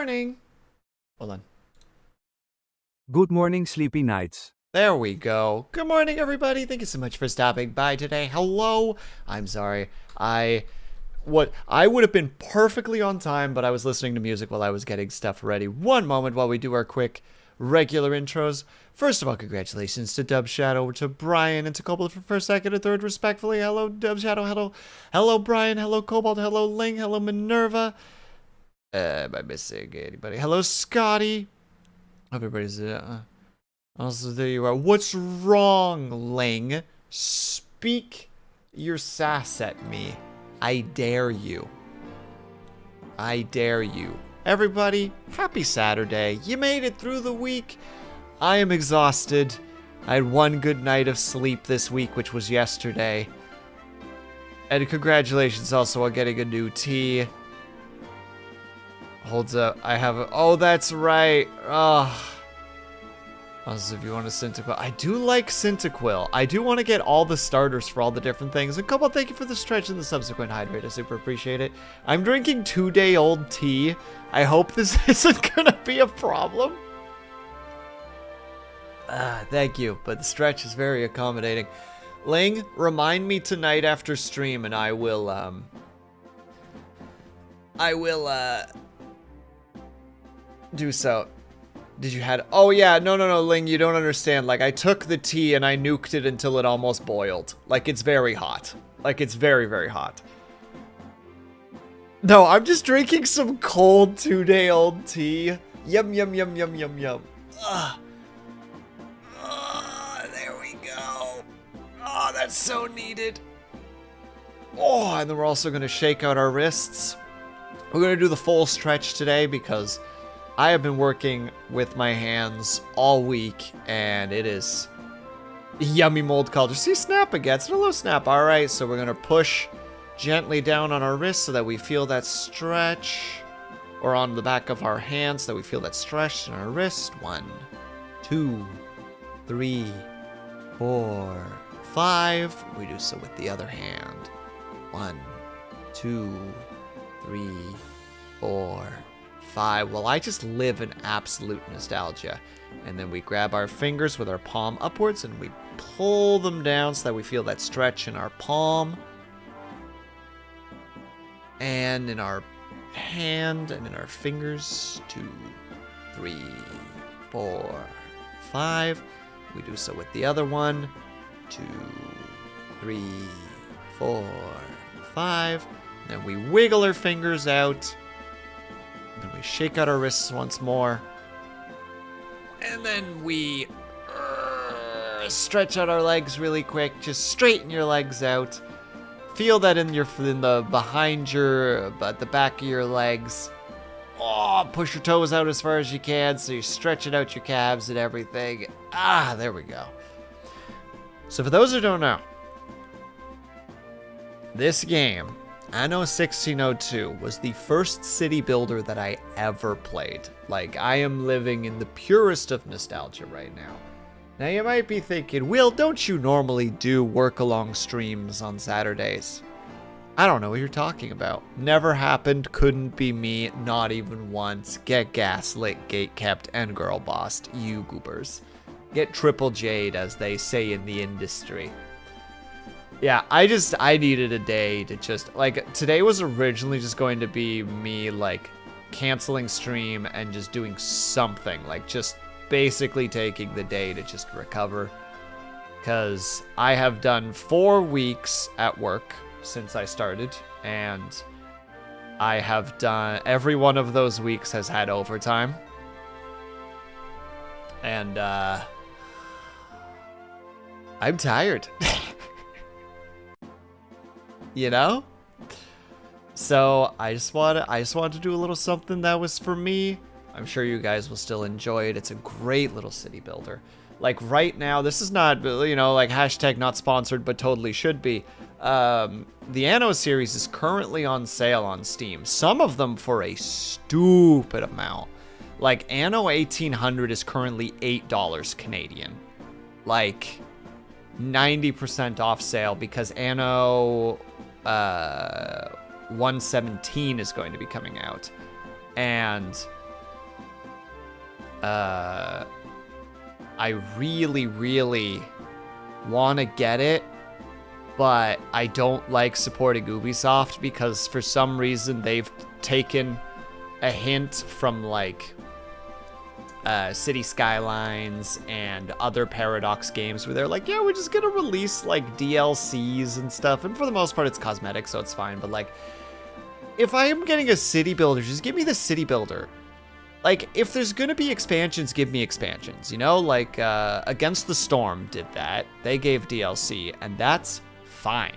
morning. Hold on. Good morning, sleepy nights. There we go. Good morning, everybody. Thank you so much for stopping by today. Hello. I'm sorry. I would have been perfectly on time, but I was listening to music while I was getting stuff ready. One moment while we do our quick regular intros. First of all, congratulations to Dub Shadow, to Brian, and to Cobalt for first, second, and third, respectfully. Hello, Dub Shadow. Hello, Brian. Hello, Cobalt. Hello, Ling. Hello, Minerva. Am I missing anybody? Hello, Scotty. Hope everybody's also there you are. What's wrong, Ling? Speak your sass at me. I dare you. I dare you. Everybody, happy Saturday. You made it through the week. I am exhausted. I had one good night of sleep this week, which was yesterday. And congratulations also on getting a new tee. Holds up. I have a... Oh, that's right. Oh. Also, if you want a Cyndaquil. I do like Cyndaquil. I do want to get all the starters for all the different things. And Cobalt, thank you for the stretch and the subsequent hydrate. I super appreciate it. I'm drinking 2-day-old tea. I hope this isn't going to be a problem. Thank you. But the stretch is very accommodating. Ling, remind me tonight after stream and I will do so. Did you had... Oh, yeah. No, Ling, you don't understand. Like, I took the tea and I nuked it until it almost boiled. Like, it's very hot. Like, it's very, very hot. No, I'm just drinking some cold 2-day-old tea. Yum, yum, yum, yum, yum, yum. Ugh. There we go. Oh, that's so needed. Oh, and then we're also going to shake out our wrists. We're going to do the full stretch today because... I have been working with my hands all week, and it is yummy mold culture. See, Snap again. Hello, Snap. All right, so we're going to push gently down on our wrist so that we feel that stretch, or on the back of our hands so that we feel that stretch in our wrist. 1, 2, 3, 4, 5. We do so with the other hand. 1, 2, 3, 4, 5. Well, I just live in absolute nostalgia. And then we grab our fingers with our palm upwards and we pull them down so that we feel that stretch in our palm and in our hand and in our fingers. 2, 3, 4, 5. We do so with the other one. 2, 3, 4, 5. Then we wiggle our fingers out. Then we shake out our wrists once more. And then we stretch out our legs really quick. Just straighten your legs out. Feel that in the behind your, at the back of your legs. Oh, push your toes out as far as you can so you're stretching out your calves and everything. There we go. So for those who don't know, this game, Anno 1602, was the first city builder that I ever played. Like, I am living in the purest of nostalgia right now. Now, you might be thinking, Will, don't you normally do work-along streams on Saturdays? I don't know what you're talking about. Never happened, couldn't be me, not even once. Get gaslit, gatekept, and girl-bossed, you goobers. Get triple J'd, as they say in the industry. Yeah, I needed a day to just, like, today was originally just going to be me, like, canceling stream and just doing something, like, just basically taking the day to just recover, because I have done 4 weeks at work since I started, and I have done, every one of those weeks has had overtime, and, I'm tired. You know? So I just wanted to do a little something that was for me. I'm sure you guys will still enjoy it. It's a great little city builder. Like right now, this is not, you know, like hashtag not sponsored, but totally should be. The Anno series is currently on sale on Steam. Some of them for a stupid amount. Like Anno 1800 is currently $8 Canadian. Like 90% off sale because Anno 117 is going to be coming out. And I really, really want to get it, but I don't like supporting Ubisoft because for some reason they've taken a hint from like City Skylines and other Paradox games where they're like, yeah, we're just gonna release like DLCs and stuff, and for the most part it's cosmetic, so it's fine. But like, if I am getting a city builder, just give me the city builder. Like, if there's gonna be expansions, give me expansions, you know? Like, Against the Storm did that. They gave DLC, and that's fine.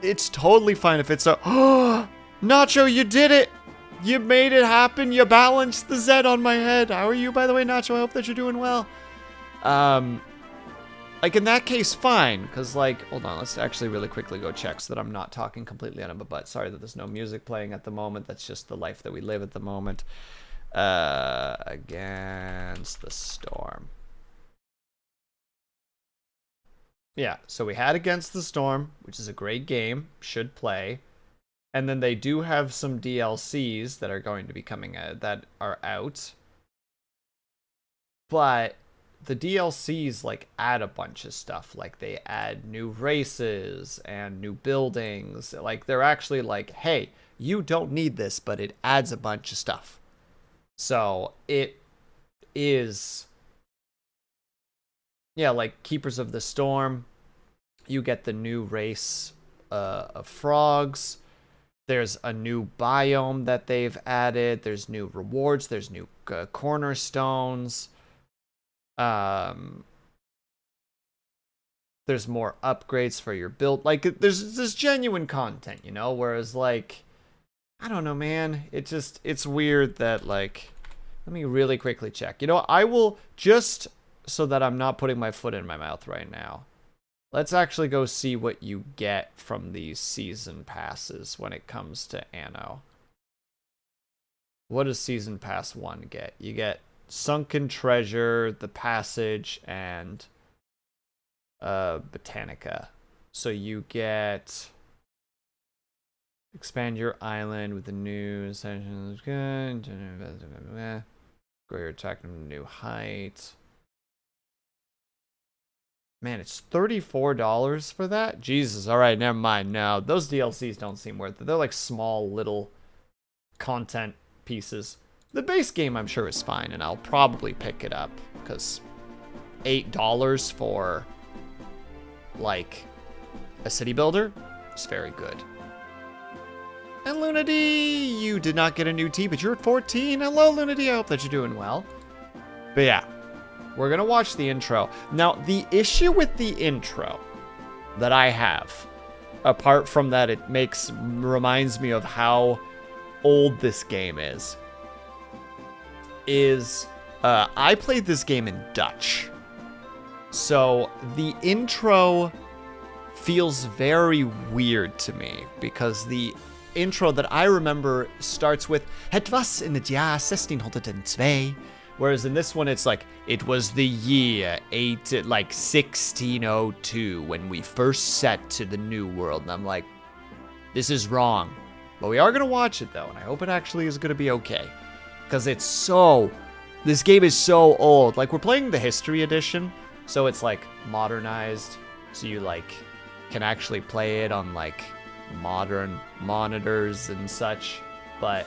It's totally fine if it's a, oh, Nacho, you did it! You made it happen. You balanced the Z on my head. How are you, by the way, Nacho? I hope that you're doing well. Like, in that case, fine. Because, like, hold on. Let's actually really quickly go check so that I'm not talking completely out of my butt. Sorry that there's no music playing at the moment. That's just the life that we live at the moment. Against the Storm. Yeah, so we had Against the Storm, which is a great game. Should play. And then they do have some DLCs that are going to be coming out, that are out. But the DLCs like add a bunch of stuff. Like they add new races and new buildings. Like they're actually like, hey, you don't need this, but it adds a bunch of stuff. So it is, yeah, like Keepers of the Storm. You get the new race of frogs. There's a new biome that they've added. There's new rewards. There's new cornerstones. There's more upgrades for your build. Like, there's genuine content, you know? Whereas, like, I don't know, man. It's weird that, like, let me really quickly check. You know, I will, just so that I'm not putting my foot in my mouth right now. Let's actually go see what you get from these season passes when it comes to Anno. What does Season Pass 1 get? You get Sunken Treasure, The Passage, and Botanica. So you get expand your island with the new sessions. Grow your attack to a new height. Man, it's $34 for that? Jesus, alright, never mind. No, those DLCs don't seem worth it. They're like small little content pieces. The base game I'm sure is fine, and I'll probably pick it up, because $8 for like a city builder is very good. And Luna D, you did not get a new T, but you're at 14. Hello, Luna D, I hope that you're doing well. But yeah. We're going to watch the intro. Now, the issue with the intro that I have, apart from that it reminds me of how old this game is I played this game in Dutch. So the intro feels very weird to me because the intro that I remember starts with Het was in het jaar 1602. Whereas in this one, it's like, it was the year 1602 when we first set to the New World. And I'm like, this is wrong. But we are going to watch it, though. And I hope it actually is going to be okay. Because it's so... This game is so old. Like, we're playing the History Edition. So it's, like, modernized. So you, like, can actually play it on, like, modern monitors and such. But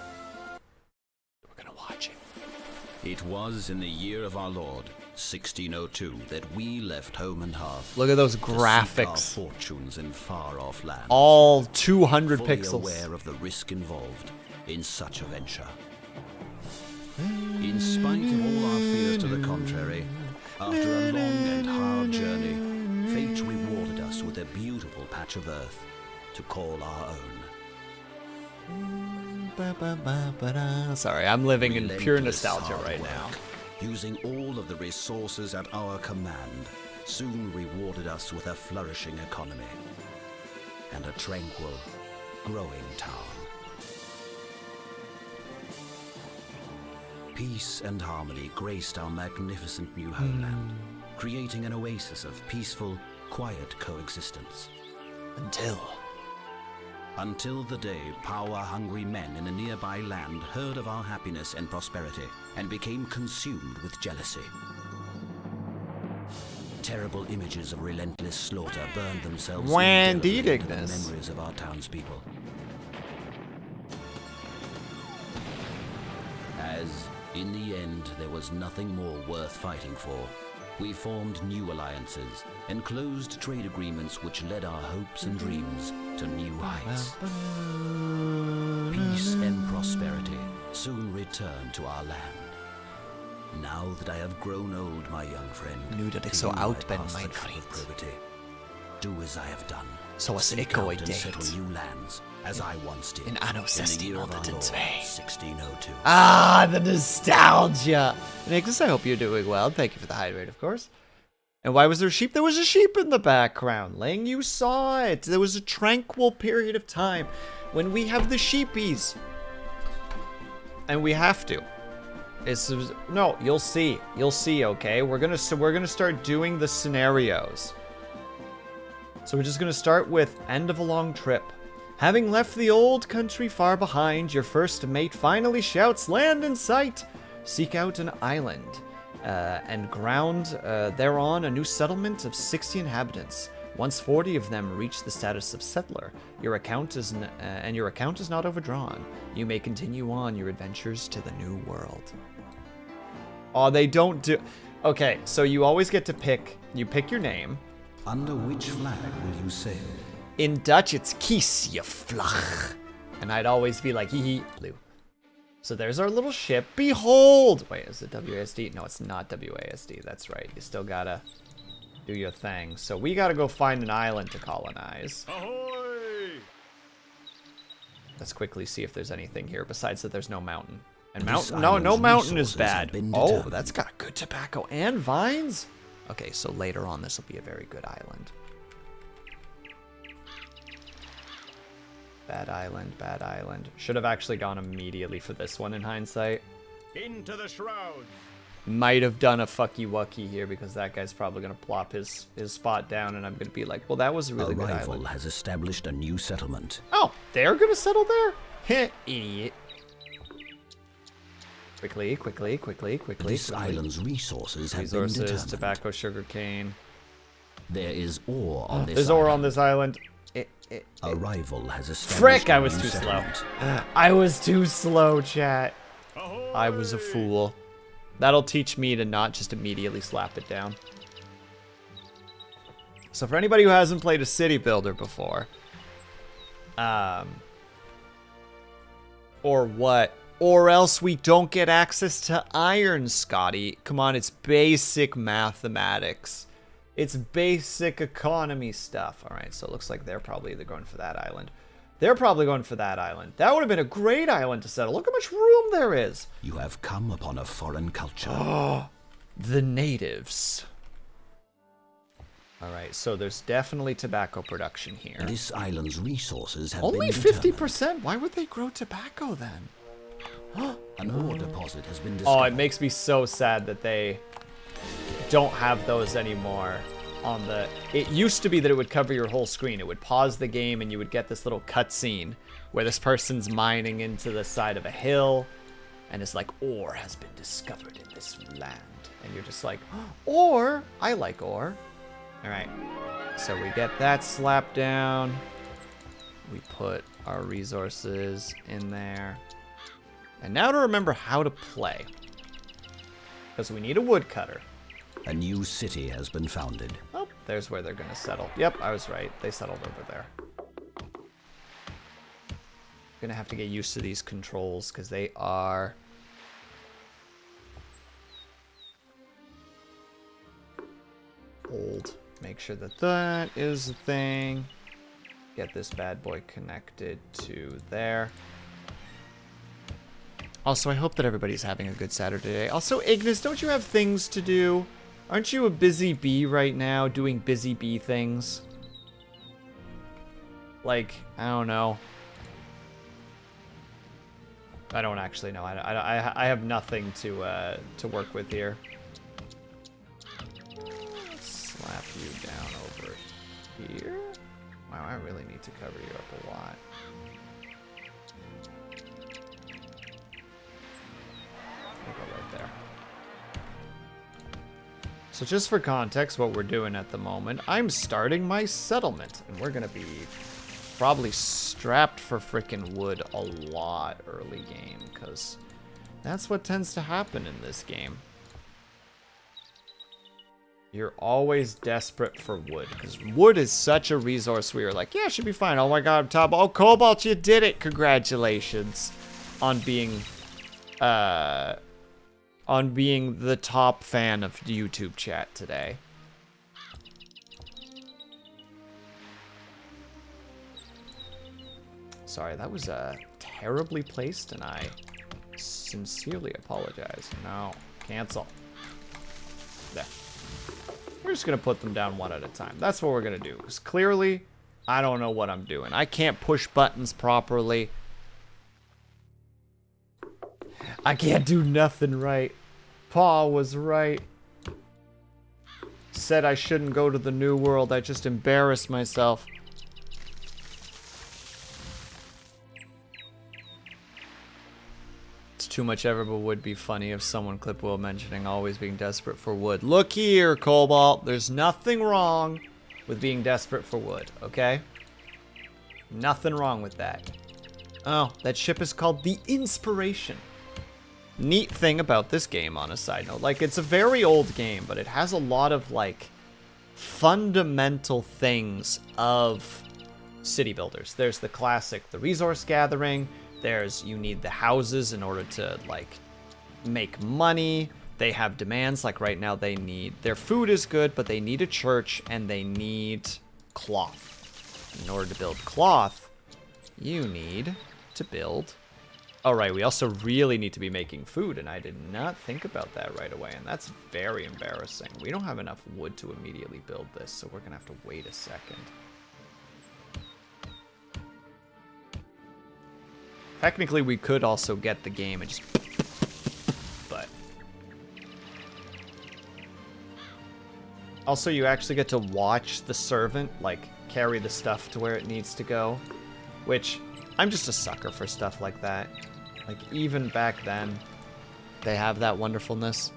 we're going to watch it. It was in the year of our Lord, 1602, that we left home and hearth. Look at those to seek graphics. our fortunes in far-off lands. All 200 fully pixels. aware of the risk involved in such a venture. In spite of all our fears to the contrary, after a long and hard journey, fate rewarded us with a beautiful patch of earth to call our own. Sorry, I'm living in pure Relentless nostalgia hard right work, now. Using all of the resources at our command, soon rewarded us with a flourishing economy and a tranquil, growing town. Peace and harmony graced our magnificent new homeland, creating an oasis of peaceful, quiet coexistence. Until Until the day power-hungry men in a nearby land heard of our happiness and prosperity and became consumed with jealousy. Terrible images of relentless slaughter burned themselves indelibly into the memories of our townspeople. As, in the end, there was nothing more worth fighting for, we formed new alliances and closed trade agreements which led our hopes and dreams to new heights. Peace and prosperity soon returned to our land. Now that I have grown old, my young friend, Nu dat ik zo oud ben, past mijn the cup of vriend. probity. Do as I have done. Zoals ik Seek out ooit and settle deed. new lands, as I once did. In anno the year of our Lord, 1602. 1602. Ah, the nostalgia. Nicholas, I hope you're doing well. Thank you for the hydrate, of course. And why was there sheep? There was a sheep in the background. Ling, you saw it. There was a tranquil period of time when we have the sheepies. And we have to. No, you'll see. You'll see, okay? We're gonna start doing the scenarios. So we're just gonna start with end of a long trip. Having left the old country far behind, your first mate finally shouts, "Land in sight!" Seek out an island and ground thereon a new settlement of 60 inhabitants. Once 40 of them reach the status of settler, your account is not overdrawn. You may continue on your adventures to the new world. Oh, they don't do... Okay, so you always get to pick... You pick your name. Under which flag will you sail? In Dutch, it's kies je vlag. And I'd always be like, hee blue. So there's our little ship. Behold! Wait, is it WASD? No, it's not WASD. That's right. You still gotta do your thing. So we gotta go find an island to colonize. Ahoy! Let's quickly see if there's anything here besides that there's no mountain. And This mountain, no island's mountain is resources bad. have been Oh, determined. that's got good tobacco and vines. Okay, so later on this will be a very good island. Bad island, bad island. Should have actually gone immediately for this one in hindsight. Into the shrouds! Might have done a fucky wucky here because that guy's probably gonna plop his spot down and I'm gonna be like, well, that was a really A good rival island. has established a new settlement. Oh, they're gonna settle there? Heh, idiot. Quickly, quickly, quickly, quickly. This quickly. island's resources have been Resources, determined. tobacco, sugar cane. There is ore on this There's island. ore on this island. A rival has established Frick, a I was new too slow. settlement. I was too slow, chat. Ahoy! I was a fool. That'll teach me to not just immediately slap it down. So for anybody who hasn't played a city builder before, or what? Or else we don't get access to iron, Scotty. Come on, it's basic mathematics. It's basic economy stuff. All right, so it looks like they're probably either going for that island. They're probably going for that island. That would have been a great island to settle. Look how much room there is. You have come upon a foreign culture. The natives. All right, so there's definitely tobacco production here. This island's resources have Only been determined. 50%? Why would they grow tobacco then? An ore deposit has been Oh, discovered. it makes me so sad that they don't have those anymore on the... It used to be that it would cover your whole screen. It would pause the game and you would get this little cutscene where this person's mining into the side of a hill and it's like, ore has been discovered in this land. And you're just like, ore? I like ore. All right, so we get that slapped down. We put our resources in there. And now to remember how to play. Because we need a woodcutter. A new city has been founded. Oh, there's where they're going to settle. Yep, I was right. They settled over there. Gonna have to get used to these controls because they are... old. Make sure that that is a thing. Get this bad boy connected to there. Also, I hope that everybody's having a good Saturday today. Also, Ignis, don't you have things to do? Aren't you a busy bee right now, doing busy bee things? Like, I don't know. I don't actually know. I have nothing to work with here. Slap you down over here. Wow, I really need to cover you up a lot. So just for context, what we're doing at the moment, I'm starting my settlement. And we're going to be probably strapped for frickin' wood a lot early game. Because that's what tends to happen in this game. You're always desperate for wood. Because wood is such a resource where you're like, yeah, it should be fine. Oh my god, top. Oh, Cobalt, you did it. Congratulations on being the top fan of YouTube chat today. Sorry, that was terribly placed, and I sincerely apologize. No, cancel. There. We're just gonna put them down one at a time. That's what we're gonna do, because clearly, I don't know what I'm doing. I can't push buttons properly. I can't do nothing right. Paul was right. Said I shouldn't go to the New World. I just embarrassed myself. It's too much ever, but would be funny if someone clipped Will mentioning always being desperate for wood. Look here, Cobalt. There's nothing wrong with being desperate for wood, okay? Nothing wrong with that. Oh, that ship is called the Inspiration. Neat thing about this game, on a side note, like, it's a very old game, but it has a lot of, like, fundamental things of city builders. There's the classic, the resource gathering. There's, you need the houses in order to, like, make money. They have demands, like right now they need, their food is good, but they need a church and they need cloth. In order to build cloth, you need to build. Oh, right, we also really need to be making food, and I did not think about that right away, and that's very embarrassing. We don't have enough wood to immediately build this, so we're going to have to wait a second. Technically, we could also get the game and just... But... Also, you actually get to watch the servant, like, carry the stuff to where it needs to go, which... I'm just a sucker for stuff like that. Like, even back then, they have that wonderfulness.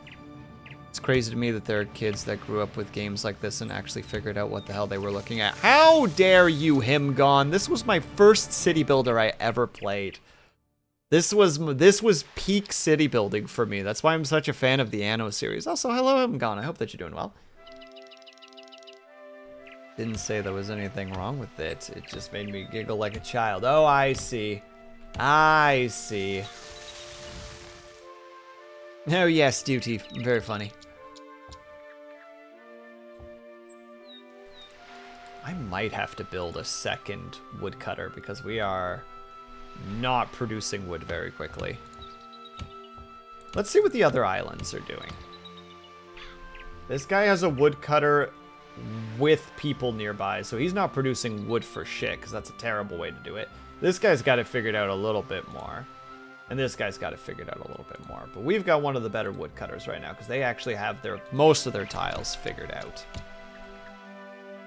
It's crazy to me that there are kids that grew up with games like this and actually figured out what the hell they were looking at. How dare you, him gone? This was my first city builder I ever played. This was peak city building for me. That's why I'm such a fan of the Anno series. Also, hello, him gone. I hope that you're doing well. Didn't say there was anything wrong with it. It just made me giggle like a child. Oh, I see. I see. Oh, yes, Duty. Very funny. I might have to build a second woodcutter because we are not producing wood very quickly. Let's see what the other islands are doing. This guy has a woodcutter with people nearby, so he's not producing wood for shit, because that's a terrible way to do it. This guy's got it figured out a little bit more, and this guy's got it figured out a little bit more. But we've got one of the better woodcutters right now, because they actually have most of their tiles figured out.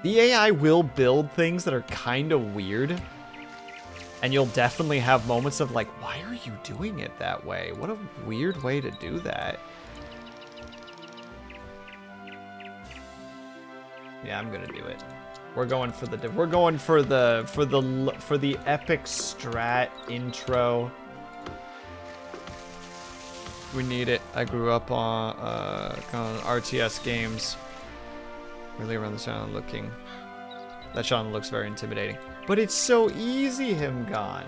The AI will build things that are kind of weird, and you'll definitely have moments of like, why are you doing it that way? What a weird way to do that. Yeah, I'm gonna do it. We're going for the epic strat intro. We need it. I grew up on RTS games. Really around the channel looking. That channel looks very intimidating. But it's so easy, him gone.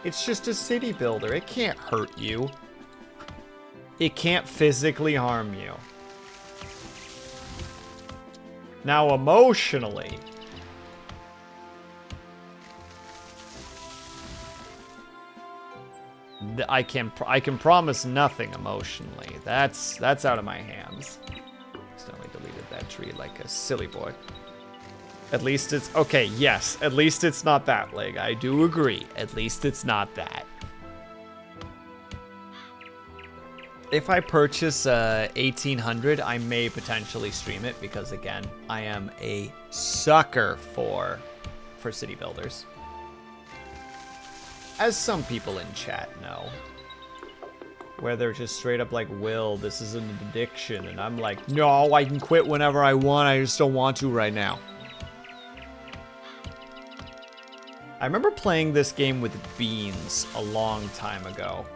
It's just a city builder. It can't hurt you. It can't physically harm you. Now, emotionally, I can promise nothing emotionally. That's out of my hands. Accidentally deleted that tree like a silly boy. At least it's okay. Yes, at least it's not that, Leg. I do agree. At least it's not that. If I purchase 1800, I may potentially stream it because, again, I am a sucker for city builders. As some people in chat know. where they're just straight up like, Will, this is an addiction. And I'm like, no, I can quit whenever I want. I just don't want to right now. I remember playing this game with Beans a long time ago.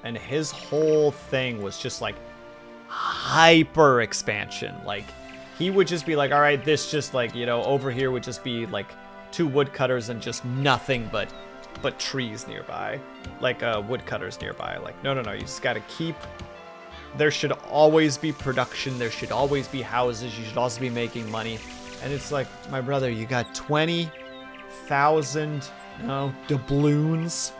And his whole thing was just like hyper expansion. Like, he would just be like, all right, this just like, you know, over here would just be like 2 woodcutters and just nothing but trees nearby. Like woodcutters nearby. Like, no, you just gotta keep... There should always be production. There should always be houses. You should also be making money. And it's like, my brother, you got 20,000, doubloons.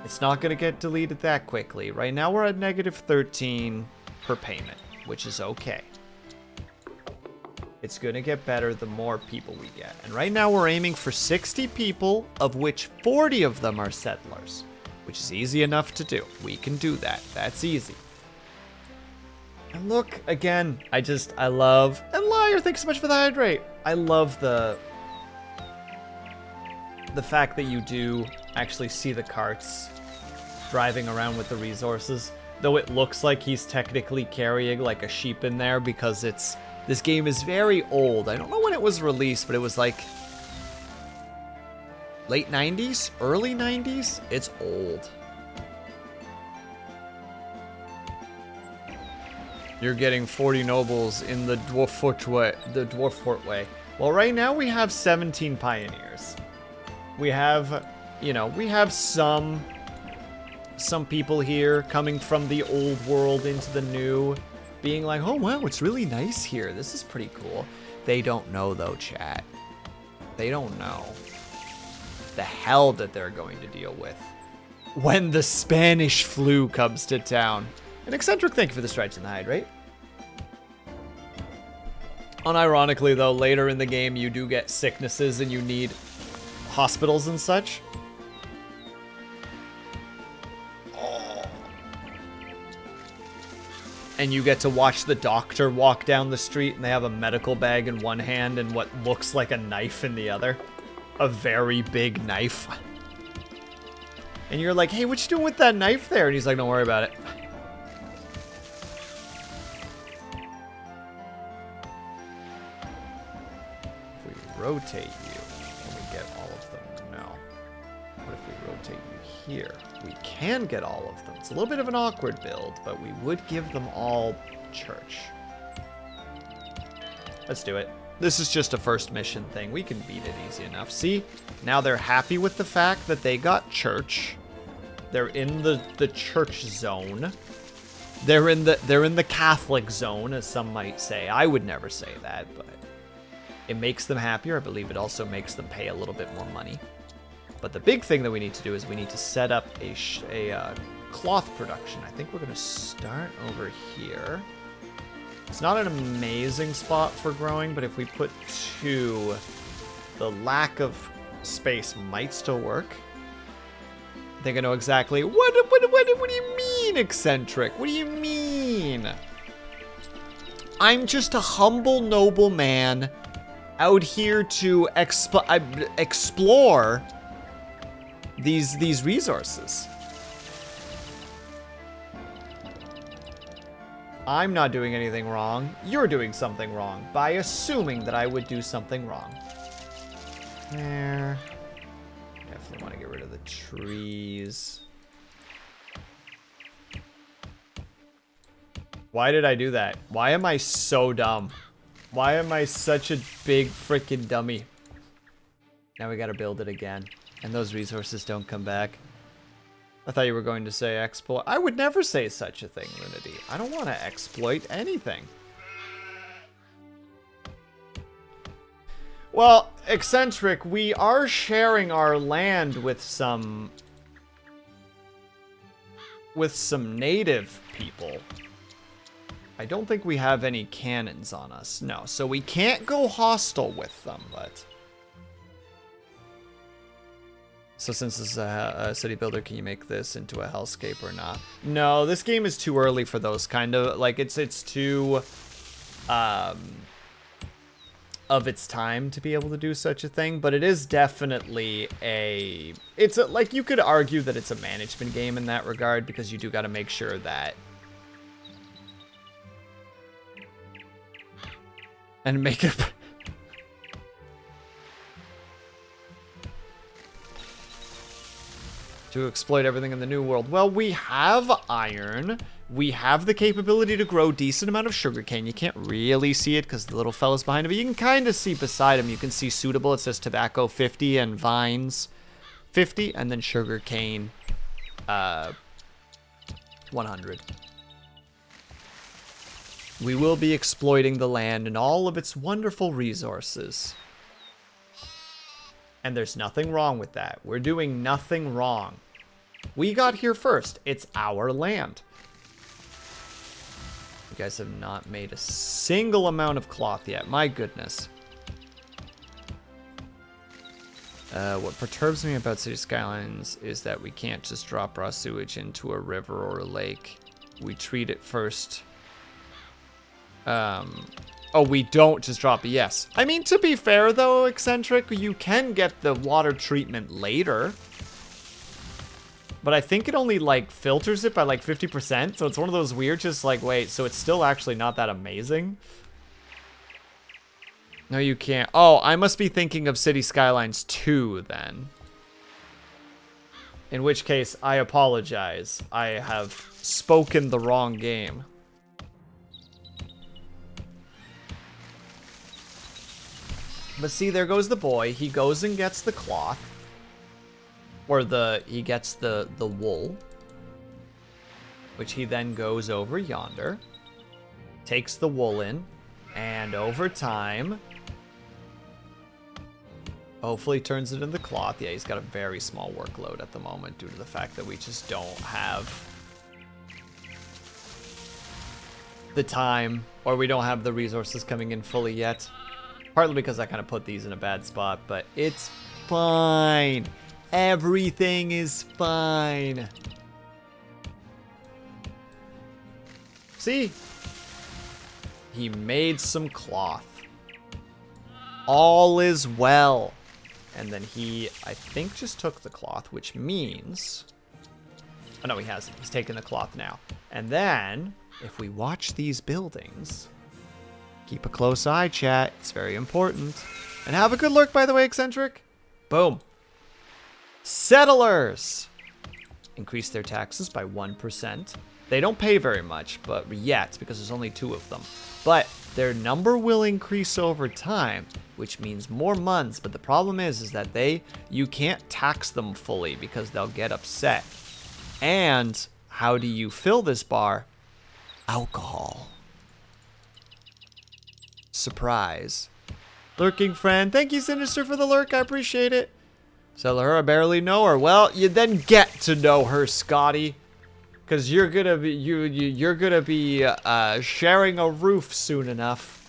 It's not gonna get deleted that quickly. Right now we're at -13 per payment, which is okay. It's gonna get better the more people we get. And right now we're aiming for 60 people, of which 40 of them are settlers, which is easy enough to do. We can do that. That's easy. And look, again, I love... And Liar, thanks so much for the hydrate. I love the fact that you do actually see the carts driving around with the resources. Though it looks like he's technically carrying like a sheep in there because this game is very old. I don't know when it was released, but it was like late 90s, early 90s. It's old. You're getting 40 nobles in the dwarf fort way. Well, right now we have 17 pioneers. We have, we have some people here coming from the old world into the new, being like, oh wow, it's really nice here. This is pretty cool. They don't know though, chat. They don't know the hell that they're going to deal with when the Spanish flu comes to town. And Eccentric, thank you for the stripes and the hydrate. Unironically though, later in the game you do get sicknesses and you need hospitals and such. And you get to watch the doctor walk down the street and they have a medical bag in one hand and what looks like a knife in the other. A very big knife. And you're like, hey, what you doing with that knife there? And he's like, don't worry about it. If we rotate you, can we get all of them? No. What if we rotate you here? We can get all of them. It's a little bit of an awkward build, but we would give them all church. Let's do it. This is just a first mission thing. We can beat it easy enough. See? Now they're happy with the fact that they got church. They're in the church zone. They're in the Catholic zone, as some might say. I would never say that, but it makes them happier. I believe it also makes them pay a little bit more money. But the big thing that we need to do is we need to set up a cloth production. I think we're going to start over here. It's not an amazing spot for growing, but if we put 2, the lack of space might still work. I think I know exactly. What do you mean, Eccentric? What do you mean? I'm just a humble, noble man out here to explore these resources. I'm not doing anything wrong. You're doing something wrong by assuming that I would do something wrong. There. Definitely want to get rid of the trees. Why did I do that? Why am I so dumb? Why am I such a big freaking dummy? Now we gotta build it again. And those resources don't come back. I thought you were going to say exploit. I would never say such a thing, Lunity. I don't want to exploit anything. Well, Eccentric, we are sharing our land with some native people. I don't think we have any cannons on us. No, so we can't go hostile with them, but... So since this is a city builder, can you make this into a hellscape or not? No, this game is too early for those kind of, like, it's too of its time to be able to do such a thing, but it is definitely like, you could argue that it's a management game in that regard, because you do got to make sure that and make it to exploit everything in the new world. Well, we have iron. We have the capability to grow decent amount of sugarcane. You can't really see it because the little fella's behind him, but you can kind of see beside him. You can see suitable. It says tobacco 50 and vines 50, and then sugarcane 100. We will be exploiting the land and all of its wonderful resources. And there's nothing wrong with that. We're doing nothing wrong. We got here first. It's our land. You guys have not made a single amount of cloth yet. My goodness. What perturbs me about City Skylines is that we can't just drop raw sewage into a river or a lake. We treat it first. Oh, we don't just drop it. Yes. I mean, to be fair, though, Eccentric, you can get the water treatment later. But I think it only, like, filters it by, like, 50%. So it's one of those weird, just like, wait, so it's still actually not that amazing? No, you can't. Oh, I must be thinking of City Skylines 2, then. In which case, I apologize. I have spoken the wrong game. But see, there goes the boy. He goes and gets the cloth. Or he gets the wool. Which he then goes over yonder. Takes the wool in. And over time, hopefully turns it into cloth. Yeah, he's got a very small workload at the moment due to the fact that we just don't have the time, or we don't have the resources coming in fully yet. Partly because I kind of put these in a bad spot, but it's fine. Everything is fine. See? He made some cloth. All is well. And then he, I think, just took the cloth, which means... Oh, no, he hasn't. He's taken the cloth now. And then, if we watch these buildings... Keep a close eye, chat. It's very important. And have a good lurk, by the way, Eccentric. Boom. Settlers. Increase their taxes by 1%. They don't pay very much, but yet, because there's only 2 of them. But their number will increase over time, which means more months. But the problem is that you can't tax them fully because they'll get upset. And how do you fill this bar? Alcohol. Surprise. Lurking friend. Thank you, Sinister, for the lurk. I appreciate it. Settler, I barely know her. Well, you then get to know her, Scotty. Because you're gonna be you're gonna be sharing a roof soon enough.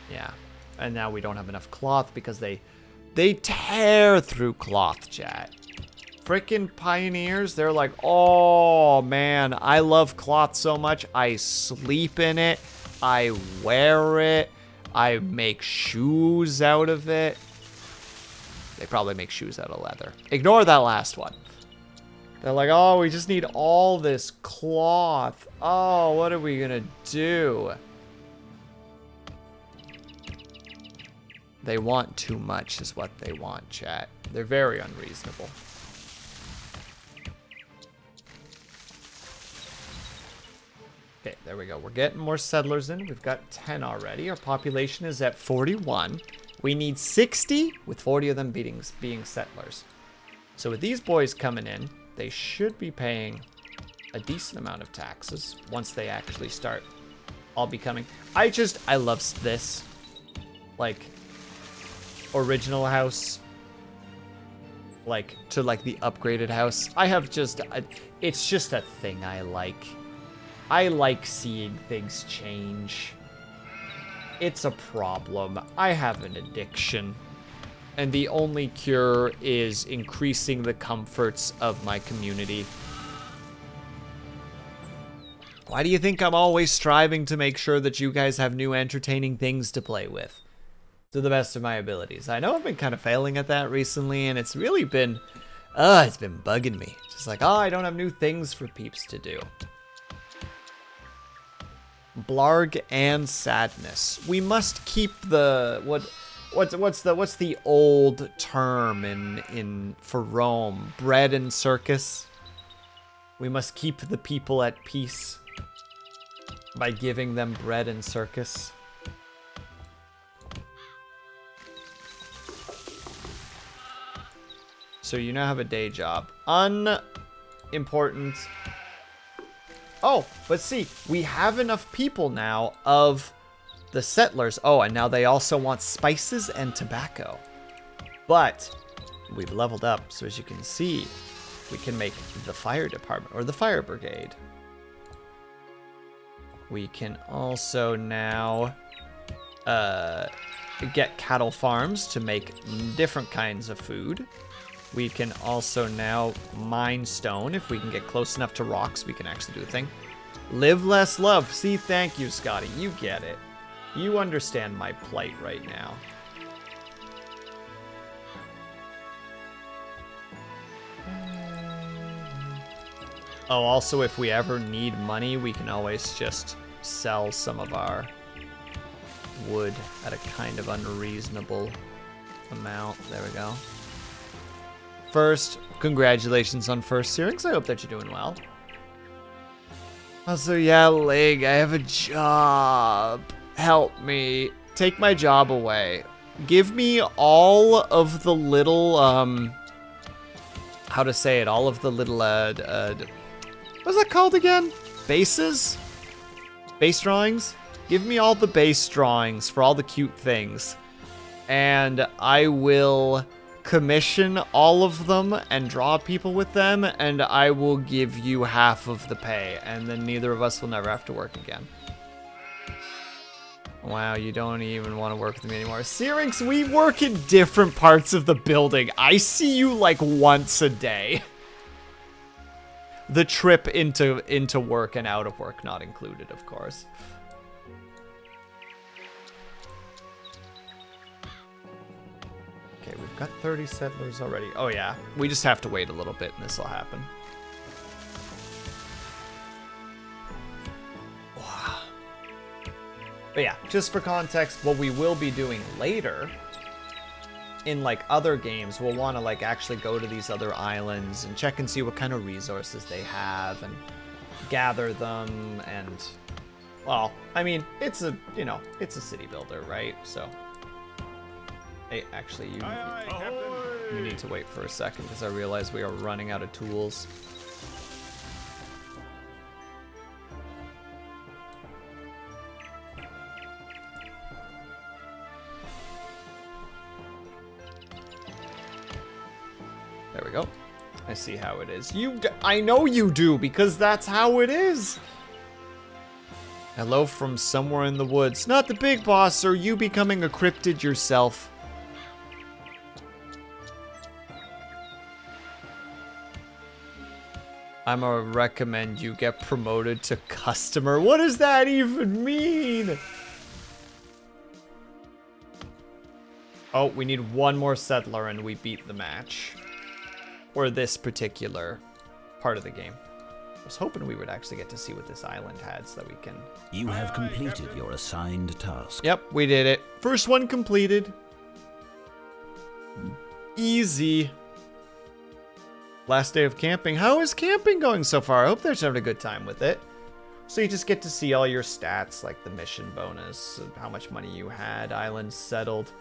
Yeah. And now we don't have enough cloth because they tear through cloth, chat. Frickin' pioneers, they're like, oh man, I love cloth so much. I sleep in it. I wear it. I make shoes out of it. They probably make shoes out of leather. Ignore that last one. They're like, oh, we just need all this cloth. Oh, what are we gonna do? They want too much is what they want, chat. They're very unreasonable. Okay, there we go. We're getting more settlers in. We've got 10 already. Our population is at 41. We need 60, with 40 of them being settlers. So with these boys coming in, they should be paying a decent amount of taxes once they actually start all becoming... I love this. Like, original house. Like, to like the upgraded house. I have just... it's just a thing I like. I like seeing things change. It's a problem. I have an addiction. And the only cure is increasing the comforts of my community. Why do you think I'm always striving to make sure that you guys have new entertaining things to play with? To the best of my abilities. I know I've been kind of failing at that recently, and it's really been, it's been bugging me. Just like, I don't have new things for peeps to do. Blarg and sadness. We must keep the what's the old term in for Rome? Bread and circus. We must keep the people at peace by giving them bread and circus. So you now have a day job. Unimportant. Oh, but see, we have enough people now of the settlers. Oh, and now they also want spices and tobacco. But we've leveled up, so as you can see, we can make the fire department, or the fire brigade. We can also now get cattle farms to make different kinds of food. We can also now mine stone. If we can get close enough to rocks, we can actually do a thing. Live less, love. See, thank you, Scotty. You get it. You understand my plight right now. Oh, also, if we ever need money, we can always just sell some of our wood at a kind of unreasonable amount. There we go. First, congratulations on first Syrinx. I hope that you're doing well. Also, yeah, Lig, I have a job. Help me. Take my job away. Give me all of the little, how to say it? All of the little, what's that called again? Bases? Base drawings? Give me all the base drawings for all the cute things. And I will commission all of them and draw people with them, and I will give you half of the pay, and then neither of us will never have to work again. Wow, you don't even want to work with me anymore. Syrinx, we work in different parts of the building. I see you like once a day. The trip into work and out of work not included, of course. Okay, we've got 30 settlers already. Oh yeah, we just have to wait a little bit and this will happen. Wow. But yeah, just for context, what we will be doing later in like other games, we'll want to like actually go to these other islands and check and see what kind of resources they have and gather them. And well, I mean, it's a, you know, it's a city builder, right? So hey, actually, you need to wait for a second because I realize we are running out of tools. There we go. I see how it is. I know you do because that's how it is. Hello from somewhere in the woods. Not the big boss, or you becoming a cryptid yourself. I'm gonna recommend you get promoted to customer. What does that even mean? Oh, we need one more settler and we beat the match. Or this particular part of the game. I was hoping we would actually get to see what this island had so that we can... You have completed your assigned task. Yep, we did it. First one completed. Easy. Last day of camping. How is camping going so far? I hope they're having a good time with it. So you just get to see all your stats, like the mission bonus, how much money you had, islands settled.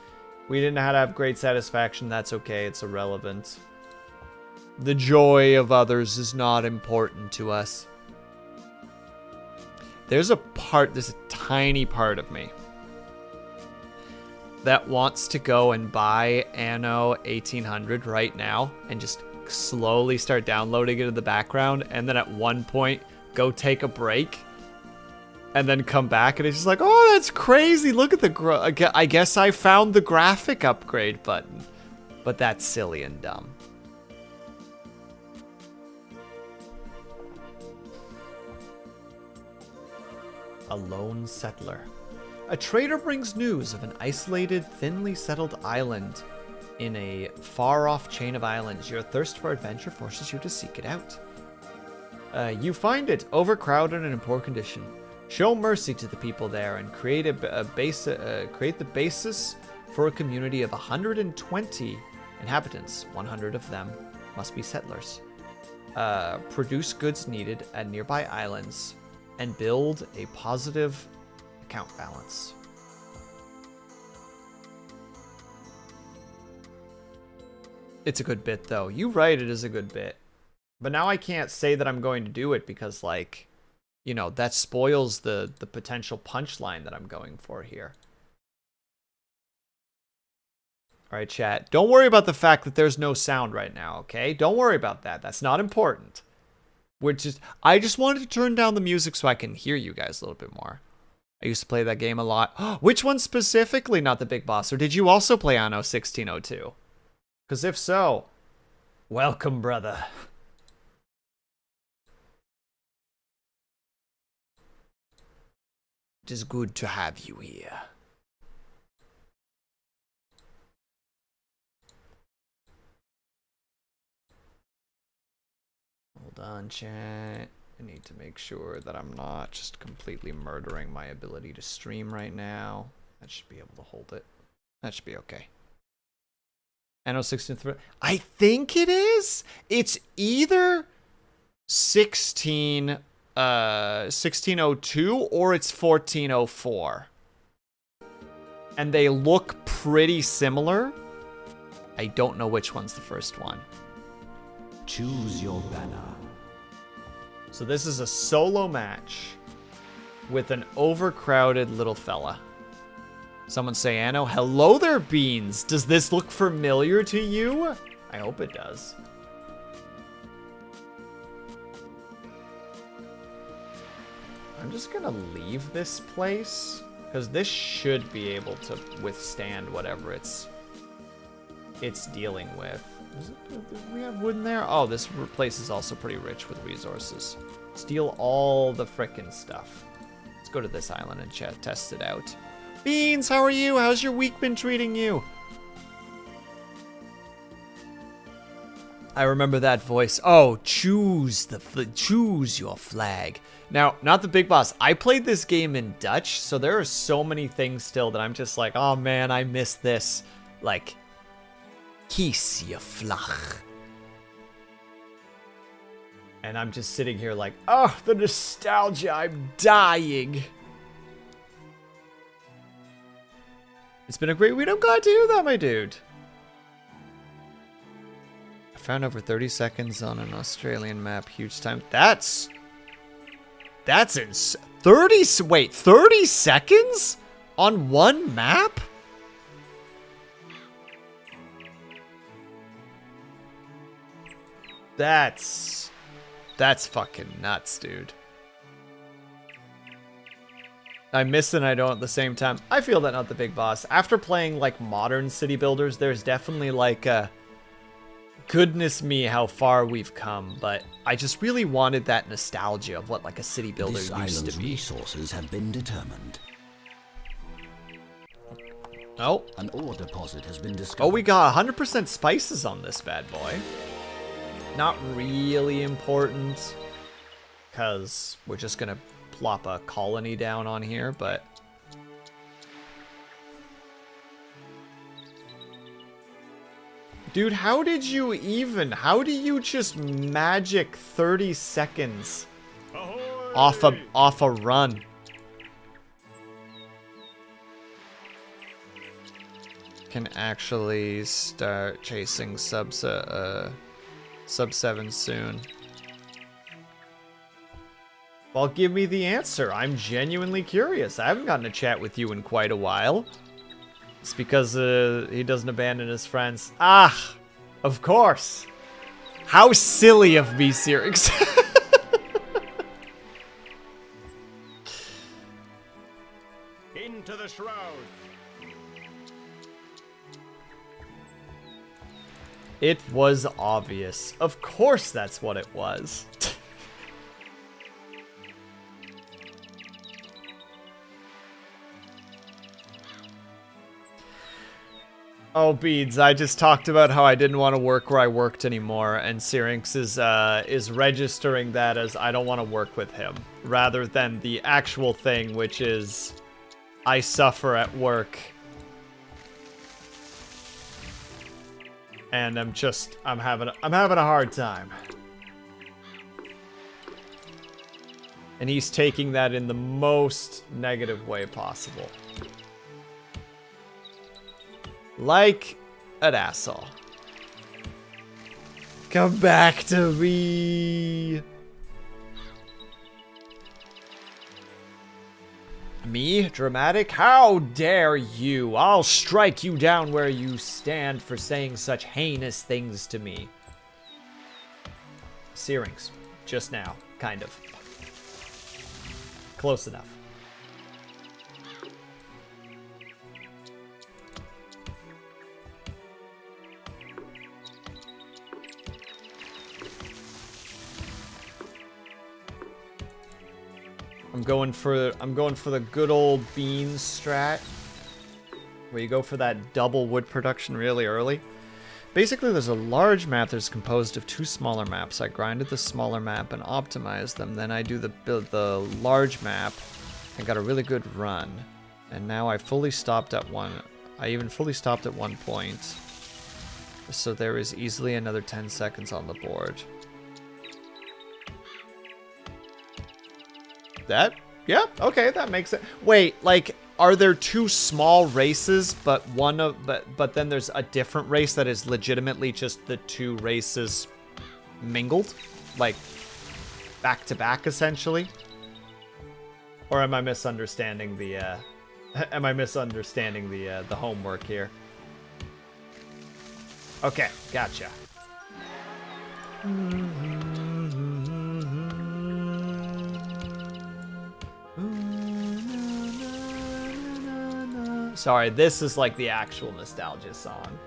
We didn't have great satisfaction. That's okay. It's irrelevant. The joy of others is not important to us. There's a tiny part of me that wants to go and buy Anno 1800 right now and just slowly start downloading it in the background, and then at one point go take a break and then come back and it's just like, oh, that's crazy. Look at the I guess I found the graphic upgrade button. But that's silly and dumb. A lone settler. A trader brings news of an isolated, thinly settled island in a far-off chain of islands. Your thirst for adventure forces you to seek it out. You find it overcrowded and in poor condition. Show mercy to the people there and create create the basis for a community of 120 inhabitants. 100 of them must be settlers. Produce goods needed at nearby islands and build a positive account balance. It's a good bit, though. You right, it is a good bit. But now I can't say that I'm going to do it because, like, you know, that spoils the potential punchline that I'm going for here. All right, chat. Don't worry about the fact that there's no sound right now, okay? Don't worry about that. That's not important. I just wanted to turn down the music so I can hear you guys a little bit more. I used to play that game a lot. Which one specifically, not the Big Boss? Or did you also play Anno 1602? Because if so, welcome, brother. It is good to have you here. Hold on, chat. I need to make sure that I'm not just completely murdering my ability to stream right now. That should be able to hold it. That should be okay. Anno 1603. I think it is. It's either 1602 or it's 1404. And they look pretty similar. I don't know which one's the first one. Choose your banner. So this is a solo match with an overcrowded little fella. Someone say, Anno, hello there, Beans. Does this look familiar to you? I hope it does. I'm just gonna leave this place because this should be able to withstand whatever it's dealing with. Do we have wood in there? Oh, this place is also pretty rich with resources. Steal all the frickin' stuff. Let's go to this island and test it out. Beans, how are you? How's your week been treating you? I remember that voice. Oh, choose your flag. Now, not the Big Boss. I played this game in Dutch, so there are so many things still that I'm just like, oh man, I miss this. Like, kies je vlag. And I'm just sitting here like, oh, the nostalgia, I'm dying. It's been a great week. I'm glad to hear that, my dude. I found over 30 seconds on an Australian map. Huge time. That's 30 seconds on one map? That's fucking nuts, dude. I miss and I don't at the same time. I feel that not the Big Boss. After playing like modern city builders, there's definitely like a goodness me how far we've come, but I just really wanted that nostalgia of what like a city builder This used to island's be. resources have been determined. Oh. An ore deposit has been discovered. Oh, we got 100% spices on this bad boy. Not really important, because we're just gonna plop a colony down on here, but dude, how do you just magic 30 seconds off a run? Can actually start chasing sub 7 soon. Well, give me the answer. I'm genuinely curious. I haven't gotten a chat with you in quite a while. It's because he doesn't abandon his friends. Ah, of course. How silly of me, Sirix. Into the shroud. It was obvious. Of course that's what it was. Oh, Beads, I just talked about how I didn't want to work where I worked anymore, and Syrinx is registering that as I don't want to work with him, rather than the actual thing, which is I suffer at work. And I'm having a hard time. And he's taking that in the most negative way possible. Like an asshole. Come back to me. Me? Dramatic? How dare you? I'll strike you down where you stand for saying such heinous things to me. Syrinx. Just now. Kind of. Close enough. I'm going for the good old beans strat, where you go for that double wood production really early. Basically, there's a large map that's composed of two smaller maps. I grinded the smaller map and optimized them. Then I do the large map and got a really good run. And now I fully stopped at one. I even fully stopped at one point. So there is easily another 10 seconds on the board. That? Yeah, okay, that makes it. Wait, like, are there two small races, but but then there's a different race that is legitimately just the two races mingled? Like, back to back, essentially? Or am I misunderstanding the, the homework here? Okay, gotcha. Sorry, this is like the actual nostalgia song.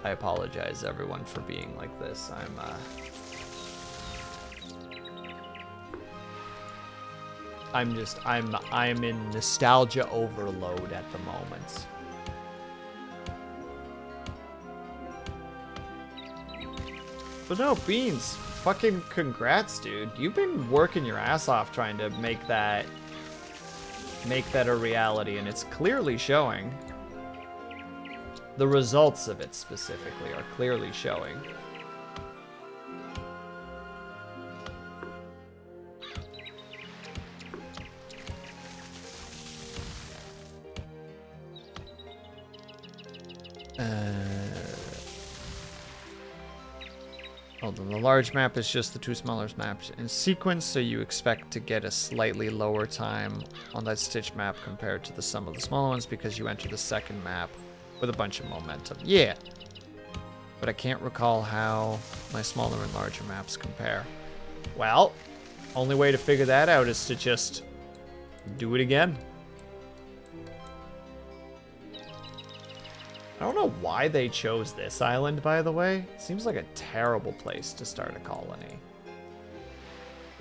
I apologize, everyone, for being like this. I'm in nostalgia overload at the moment. But no, Beans, fucking congrats, dude. You've been working your ass off trying to make that a reality, and it's clearly showing. The results of it specifically are clearly showing. Hold on, the large map is just the two smaller maps in sequence, so you expect to get a slightly lower time on that stitch map compared to the sum of the smaller ones because you enter the second map with a bunch of momentum. Yeah. But I can't recall how my smaller and larger maps compare. Well, only way to figure that out is to just do it again. I don't know why they chose this island, by the way. It seems like a terrible place to start a colony.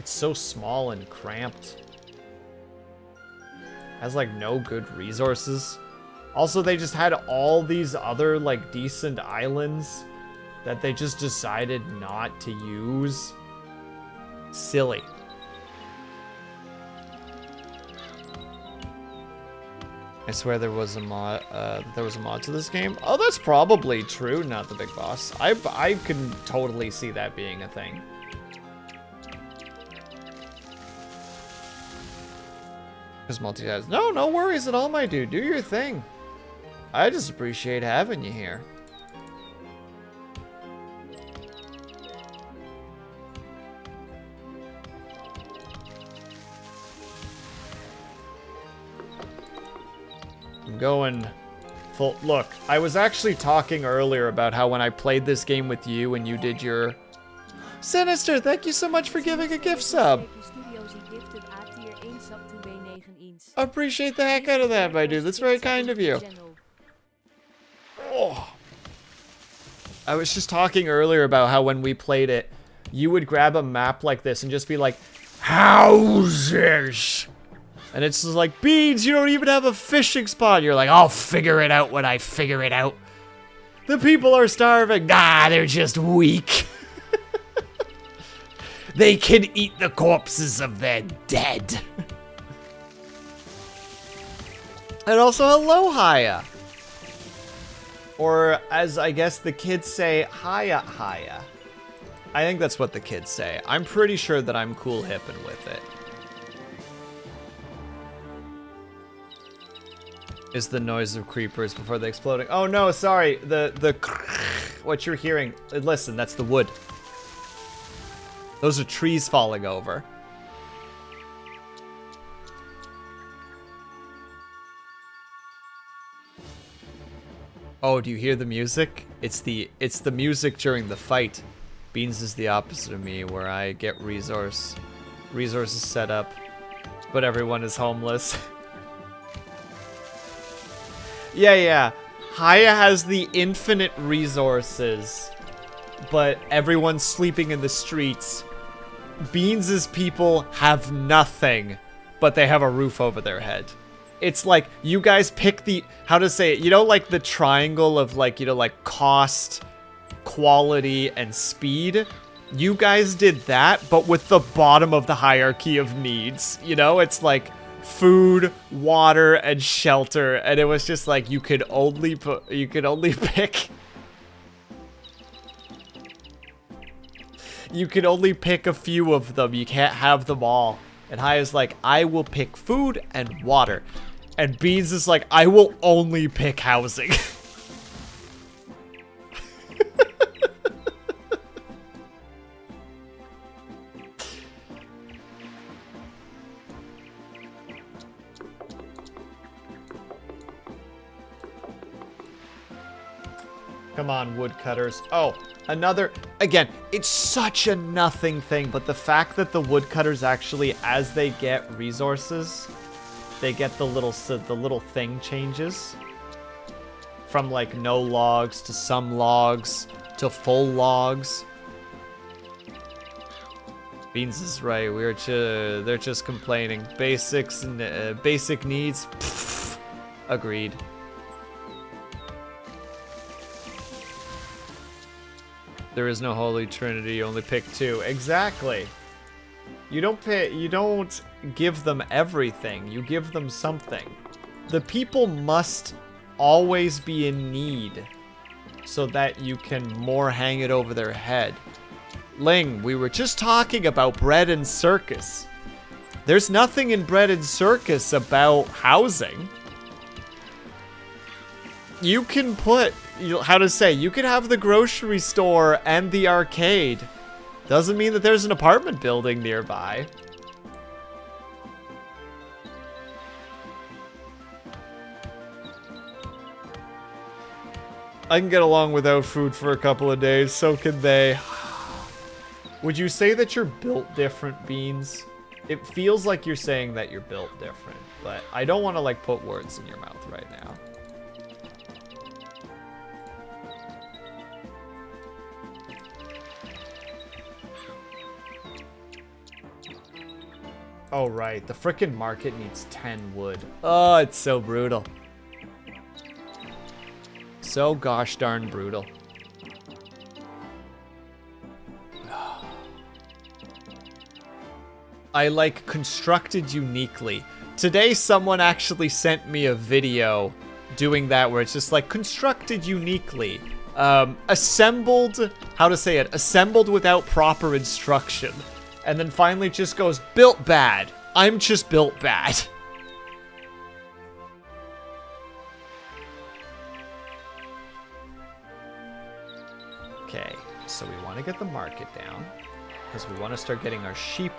It's so small and cramped. Has, like, no good resources. Also, they just had all these other, like, decent islands that they just decided not to use. Silly. I swear there was a mod. To this game. Oh, that's probably true. Not the big boss. I can totally see that being a thing. Because multi-task. No worries at all, my dude. Do your thing. I just appreciate having you here. Going full. Look, I was actually talking earlier about how when I played this game with you and you did your Sinister, thank you so much for giving a gift sub. I appreciate the heck out of that, my dude. That's very kind of you. Oh. I was just talking earlier about how when we played it, you would grab a map like this and just be like, houses. And it's just like, Beans, you don't even have a fishing spot. You're like, I'll figure it out when I figure it out. The people are starving. Nah, they're just weak. They can eat the corpses of their dead. And also, hello, Haya. Or, as I guess the kids say, Haya, Haya. I think that's what the kids say. I'm pretty sure that I'm cool hippin' with it. Is the noise of creepers before they exploding. Oh no, sorry. The what you're hearing. Listen, that's the wood. Those are trees falling over. Oh, do you hear the music? It's the music during the fight. Beans is the opposite of me, where I get resources set up, but everyone is homeless. Yeah. Haya has the infinite resources, but everyone's sleeping in the streets. Beans' people have nothing, but they have a roof over their head. It's like, you guys pick the, how to say it, you know, like the triangle of like, you know, like cost, quality, and speed? You guys did that, but with the bottom of the hierarchy of needs. You know, it's like food, water, and shelter, and it was just like, you could only pick... You can only pick a few of them. You can't have them all. And Haya's like, I will pick food and water. And Beans is like, I will only pick housing. Come on, woodcutters. Oh, another... Again, it's such a nothing thing, but the fact that the woodcutters actually, as they get resources, they get the little thing changes. From, like, no logs to some logs to full logs. Beans is right. They're just complaining. Basics and basic needs. Pfft. Agreed. There is no Holy Trinity, you only pick two. Exactly. You don't give them everything, you give them something. The people must always be in need so that you can more hang it over their head. Ling, we were just talking about bread and circus. There's nothing in bread and circus about housing. You can put, how to say, you can have the grocery store and the arcade. Doesn't mean that there's an apartment building nearby. I can get along without food for a couple of days, so can they. Would you say that you're built different, Beans? It feels like you're saying that you're built different, but I don't want to, like, put words in your mouth right now. Oh, right. The frickin' market needs 10 wood. Oh, it's so brutal. So gosh darn brutal. I, like, constructed uniquely. Today, someone actually sent me a video doing that where it's just like, constructed uniquely. Assembled, how to say it, assembled without proper instruction. And then finally just goes, built bad. I'm just built bad. Okay, so we want to get the market down. Because we want to start getting our sheep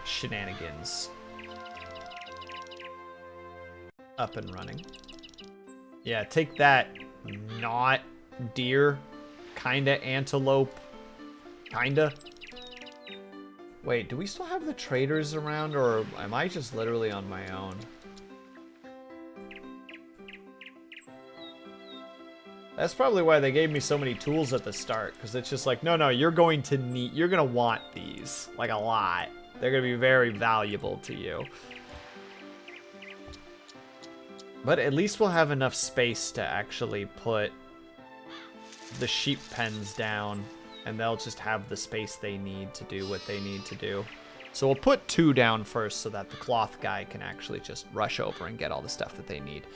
shenanigans up and running. Yeah, take that, not deer. Kinda antelope. Kinda. Wait, do we still have the traders around, or am I just literally on my own? That's probably why they gave me so many tools at the start, because it's just like, no, you're going to want these, like, a lot. They're going to be very valuable to you. But at least we'll have enough space to actually put the sheep pens down, and they'll just have the space they need to do what they need to do. So we'll put 2 down first so that the cloth guy can actually just rush over and get all the stuff that they need.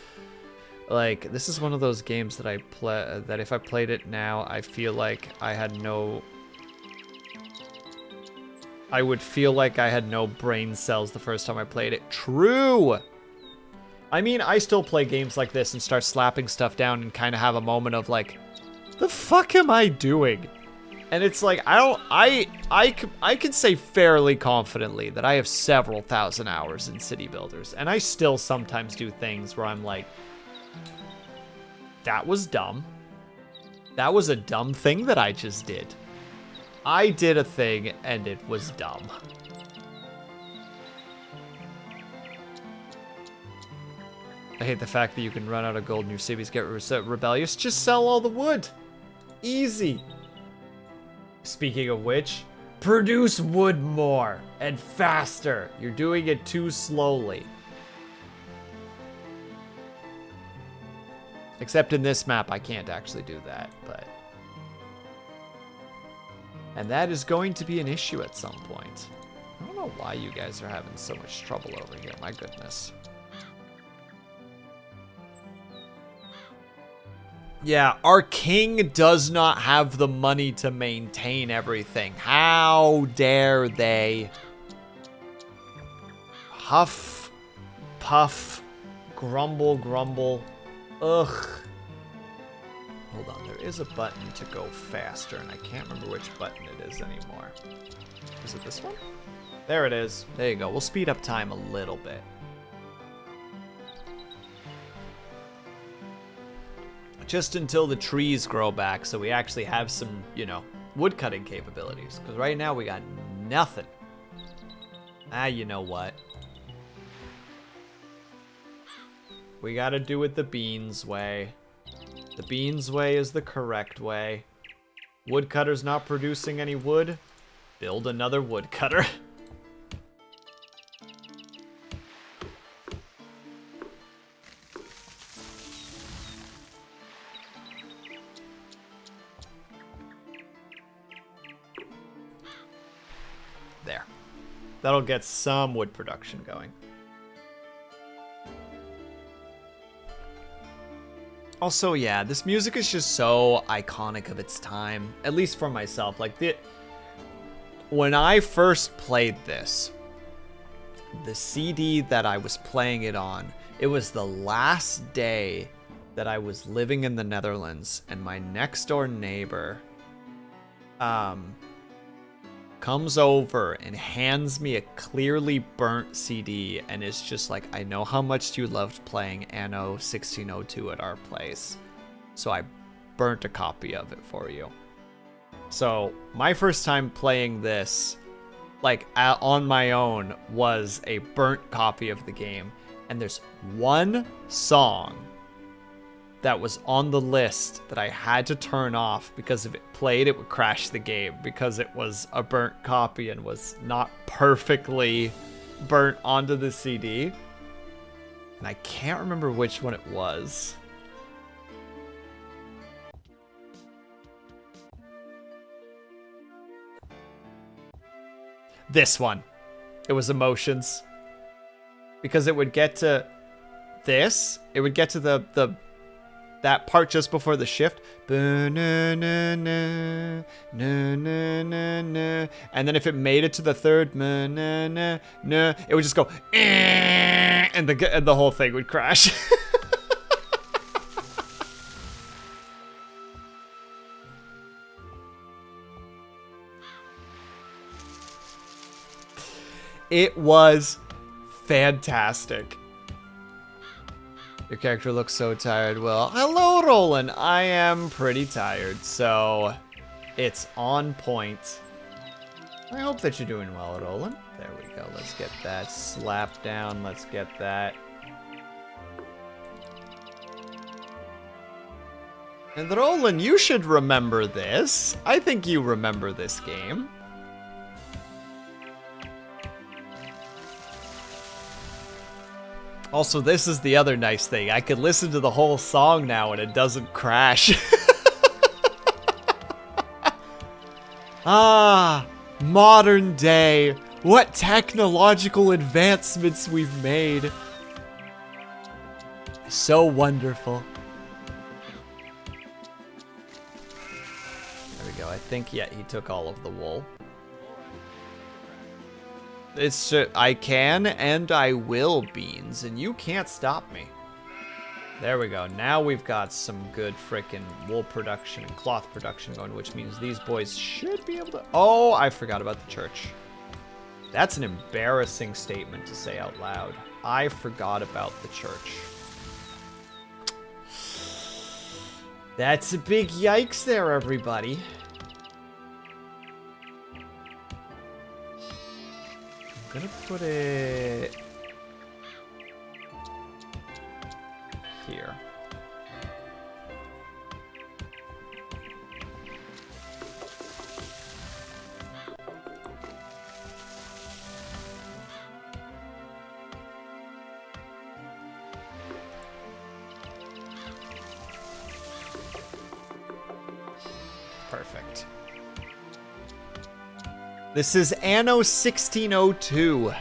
Like, this is one of those games that I play that if I played it now, I feel like I would feel like I had no brain cells the first time I played it. True! I mean, I still play games like this and start slapping stuff down and kind of have a moment of like, the fuck am I doing? And it's like, I can say fairly confidently that I have several thousand hours in City Builders, and I still sometimes do things where I'm like, that was dumb. That was a dumb thing that I just did. I did a thing and it was dumb. I hate the fact that you can run out of gold in your cities, get rebellious. Just sell all the wood. Easy. Speaking of which, produce wood more and faster. You're doing it too slowly. Except in this map, I can't actually do that, but... And that is going to be an issue at some point. I don't know why you guys are having so much trouble over here, my goodness. Yeah, our king does not have the money to maintain everything. How dare they? Huff, puff, grumble, grumble. Ugh. Hold on, there is a button to go faster, and I can't remember which button it is anymore. Is it this one? There it is. There you go. We'll speed up time a little bit. Just until the trees grow back, so we actually have some, you know, wood cutting capabilities. Because right now we got nothing. Ah, you know what? We gotta do it the beans way. The beans way is the correct way. Woodcutter's not producing any wood. Build another woodcutter. There. That'll get some wood production going. Also, yeah, this music is just so iconic of its time, at least for myself. Like, when I first played this, the CD that I was playing it on, it was the last day that I was living in the Netherlands, and my next door neighbor comes over and hands me a clearly burnt CD and is just like, I know how much you loved playing Anno 1602 at our place, so I burnt a copy of it for you. So my first time playing this, like, on my own, was a burnt copy of the game, and there's one song that was on the list that I had to turn off because if it played, it would crash the game because it was a burnt copy and was not perfectly burnt onto the CD. And I can't remember which one it was. This one. It was Emotions. Because it would get to this. It would get to that part just before the shift. And then if it made it to the third, it would just go, and the whole thing would crash. It was fantastic. Your character looks so tired. Well, hello, Roland. I am pretty tired, so it's on point. I hope that you're doing well, Roland. There we go. Let's get that slapped down. Let's get that. And Roland, you should remember this. I think you remember this game. Also, this is the other nice thing. I could listen to the whole song now and it doesn't crash. Ah, modern day. What technological advancements we've made. So wonderful. There we go. I think, yeah, he took all of the wool. It's I can and I will, Beans, and you can't stop me. There we go. Now we've got some good frickin' wool production and cloth production going, which means these boys should be able to... Oh, I forgot about the church. That's an embarrassing statement to say out loud. I forgot about the church. That's a big yikes there, everybody. I'm gonna put it here. Perfect. This is Anno 1602.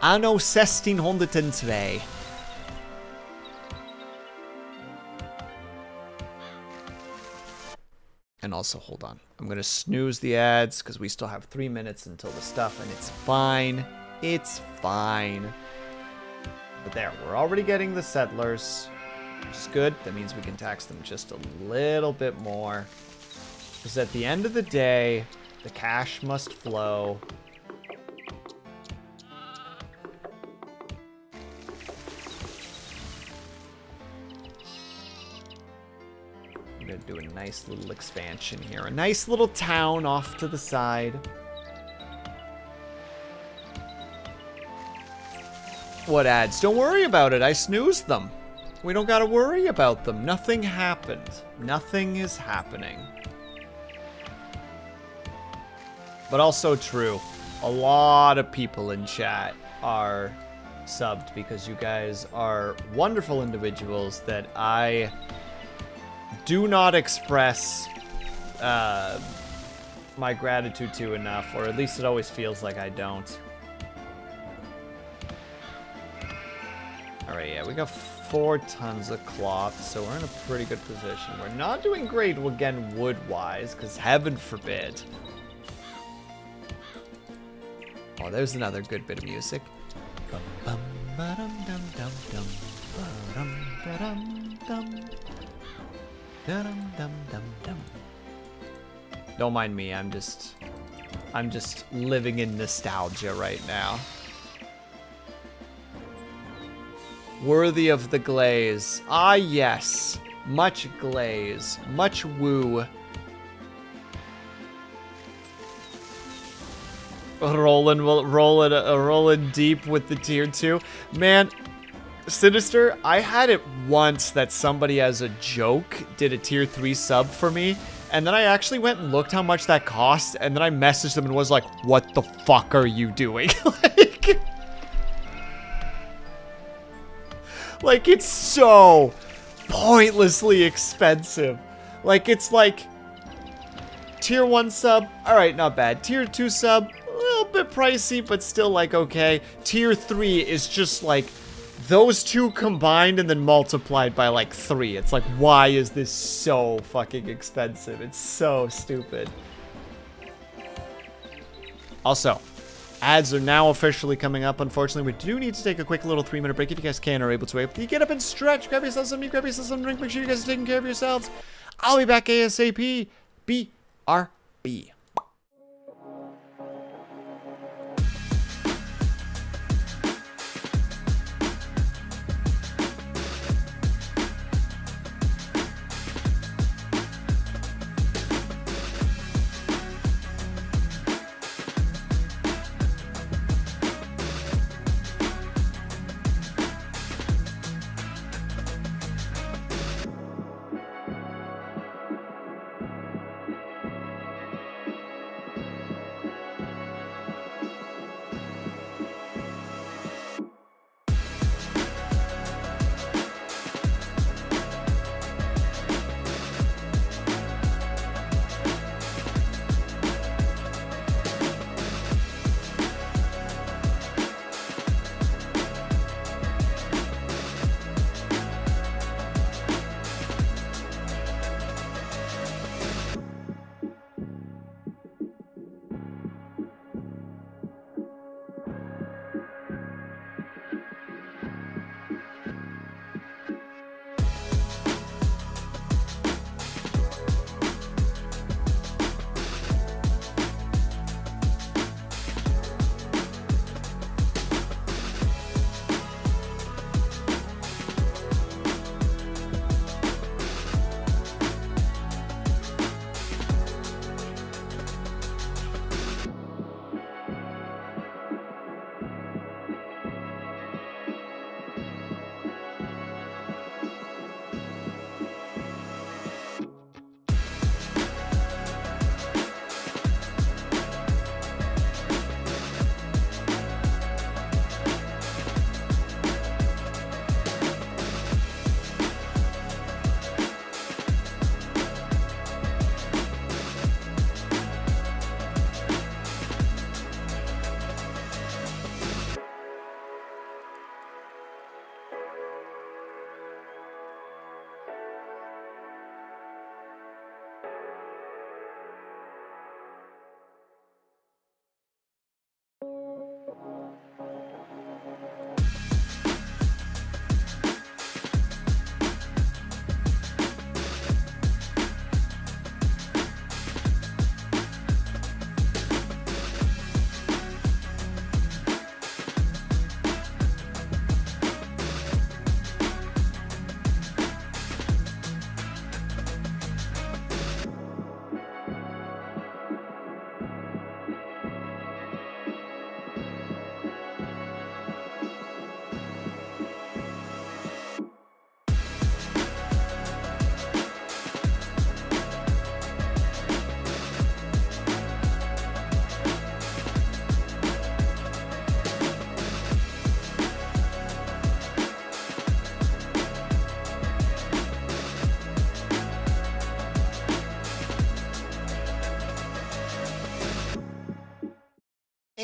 Anno 1602. And also, hold on. I'm going to snooze the ads because we still have 3 minutes until the stuff, and it's fine. It's fine. But there, we're already getting the settlers, which is good. That means we can tax them just a little bit more. Because at the end of the day, the cash must flow. I'm gonna do a nice little expansion here. A nice little town off to the side. What ads? Don't worry about it. I snoozed them. We don't gotta worry about them. Nothing happened. Nothing is happening. But also true. A lot of people in chat are subbed because you guys are wonderful individuals that I do not express my gratitude to enough, or at least it always feels like I don't. Alright, yeah, we got 4 tons of cloth, so we're in a pretty good position. We're not doing great, again, wood-wise, because heaven forbid. Oh, there's another good bit of music. Don't mind me, I'm just living in nostalgia right now. Worthy of the glaze. Ah, yes. Much glaze. Much woo. Rolling deep with the tier 2. Man, Sinister, I had it once that somebody as a joke did a tier 3 sub for me, and then I actually went and looked how much that cost, and then I messaged them and was like, what the fuck are you doing? Like, it's so pointlessly expensive. Like, it's like tier 1 sub, alright, not bad. Tier 2 sub, a little bit pricey, but still like okay. Tier 3 is just like those two combined and then multiplied by like 3. It's like, why is this so fucking expensive? It's so stupid. Also, ads are now officially coming up. Unfortunately, we do need to take a quick little 3-minute break. If you guys can or are able to, you get up and stretch, grab yourself something, grab yourself some drink. Make sure you guys are taking care of yourselves. I'll be back ASAP. BRB.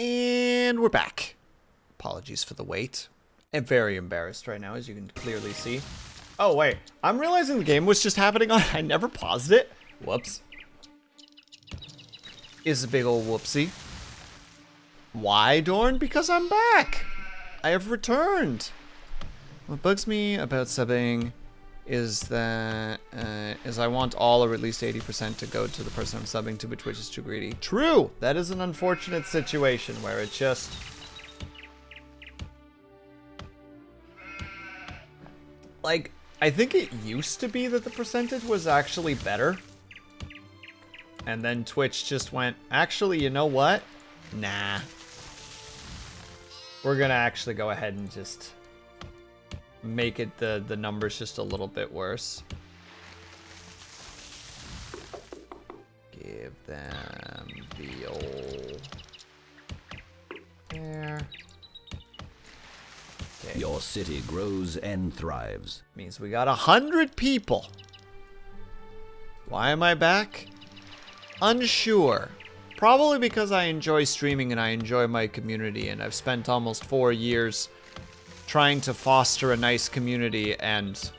And we're back. Apologies for the wait. I'm very embarrassed right now, as you can clearly see. Oh, wait. I'm realizing the game was just happening on... I never paused it. Whoops. Is a big old whoopsie. Why, Dorn? Because I'm back. I have returned. What bugs me about subbing is that I want all or at least 80% to go to the person I'm subbing to, but Twitch is too greedy. True. That is an unfortunate situation where it just... Like, I think it used to be that the percentage was actually better. And then Twitch just went, actually, you know what? Nah. We're gonna actually go ahead and just make it the numbers just a little bit worse. Give them the old... There. Okay. Your city grows and thrives. Means we got 100 people. Why am I back? Unsure. Probably because I enjoy streaming and I enjoy my community, and I've spent almost 4 years trying to foster a nice community and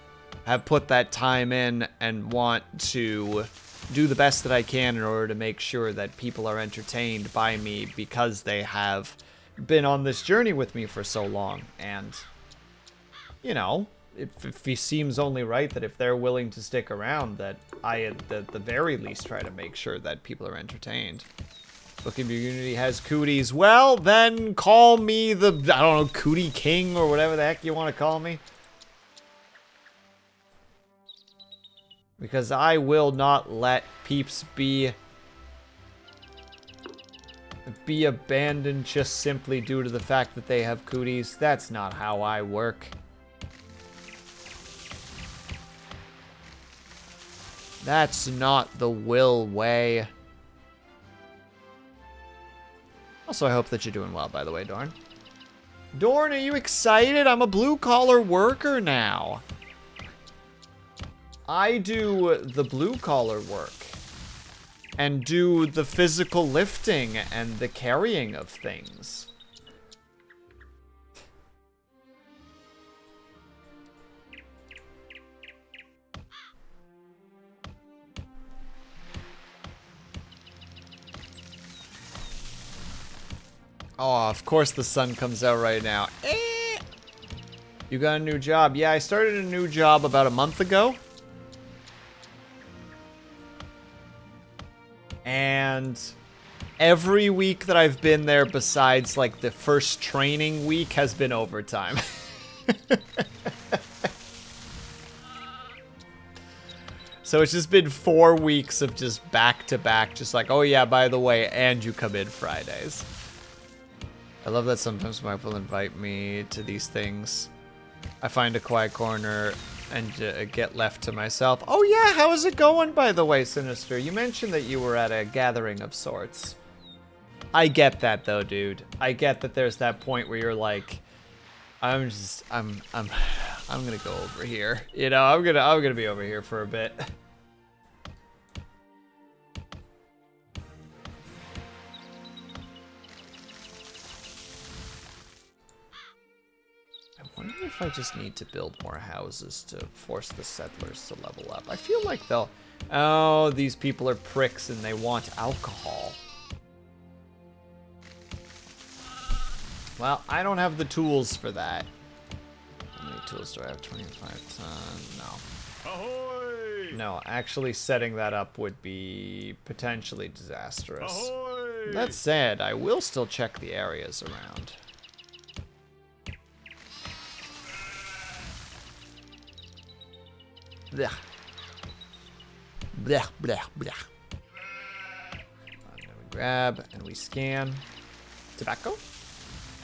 have put that time in and want to do the best that I can in order to make sure that people are entertained by me because they have been on this journey with me for so long. And, you know, it seems only right that if they're willing to stick around, that I at the very least try to make sure that people are entertained. The community has cooties. Well, then call me the, I don't know, cootie king or whatever the heck you want to call me. Because I will not let peeps be abandoned just simply due to the fact that they have cooties. That's not how I work. That's not the will way. Also, I hope that you're doing well, by the way, Dorn. Dorn, are you excited? I'm a blue-collar worker now. I do the blue-collar work. And do the physical lifting and the carrying of things. Oh, of course the sun comes out right now. You got a new job. Yeah, I started a new job about a month ago. And every week that I've been there besides like the first training week has been overtime. So it's just been 4 weeks of just back to back, just like, oh yeah, by the way, and you come in Fridays. I love that sometimes Mike will invite me to these things. I find a quiet corner and get left to myself. Oh yeah, how is it going, by the way, Sinister? You mentioned that you were at a gathering of sorts. I get that though, dude. I get that there's that point where you're like, I'm gonna go over here. You know, I'm gonna be over here for a bit. I wonder if I just need to build more houses to force the settlers to level up. I feel like they'll... Oh, these people are pricks and they want alcohol. Well, I don't have the tools for that. How many tools do I have? 25 ton? No. Ahoy! No, actually setting that up would be potentially disastrous. Ahoy! That said, I will still check the areas around. Blech. Blech, blech, blech. And then we grab and we scan. Tobacco?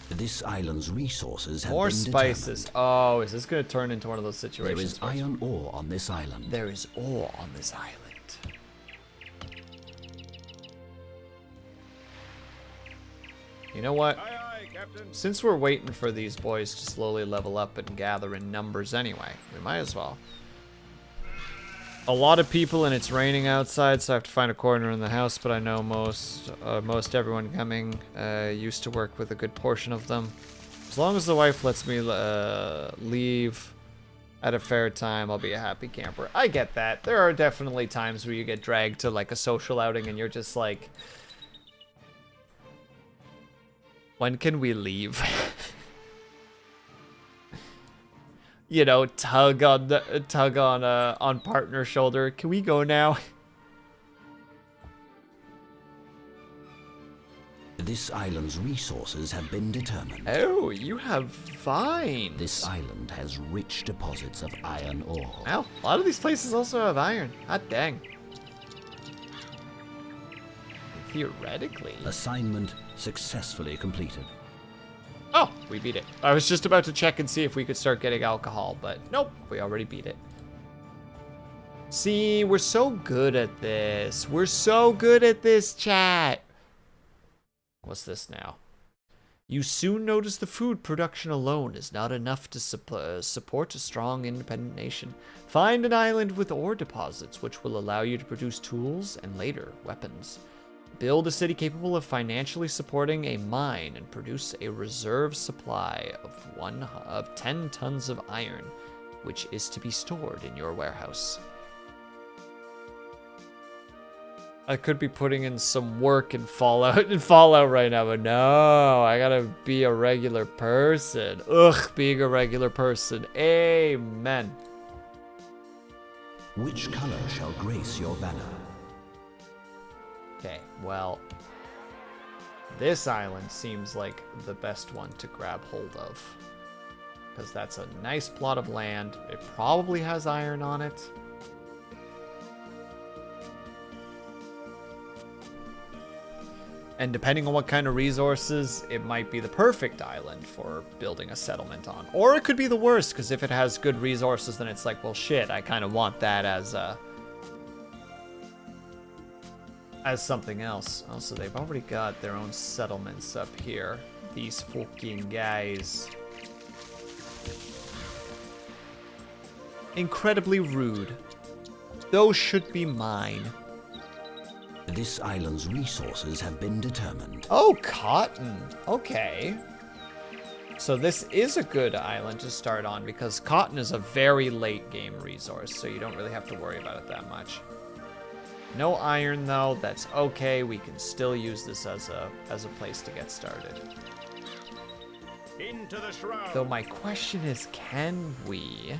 This island's resources have More been spices. determined. Oh, is this going to turn into one of those There situations? is where it's- iron ore on this island. There is ore on this island. You know what? Aye, aye, Captain. Since we're waiting for these boys to slowly level up and gather in numbers anyway, we might as well. a lot of people and it's raining outside, so I have to find a corner in the house, but I know most everyone coming used to work with a good portion of them. As long as the wife lets me leave at a fair time, I'll be a happy camper. I get that. There are definitely times where you get dragged to like a social outing and you're just like, when can we leave? You know, tug on partner's shoulder. Can we go now? This island's resources have been determined. Oh, you have vines. This island has rich deposits of iron ore. Wow, a lot of these places also have iron. Hot dang. Theoretically. Assignment successfully completed. Oh, we beat it. I was just about to check and see if we could start getting alcohol, but nope, we already beat it. See, we're so good at this. We're so good at this, chat. What's this now? You soon notice the food production alone is not enough to support a strong, independent nation. Find an island with ore deposits, which will allow you to produce tools and later weapons. Build a city capable of financially supporting a mine and produce a reserve supply of 10 tons of iron, which is to be stored in your warehouse. I could be putting in some work in Fallout right now, but no, I gotta be a regular person. Ugh, being a regular person. Amen. Which color shall grace your banner? Okay, well, this island seems like the best one to grab hold of, because that's a nice plot of land. It probably has iron on it. And depending on what kind of resources, it might be the perfect island for building a settlement on. Or it could be the worst, because if it has good resources, then it's like, well, shit, I kind of want that as something else. Also, they've already got their own settlements up here. These fucking guys. Incredibly rude. Those should be mine. This island's resources have been determined. Oh, cotton. Okay. So this is a good island to start on because cotton is a very late game resource, so you don't really have to worry about it that much. No iron though, that's okay. We can still use this as a place to get started. Into the shroud. Though my question is, can we?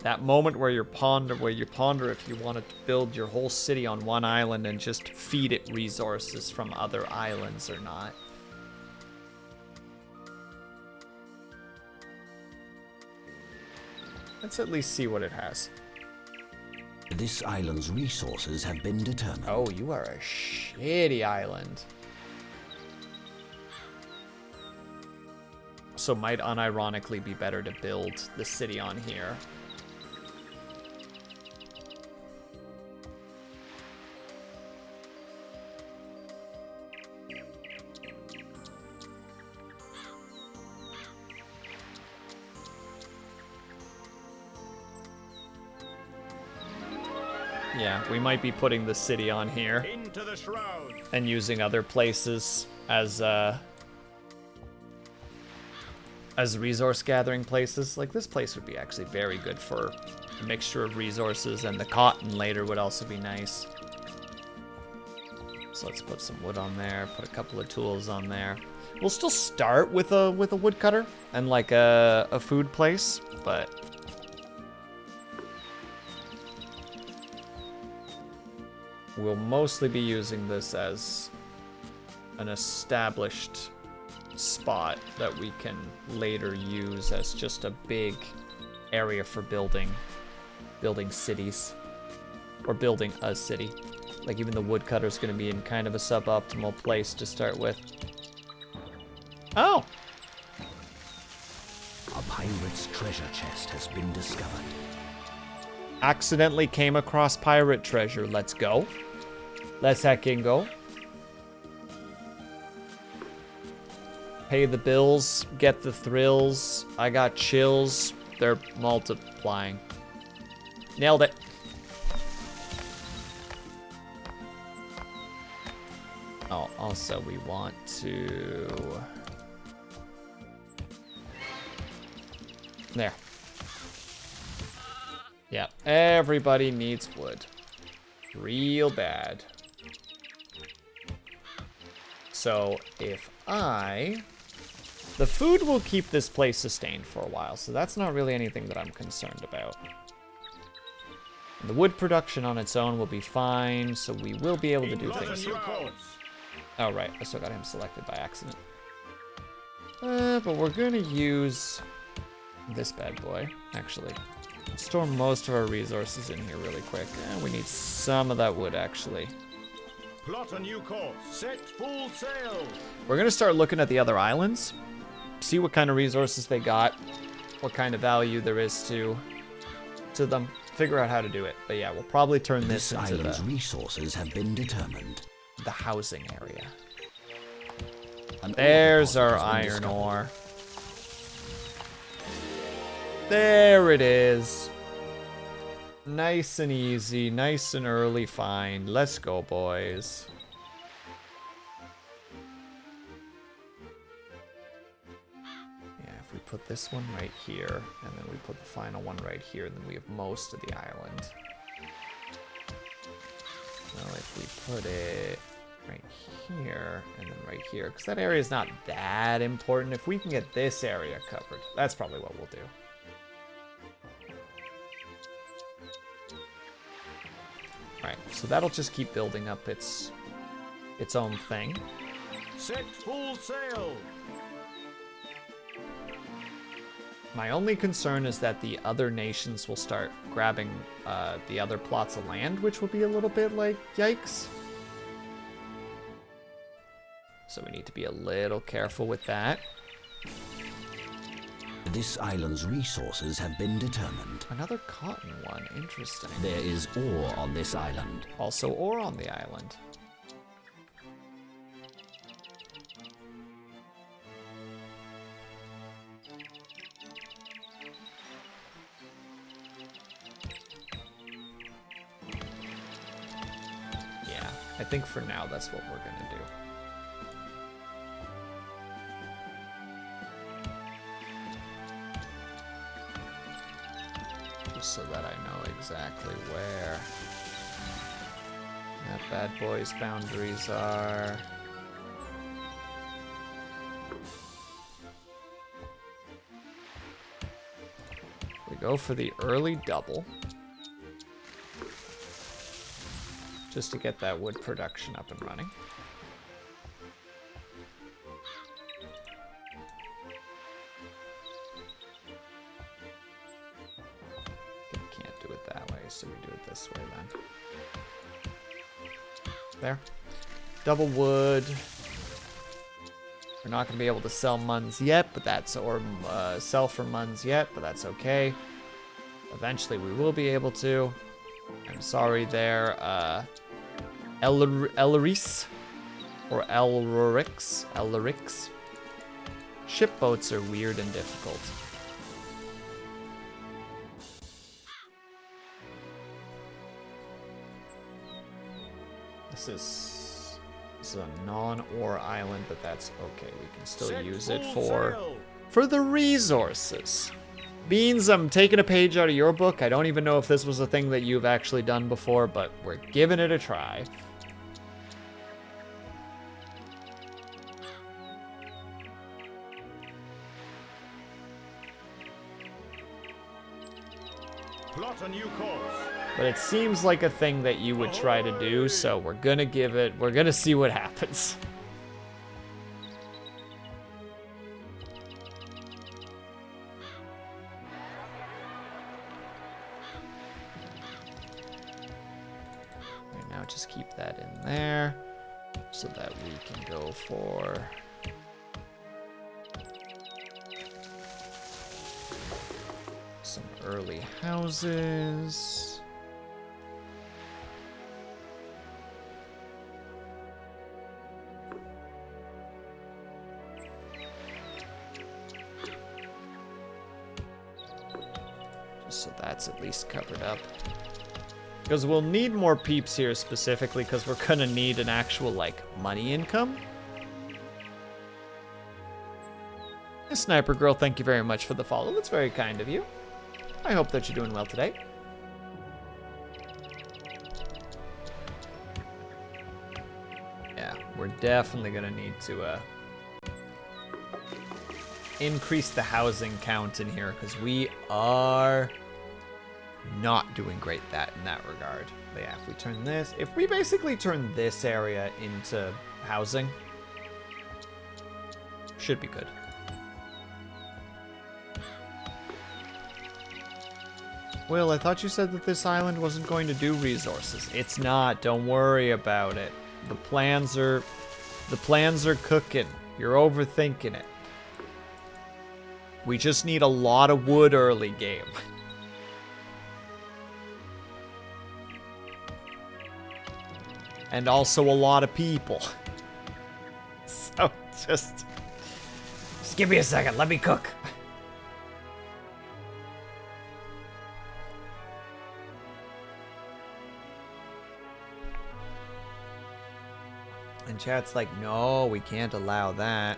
That moment where you ponder if you want to build your whole city on one island and just feed it resources from other islands or not. Let's at least see what it has. This island's resources have been determined. Oh, you are a shitty island. So might unironically be better to build the city on here. Yeah, we might be putting the city on here Into the shroud. and using other places as resource gathering places. Like this place would be actually very good for a mixture of resources, and the cotton later would also be nice. So let's put some wood on there, put a couple of tools on there. We'll still start with a woodcutter and like a food place, but we'll mostly be using this as an established spot that we can later use as just a big area for building cities, or building a city. Like even the woodcutter's gonna be in kind of a suboptimal place to start with. Oh! A pirate's treasure chest has been discovered. Accidentally came across pirate treasure. Let's go. Let's heckin' go. Pay the bills, get the thrills. I got chills. They're multiplying. Nailed it. Oh, also we want to... There. Yeah, everybody needs wood. Real bad. So if the food will keep this place sustained for a while, so that's not really anything that I'm concerned about. And the wood production on its own will be fine, so we will be able to do things. Oh, right, I still got him selected by accident. But we're gonna use this bad boy, actually. Store most of our resources in here really quick. We need some of that wood, actually. Plot a new course. Set full sail. We're gonna start looking at the other islands, see what kind of resources they got, what kind of value there is to them, figure out how to do it. But yeah, we'll probably turn this into island's resources have been determined. The housing area. An There's ore our deposit has been iron discovered. ore. There it is. Nice and easy, nice and early find. Let's go, boys. Yeah, if we put this one right here, and then we put the final one right here, then we have most of the island. Well, if we put it right here, and then right here, because that area is not that important. If we can get this area covered, that's probably what we'll do. Right, so that'll just keep building up its own thing. Set full sail. My only concern is that the other nations will start grabbing the other plots of land, which will be a little bit like, yikes. So we need to be a little careful with that. This island's resources have been determined. Another cotton one, interesting. There is ore on this island. Also ore on the island. Yeah, I think for now that's what we're gonna do. Just so that I know exactly where that bad boy's boundaries are. We go for the early double. Just to get that wood production up and running. Can't do it that way, so we do it this way then. There. Double wood. We're not going to be able to sell muns yet, but that's, or sell for muns yet, but that's okay. Eventually we will be able to. I'm sorry there, Elleris, or Elrix. Shipboats are weird and difficult. This is a non-ore island, but that's okay. We can still Set use it full sail. for the resources. Beans, I'm taking a page out of your book. I don't even know if this was a thing that you've actually done before, but we're giving it a try. Plot a new course. But it seems like a thing that you would try to do, so we're gonna see what happens. Now just keep that in there so that we can go for some early houses. So that's at least covered up. Because we'll need more peeps here specifically because we're going to need an actual, like, money income. Sniper Girl, thank you very much for the follow. That's very kind of you. I hope that you're doing well today. Yeah, we're definitely going to need to increase the housing count in here because we are not doing great in that regard. But yeah, if we turn this, if we basically turn this area into housing, should be good. Will, I thought you said that this island wasn't going to do resources. It's not. Don't worry about it. The plans are cooking. You're overthinking it. We just need a lot of wood early game. And also a lot of people. So just give me a second. Let me cook. And chat's like, no, we can't allow that.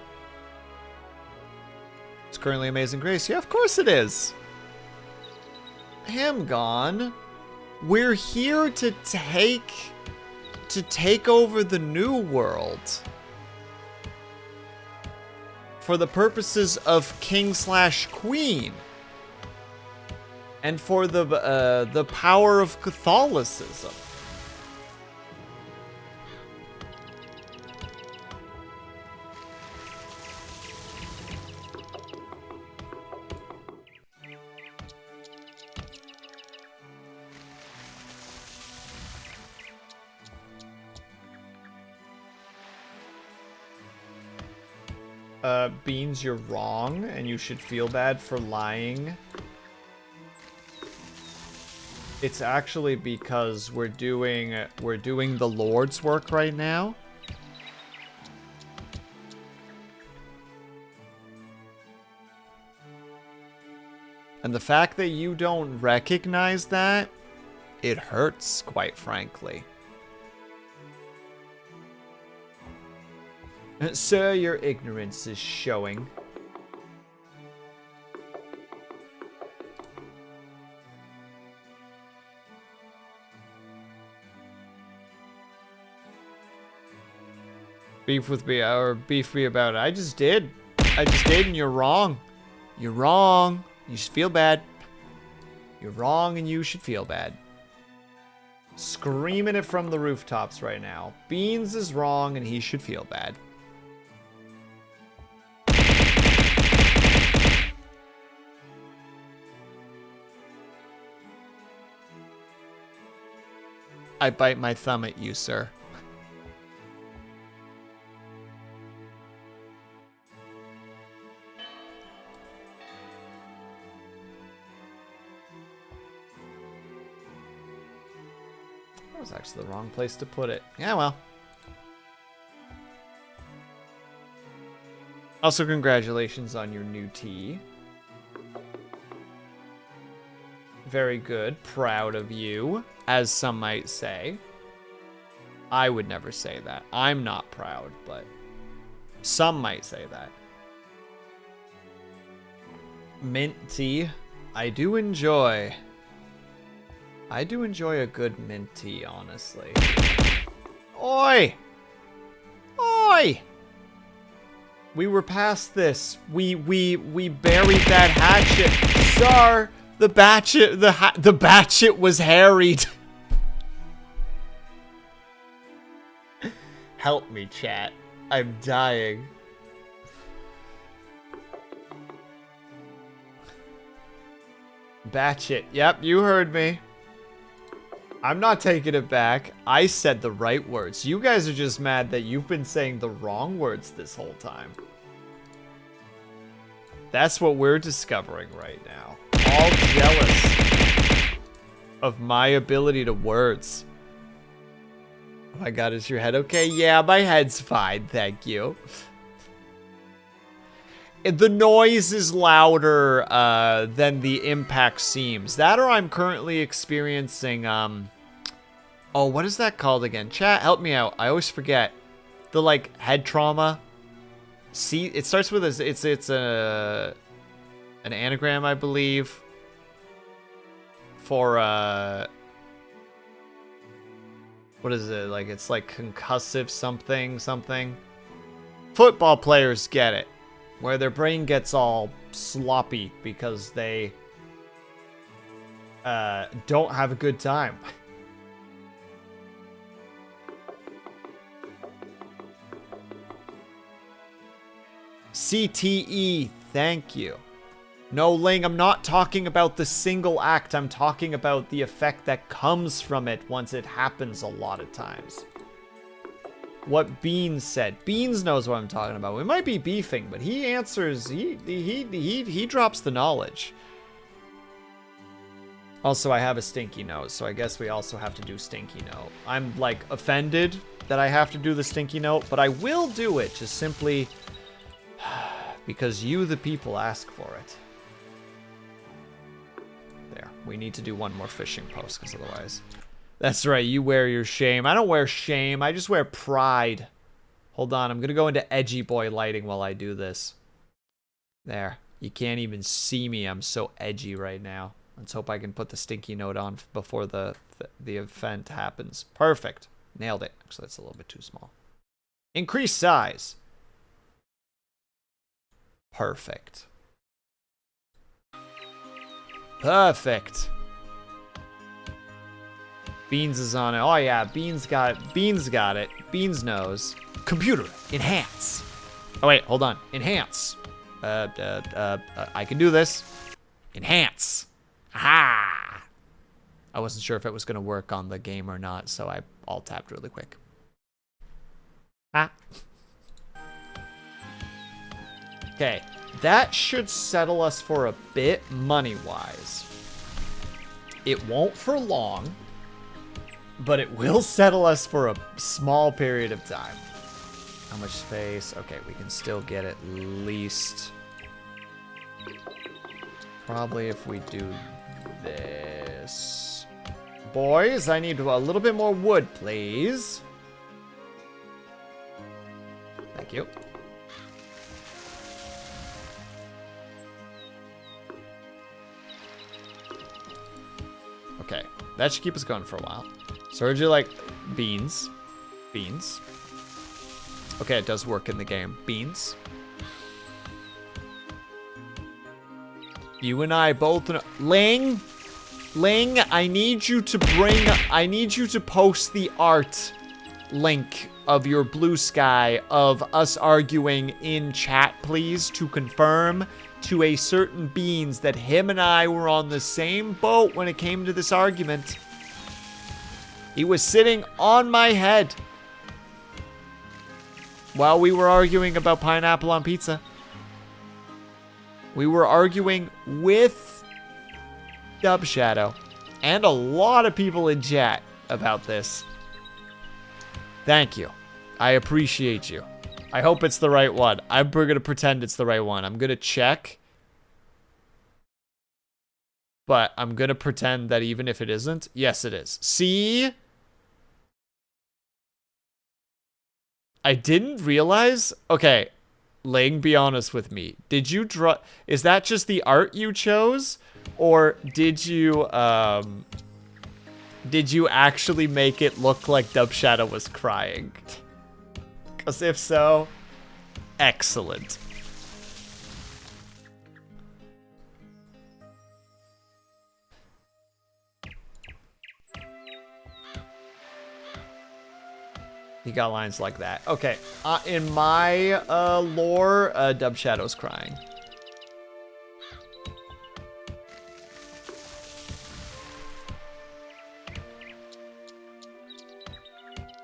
It's currently Amazing Grace. Yeah, of course it is. Hamgon, we're here to take over the new world for the purposes of king/queen and for the power of Catholicism. Beans, you're wrong, and you should feel bad for lying. It's actually because we're doing the Lord's work right now. And the fact that you don't recognize that, it hurts, quite frankly. Sir, your ignorance is showing. Beef with me, or beef me about it. I just did, and you're wrong. You're wrong. You should feel bad. You're wrong, and you should feel bad. Screaming it from the rooftops right now. Beans is wrong, and he should feel bad. I bite my thumb at you, sir. That was actually the wrong place to put it. Yeah, well. Also, congratulations on your new tea. Very good. Proud of you, as some might say. I would never say that. I'm not proud, but some might say that. Mint tea. I do enjoy a good mint tea, honestly. Oi! Oi! We were past this. We buried that hatchet. Sir! The batchet was harried. Help me, chat. I'm dying. Batchet. Yep, you heard me. I'm not taking it back. I said the right words. You guys are just mad that you've been saying the wrong words this whole time. That's what we're discovering right now. All jealous of my ability to words. Oh my god, is your head okay? Yeah, my head's fine, thank you. the noise is louder than the impact seems. That or I'm currently experiencing, oh, what is that called again? Chat, help me out. I always forget. The, like, head trauma. See, it starts with a, it's an anagram, I believe. For, what is it? Like, it's like concussive something. Football players get it. Where their brain gets all sloppy because they don't have a good time. CTE, thank you. No, Ling, I'm not talking about the single act. I'm talking about the effect that comes from it once it happens a lot of times. What Beans said. Beans knows what I'm talking about. We might be beefing, but he answers. He drops the knowledge. Also, I have a stinky note, so I guess we also have to do stinky note. I'm, like, offended that I have to do the stinky note, but I will do it just simply because you, the people, ask for it. There. We need to do one more fishing post, because otherwise... That's right, you wear your shame. I don't wear shame, I just wear pride. Hold on, I'm gonna go into edgy boy lighting while I do this. There. You can't even see me, I'm so edgy right now. Let's hope I can put the stinky note on before the event happens. Perfect. Nailed it. Actually, that's a little bit too small. Increase size. Perfect. Perfect. Beans is on it. Oh yeah, Beans got it. Beans knows. Computer, enhance. Oh wait, hold on. Enhance. I can do this. Enhance. Aha! I wasn't sure if it was gonna work on the game or not, so I alt tapped really quick. Ah. Okay, that should settle us for a bit money-wise. It won't for long, but it will settle us for a small period of time. How much space? Okay, we can still get at least... Probably if we do this. Boys, I need a little bit more wood, please. Thank you. Okay, that should keep us going for a while. So would you like beans? Beans. Okay, it does work in the game. Beans. You and I both know. Ling, I need you to post the art link of your Bluesky of us arguing in chat, please, to confirm to a certain Beans that him and I were on the same boat when it came to this argument. He was sitting on my head while we were arguing about pineapple on pizza. We were arguing with Dub Shadow and a lot of people in chat about this. Thank you. I appreciate you. I hope it's the right one. We're going to pretend it's the right one. I'm going to check. But I'm going to pretend that even if it isn't, yes, it is. See? I didn't realize. Okay. Ling, be honest with me. Did you draw... Is that just the art you chose? Or did you actually make it look like Dub Shadow was crying? Because if so, excellent. He got lines like that. Okay, in my lore, Dub Shadow's crying.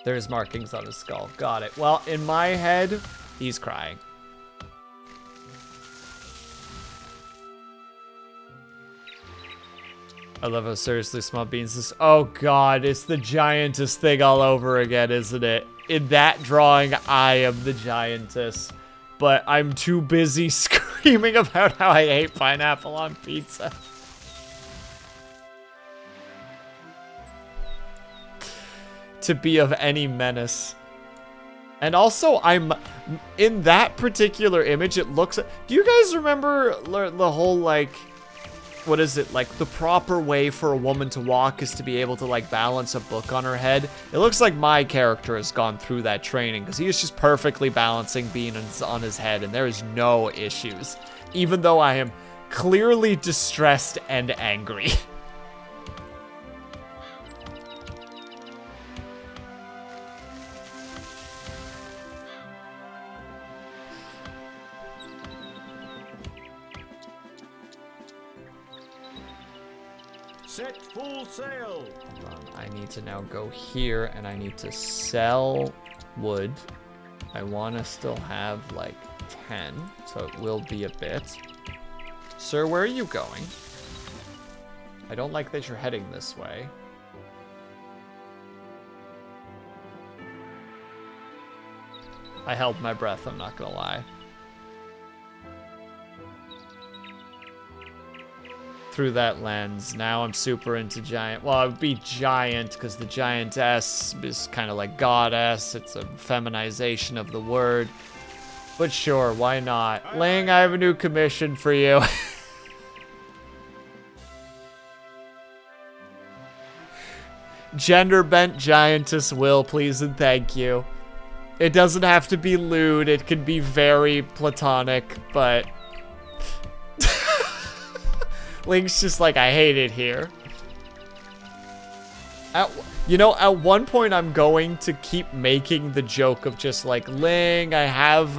There's markings on his skull. Got it. Well, in my head, he's crying. I love how seriously small Beans is. Oh god, it's the giantess thing all over again, isn't it? In that drawing, I am the giantess. but I'm too busy screaming about how I hate pineapple on pizza. To be of any menace. And also, I'm in that particular image, it looks... Do you guys remember the whole, like... What is it? Like, the proper way for a woman to walk is to be able to, like, balance a book on her head. It looks like my character has gone through that training, because he is just perfectly balancing beans on his head, and there is no issues. Even though I am clearly distressed and angry. Set full sail. Hold on, I need to now go here and I need to sell wood. I want to still have like 10, so it will be a bit. Sir, where are you going? I don't like that you're heading this way. I held my breath, I'm not gonna lie. Through that lens. Now I'm super into giant. Well, it would be giant because the giantess is kind of like goddess. It's a feminization of the word. But sure, why not? Ling, I have a new commission for you. Gender bent giantess will, please and thank you. It doesn't have to be lewd. It can be very platonic, but... Link's just like, I hate it here. You know, at one point I'm going to keep making the joke of just like, Ling, I have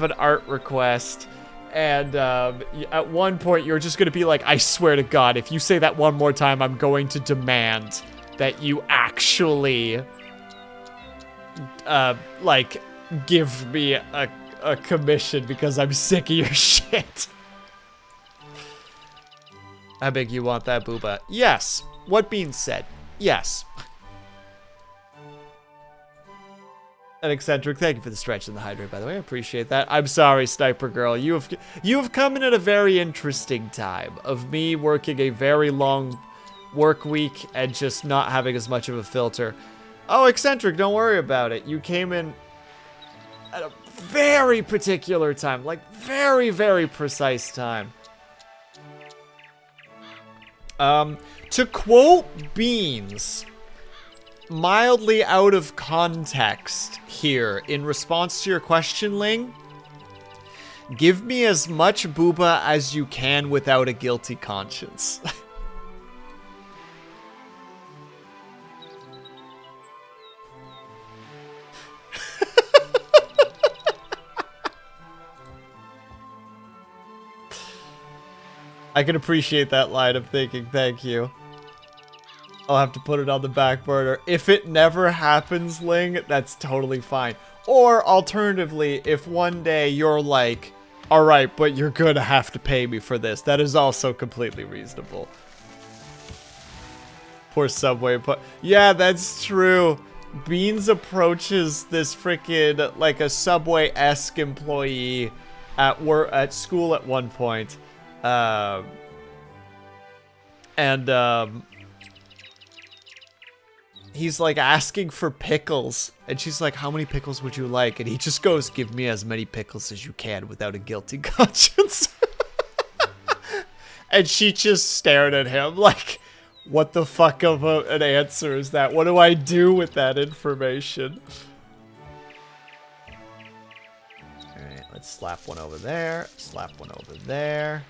an art request. And at one point you're just going to be like, I swear to God, if you say that one more time, I'm going to demand that you actually, like, give me a commission because I'm sick of your shit. How big you want that booba? Yes. What being said? Yes. An eccentric, thank you for the stretch and the hydrate, by the way. I appreciate that. I'm sorry, Sniper Girl. You have come in at a very interesting time of me working a very long work week and just not having as much of a filter. Oh, eccentric, don't worry about it. You came in at a very particular time, like very, very precise time. To quote Beans, mildly out of context here, in response to your question, Ling, give me as much booba as you can without a guilty conscience. I can appreciate that line of thinking, thank you. I'll have to put it on the back burner. If it never happens, Ling, that's totally fine. Or, alternatively, if one day you're like, alright, but you're gonna have to pay me for this, that is also completely reasonable. Poor Subway, but yeah, that's true. Beans approaches this freaking, like a Subway-esque employee at school at one point. He's like asking for pickles, and she's like, how many pickles would you like? And he just goes, give me as many pickles as you can without a guilty conscience. And she just stared at him like, what the fuck of an answer is that? What do I do with that information? Alright, let's slap one over there, slap one over there.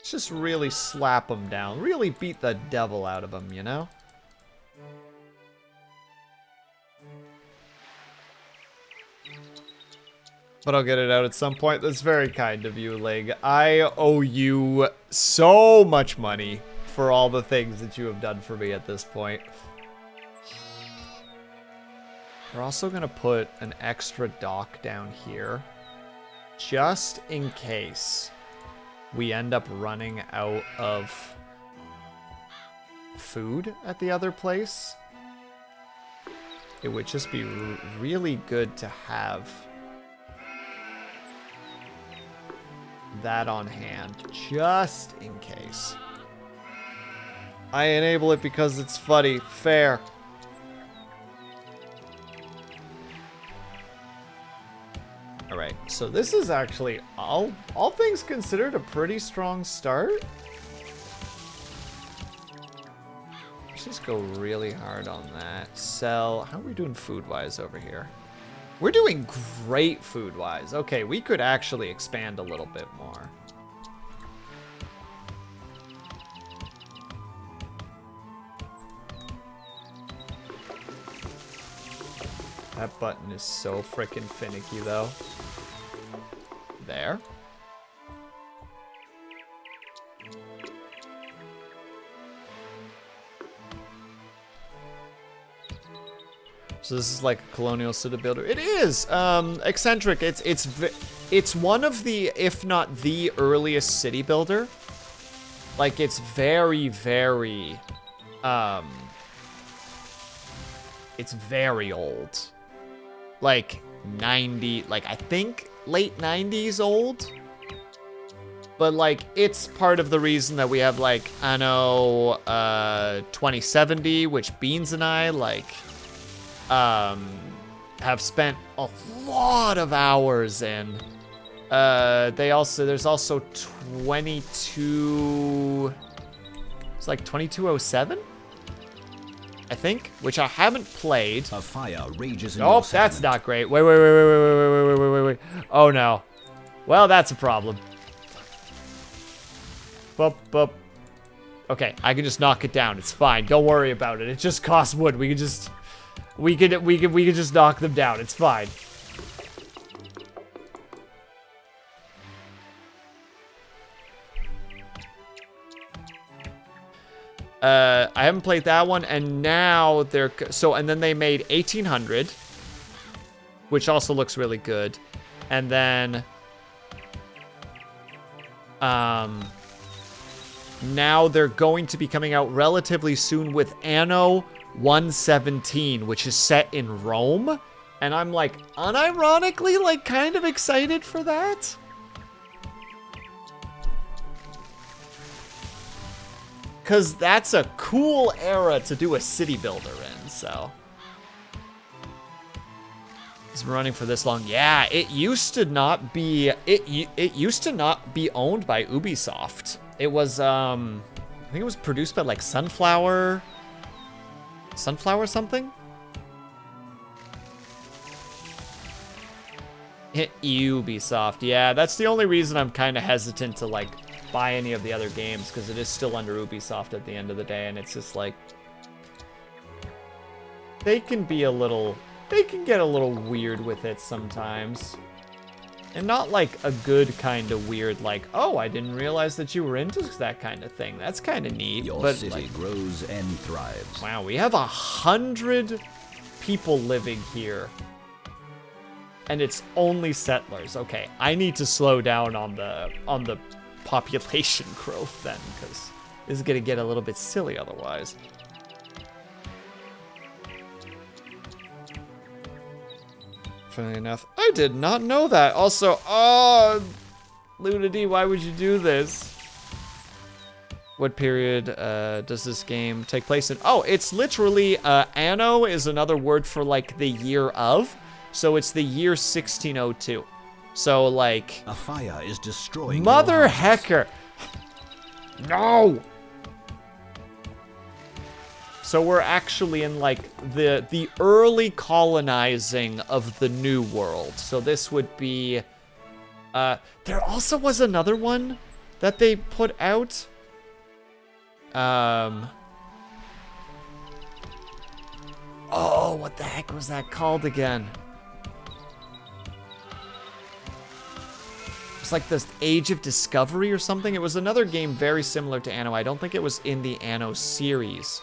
Just really slap him down. Really beat the devil out of him, you know? But I'll get it out at some point. That's very kind of you, Ling. I owe you so much money for all the things that you have done for me at this point. We're also going to put an extra dock down here. Just in case we end up running out of food at the other place. it would just be really good to have that on hand, just in case. I enable it because it's funny. Fair. Alright, so this is actually, all things considered, a pretty strong start. Let's just go really hard on that. Sell. How are we doing food-wise over here? We're doing great food-wise. Okay, we could actually expand a little bit more. That button is so freaking finicky, though. There. So this is like a colonial city builder. It is eccentric. It's one of the, if not the earliest city builder. Like it's very, very, it's very old. Like 90, like I think late 90s old. But like it's part of the reason that we have like Anno 2070, which Beans and I like have spent a lot of hours in. There's also 22, it's like 2207, I think, which I haven't played. A fire rages in Oh, your that's settlement. not great. Wait. Oh no. Well, that's a problem. Bup. Okay, I can just knock it down. It's fine. Don't worry about it. It just costs wood. We can just knock them down. It's fine. I haven't played that one, and now they're and then they made 1800, which also looks really good, and then now they're going to be coming out relatively soon with Anno 117, which is set in Rome, and I'm like unironically like kind of excited for that. Because that's a cool era to do a city builder in, so. It's been running for this long. Yeah, it used to not be, it used to not be owned by Ubisoft. It was, I think it was produced by like Sunflower something? Ubisoft, yeah, that's the only reason I'm kind of hesitant to like buy any of the other games, because it is still under Ubisoft at the end of the day, and it's just like they can get a little weird with it sometimes, and not like a good kind of weird, like, oh, I didn't realize that you were into that kind of thing. That's kind of neat. Your but city like, grows and thrives. wow, we have 100 people living here, and it's only settlers. Okay, I need to slow down on the population growth then, because this is gonna get a little bit silly otherwise. Funny enough, I did not know that. Also, oh, Luna D, why would you do this? What period does this game take place in? Oh, it's literally, Anno is another word for like the year of, so it's the year 1602. So, like, A fire is destroying mother your harvest. hecker. No. So we're actually in like the early colonizing of the New World. So this would be there also was another one that they put out. Oh, what the heck was that called again? It's like the Age of Discovery or something. It was another game very similar to Anno. I don't think it was in the Anno series.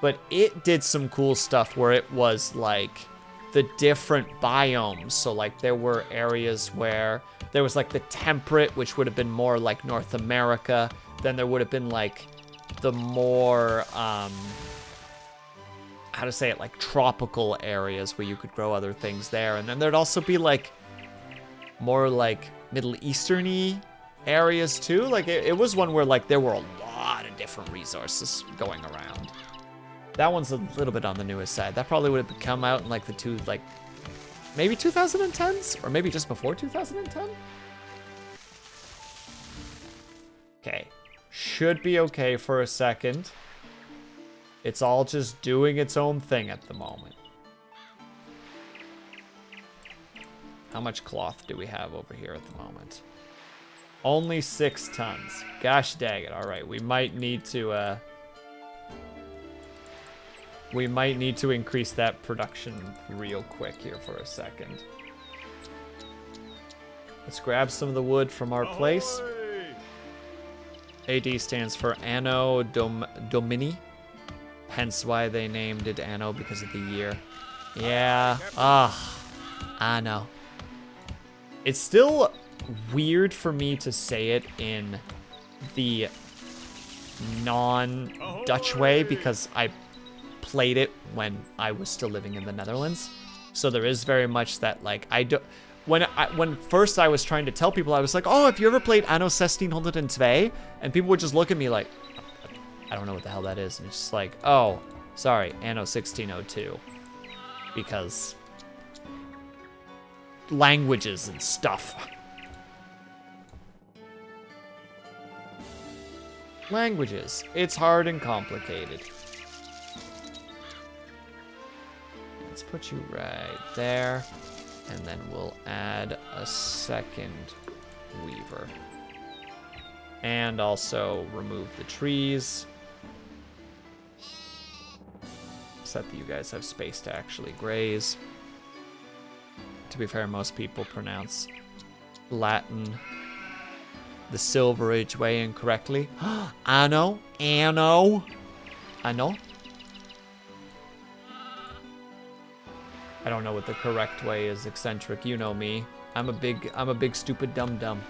But it did some cool stuff where it was like the different biomes. So like there were areas where there was like the temperate, which would have been more like North America. Then there would have been like the more how to say it, like tropical areas where you could grow other things there. And then there'd also be like more like Middle Eastern-y areas too. Like it was one where like there were a lot of different resources going around. That one's a little bit on the newest side. That probably would have come out in like maybe 2010s or maybe just before 2010. Okay, should be okay for a second. It's all just doing its own thing at the moment. How much cloth do we have over here at the moment? Only 6 tons. Gosh dang it. All right, we might need to increase that production real quick here for a second. Let's grab some of the wood from our place. AD stands for Anno Domini. Hence why they named it Anno, because of the year. Yeah. Anno. It's still weird for me to say it in the non-Dutch way because I played it when I was still living in the Netherlands. So there is very much that, like, when first I was trying to tell people, I was like, oh, have you ever played Anno 1602? And people would just look at me like, I don't know what the hell that is. And it's just like, oh, sorry, Anno 1602. Because languages and stuff. Languages. It's hard and complicated. Let's put you right there. And then we'll add a second weaver. And also remove the trees. Except that you guys have space to actually graze. To be fair, most people pronounce Latin the Silver Age way incorrectly. Anno. I don't know what the correct way is, eccentric. You know me. I'm a big stupid dum-dum.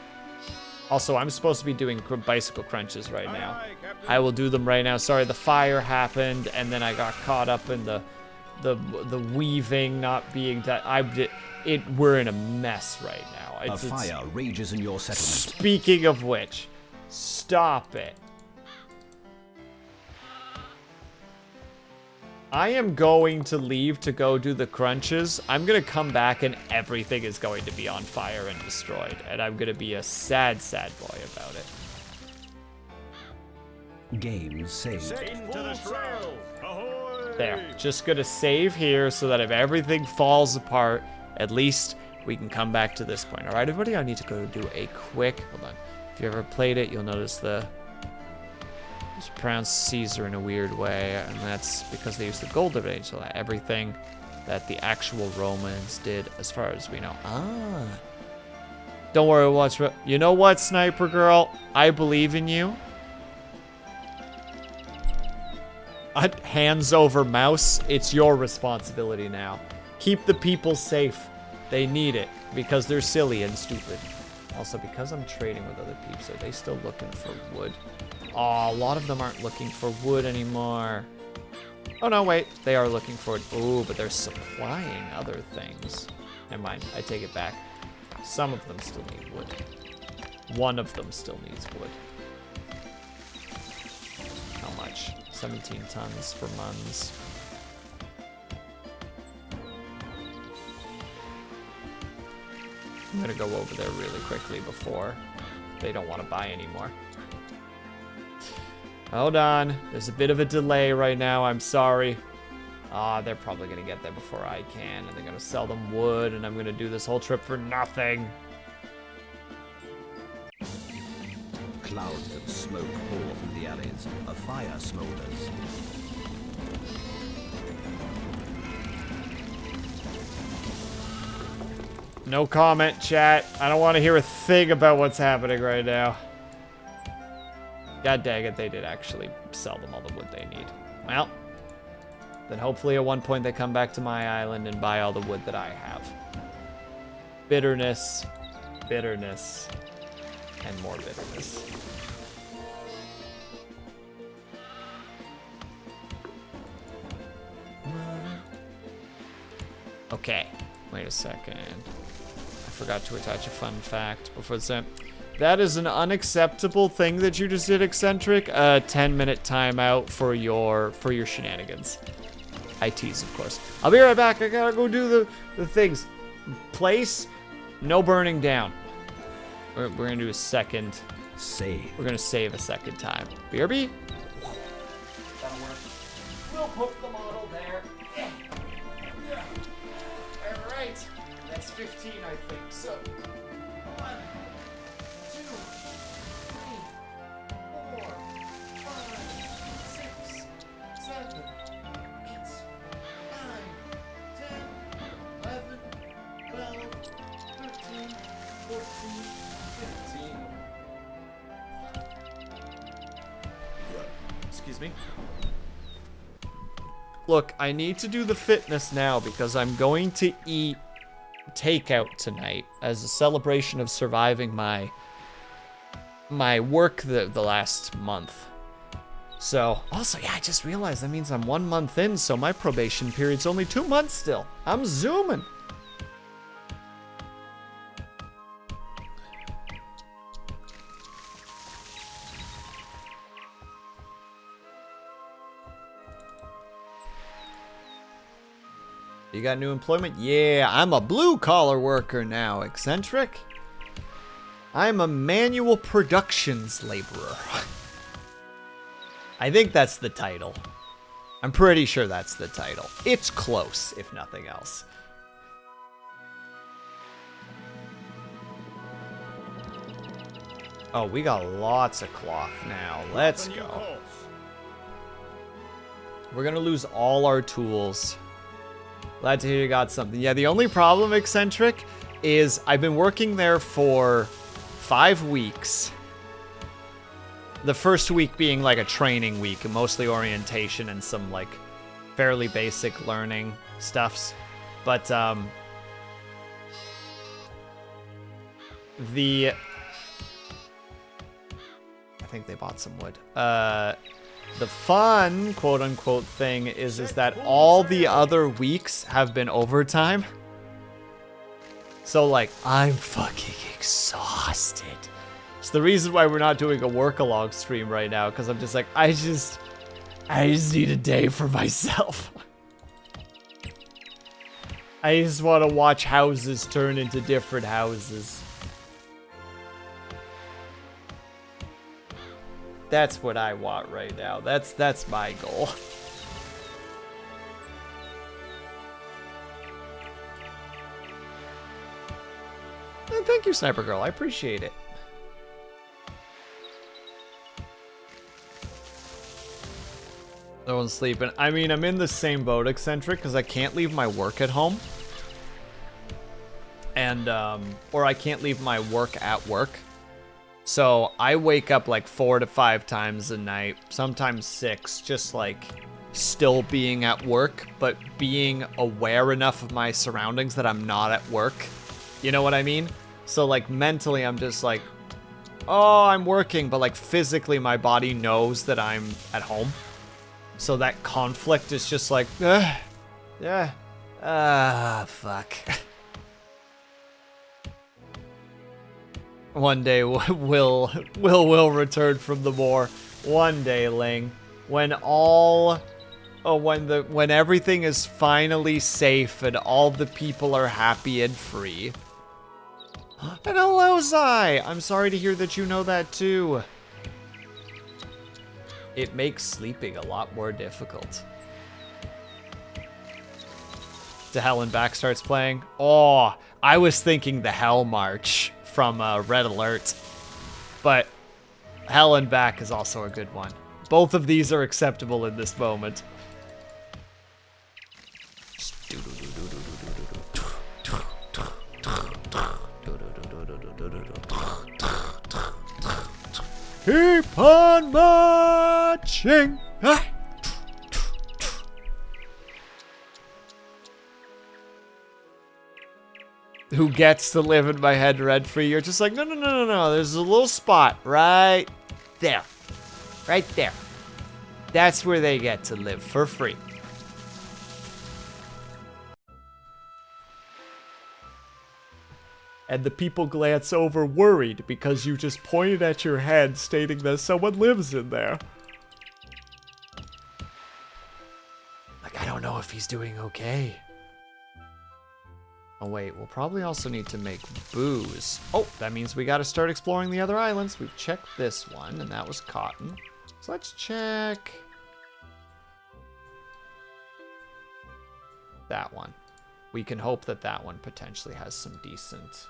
Also, I'm supposed to be doing bicycle crunches right now. I will do them right now. Sorry, the fire happened, and then I got caught up in the weaving not being done. We're in a mess right now. A fire rages in your settlement. Speaking of which, stop it. I am going to leave to go do the crunches. I'm going to come back and everything is going to be on fire and destroyed. And I'm going to be a sad, sad boy about it. Game saved. There. Just going to save here so that if everything falls apart, at least we can come back to this point. All right, everybody, I need to go do a quick... Hold on. If you ever played it, you'll notice it's pronounced Caesar in a weird way, and that's because they used the Golden Age, so that everything that the actual Romans did, as far as we know. Don't worry, watch. You know what, Sniper Girl? I believe in you. Hands over mouse. It's your responsibility now. Keep the people safe. They need it because they're silly and stupid. Also, because I'm trading with other peeps, are they still looking for wood? Oh, a lot of them aren't looking for wood anymore. Oh, no, wait. They are looking for it. Oh, but they're supplying other things. Never mind. I take it back. Some of them still need wood. One of them still needs wood. How much? 17 tons for months. I'm gonna go over there really quickly before they don't want to buy anymore. Hold on. There's a bit of a delay right now. I'm sorry. They're probably gonna get there before I can, and they're gonna sell them wood, and I'm gonna do this whole trip for nothing. Clouds of smoke pour from the alleys. A fire smolders. No comment, chat. I don't want to hear a thing about what's happening right now. God dang it, they did actually sell them all the wood they need. Well, then hopefully at one point they come back to my island and buy all the wood that I have. Bitterness, bitterness, and more bitterness. Okay, wait a second. I forgot to attach a fun fact before the That is an unacceptable thing that you just did, Eccentric. 10-minute timeout for your shenanigans. I tease, of course. I'll be right back. I gotta go do the things. Place, no burning down. We're gonna do a second. Save. We're gonna save a second time. BRB. That'll work. We'll put the model there. Yeah. All right. That's 15, I think. So, 1, 2, 3, 4, 5, 6, 7, 8, 9, 10, 11, 12, 13, 14, 15. Excuse me. Look, I need to do the fitness now because I'm going to eat takeout tonight as a celebration of surviving my work the last month. So, also, yeah, I just realized that means I'm 1 month in, so my probation period's only 2 months still. I'm zooming. You got new employment? Yeah, I'm a blue-collar worker now, Eccentric. I'm a manual productions laborer. I think that's the title. I'm pretty sure that's the title. It's close, if nothing else. Oh, we got lots of cloth now. Let's go. We're gonna lose all our tools. Glad to hear you got something. Yeah, the only problem, Eccentric, is I've been working there for 5 weeks. The first week being like a training week, mostly orientation and some like fairly basic learning stuffs. But I think they bought some wood. The fun, quote-unquote, thing is that all the other weeks have been overtime. So, like, I'm fucking exhausted. It's the reason why we're not doing a work-along stream right now, because I'm just like, I just need a day for myself. I just want to watch houses turn into different houses. That's what I want right now. That's my goal. And thank you, Sniper Girl. I appreciate it. No one's sleeping. I mean, I'm in the same boat, Eccentric, because I can't leave my work at home. And, or I can't leave my work at work. So I wake up like 4 to 5 times a night, sometimes 6, just like still being at work, but being aware enough of my surroundings that I'm not at work. You know what I mean? So like mentally I'm just like, oh, I'm working, but like physically my body knows that I'm at home. So that conflict is just like, yeah, fuck. One day we'll return from the war. One day, Ling, when when everything is finally safe and all the people are happy and free. And hello, Zai. I'm sorry to hear that you know that too. It makes sleeping a lot more difficult. To Hell and Back starts playing. Oh, I was thinking the Hell March from Red Alert, but Hell and Back is also a good one. Both of these are acceptable in this moment. Keep on marching. Who gets to live in my head rent-free? You're just like, no. There's a little spot right there. Right there. That's where they get to live for free. and the people glance over worried because you just pointed at your head stating that someone lives in there. Like, I don't know if he's doing okay. Oh wait, we'll probably also need to make booze. Oh, that means we gotta start exploring the other islands. We've checked this one, and that was cotton. So let's check that one. We can hope that that one potentially has some decent...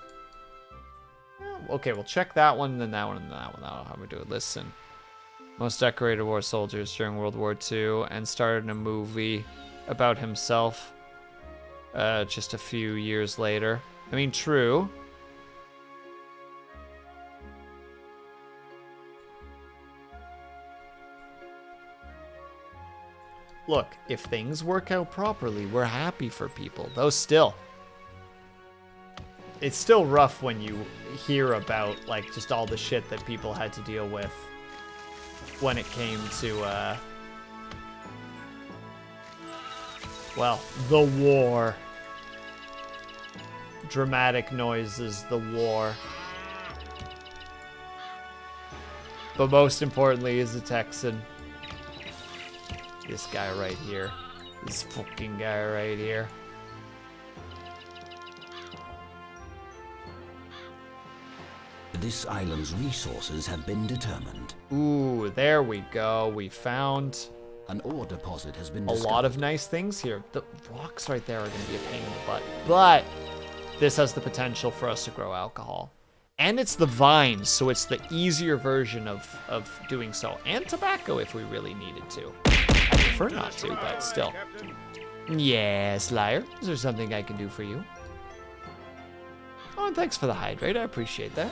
Okay, we'll check that one, then that one, and that one. That'll how we do it. Listen. Most decorated war soldiers during World War II, and started a movie about himself just a few years later. I mean, true. Look, if things work out properly, we're happy for people. Though still, it's still rough when you hear about, like, just all the shit that people had to deal with when it came to, well, the war. Dramatic noises, the war. But most importantly, as a Texan, this guy right here. This fucking guy right here. This island's resources have been determined. Ooh, there we go. We found An ore deposit has been a discovered. lot of nice things here. The rocks right there are going to be a pain in the butt. But this has the potential for us to grow alcohol. And it's the vines, so it's the easier version of doing so. And tobacco if we really needed to. I prefer not to, but still. Captain. Yes, Liar. Is there something I can do for you? Oh, and thanks for the hydrate. I appreciate that.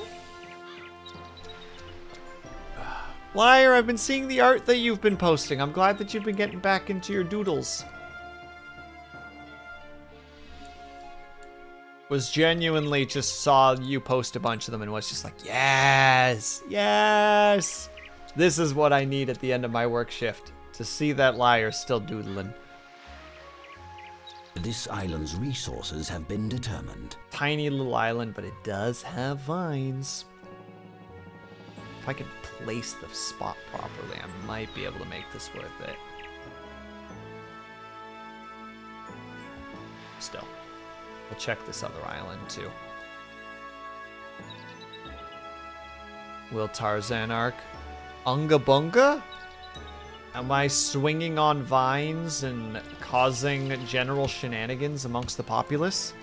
Liar, I've been seeing the art that you've been posting. I'm glad that you've been getting back into your doodles. Was genuinely just saw you post a bunch of them and was just like, yes, yes. This is what I need at the end of my work shift. To see that Liar still doodling. This island's resources have been determined. Tiny little island, but it does have vines. If I could place the spot properly, I might be able to make this worth it. Still, we'll check this other island too. Will Tarzan arc? Unga Bunga? Am I swinging on vines and causing general shenanigans amongst the populace?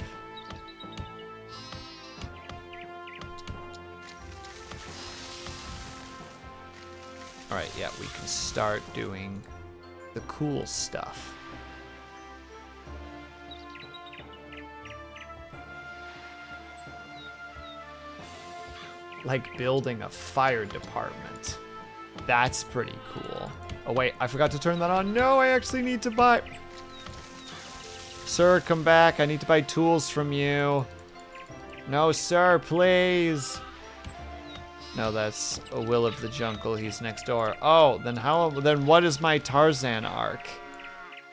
Alright, yeah, we can start doing the cool stuff. Like building a fire department. That's pretty cool. Oh wait, I forgot to turn that on. No, I actually need to buy... Sir, come back. I need to buy tools from you. No, sir, please. No, that's a Will of the Jungle. He's next door. Oh, then what is my Tarzan arc?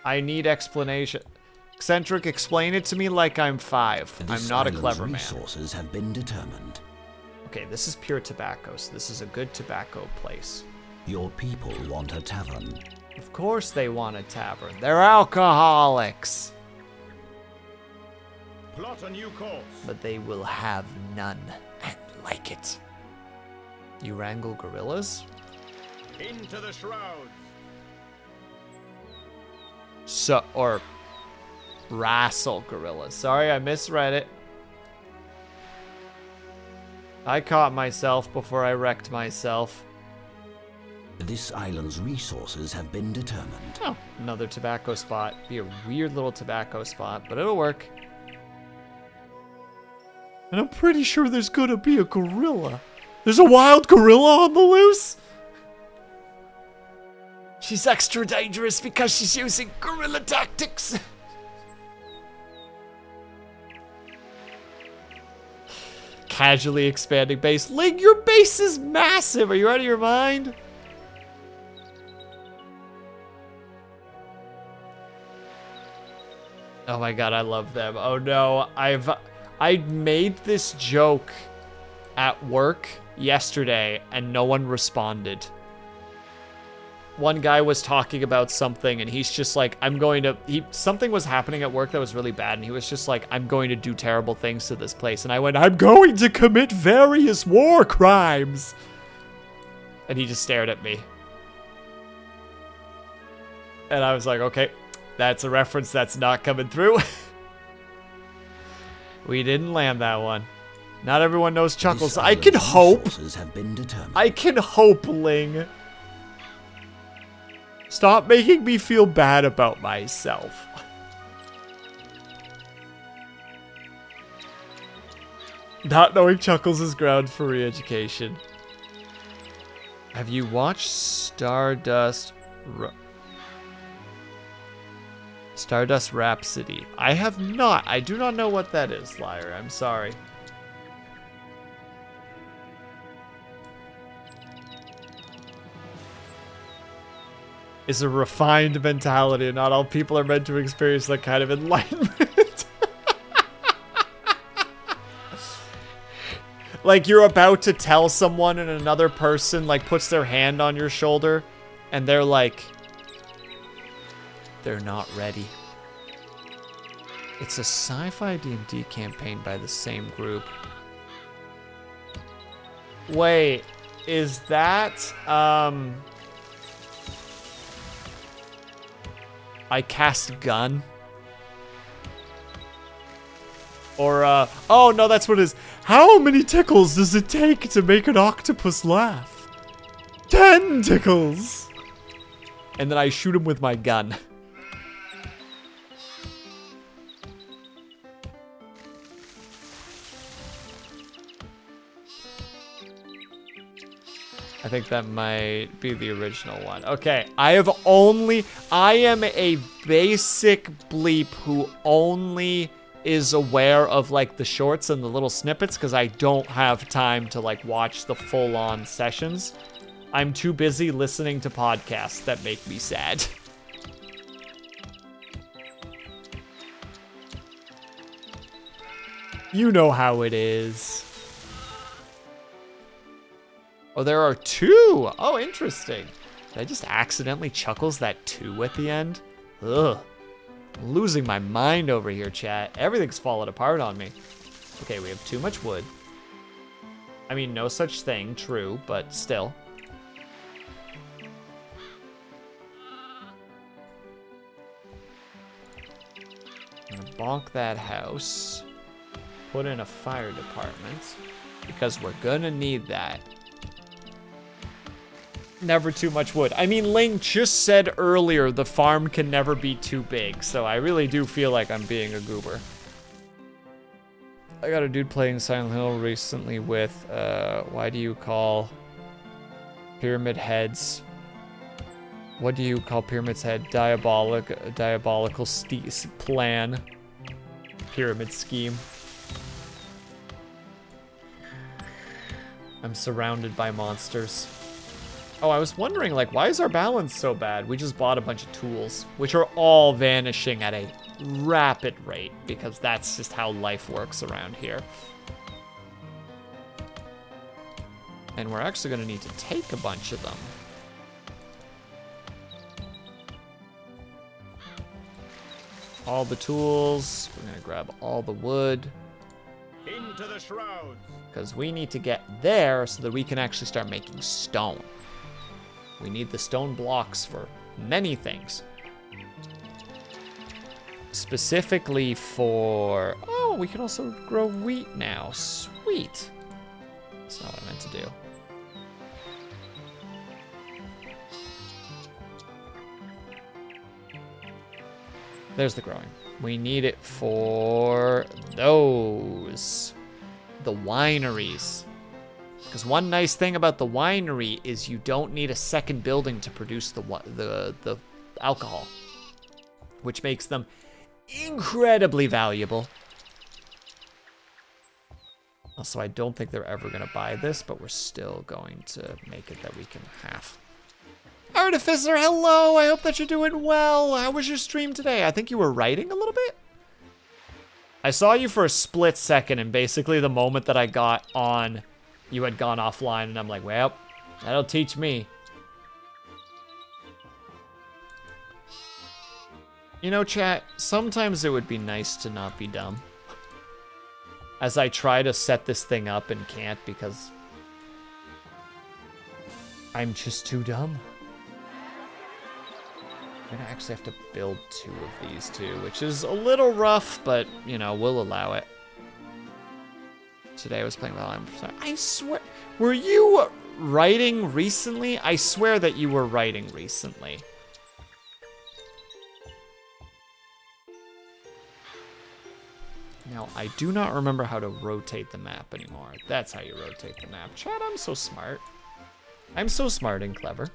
I need explanation. Eccentric, explain it to me like I'm 5. I'm not a clever man. Resources have been determined. Okay, this is pure tobacco, so this is a good tobacco place. Your people want a tavern. Of course they want a tavern. They're alcoholics. Plot a new course. But they will have none and like it. You wrangle gorillas? Into the shrouds. Or wrestle gorillas. Sorry, I misread it. I caught myself before I wrecked myself. This island's resources have been determined. Oh, another tobacco spot. Be a weird little tobacco spot, but it'll work. And I'm pretty sure there's gonna be a gorilla. There's a wild gorilla on the loose? She's extra dangerous because she's using gorilla tactics. Casually expanding base. Ling, your base is massive. Are you out of your mind? Oh my god, I love them. Oh no, I made this joke at work yesterday and no one responded. One guy was talking about something and he's just like, something was happening at work that was really bad and he was just like, I'm going to do terrible things to this place. And I went, I'm going to commit various war crimes. And he just stared at me. And I was like, okay, that's a reference that's not coming through. We didn't land that one. Not everyone knows Chuckles. I can hope. Have been determined. I can hope, Ling. Stop making me feel bad about myself. Not knowing Chuckles is ground for re-education. Have you watched Stardust Rhapsody? I have not. I do not know what that is, liar. I'm sorry. Is a refined mentality, and not all people are meant to experience that kind of enlightenment. Like you're about to tell someone and another person like puts their hand on your shoulder and they're like, they're not ready. It's a sci-fi D&D campaign by the same group. Wait, is that, I Cast Gun? Or, oh no, that's what it is. How many tickles does it take to make an octopus laugh? 10 tickles! And then I shoot him with my gun. I think that might be the original one. Okay, I am a basic bleep who only is aware of like the shorts and the little snippets because I don't have time to like watch the full-on sessions. I'm too busy listening to podcasts that make me sad. You know how it is. Oh, there are 2. Oh, interesting. Did I just accidentally Chuckles that 2 at the end? Ugh. I'm losing my mind over here, chat. Everything's falling apart on me. Okay, we have too much wood. I mean, no such thing, true, but still. I'm gonna bonk that house. Put in a fire department. Because we're gonna need that. Never too much wood. I mean, Ling just said earlier the farm can never be too big, so I really do feel like I'm being a goober. I got a dude playing Silent Hill recently with, why do you call pyramid heads? What do you call pyramid's head? Diabolical plan. Pyramid scheme. I'm surrounded by monsters. Oh, I was wondering, like, why is our balance so bad? We just bought a bunch of tools, which are all vanishing at a rapid rate, because that's just how life works around here. And we're actually going to need to take a bunch of them. All the tools. We're going to grab all the wood. Into the shrouds. Because we need to get there so that we can actually start making stone. We need the stone blocks for many things. Specifically for... Oh, we can also grow wheat now. Sweet. That's not what I meant to do. There's the growing. We need it for those. The wineries. Because one nice thing about the winery is you don't need a second building to produce the alcohol, which makes them incredibly valuable. Also, I don't think they're ever going to buy this, but we're still going to make it that we can have. Artificer, hello! I hope that you're doing well. How was your stream today? I think you were writing a little bit? I saw you for a split second, and basically the moment that I got on, you had gone offline, and I'm like, well, that'll teach me. You know, chat, sometimes it would be nice to not be dumb. As I try to set this thing up and can't because I'm just too dumb. I'm gonna actually have to build 2 of these too, which is a little rough, but, you know, we'll allow it. Today I was playing while I swear, were you writing recently? I swear that you were writing recently. Now, I do not remember how to rotate the map anymore. That's how you rotate the map. Chat, I'm so smart. I'm so smart and clever.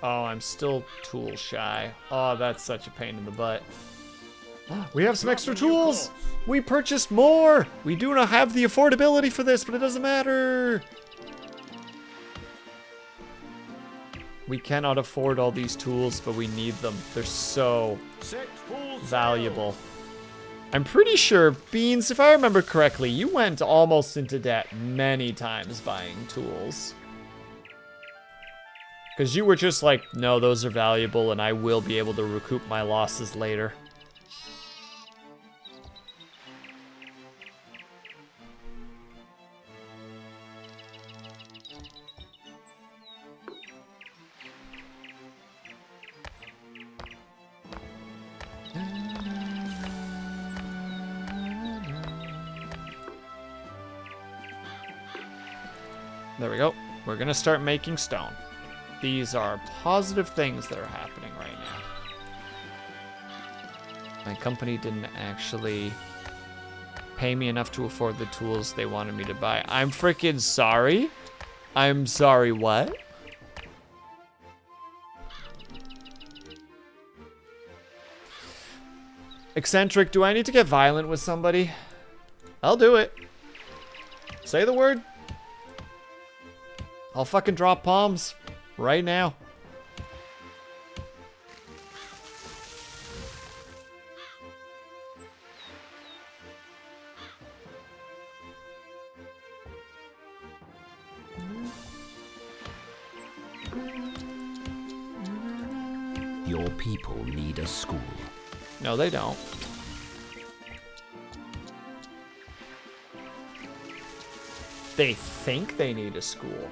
Oh, I'm still tool shy. Oh, that's such a pain in the butt. We have some extra tools! We purchased more! We do not have the affordability for this, but it doesn't matter! We cannot afford all these tools, but we need them. They're so valuable. I'm pretty sure, Beans, if I remember correctly, you went almost into debt many times buying tools. Because you were just like, no, those are valuable and I will be able to recoup my losses later. There we go. We're gonna start making stone. These are positive things that are happening right now. My company didn't actually pay me enough to afford the tools they wanted me to buy. I'm freaking sorry? I'm sorry, what? Eccentric, do I need to get violent with somebody? I'll do it. Say the word. I'll fucking drop palms. Right now. Your people need a school. No, they don't. They think they need a school.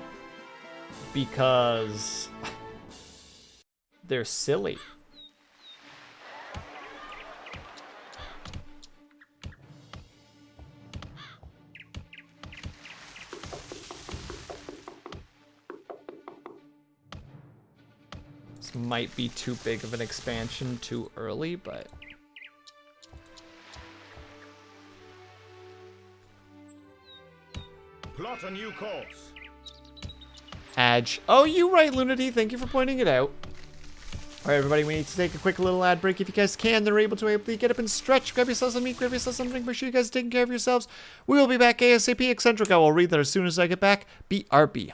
Because they're silly. This might be too big of an expansion too early, but Plot a new course. Adge. Oh, you right, Lunity. Thank you for pointing it out. All right, everybody, we need to take a quick little ad break. If you guys can, then are able to get up and stretch. Grab yourselves some meat, grab yourselves something. Make sure you guys are taking care of yourselves. We will be back ASAP. Eccentric, I will read that as soon as I get back. BRB.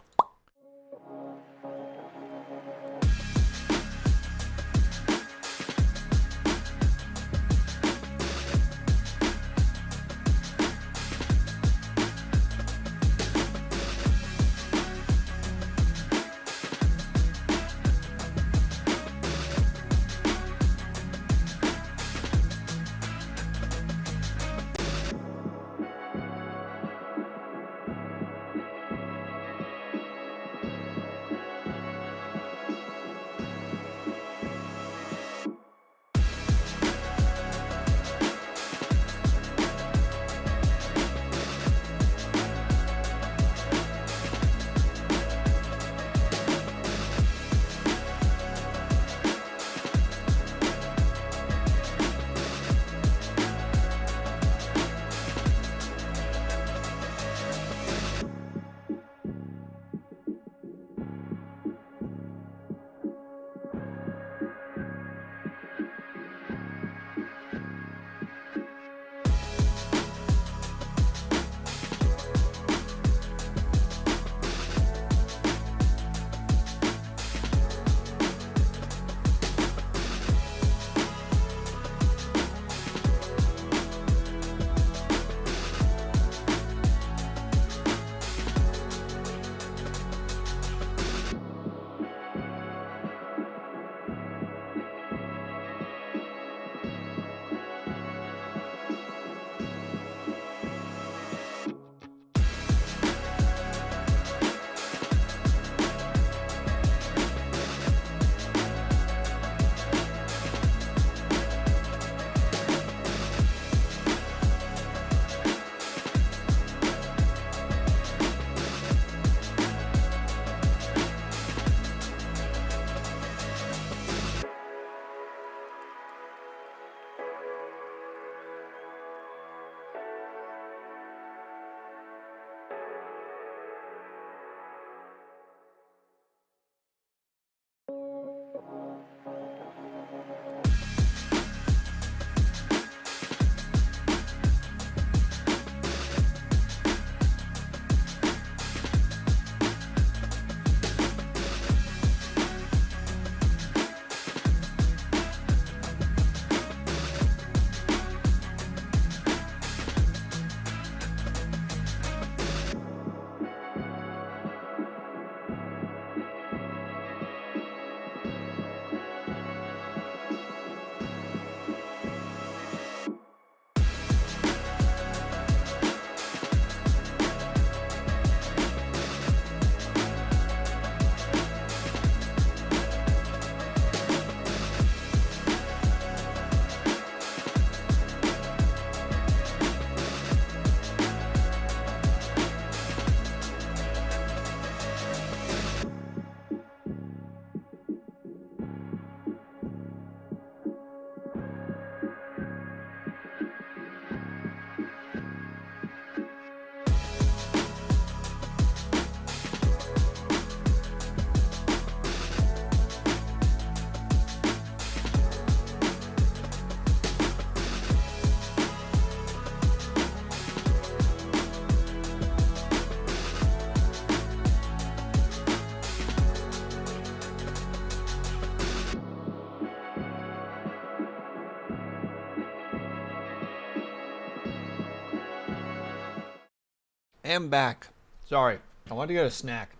Am back. Sorry. I wanted to get a snack.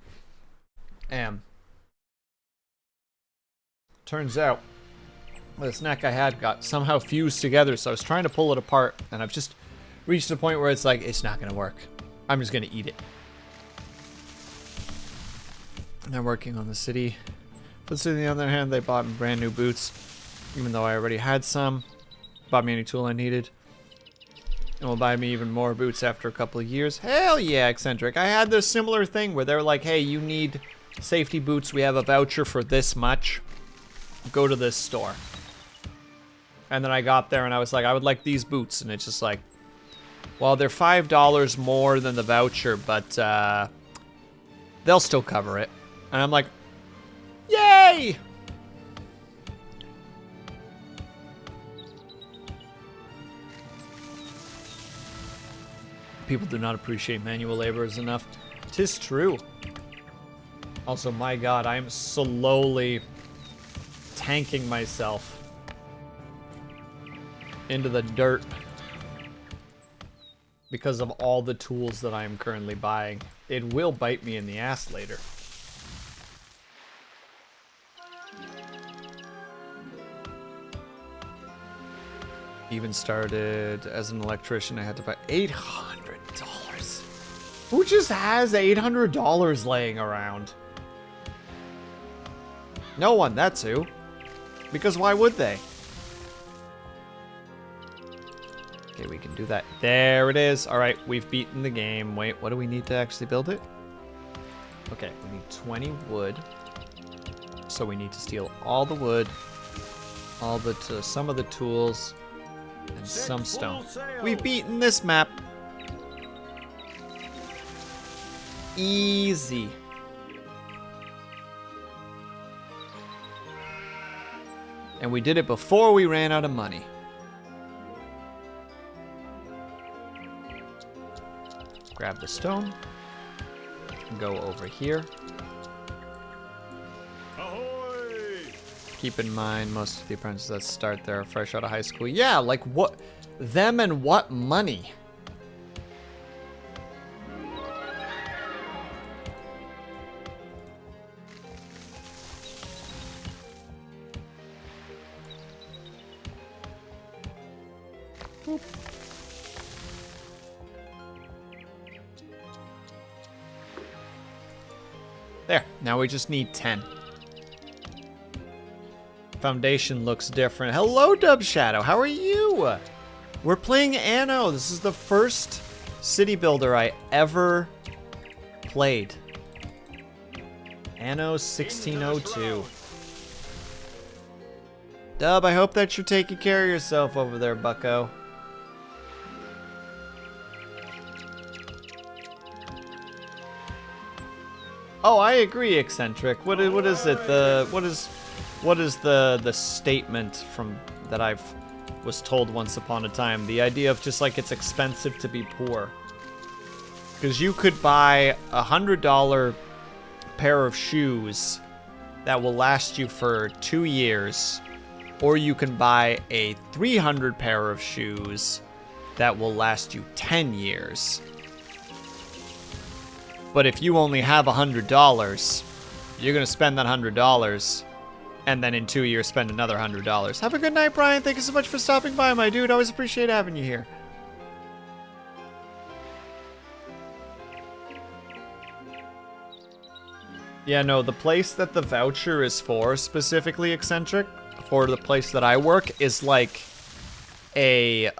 Turns out the snack I had got somehow fused together, so I was trying to pull it apart, and I've just reached a point where it's like, it's not gonna work. I'm just gonna eat it. They're working on the city. For the city, on the other hand, they bought me brand new boots, even though I already had some. Bought me any tool I needed. And will buy me even more boots after a couple of years. Hell yeah, Eccentric. I had this similar thing where they're like, hey, you need safety boots. We have a voucher for this much. Go to this store. And then I got there and I was like, I would like these boots. And it's just like, well, they're $5 more than the voucher, but they'll still cover it. And I'm like, yay! People do not appreciate manual laborers enough. 'Tis true. Also, my god, I'm slowly tanking myself into the dirt because of all the tools that I am currently buying. It will bite me in the ass later. Even started as an electrician, I had to buy $800. Who just has $800 laying around? No one, that's who. Because why would they? Okay, we can do that. There it is. All right, we've beaten the game. Wait, what do we need to actually build it? Okay, we need 20 wood. So we need to steal all the wood, all the some of the tools, and some stone. We've beaten this map. Easy. And we did it before we ran out of money. Grab the stone. Go over here. Ahoy! Keep in mind, most of the apprentices that start there are fresh out of high school. Yeah, like what? Them and what money? Boop. There, now we just need 10. Foundation looks different. Hello, Dub Shadow, how are you? We're playing Anno. This is the first city builder I ever played. Anno 1602. Dub, I hope that you're taking care of yourself over there, bucko. Oh, I agree, Eccentric. What is it? What is the statement from that I've was told once upon a time? The idea of just like it's expensive to be poor. Because you could buy $100 pair of shoes that will last you for 2 years, or you can buy a $300 pair of shoes that will last you 10 years. But if you only have $100, you're gonna spend that $100, and then in 2 years spend another $100. Have a good night, Brian. Thank you so much for stopping by, my dude. Always appreciate having you here. Yeah, no, the place that the voucher is for, specifically, Eccentric, for the place that I work, is like a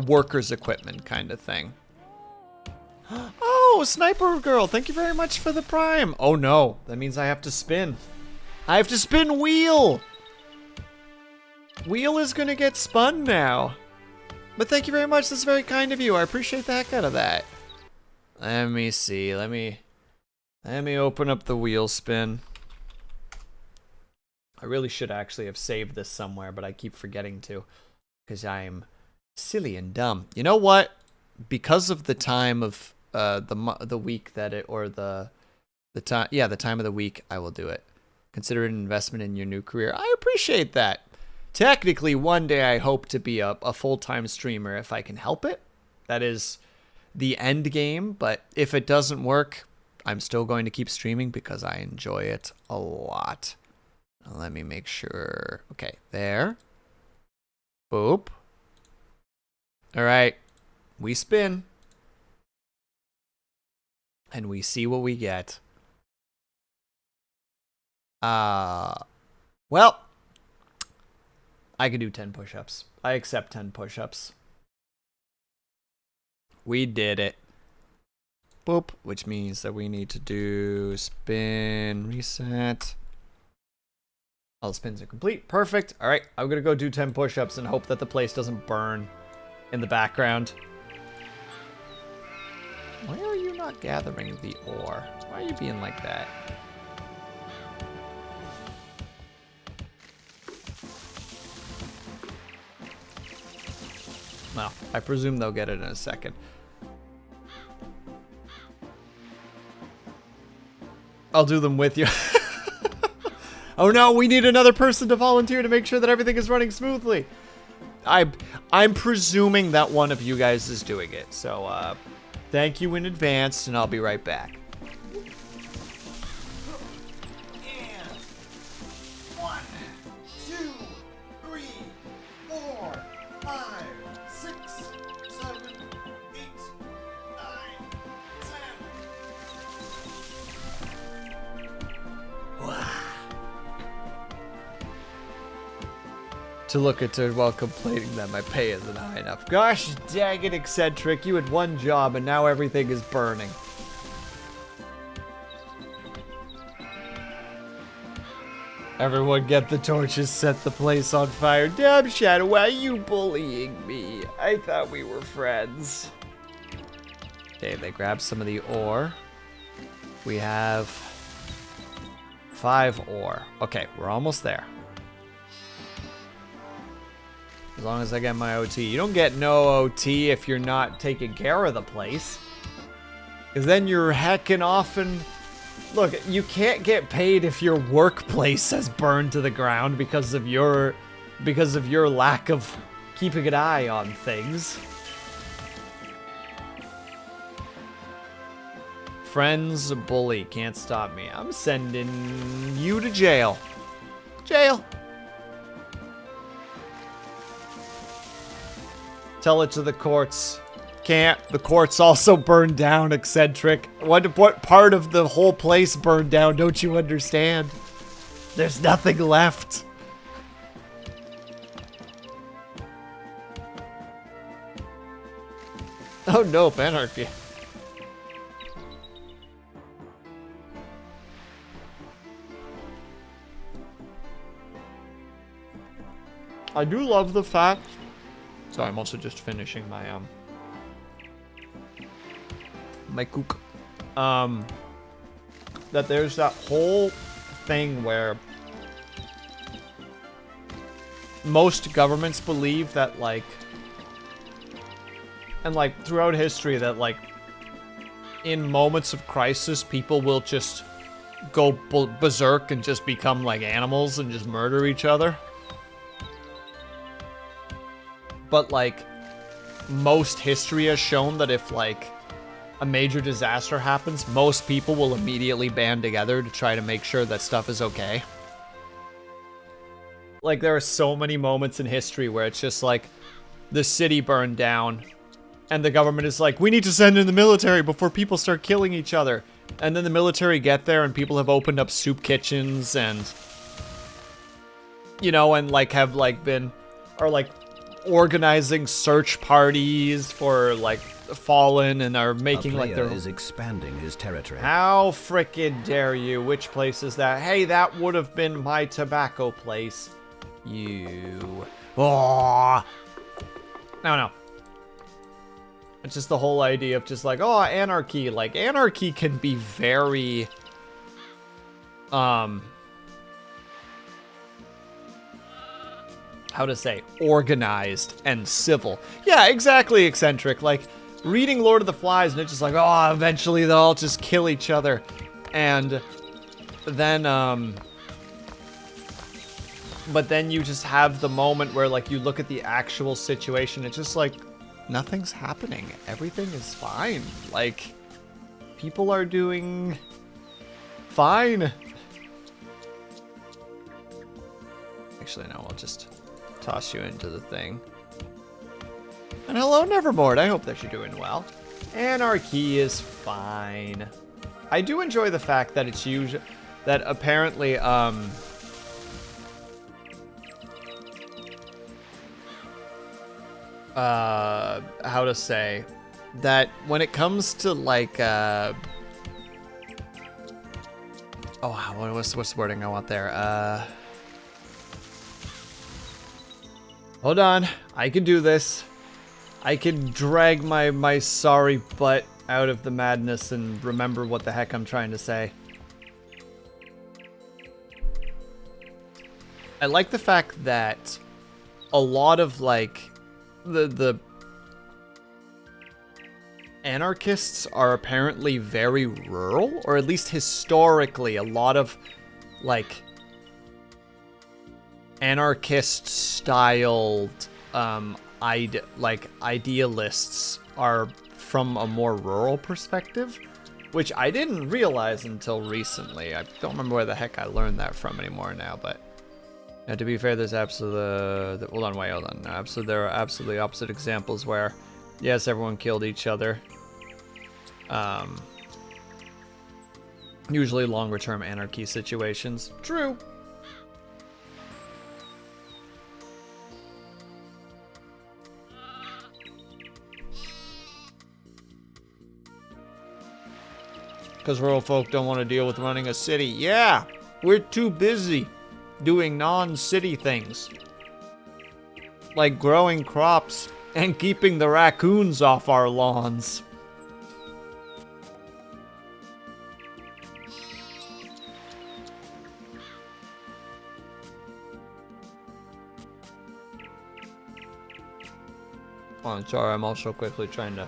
worker's equipment kind of thing. Oh, Sniper Girl, thank you very much for the Prime. Oh no, that means I have to spin. I have to spin Wheel. Wheel is gonna get spun now. But thank you very much, that's very kind of you. I appreciate the heck out of that. Let me see, let me open up the wheel spin. I really should actually have saved this somewhere, but I keep forgetting to, because I'm silly and dumb. You know what? Because of the time of the week that it, or the time, yeah, the time of the week, I will do it. Consider it an investment in your new career. I appreciate that. technically one day I hope to be a full-time streamer if I can help it. That is the end game, but if it doesn't work, I'm still going to keep streaming because I enjoy it a lot. Let me make sure. Okay, there. Boop. All right. We spin. And we see what we get. Well, I can do 10 push-ups. I accept 10 push-ups. We did it. Boop, which means that we need to do spin, reset. All the spins are complete. Perfect. All right, I'm going to go do 10 push-ups and hope that the place doesn't burn in the background. Why are you not gathering the ore? Why are you being like that? Well, I presume they'll get it in a second. I'll do them with you. Oh no, we need another person to volunteer to make sure that everything is running smoothly. I'm presuming that one of you guys is doing it. So, thank you in advance, and I'll be right back. And 1, 2, 3, 4, 5, 6, 7, 8, 9, 10. Wow. To look at her while complaining that my pay isn't high enough. Gosh dang it, Eccentric. You had one job and now everything is burning. Everyone get the torches, set the place on fire. Damn, Shadow, why are you bullying me? I thought we were friends. Okay, they grab some of the ore. We have 5 ore. Okay, we're almost there. As long as I get my OT. You don't get no OT if you're not taking care of the place. Because then you're hecking off and... Look, you can't get paid if your workplace has burned to the ground because of your lack of keeping an eye on things. Friends bully, can't stop me. I'm sending you to jail. Jail. Tell it to the courts. Can't. The courts also burned down, Eccentric. What part of the whole place burned down? Don't you understand? There's nothing left. Oh no, anarchy. I do love the fact. So I'm also just finishing my my cook. That there's that whole thing where most governments believe that, like, and like throughout history, that like in moments of crisis, people will just go berserk and just become like animals and just murder each other. But, like, most history has shown that if, like, a major disaster happens, most people will immediately band together to try to make sure that stuff is okay. Like, there are so many moments in history where it's just, like, the city burned down, and the government is like, we need to send in the military before people start killing each other. And then the military get there, and people have opened up soup kitchens, and, you know, and, like, have, like, been, or, like, organizing search parties for like fallen and are making like their is expanding his territory. How frickin' dare you? Which place is that? Hey, that would have been my tobacco place. You. Oh. No. It's just the whole idea of just like, oh, anarchy. Like, anarchy can be very how to say, organized and civil. Yeah, exactly, Eccentric. Like, reading Lord of the Flies, and it's just like, oh, eventually they'll all just kill each other. And then, But then you just have the moment where, like, you look at the actual situation. It's just like, nothing's happening. Everything is fine. Like, people are doing fine. Actually, no, I'll just toss you into the thing. And hello, Nevermore. I hope that you're doing well. Anarchy is fine. I do enjoy the fact that it's usually that apparently how to say that when it comes to like oh, what's the wording I want there? Hold on, I can do this. I can drag my sorry butt out of the madness and remember what the heck I'm trying to say. I like the fact that a lot of like the anarchists are apparently very rural, or at least historically a lot of like anarchist styled idealists are from a more rural perspective, which I didn't realize until recently. I don't remember where the heck I learned that from anymore now, but now, to be fair, there's absolutely hold on. There are absolutely opposite examples where, yes, everyone killed each other. Usually longer term anarchy situations. True. Because rural folk don't want to deal with running a city. Yeah, we're too busy doing non-city things. Like growing crops and keeping the raccoons off our lawns. Oh, sorry, I'm also quickly trying to...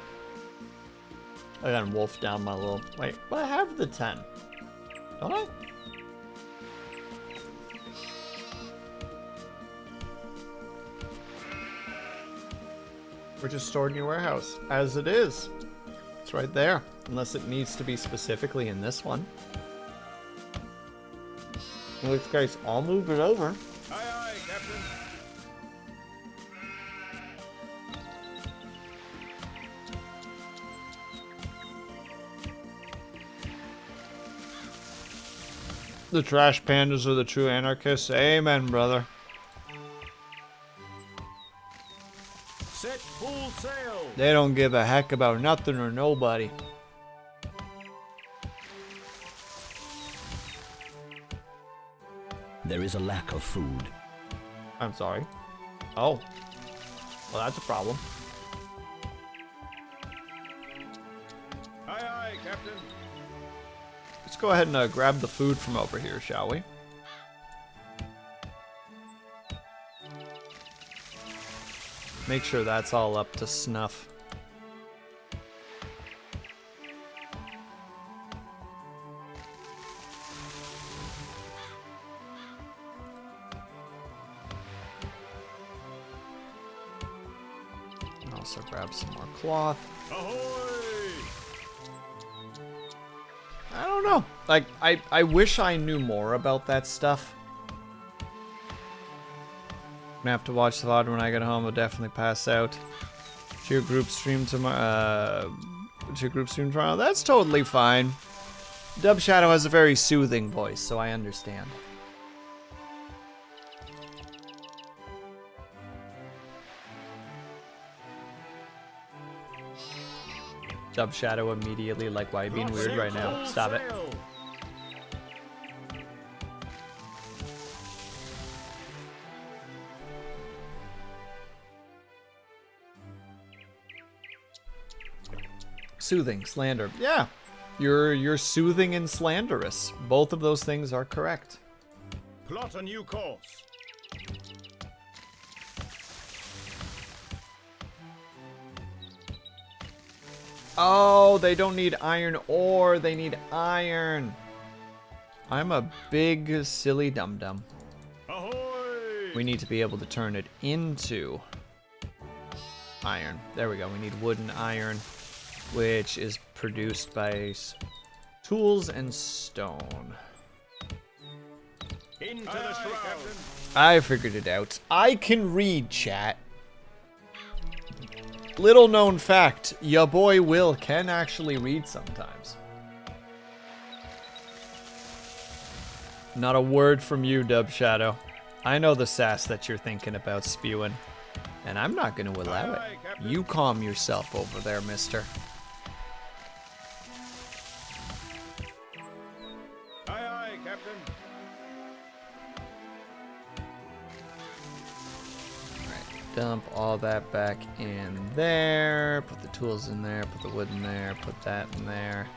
I gotta wolf down my little... Wait, but I have the 10. Don't I? We're just stored in your warehouse, as it is. It's right there, unless it needs to be specifically in this one. In which case, I'll move it over. Aye, aye, Captain. The trash pandas are the true anarchists. Amen, brother. Set full sail. They don't give a heck about nothing or nobody. There is a lack of food. I'm sorry. Oh. Well, that's a problem. Aye, aye, Captain. Let's go ahead and grab the food from over here, shall we? Make sure that's all up to snuff. Also grab some more cloth. Ahoy! I don't know. Like, I wish I knew more about that stuff. I'm gonna have to watch the VOD when I get home. I'll definitely pass out. Your group stream tomorrow. That's totally fine. Dub Shadow has a very soothing voice, so I understand. Dub Shadow immediately like, why are you being weird right now? Stop it. Soothing, slander. Yeah, you're soothing and slanderous. Both of those things are correct. Plot a new course. Oh, they don't need iron ore, they need iron. I'm a big silly dum-dum. Ahoy! we need to be able to turn it into iron. There we go. We need wood and iron, which is produced by tools and stone. Into the shroud. I figured it out. I can read, chat. Little known fact, ya boy Will can actually read sometimes. Not a word from you, Dub Shadow. I know the sass that you're thinking about spewing, and I'm not going to allow it. You calm yourself over there, mister. Aye, aye, Captain. Alright, dump all that back in there. Put the tools in there, put the wood in there, put that in there.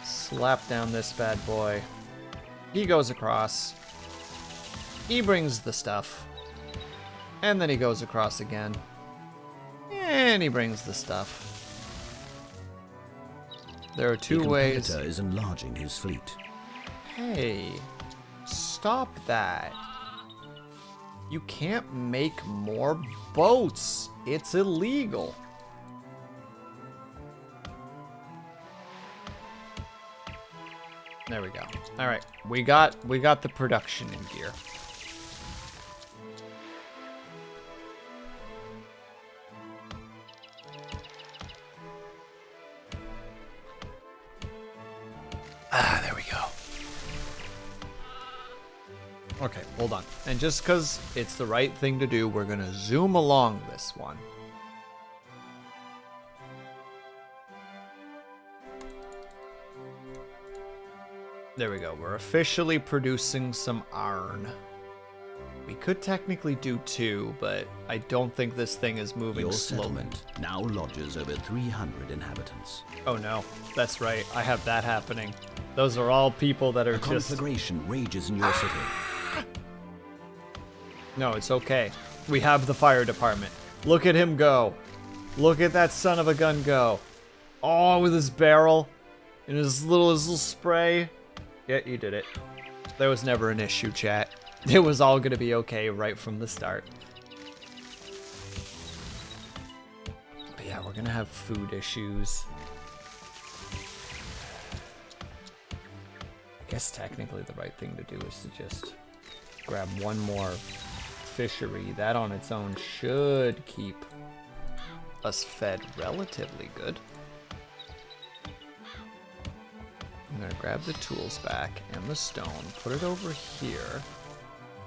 Slap down this bad boy. He goes across. He brings the stuff. And then he goes across again. And he brings the stuff. There are two ways. The competitor is enlarging his fleet. Hey, stop that. You can't make more boats. It's illegal. There we go. All right, we got the production in gear. Ah, there we go. Okay, hold on. And just because it's the right thing to do, we're going to zoom along this one. There we go. We're officially producing some iron. We could technically do 2, but I don't think this thing is moving Your slowly. settlement now lodges over 300 inhabitants. Oh no, that's right. I have that happening. Those are all people that are A just... conflagration rages in your city. No, it's okay. We have the fire department. Look at him go. Look at that son of a gun go. Oh, with his barrel and his little spray. Yeah, you did it. There was never an issue, chat. It was all gonna be okay right from the start. But yeah, we're gonna have food issues. I guess technically the right thing to do is to just grab one more fishery. That on its own should keep us fed relatively good. I'm gonna grab the tools back and the stone, put it over here,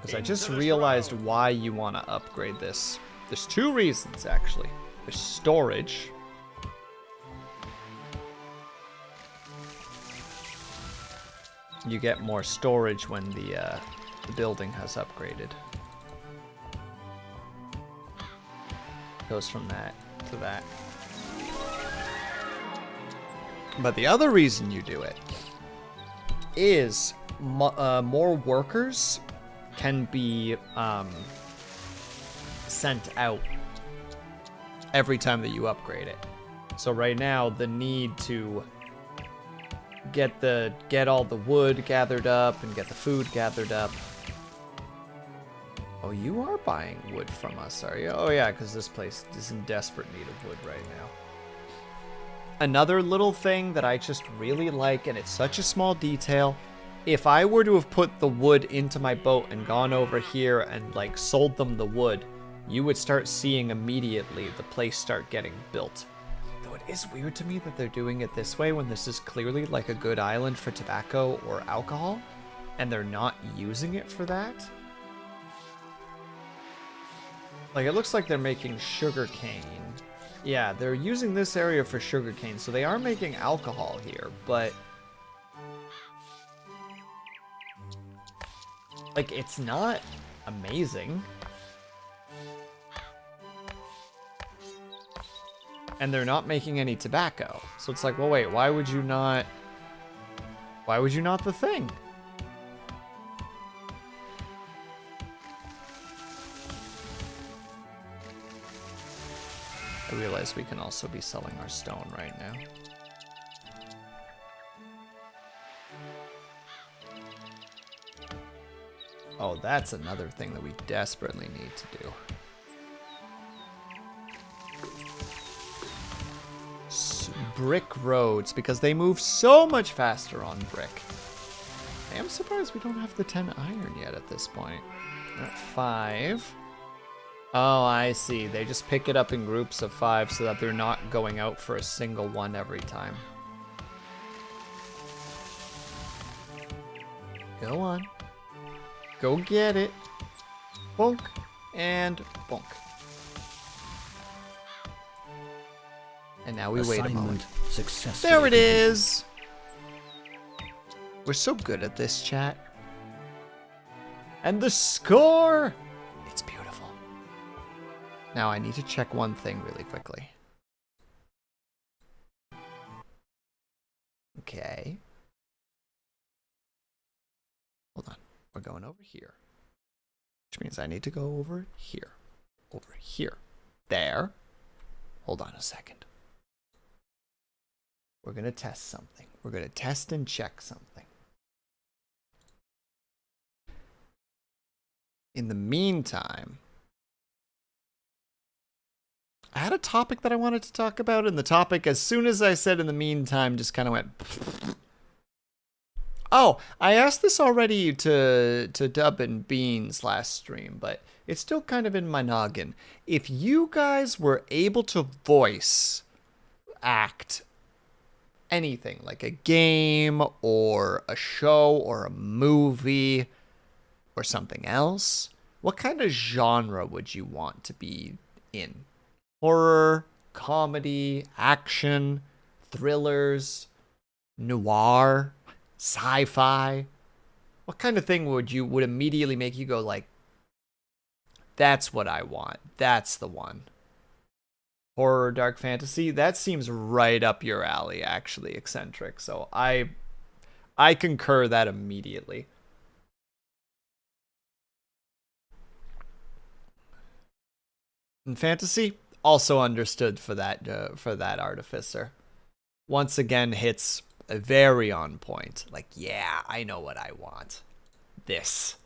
because I just realized why you want to upgrade this. There's 2 reasons, actually. There's storage. You get more storage when the building has upgraded. Goes from that to that. But the other reason you do it is more workers can be sent out every time that you upgrade it. So right now, the need to get all the wood gathered up and get the food gathered up. Oh, you are buying wood from us, are you? Oh yeah, because this place is in desperate need of wood right now. Another little thing that I just really like, and it's such a small detail, if I were to have put the wood into my boat and gone over here and like sold them the wood, you would start seeing immediately the place start getting built. Though it is weird to me that they're doing it this way when this is clearly like a good island for tobacco or alcohol, and they're not using it for that. Like, it looks like they're making sugarcane. Yeah, they're using this area for sugarcane, so they are making alcohol here, but... like, it's not amazing. And they're not making any tobacco. So it's like, well, wait, why would you not... why would you not the thing? I realize we can also be selling our stone right now. Oh, that's another thing that we desperately need to do. Brick roads, because they move so much faster on brick. I am surprised we don't have the 10 iron yet at this point. We're at 5. Oh, I see. They just pick it up in groups of 5 so that they're not going out for a single one every time. Go on. Go get it. Bonk and bonk. And now we wait a moment. Successfully There it is. We're so good at this, chat. And the score! It's beautiful. Now I need to check one thing really quickly. Okay. Hold on. We're going over here. Which means I need to go over here. Over here. There. Hold on a second. We're going to test something. We're going to test and check something. In the meantime, I had a topic that I wanted to talk about, and the topic, as soon as I said in the meantime, just kind of went... Oh, I asked this already to Dub and Beans last stream, but it's still kind of in my noggin. If you guys were able to voice act anything, like a game or a show or a movie or something else, what kind of genre would you want to be in? Horror, comedy, action, thrillers, noir, sci-fi? What kind of thing would immediately make you go like, that's what I want, that's the one? Horror, dark fantasy, that seems right up your alley, actually, Eccentric. So I concur that immediately. And fantasy, also understood for that Artificer. Once again, hits very on point. Like, yeah, I know what I want. This.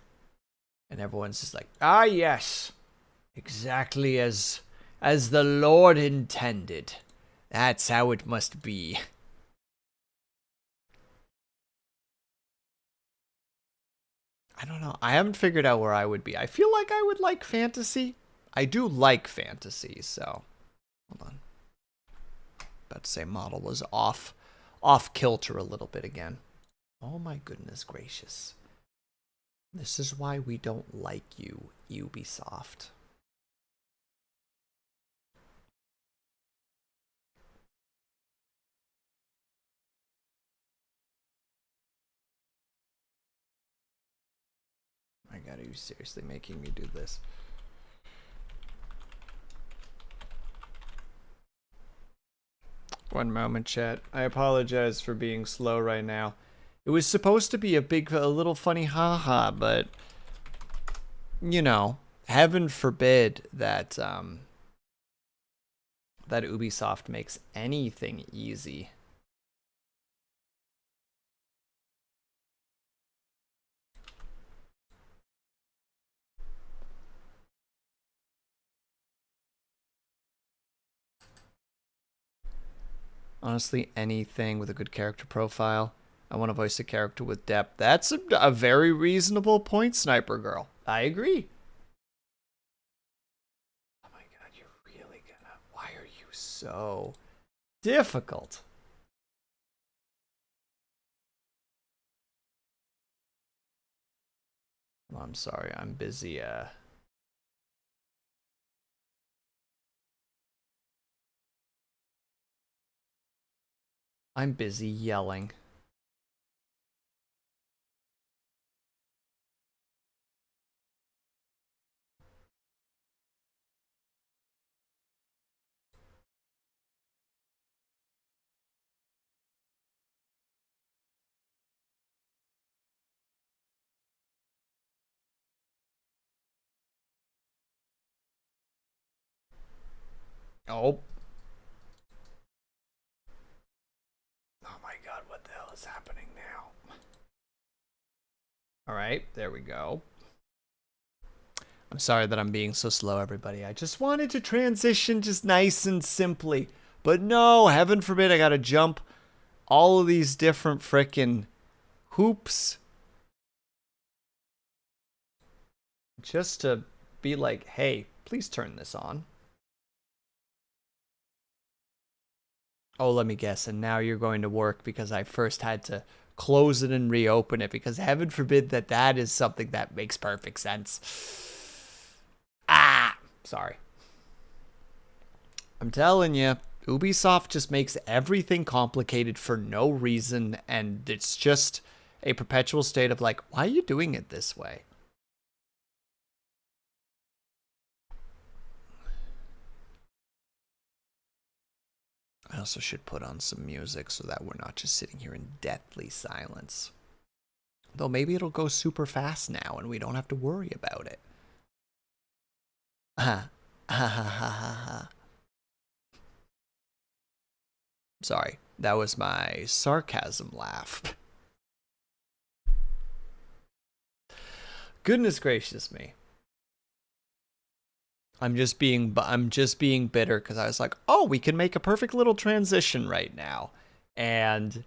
And everyone's just like, ah, yes, exactly as the Lord intended. That's how it must be. I don't know. I haven't figured out where I would be. I feel like I would like fantasy. I do like fantasy, so... Hold on. About to say model was off kilter a little bit again. Oh my goodness gracious. This is why we don't like you, Ubisoft. My God, are you seriously making me do this? One moment, chat. I apologize for being slow right now. It was supposed to be a little funny haha, but you know, heaven forbid that that Ubisoft makes anything easy. Honestly, anything with a good character profile. I want to voice a character with depth. That's a very reasonable point, Sniper Girl. I agree. Oh my God, you're really gonna... Why are you so difficult? Well, I'm sorry, I'm busy, I'm busy yelling. Oh. Oh my God, what the hell is happening now? All right, there we go. I'm sorry that I'm being so slow, everybody. I just wanted to transition just nice and simply. But no, heaven forbid I gotta jump all of these different frickin' hoops just to be like, hey, please turn this on. Oh, let me guess. And now you're going to work because I first had to close it and reopen it, because heaven forbid that that is something that makes perfect sense. Ah, sorry. I'm telling you, Ubisoft just makes everything complicated for no reason, and it's just a perpetual state of like, why are you doing it this way? I also should put on some music so that we're not just sitting here in deathly silence. Though maybe it'll go super fast now and we don't have to worry about it. Sorry, that was my sarcasm laugh. Goodness gracious me. I'm just being bitter because I was like, oh, we can make a perfect little transition right now. And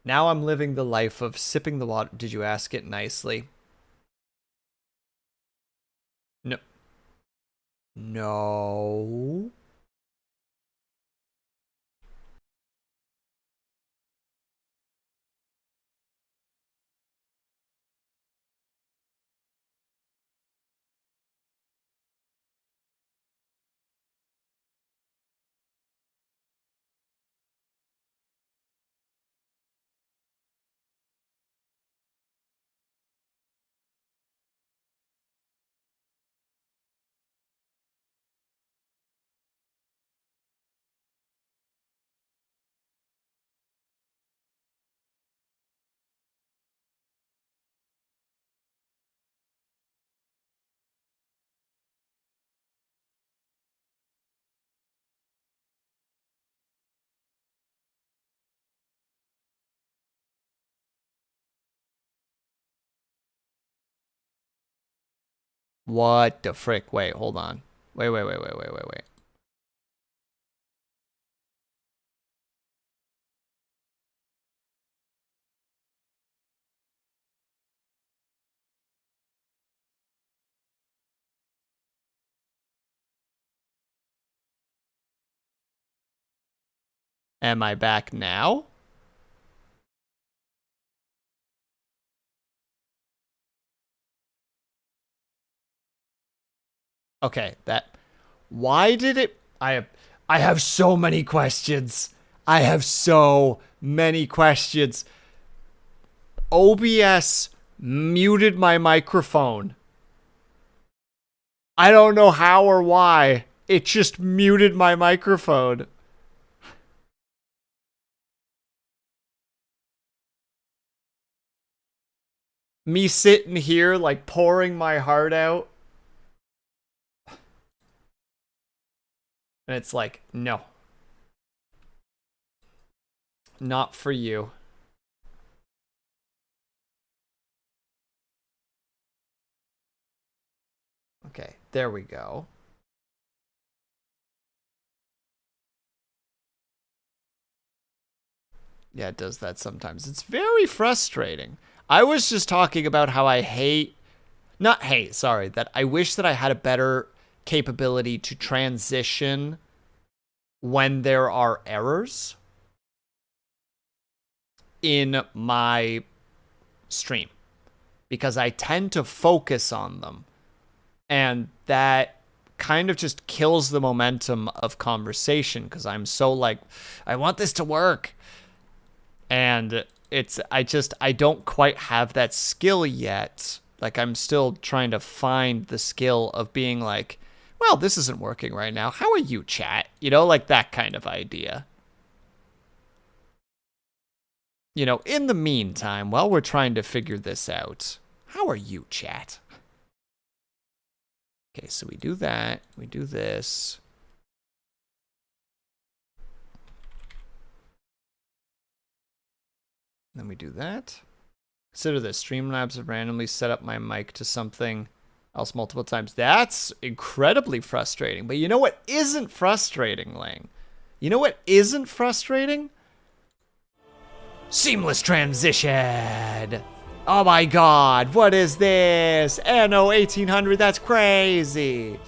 now I'm living the life of sipping the water. Did you ask it nicely? No. No. What the frick? Wait, hold on. Wait. Am I back now? Okay, why did it I have so many questions. I have so many questions. OBS muted my microphone. I don't know how or why. It just muted my microphone. Me sitting here like pouring my heart out. And it's like, no. Not for you. Okay, there we go. Yeah, it does that sometimes. It's very frustrating. I was just talking about how I hate, not hate, sorry, that I wish that I had a better capability to transition when there are errors in my stream, because I tend to focus on them, and that kind of just kills the momentum of conversation because I'm so like, I want this to work. And I don't quite have that skill yet. Like, I'm still trying to find the skill of being like, well, this isn't working right now. How are you, chat? You know, like that kind of idea. You know, in the meantime, while we're trying to figure this out, how are you, chat? Okay, so we do that. We do this. Then we do that. Consider this. Streamlabs have randomly set up my mic to something else multiple times. That's incredibly frustrating. But you know what isn't frustrating, Lang? You know what isn't frustrating? Seamless transition. Oh my god, what is this? Anno 1800, that's crazy.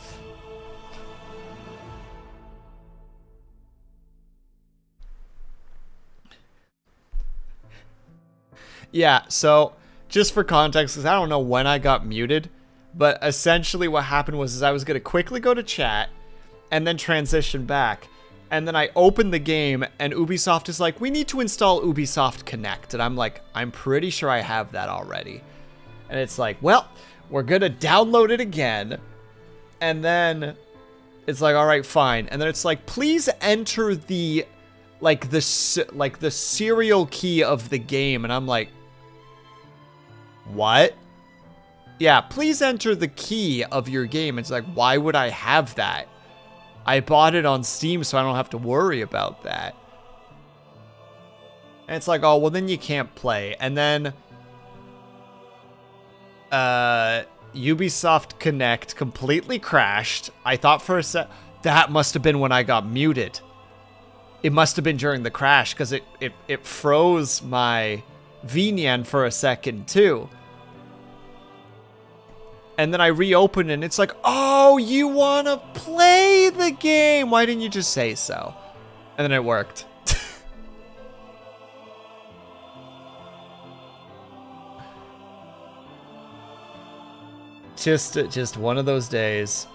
Yeah, so just for context, because I don't know when I got muted, but essentially what happened was I was going to quickly go to chat and then transition back. And then I opened the game and Ubisoft is like, we need to install Ubisoft Connect. And I'm like, I'm pretty sure I have that already. And it's like, well, we're going to download it again. And then it's like, all right, fine. And then it's like, please enter the serial key of the game. And I'm like, what? Yeah, please enter the key of your game. It's like, why would I have that? I bought it on Steam so I don't have to worry about that. And it's like, oh, well, then you can't play. And then Ubisoft Connect completely crashed. I thought for a sec, that must have been when I got muted. It must have been during the crash because it froze my VNyan for a second too. And then I reopened and it's like, oh, you want to play the game. Why didn't you just say so? And then it worked. Just one of those days.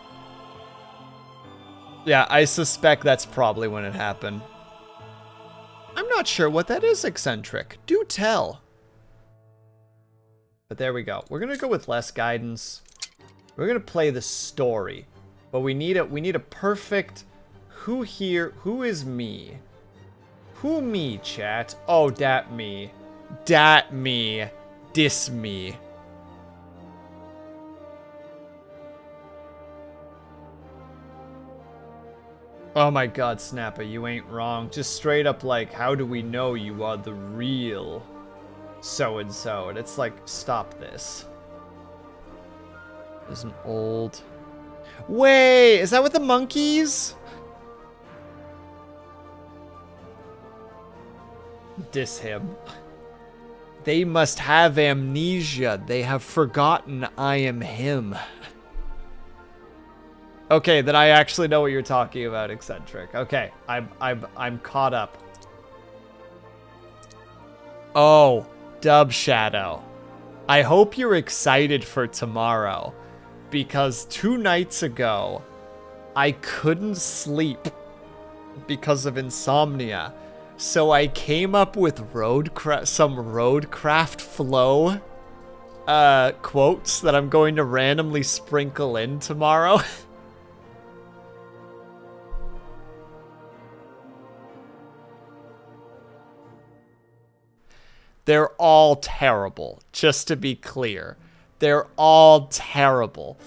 Yeah, I suspect that's probably when it happened. I'm not sure what that is, Eccentric. Do tell. But there we go. We're gonna go with less guidance. We're gonna play the story, but we need a perfect. Who is me? Who me, chat? Oh, dat me, dis me. Oh my God, Snapper, you ain't wrong. Just straight up like, how do we know you are the real so-and-so? And it's like, stop this. There's an old... Wait, is that with the monkeys? Diss him. They must have amnesia. They have forgotten I am him. Okay, then I actually know what you're talking about, Eccentric. Okay, I'm caught up. Oh, Dub Shadow. I hope you're excited for tomorrow, because 2 nights ago, I couldn't sleep because of insomnia. So I came up with some Roadcraft Flow quotes that I'm going to randomly sprinkle in tomorrow. They're all terrible, just to be clear. They're all terrible.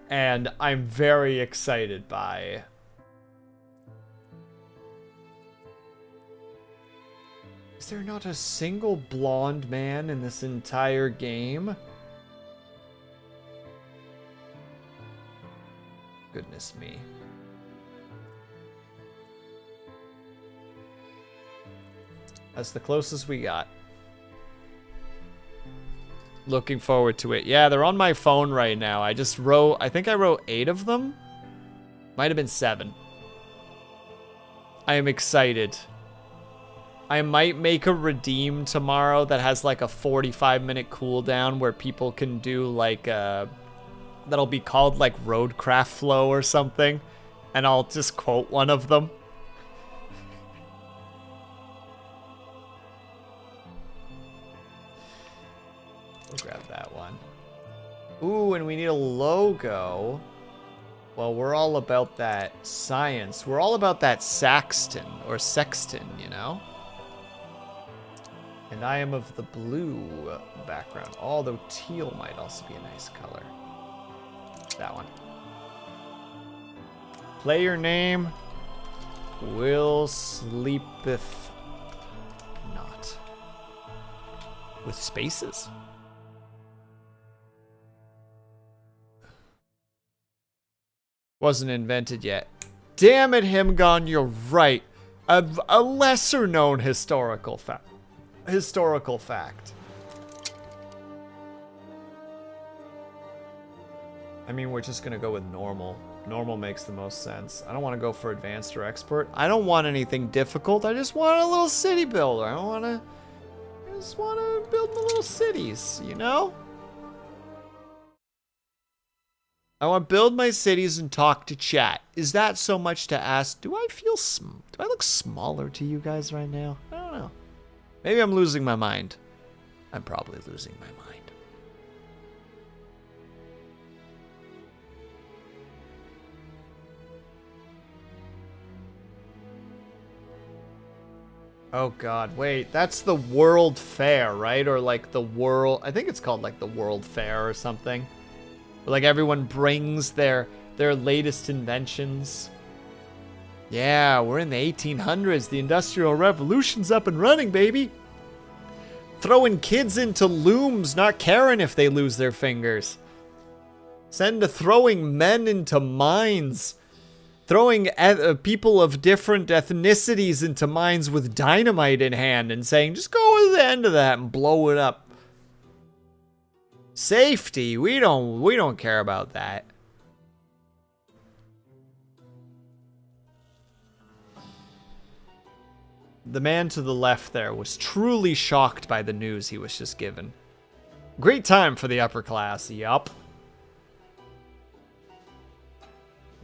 And I'm very excited by... Is there not a single blonde man in this entire game? Goodness me. That's the closest we got. Looking forward to it. Yeah, they're on my phone right now. I think I wrote 8 of them. Might have been 7. I am excited. I might make a redeem tomorrow that has like a 45-minute cooldown where people can do like that'll be called like Roadcraft Flow or something. And I'll just quote one of them. We'll grab that one. Ooh, and we need a logo. Well, we're all about that science. We're all about that Saxton, or Sexton, you know? And I am of the blue background, although teal might also be a nice color. That one. Player name, Will Sleepeth Not. With spaces. Wasn't invented yet. Damn it, Himgon, you're right. A lesser known historical fact. I mean, we're just gonna go with normal. Normal makes the most sense. I don't want to go for advanced or expert. I don't want anything difficult. I just want a little city builder. I just want to build my little cities, you know? I want to build my cities and talk to chat. Is that so much to ask? Do I look smaller to you guys right now? I don't know. Maybe I'm losing my mind. I'm probably losing my mind. Oh god, wait, that's the World Fair, right? Or like the World, I think it's called like the World Fair or something. Where like everyone brings their latest inventions. Yeah, we're in the 1800s. The Industrial Revolution's up and running, baby. Throwing kids into looms, not caring if they lose their fingers. Throwing men into mines. Throwing people of different ethnicities into mines with dynamite in hand and saying, just go to the end of that and blow it up. Safety, we don't care about that. The man to the left there was truly shocked by the news he was just given. Great time for the upper class, yup.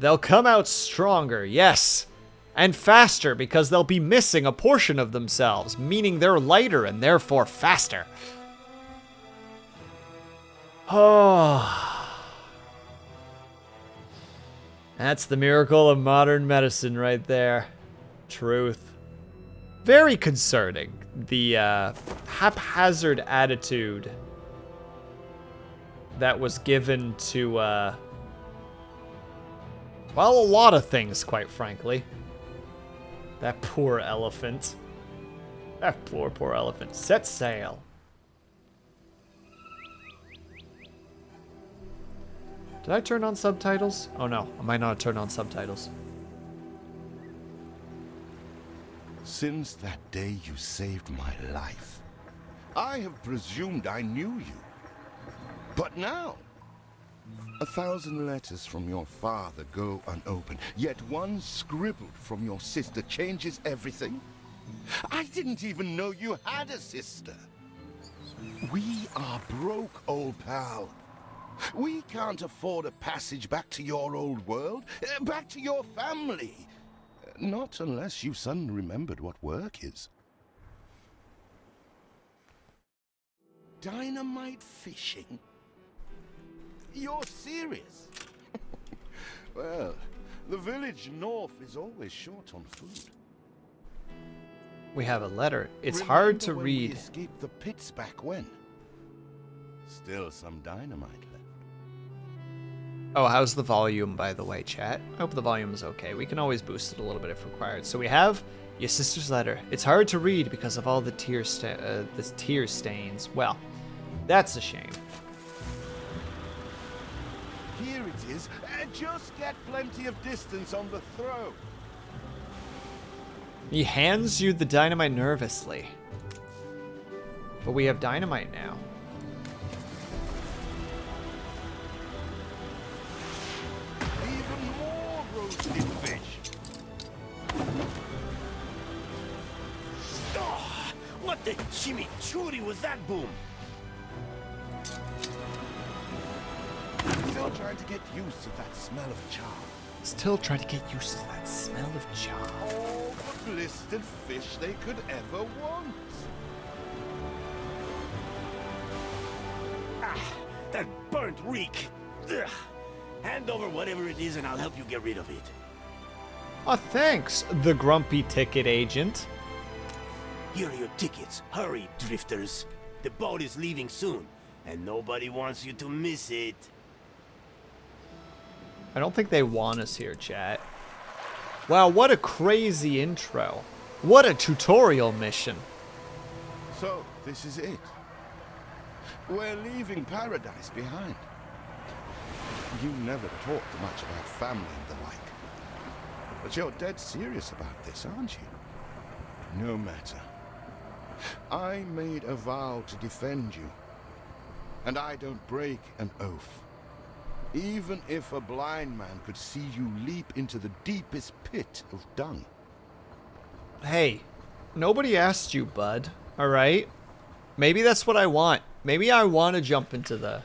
They'll come out stronger, yes. And faster because they'll be missing a portion of themselves, meaning they're lighter and therefore faster. Oh. That's the miracle of modern medicine right there. Truth. Very concerning. The haphazard attitude that was given to, well, a lot of things, quite frankly. That poor elephant. That poor elephant. Set sail. Did I turn on subtitles? Oh no, I might not have turned on subtitles. Since that day you saved my life, I have presumed I knew you. But now, 1,000 letters from your father go unopened, yet one scribbled from your sister changes everything. I didn't even know you had a sister. We are broke, old pal. We can't afford a passage back to your old world, back to your family. Not unless you suddenly remembered what work is. Dynamite fishing? You're serious? Well, the village north is always short on food. We have a letter. It's hard to Remember when read. We escaped the pits back when? Still some dynamite left. Oh, how's the volume, by the way, chat? I hope the volume is okay. We can always boost it a little bit if required. So we have your sister's letter. It's hard to read because of all the tear stains. Well, that's a shame. Here it is. Just get plenty of distance on the throw. He hands you the dynamite nervously. But we have dynamite now. Even more roasted fish. Oh, what the chimichurri was that boom? Still trying to get used to that smell of char. Still trying to get used to that smell of char. All the blistered fish they could ever want. Ah, that burnt reek. Ugh. Hand over whatever it is and I'll help you get rid of it. Oh, thanks, the grumpy ticket agent. Here are your tickets. Hurry, drifters. The boat is leaving soon, and nobody wants you to miss it. I don't think they want us here, chat. Wow, what a crazy intro. What a tutorial mission. So, this is it. We're leaving paradise behind. You never talked much about family and the like. But you're dead serious about this, aren't you? No matter. I made a vow to defend you. And I don't break an oath. Even if a blind man could see you leap into the deepest pit of dung. Hey, nobody asked you, bud. All right? Maybe that's what I want. Maybe I want to jump into the...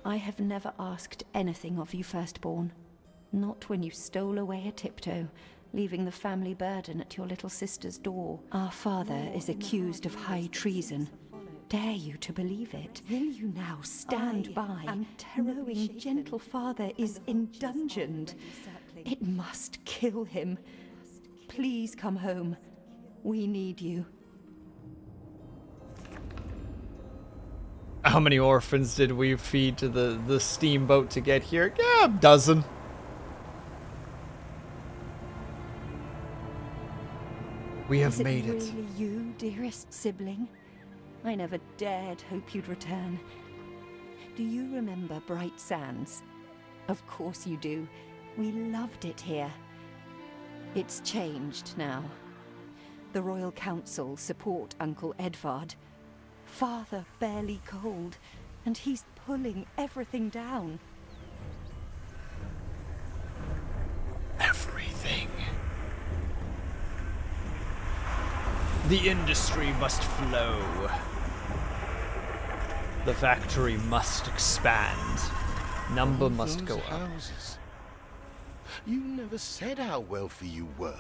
I have never asked anything of you, firstborn. Not when you stole away a tiptoe, leaving the family burden at your little sister's door. Our father is accused of high treason. Dare you to believe it? Will you now stand by, knowing gentle father is indungeoned? It must kill him. Please come home. We need you. How many orphans did we feed to the steamboat to get here? Yeah, a dozen. We have made it. Is it really you, dearest sibling? I never dared hope you'd return. Do you remember Bright Sands? Of course you do. We loved it here. It's changed now. The Royal Council support Uncle Edvard. Father barely cold, and he's pulling everything down. Everything. The industry must flow. The factory must expand. Number must go up. Houses. You never said how wealthy you were.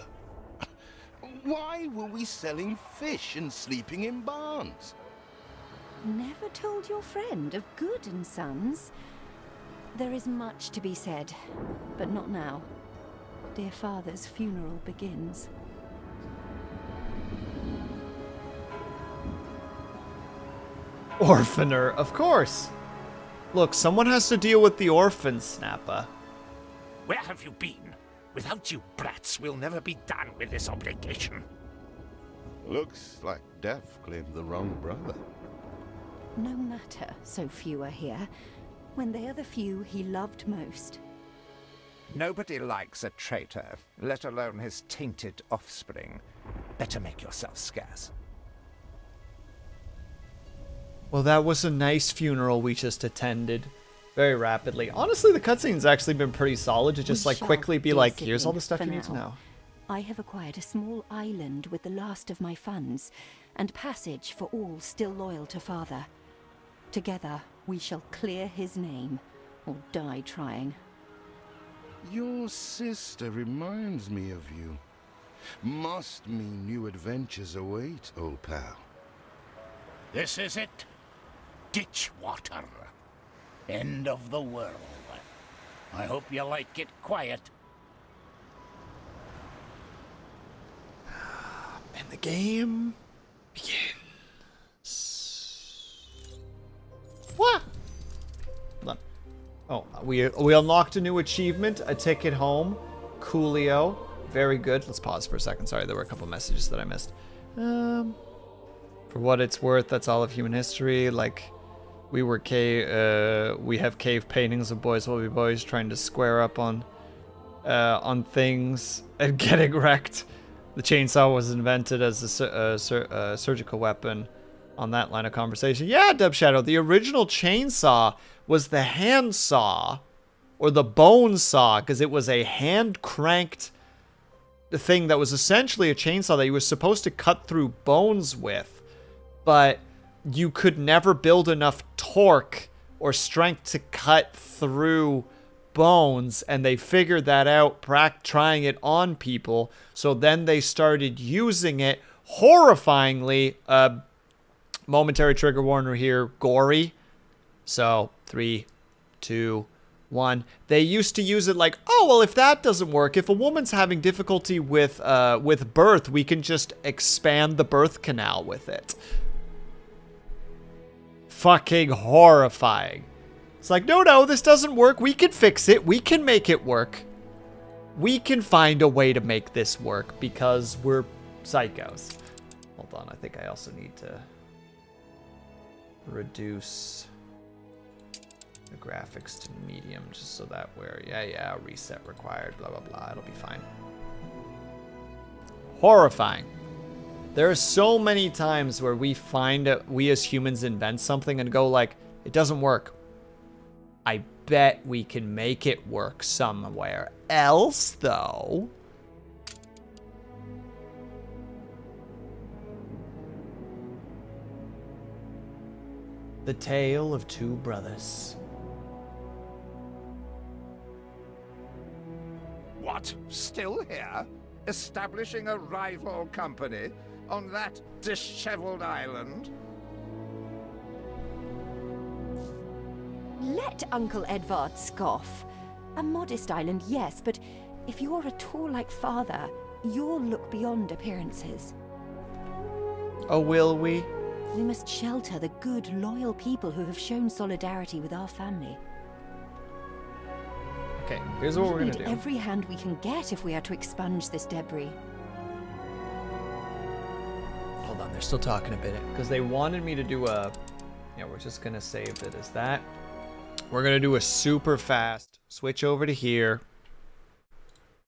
Why were we selling fish and sleeping in barns? Never told your friend of Good and Sons? There is much to be said, but not now. Dear father's funeral begins. Orphaner, of course. Look, someone has to deal with the orphans, Snappa. Where have you been? Without you brats, we'll never be done with this obligation. Looks like Death claimed the wrong brother. No matter, so few are here, when they are the few he loved most. Nobody likes a traitor, let alone his tainted offspring. Better make yourself scarce. Well, that was a nice funeral we just attended. Very rapidly. Honestly, the cutscene's actually been pretty solid to just We like shall quickly be do like, sitting here's all the stuff for you need to now. know. I have acquired a small island with the last of my funds, and passage for all still loyal to father. Together, we shall clear his name, or die trying. Your sister reminds me of you. Must mean new adventures await, old pal. This is it. Ditch water. End of the world. I hope you like it quiet. And the game begins. What? Hold on. Oh, we unlocked a new achievement, a ticket home. Coolio. Very good. Let's pause for a second. Sorry, there were a couple messages that I missed. For what it's worth, that's all of human history. Like, we have cave paintings of boys will be boys trying to square up on things and getting wrecked. The chainsaw was invented as a surgical weapon. On that line of conversation, yeah, Dub Shadow. The original chainsaw was the hand saw, or the bone saw, because it was a hand cranked thing that was essentially a chainsaw that you were supposed to cut through bones with, but you could never build enough torque or strength to cut through bones, and they figured that out trying it on people. So then they started using it horrifyingly. Momentary trigger warning here, gory. So 3, 2, 1. They used to use it like, oh well, if that doesn't work, if a woman's having difficulty with birth, we can just expand the birth canal with it. Fucking horrifying. It's like, no, this doesn't work. We can fix it. We can make it work. We can find a way to make this work because we're psychos. Hold on, I think I also need to reduce The graphics to medium, just so that yeah, reset required, blah, blah, blah. It'll be fine. Horrifying. There are so many times where we as humans invent something and go like, it doesn't work. I bet we can make it work somewhere else, though. The Tale of Two Brothers. What? Still here? Establishing a rival company on that disheveled island? Let Uncle Edvard scoff. A modest island, yes, but if you're at all like Father, you'll look beyond appearances. Oh, will we? We must shelter the good, loyal people who have shown solidarity with our family. Okay, here's what we're gonna We do. need every hand we can get if we are to expunge this debris. Hold on, they're still talking a bit. Because they wanted me to do a... Yeah, we're just gonna save it as that. We're gonna do a super fast switch over to here.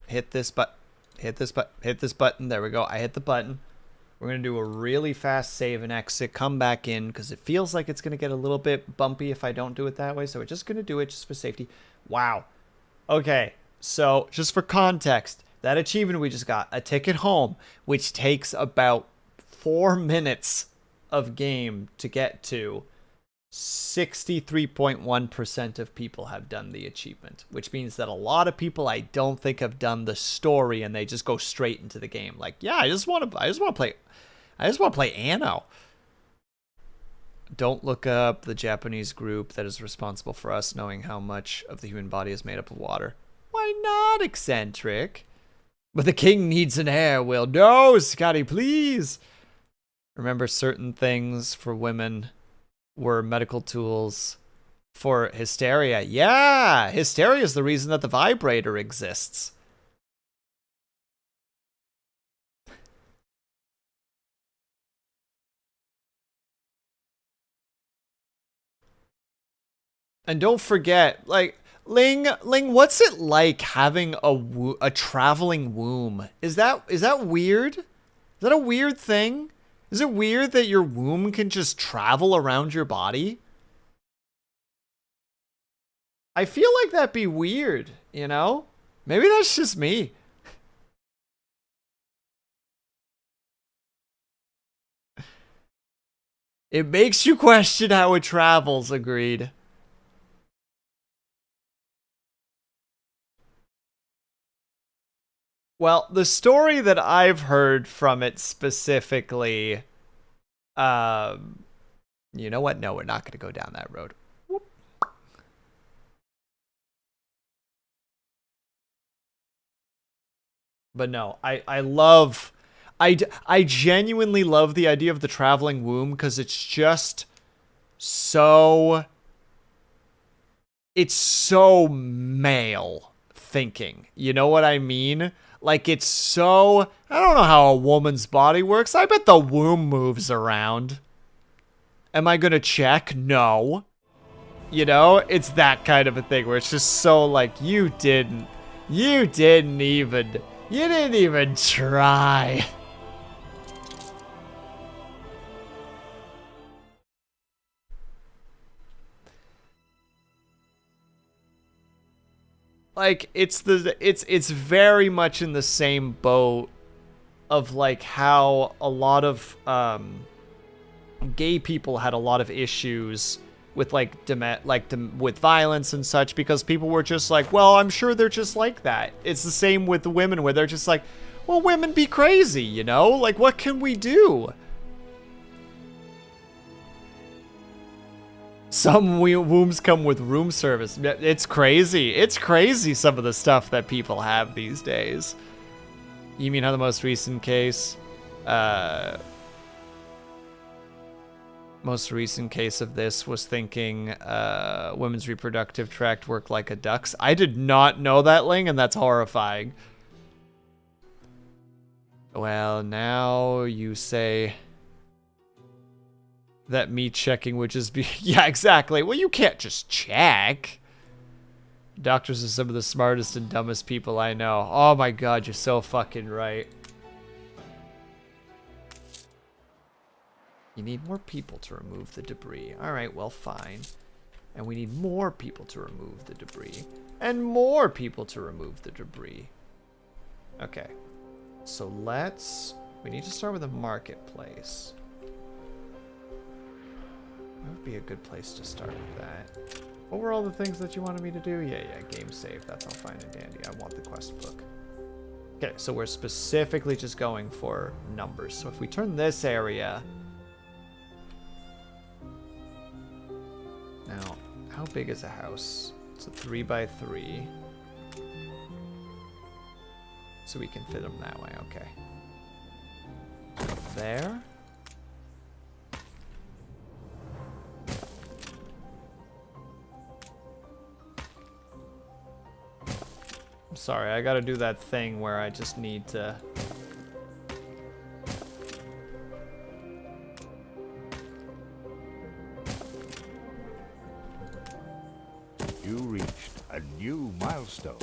Hit this button. Hit this button. Hit this button. There we go. I hit the button. We're going to do a really fast save and exit, come back in, because it feels like it's going to get a little bit bumpy if I don't do it that way. So we're just going to do it just for safety. Wow. Okay, so just for context, that achievement we just got, a ticket home, which takes about 4 minutes of game to get to, 63.1% of people have done the achievement, which means that a lot of people I don't think have done the story and they just go straight into the game. Like, yeah, I just want to play Anno. Don't look up the Japanese group that is responsible for us knowing how much of the human body is made up of water. Why not, eccentric? But the king needs an heir, Will. No, Scotty, please. Remember, certain things for women were medical tools for hysteria. Yeah, hysteria is the reason that the vibrator exists. And don't forget, like, Ling, what's it like having a traveling womb? Is that weird? Is that a weird thing? Is it weird that your womb can just travel around your body? I feel like that'd be weird, you know? Maybe that's just me. It makes you question how it travels, agreed. Well, the story that I've heard from it specifically, you know what? No, we're not going to go down that road. Whoop. But no, I genuinely love the idea of the traveling womb because it's just so male thinking. You know what I mean? Like, it's so... I don't know how a woman's body works. I bet the womb moves around. Am I gonna check? No. You know? It's that kind of a thing where it's just so, like, you didn't even try. Like, it's very much in the same boat of like how a lot of gay people had a lot of issues with with violence and such because people were just like, well, I'm sure they're just like that. It's the same with the women where they're just like, well, women be crazy, you know? Like, what can we do? Some wombs come with room service. It's crazy. It's crazy some of the stuff that people have these days. You mean how the most recent case? Most recent case of this was thinking women's reproductive tract work like a duck's. I did not know that, Ling, and that's horrifying. Well, now you say... That me checking would just be... Yeah, exactly. Well, you can't just check. Doctors are some of the smartest and dumbest people I know. Oh my god, you're so fucking right. You need more people to remove the debris. Alright, well, fine. And we need more people to remove the debris. And more people to remove the debris. Okay. So let's... We need to start with a marketplace. That would be a good place to start with that. What were all the things that you wanted me to do? Yeah, game save. That's all fine and dandy. I want the quest book. Okay, so we're specifically just going for numbers. So if we turn this area... Now, how big is a house? It's a 3x3. So we can fit them that way, okay. There. I'm sorry, I gotta do that thing where I just need to... You reached a new milestone.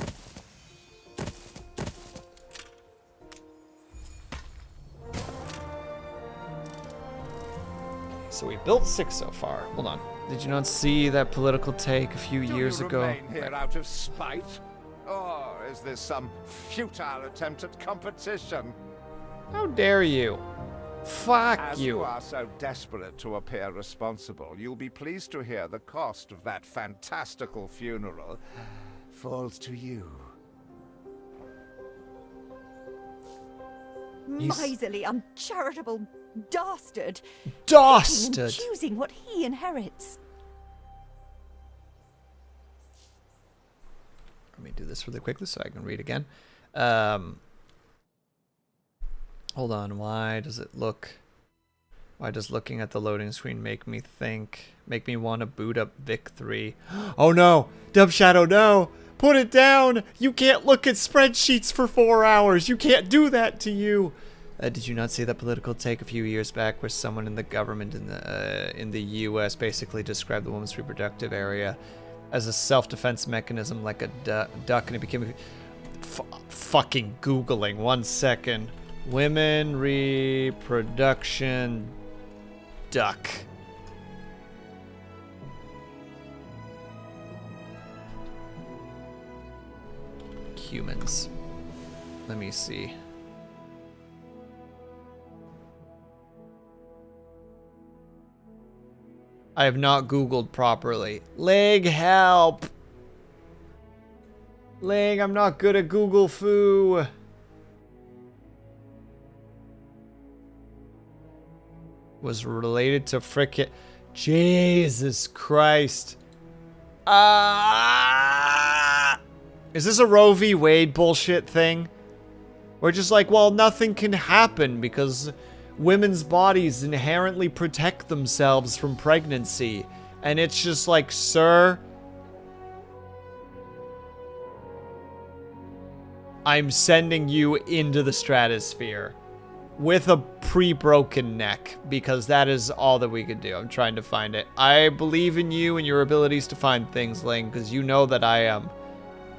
So we built 6 so far. Hold on. Did you not see that political take a few years ago? Remain here out of spite? Or is this some futile attempt at competition? How dare you? Fuck As you. you are so desperate to appear responsible, you'll be pleased to hear the cost of that fantastical funeral falls to you. Miserly, uncharitable dastard. Dastard! And choosing what he inherits. Let me do this really quickly so I can read again. Hold on. Why does looking at the loading screen make me want to boot up Vic 3? Oh no! Dumb Shadow, no! Put it down! You can't look at spreadsheets for 4 hours! You can't do that to you! Did you not see that political take a few years back where someone in the government in the U.S. basically described the woman's reproductive area as a self-defense mechanism like a duck, and it became... fucking Googling. 1 second. Women reproduction duck. Humans. Let me see. I have not Googled properly. Leg, help! Leg, I'm not good at Google foo. Was related to frickin'... Jesus Christ. Is this a Roe v. Wade bullshit thing? We're just like, well, nothing can happen because women's bodies inherently protect themselves from pregnancy. And it's just like, sir, I'm sending you into the stratosphere with a pre-broken neck because that is all that we could do. I'm trying to find it. I believe in you and your abilities to find things, Ling, because you know that I am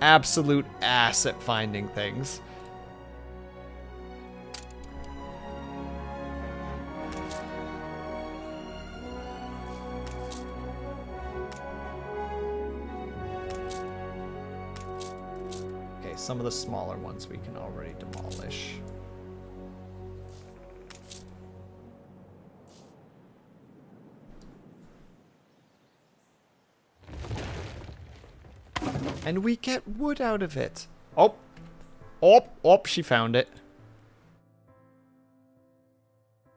absolute ass at finding things. Okay, some of the smaller ones we can already demolish. And we get wood out of it. Oh. Oh, oh, she found it.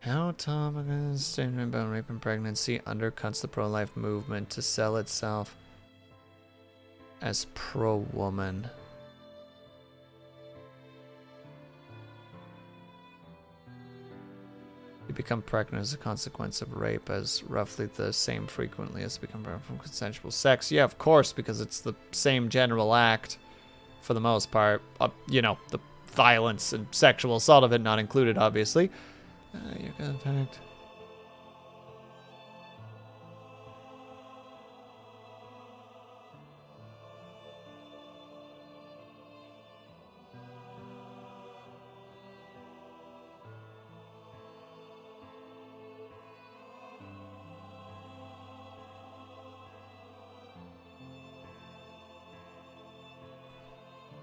How Tom's statement about rape and pregnancy undercuts the pro-life movement to sell itself as pro-woman. You become pregnant as a consequence of rape as roughly the same frequently as become pregnant from consensual sex. Yeah, of course, because it's the same general act for the most part. You know, the violence and sexual assault of it not included, obviously. You contact.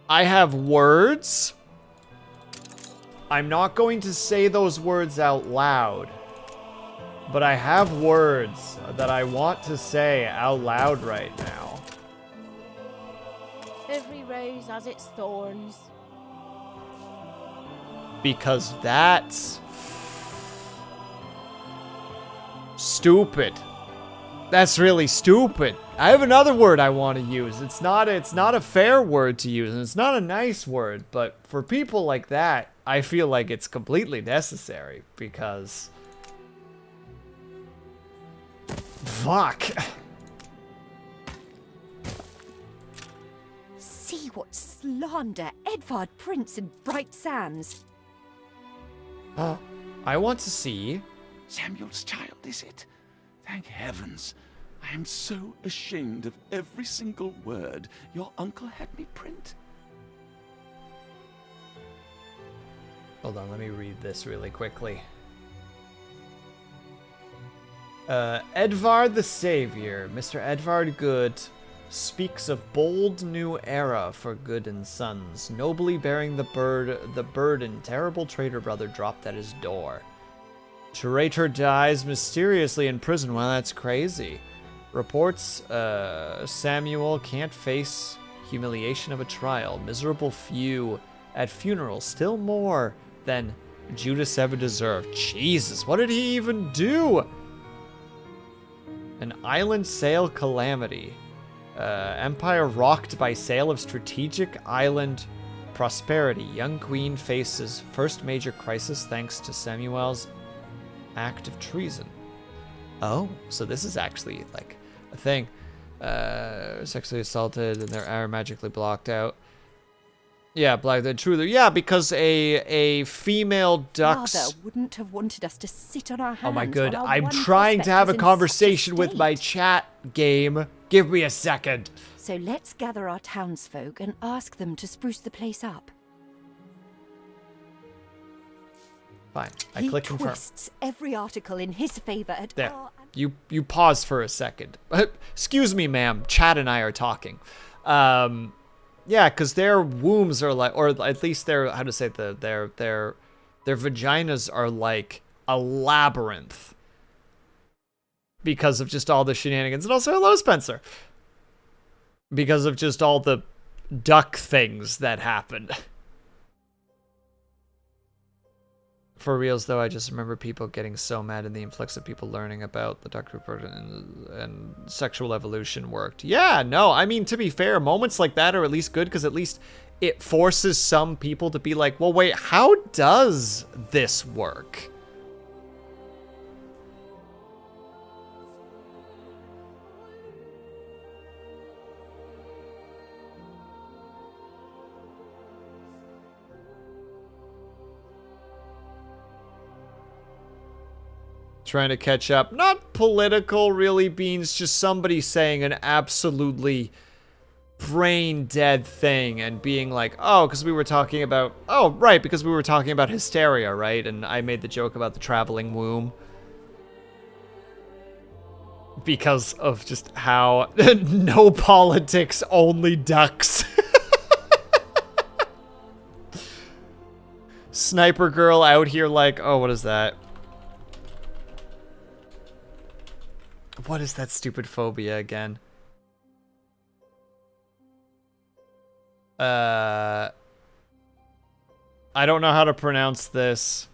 I have words. I'm not going to say those words out loud. But I have words that I want to say out loud right now. Every rose has its thorns. Because that's stupid. That's really stupid. I have another word I want to use. It's not a fair word to use, and it's not a nice word, but for people like that, I feel like it's completely necessary because fuck. See what slander Edvard Prince and Bright Sands. I want to see. Samuel's child, is it? Thank heavens. I am so ashamed of every single word your uncle had me print. Hold on, let me read this really quickly. Edvard the Savior, Mr. Edvard Good, speaks of bold new era for good and sons, nobly bearing the burden terrible traitor brother dropped at his door. Traitor dies mysteriously in prison. Well, that's crazy. Reports Samuel can't face humiliation of a trial. Miserable few at funeral. Still more than Judas ever deserved. Jesus, what did he even do? An island sale calamity. Empire rocked by sale of strategic island prosperity. Young queen faces first major crisis thanks to Samuel's act of treason. Oh, so this is actually like a thing. Sexually assaulted and their hour magically blocked out. Yeah, black the truly. Yeah, because a female duck's Father wouldn't have wanted us to sit on our hands. Oh my god, while our I'm one trying to prospect have is a in conversation such a with my state. chat game. Give me a second. So let's gather our townsfolk and ask them to spruce the place up. Fine. I He click confirm. twists every article in his favor at There. our... You pause for a second. Excuse me, ma'am. Chad and I are talking. Yeah, because their wombs are like, or at least their, how to say it, their vaginas are like a labyrinth because of just all the shenanigans. And also, hello, Spencer. Because of just all the duck things that happened. For reals, though, I just remember people getting so mad in the influx of people learning about the duck report and sexual evolution worked. Yeah, no, I mean, to be fair, moments like that are at least good because at least it forces some people to be like, well, wait, how does this work? Trying to catch up. Not political, really, Beans. Just somebody saying an absolutely brain dead thing and being like, oh, because we were talking about... Oh, right, because we were talking about hysteria, right? And I made the joke about the traveling womb. Because of just how... no politics, only ducks. Sniper girl out here like, oh, what is that? What is that stupid phobia again? I don't know how to pronounce this.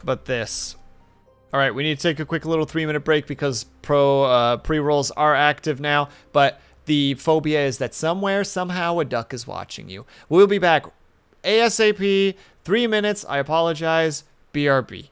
But this. Alright, we need to take a quick little 3-minute break because pre-rolls are active now. But the phobia is that somewhere, somehow, a duck is watching you. We'll be back ASAP. 3 minutes. I apologize. BRB.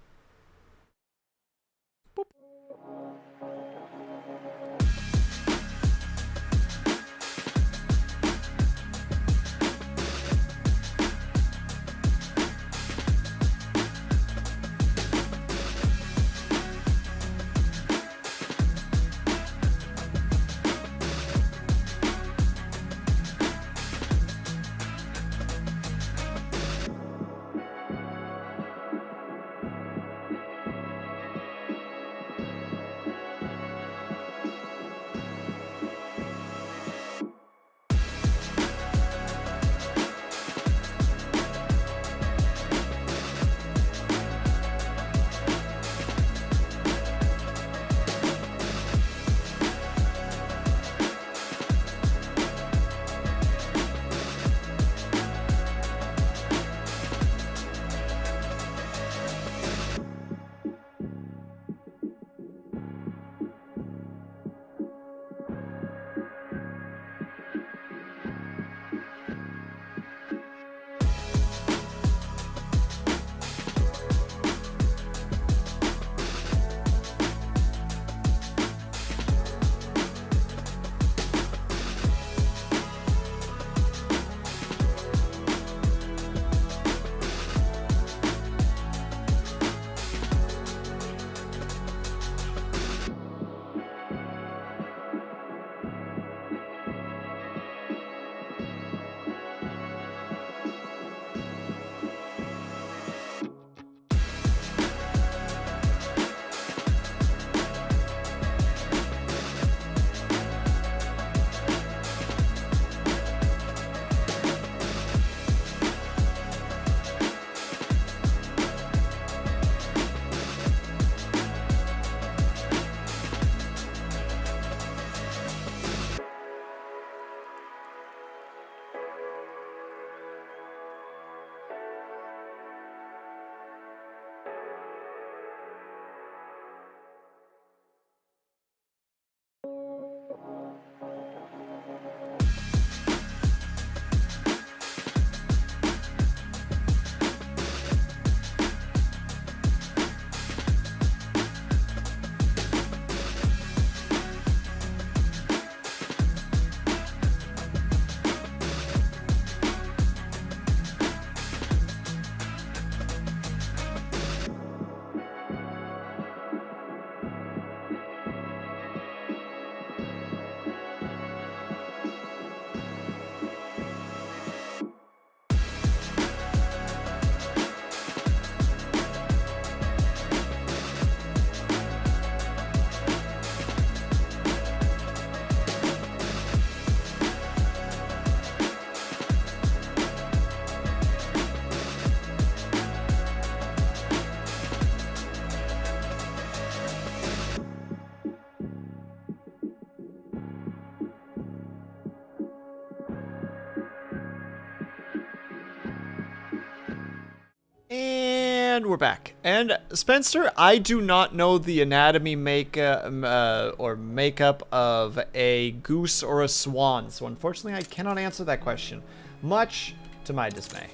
And we're back. And Spencer, I do not know the anatomy or makeup of a goose or a swan, so unfortunately I cannot answer that question, much to my dismay.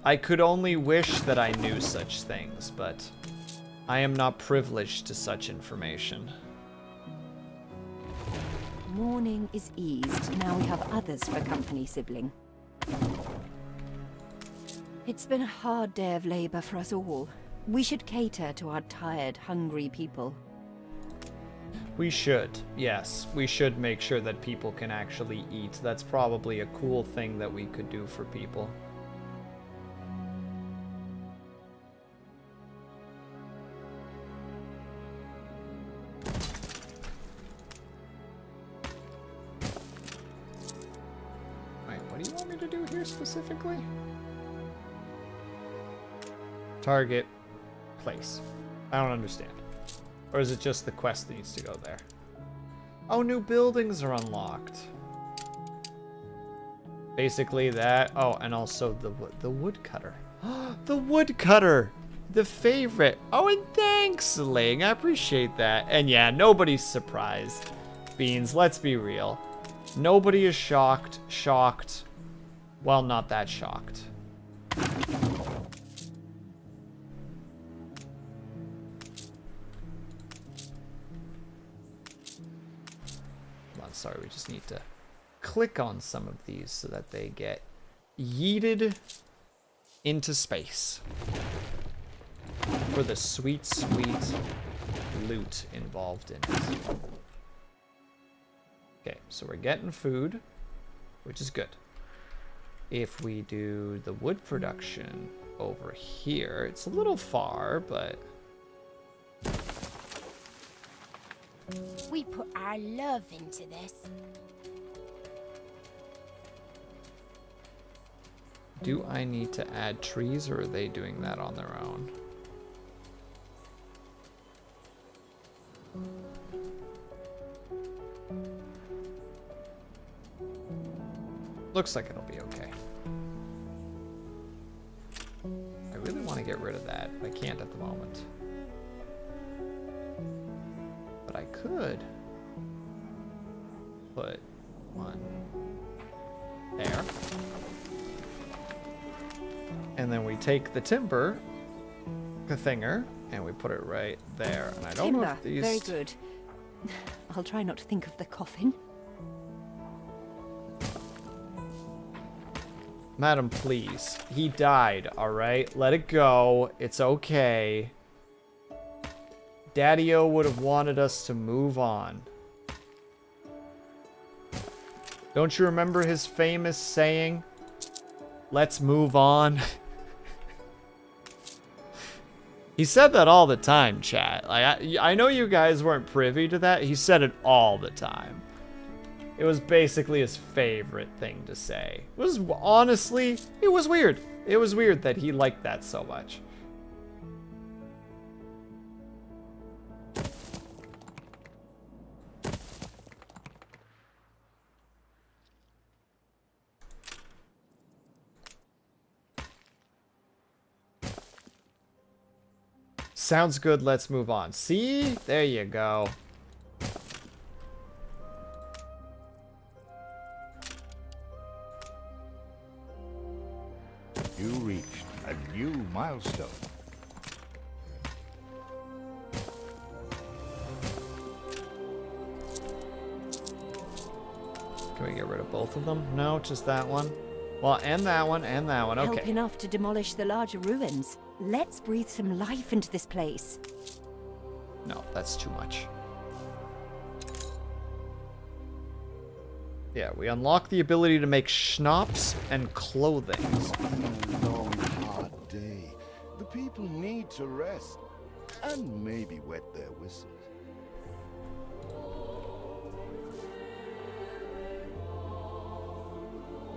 I could only wish that I knew such things, but I am not privileged to such information. Mourning is eased. Now we have others for company, sibling. It's been a hard day of labor for us all. We should cater to our tired, hungry people. We should, yes. We should make sure that people can actually eat. That's probably a cool thing that we could do for people. What do you want me to do here specifically? Target. Place. I don't understand. Or is it just the quest that needs to go there? Oh, new buildings are unlocked. Basically that. Oh, and also the woodcutter. The woodcutter! The favorite. Oh, and thanks, Ling. I appreciate that. And yeah, nobody's surprised. Beans, let's be real. Nobody is shocked. Well, not that shocked. Well, sorry, we just need to click on some of these so that they get yeeted into space. For the sweet, sweet loot involved in it. Okay, so we're getting food, which is good. If we do the wood production over here, it's a little far, but... We put our love into this. Do I need to add trees, or are they doing that on their own? Looks like it'll be okay. I really want to get rid of that, but I can't at the moment. But I could put one there. And then we take the timber, the thinger, and we put it right there. And I don't know if these... Very good. I'll try not to think of the coffin. Madam, please. He died, alright? Let it go. It's okay. Daddy-O would have wanted us to move on. Don't you remember his famous saying? Let's move on. He said that all the time, chat. Like, I know you guys weren't privy to that. He said it all the time. It was basically his favorite thing to say. It was, honestly, it was weird. It was weird that he liked that so much. Sounds good, let's move on. See? There you go. You reached a new milestone. Can we get rid of both of them? No, just that one. Well, and that one, and that one. Okay. Help enough to demolish the larger ruins. Let's breathe some life into this place. No, that's too much. Yeah, we unlock the ability to make schnapps and clothing. It's been a long, hard day. The people need to rest. And maybe wet their whistles.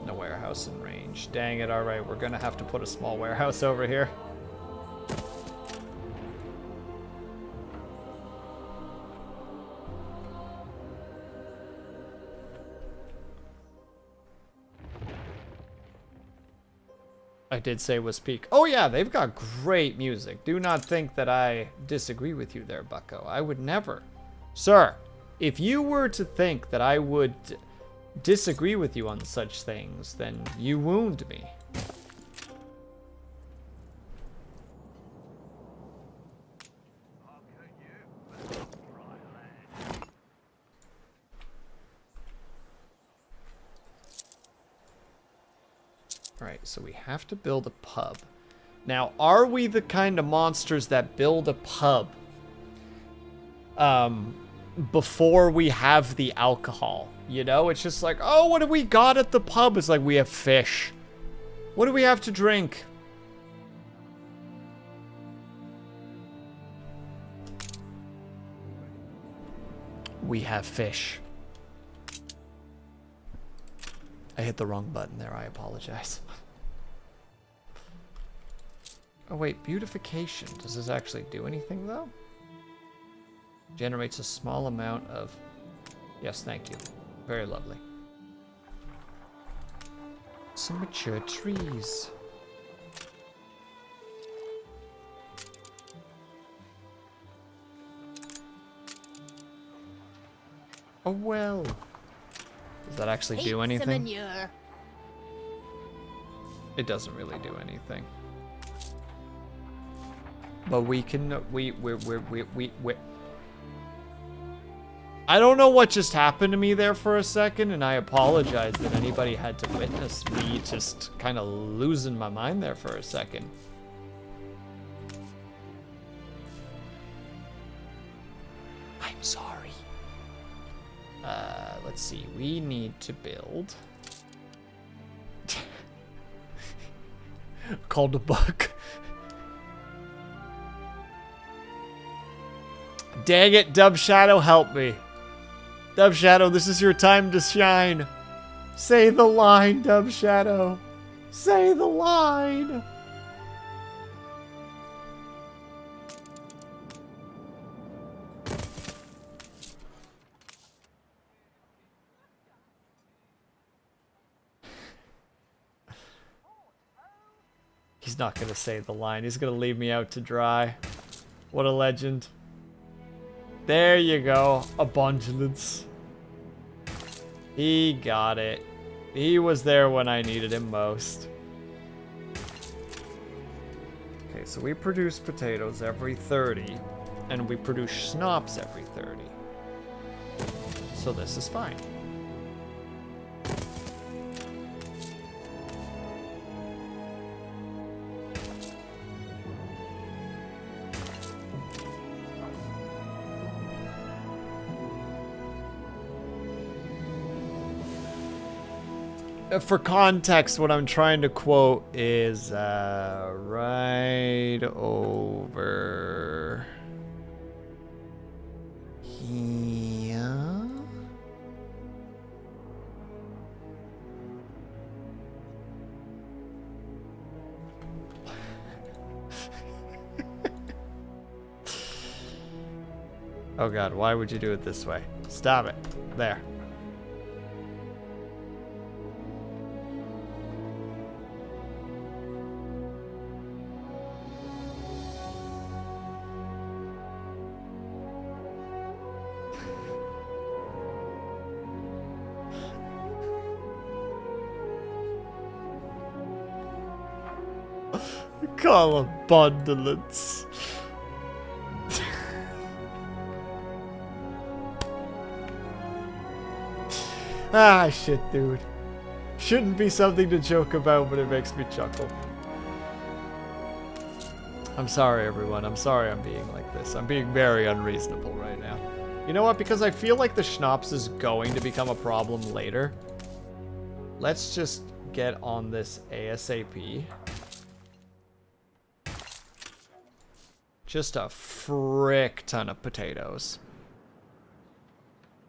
No warehouse in range. Dang it, alright, we're gonna have to put a small warehouse over here. I did say was peak. Oh yeah, they've got great music. Do not think that I disagree with you there, bucko. I would never. Sir, if you were to think that I would disagree with you on such things, then you wound me. Alright, so we have to build a pub. Now, are we the kind of monsters that build a pub before we have the alcohol? You know, it's just like, oh, what do we got at the pub? It's like, we have fish. What do we have to drink? We have fish. I hit the wrong button there, I apologize. Oh wait, beautification. Does this actually do anything though? Generates a small amount of... Yes, thank you. Very lovely. Some mature trees. Oh well. Does that actually do anything? It doesn't really do anything. But we can, I don't know what just happened to me there for a second, and I apologize that anybody had to witness me just kind of losing my mind there for a second. I'm sorry. Let's see, we need to build. Called a bug. Dang it, Dub Shadow, help me. Dub Shadow, this is your time to shine. Say the line, Dub Shadow. Say the line. He's not gonna say the line. He's gonna leave me out to dry. What a legend. There you go. Abundance. He got it. He was there when I needed him most. Okay, so we produce potatoes every 30, and we produce schnapps every 30. So this is fine. For context, what I'm trying to quote is right over here. Oh God, why would you do it this way? Stop it. There. Call abundance. Ah, shit, dude. Shouldn't be something to joke about, but it makes me chuckle. I'm sorry, everyone. I'm sorry I'm being like this. I'm being very unreasonable right now. You know what? Because I feel like the schnapps is going to become a problem later. Let's just get on this ASAP. Just a frick ton of potatoes.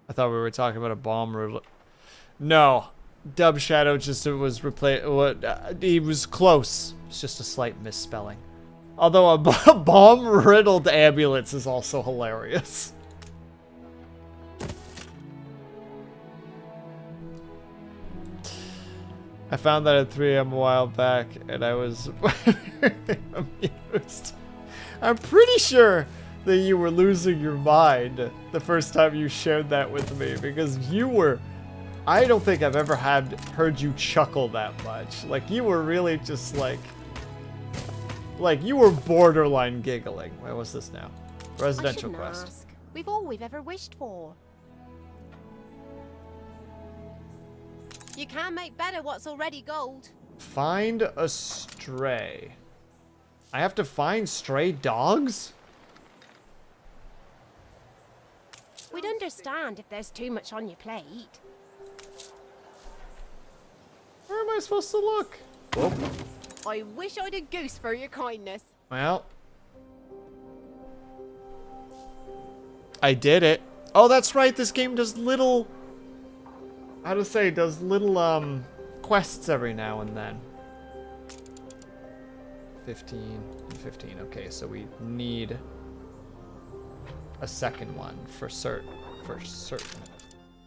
I thought we were talking about a bomb root. No, Dub Shadow just was replaced. He was close. It's just a slight misspelling. Although a bomb-riddled ambulance is also hilarious. I found that at 3 a.m. a while back, and I was amused. I'm pretty sure that you were losing your mind the first time you shared that with me, because you were... I don't think I've ever heard you chuckle that much. Like, you were really just like you were borderline giggling. Where was this now? Residential quest. Ask. We've all we've ever wished for. You can't make better what's already gold. Find a stray. I have to find stray dogs? We'd understand if there's too much on your plate. Where am I supposed to look? Oh. I wish I'd a goose for your kindness. Well. I did it. Oh, that's right. This game does little... How to say? Does little, quests every now and then. 15 and 15. Okay, so we need a second one for certain.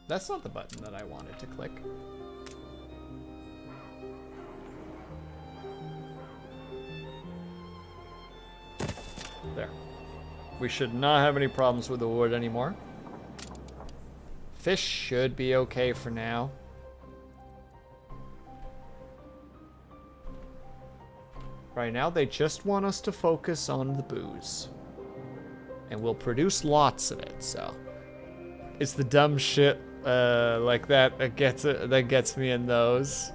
That's not the button that I wanted to click. There. We should not have any problems with the wood anymore. Fish should be okay for now. Right now, they just want us to focus on the booze. And we'll produce lots of it, so... It's the dumb shit like that that gets me in those.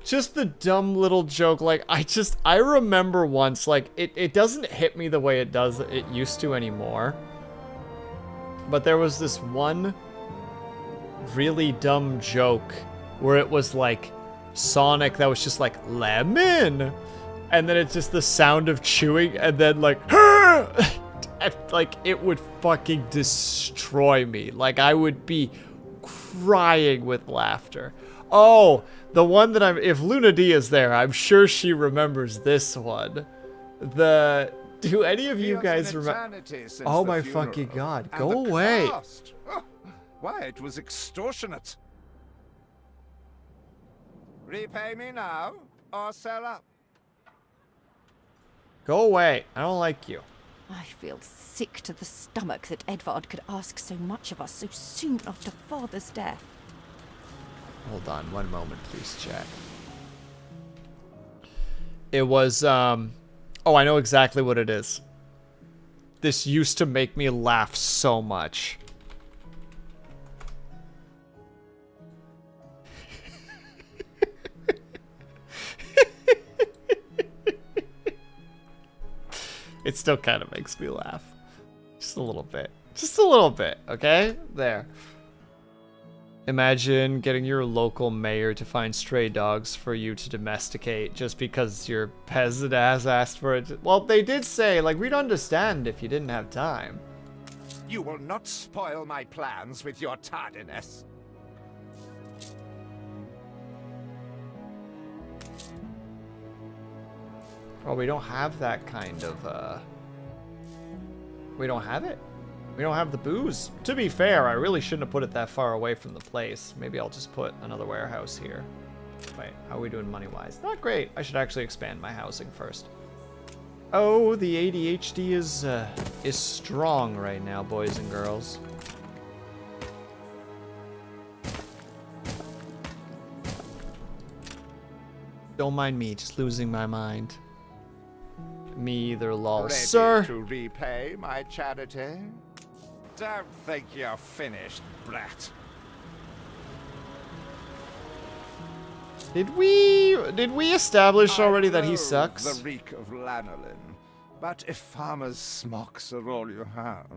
Just the dumb little joke, like, I remember once, like, it doesn't hit me the way it used to anymore. But there was this one really dumb joke where it was like Sonic that was just like, lemon! And then it's just the sound of chewing, and then like, like, it would fucking destroy me. Like, I would be crying with laughter. Oh, the one that if Luna D is there, I'm sure she remembers this one. Do any of you guys remember? Oh my fucking god, go away. Oh, why, it was extortionate. Repay me now, or sell up. Go away, I don't like you. I feel sick to the stomach that Edvard could ask so much of us so soon after Father's death. Hold on, one moment, please, chat. It was, oh, I know exactly what it is. This used to make me laugh so much. It still kind of makes me laugh. Just a little bit. Just a little bit, okay? There. Imagine getting your local mayor to find stray dogs for you to domesticate just because your peasant ass asked for it. Well, they did say, like, we'd understand if you didn't have time. You will not spoil my plans with your tardiness. Oh, we don't have that kind of, we don't have it. We don't have the booze. To be fair, I really shouldn't have put it that far away from the place. Maybe I'll just put another warehouse here. Wait, how are we doing money-wise? Not great. I should actually expand my housing first. Oh, the ADHD is strong right now, boys and girls. Don't mind me, just losing my mind. Me either, lol. Ready Sir! to repay my charity? Don't think you're finished, brat. Did we establish already that he loathe sucks? The reek of lanolin, but if farmers' smocks are all you have.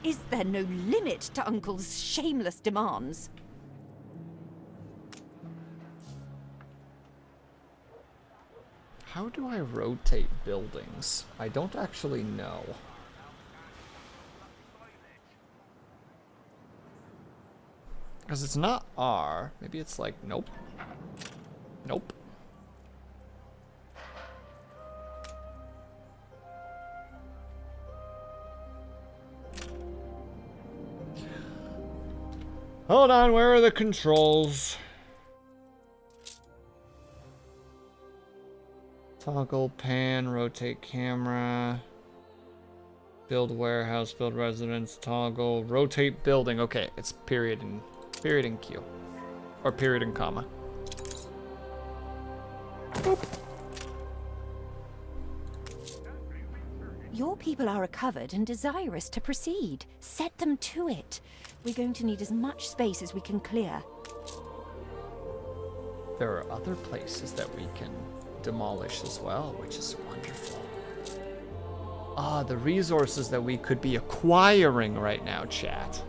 Is there no limit to Uncle's shameless demands? How do I rotate buildings? I don't actually know. Because it's not R. Maybe it's like, nope. Nope. Hold on, where are the controls? Toggle, pan, rotate camera. Build warehouse, build residence, toggle, rotate building. Okay, it's period and Q. Or period and comma. Boop. Your people are recovered and desirous to proceed. Set them to it. We're going to need as much space as we can clear. There are other places that we can demolish as well, which is wonderful. Ah, the resources that we could be acquiring right now, chat.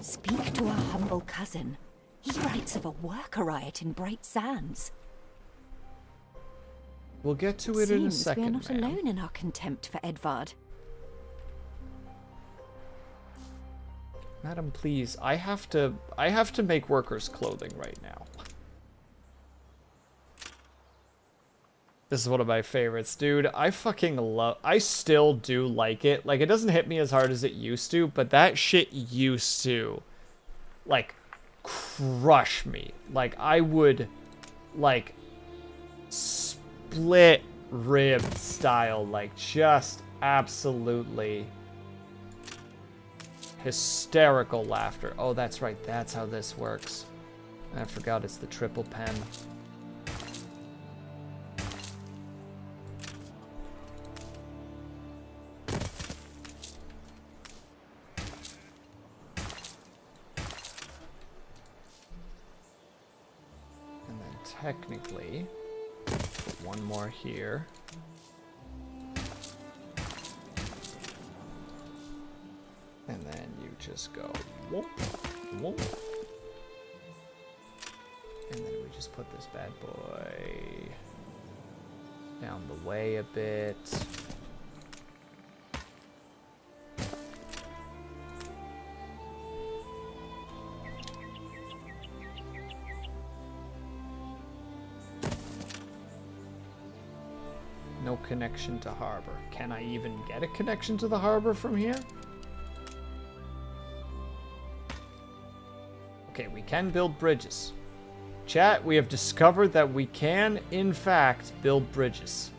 Speak to our humble cousin. He writes of a worker riot in Bright Sands. We'll get to it in a second, we're not ma'am. alone in our contempt for Edvard. Madam, please, I have to make workers' clothing right now. This is one of my favorites, dude. I still do like it. Like, it doesn't hit me as hard as it used to, but that shit used to, like, crush me. Like, I would, like, split rib style, like, just absolutely hysterical laughter. Oh, that's right. That's how this works. I forgot it's the triple pen. And then technically, put one more here. And then you just go whoop, whoop. And then we just put this bad boy down the way a bit. No connection to harbor. Can I even get a connection to the harbor from here? Okay, we can build bridges. Chat, we have discovered that we can, in fact, build bridges.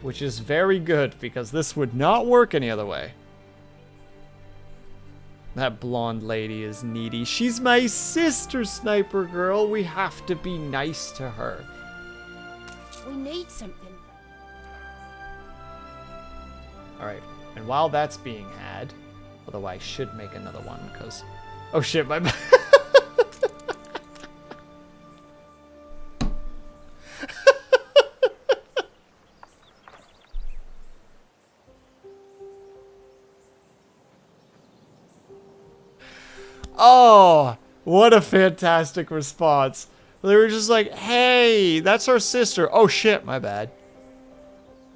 Which is very good, because this would not work any other way. That blonde lady is needy. She's my sister, Sniper Girl. We have to be nice to her. We need something. Alright, and while that's being had... Although I should make another one, because... Oh shit, my bad. Oh, what a fantastic response. They were just like, hey, that's our sister. Oh shit, my bad.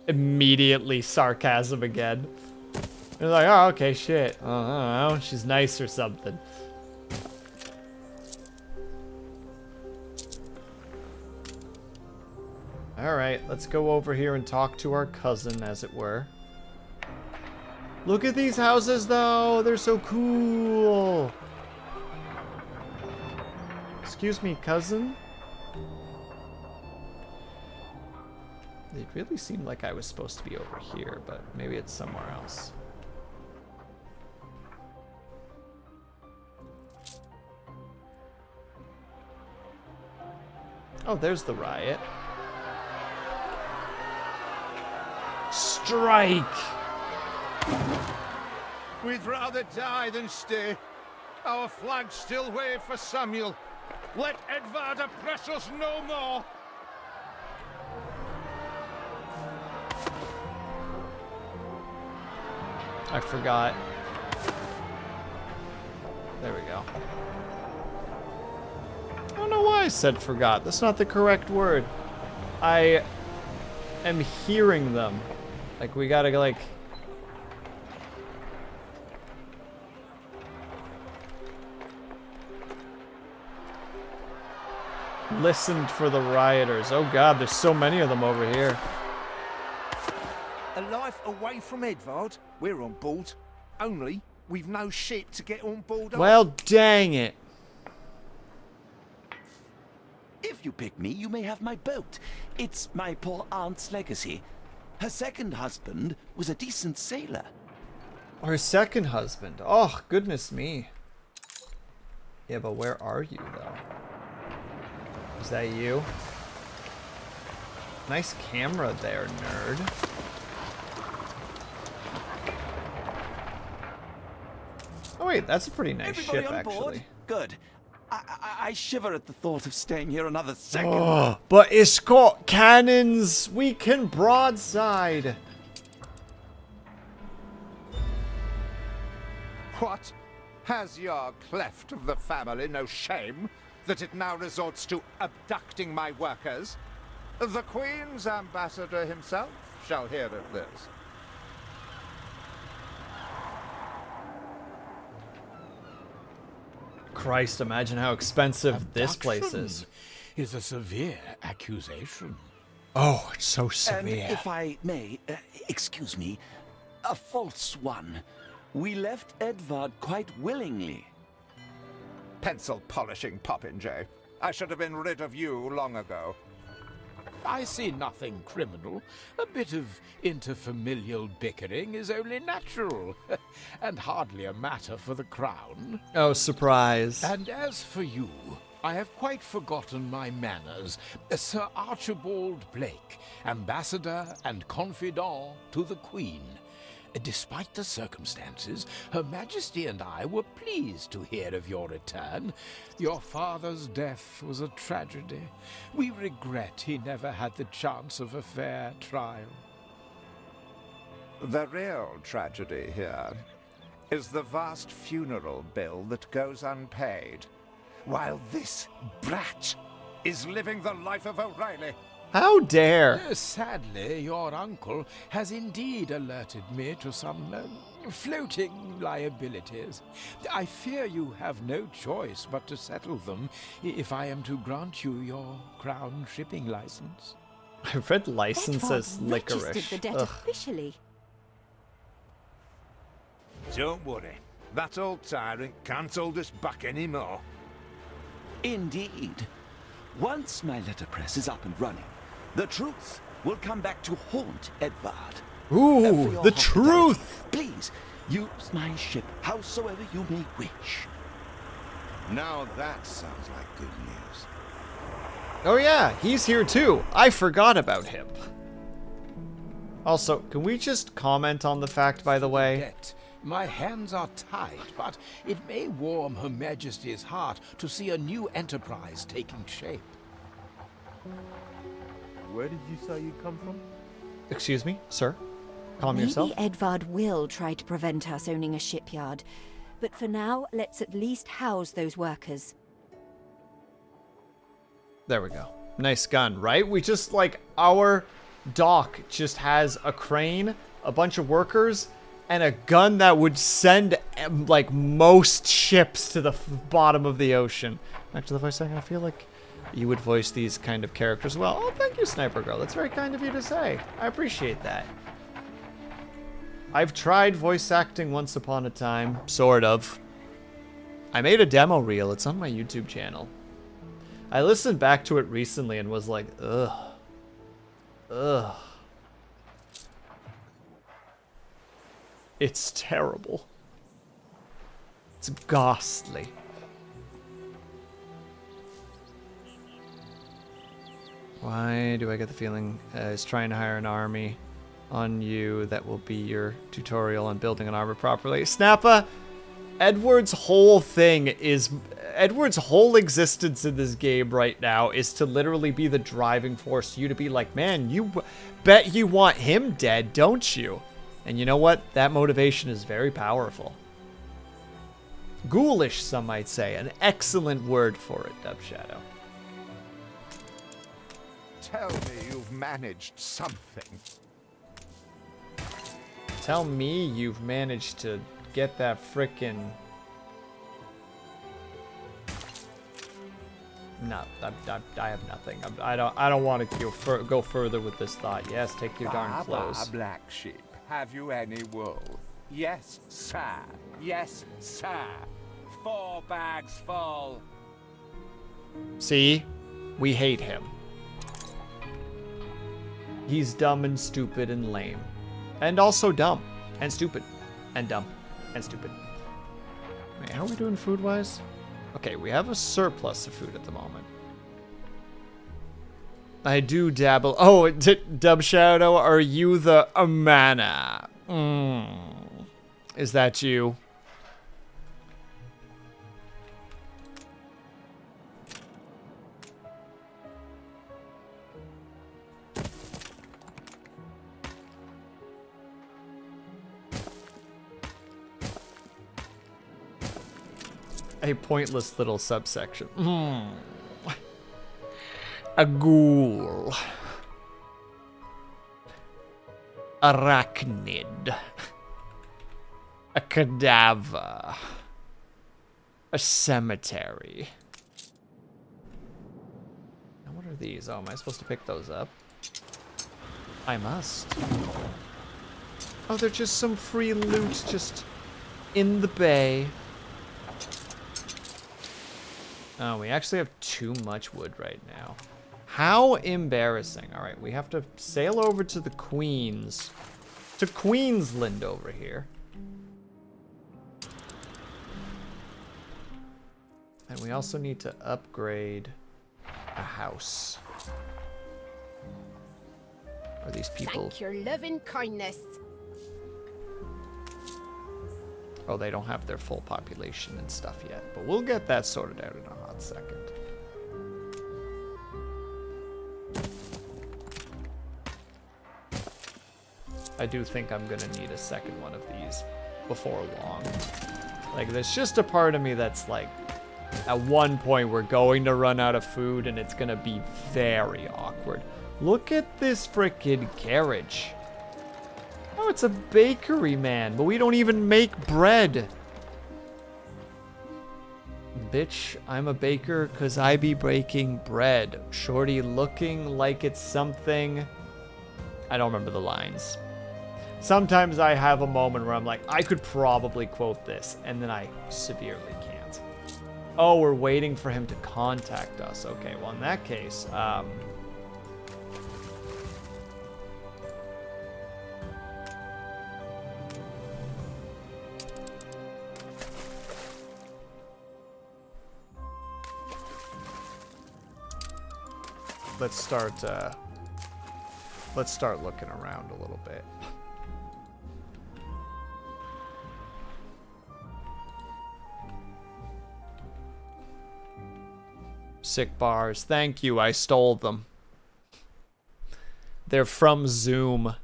Immediately sarcasm again. They're like, oh, okay, shit. I don't know, she's nice or something. Alright, let's go over here and talk to our cousin, as it were. Look at these houses, though! They're so cool! Excuse me, cousin? It really seemed like I was supposed to be over here, but maybe it's somewhere else. Oh, there's the riot. Strike! We'd rather die than stay. Our flags still wave for Samuel. Let Edvard oppress us no more. I forgot. There we go. I don't know why I said forgot. That's not the correct word. I am hearing them. Like, we gotta, like... listened for the rioters. Oh god, there's so many of them over here. A life away from Edvard? We're on board. Only we've no ship to get on board of. Well, dang it. If you pick me, you may have my boat. It's my poor aunt's legacy. Her second husband was a decent sailor. Her second husband. Oh, goodness me. Yeah, but where are you, though? Is that you? Nice camera there, nerd. Oh wait, that's a pretty nice Everybody ship, on board? actually. Good. I shiver at the thought of staying here another second. Oh, but it's got cannons. We can broadside. What? Has your cleft of the family no shame that it now resorts to abducting my workers? The Queen's ambassador himself shall hear of this. Christ, imagine how expensive this place is. Is a severe accusation. Oh, it's so And severe. if I may, excuse me, a false one. We left Edvard quite willingly. Pencil polishing popinjay. I should have been rid of you long ago. I see nothing criminal. A bit of interfamilial bickering is only natural, and hardly a matter for the crown. Oh, surprise. And as for you, I have quite forgotten my manners. Sir Archibald Blake, ambassador and confidant to the Queen. Despite the circumstances, Her Majesty and I were pleased to hear of your return. Your father's death was a tragedy. We regret he never had the chance of a fair trial. The real tragedy here is the vast funeral bill that goes unpaid, while this brat is living the life of O'Reilly. How dare. Sadly, your uncle has indeed alerted me to some floating liabilities. I fear you have no choice but to settle them if I am to grant you your crown shipping license. I read license as Edvard licorice. registered the debt Ugh. officially. Don't worry, that old tyrant can't hold us back anymore. Indeed. Once my letterpress is up and running, the truth will come back to haunt Edvard. Ooh, For your the hospitality, truth! Please, use my ship howsoever you may wish. Now that sounds like good news. Oh yeah, he's here too. I forgot about him. Also, can we just comment on the fact, by the way? My hands are tied, but it may warm Her Majesty's heart to see a new enterprise taking shape. Where did you say you come from? Excuse me, sir? Calm Maybe yourself. Edvard will try to prevent us owning a shipyard, but for now, let's at least house those workers. There we go. Nice gun, right? We just, like, our dock just has a crane, a bunch of workers, and a gun that would send, like, most ships to the bottom of the ocean. Back to the voice acting, I feel like you would voice these kind of characters well. Oh, thank you, Sniper Girl. That's very kind of you to say. I appreciate that. I've tried voice acting once upon a time, sort of. I made a demo reel. It's on my YouTube channel. I listened back to it recently and was like, ugh. Ugh. It's terrible. It's ghastly. Why do I get the feeling he's trying to hire an army on you that will be your tutorial on building an armor properly? Snappa, Edward's whole thing is... Edward's whole existence in this game right now is to literally be the driving force. You to be like, man, you bet you want him dead, don't you? And you know what? That motivation is very powerful. Ghoulish, some might say. An excellent word for it, Dub Shadow. Tell me you've managed something. Tell me you've managed to get that frickin'... No, I have nothing. I don't want to go further with this thought. Yes, take your darn clothes. Black sheep, have you any wool? Yes, sir. Yes, sir. 4 bags full. See? We hate him. He's dumb and stupid and lame. And also dumb. And stupid. And dumb. And stupid. Wait, how are we doing food-wise? Okay, we have a surplus of food at the moment. I do dabble. Oh, Dub Shadow, are you the Amana? Is that you? A pointless little subsection. A ghoul. Arachnid. A cadaver. A cemetery. Now what are these? Oh, am I supposed to pick those up? I must. Oh, they're just some free loot just in the bay. Oh, we actually have too much wood right now. How embarrassing. All right, we have to sail over to the Queens. To Queensland over here. And we also need to upgrade a house. Are these people... Thank your loving kindness. Oh, they don't have their full population and stuff yet. But we'll get that sorted out in a hot second. I do think I'm gonna need a second one of these before long. Like, there's just a part of me that's like, at one point we're going to run out of food and it's gonna be very awkward. Look at this frickin' carriage. Oh, it's a bakery, man, but we don't even make bread. Bitch, I'm a baker because I be breaking bread. Shorty looking like it's something. I don't remember the lines. Sometimes I have a moment where I'm like, I could probably quote this, and then I severely can't. Oh, we're waiting for him to contact us. Okay, well, in that case, let's start looking around a little bit. Sick bars. Thank you. I stole them. They're from Zoom.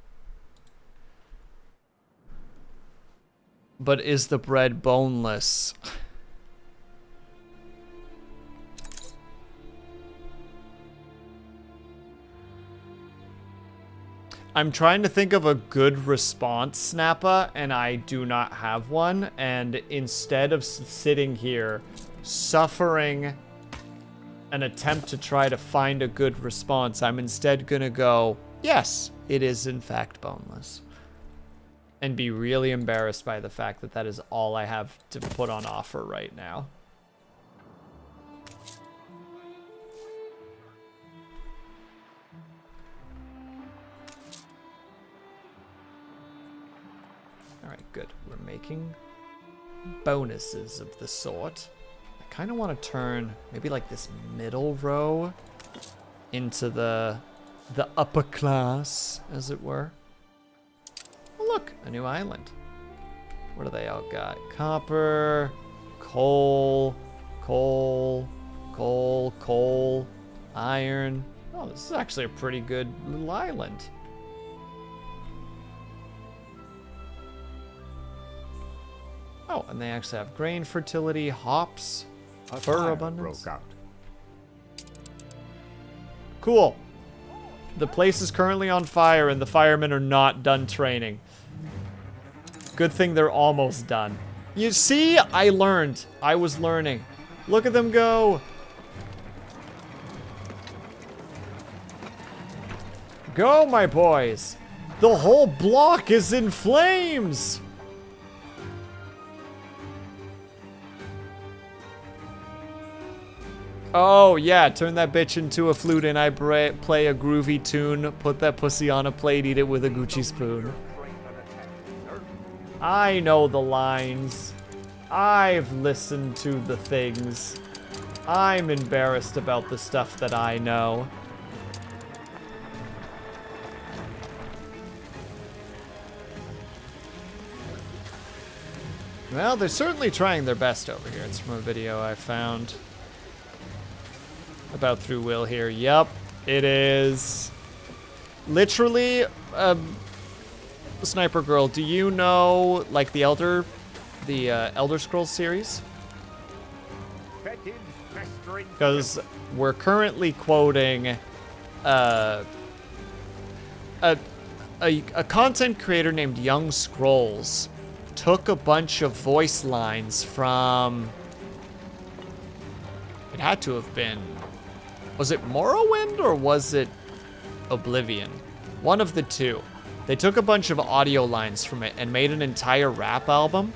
But is the bread boneless? I'm trying to think of a good response, Snappa, and I do not have one. And instead of sitting here suffering an attempt to try to find a good response, I'm instead gonna go, yes, it is in fact boneless. And be really embarrassed by the fact that that is all I have to put on offer right now. Alright, good. We're making bonuses of the sort. I kind of want to turn maybe like this middle row into the upper class, as it were. Oh, look, a new island. What do they all got? Copper, coal, iron. Oh, this is actually a pretty good little island. Oh, and they actually have grain fertility, hops, fur abundance. Broke out. Cool. The place is currently on fire and the firemen are not done training. Good thing they're almost done. You see, I learned. I was learning. Look at them go. go, my boys. The whole block is in flames. Oh, yeah, turn that bitch into a flute and I play a groovy tune. Put that pussy on a plate, eat it with a Gucci spoon. I know the lines. I've listened to the things. I'm embarrassed about the stuff that I know. Well, they're certainly trying their best over here. It's from a video I found about Through Will here. Yup, it is. Literally, Sniper Girl, do you know, like, the Elder Scrolls series? Because we're currently quoting a content creator named Young Scrolls took a bunch of voice lines from, it had to have been, was it Morrowind or was it Oblivion? One of the two. They took a bunch of audio lines from it and made an entire rap album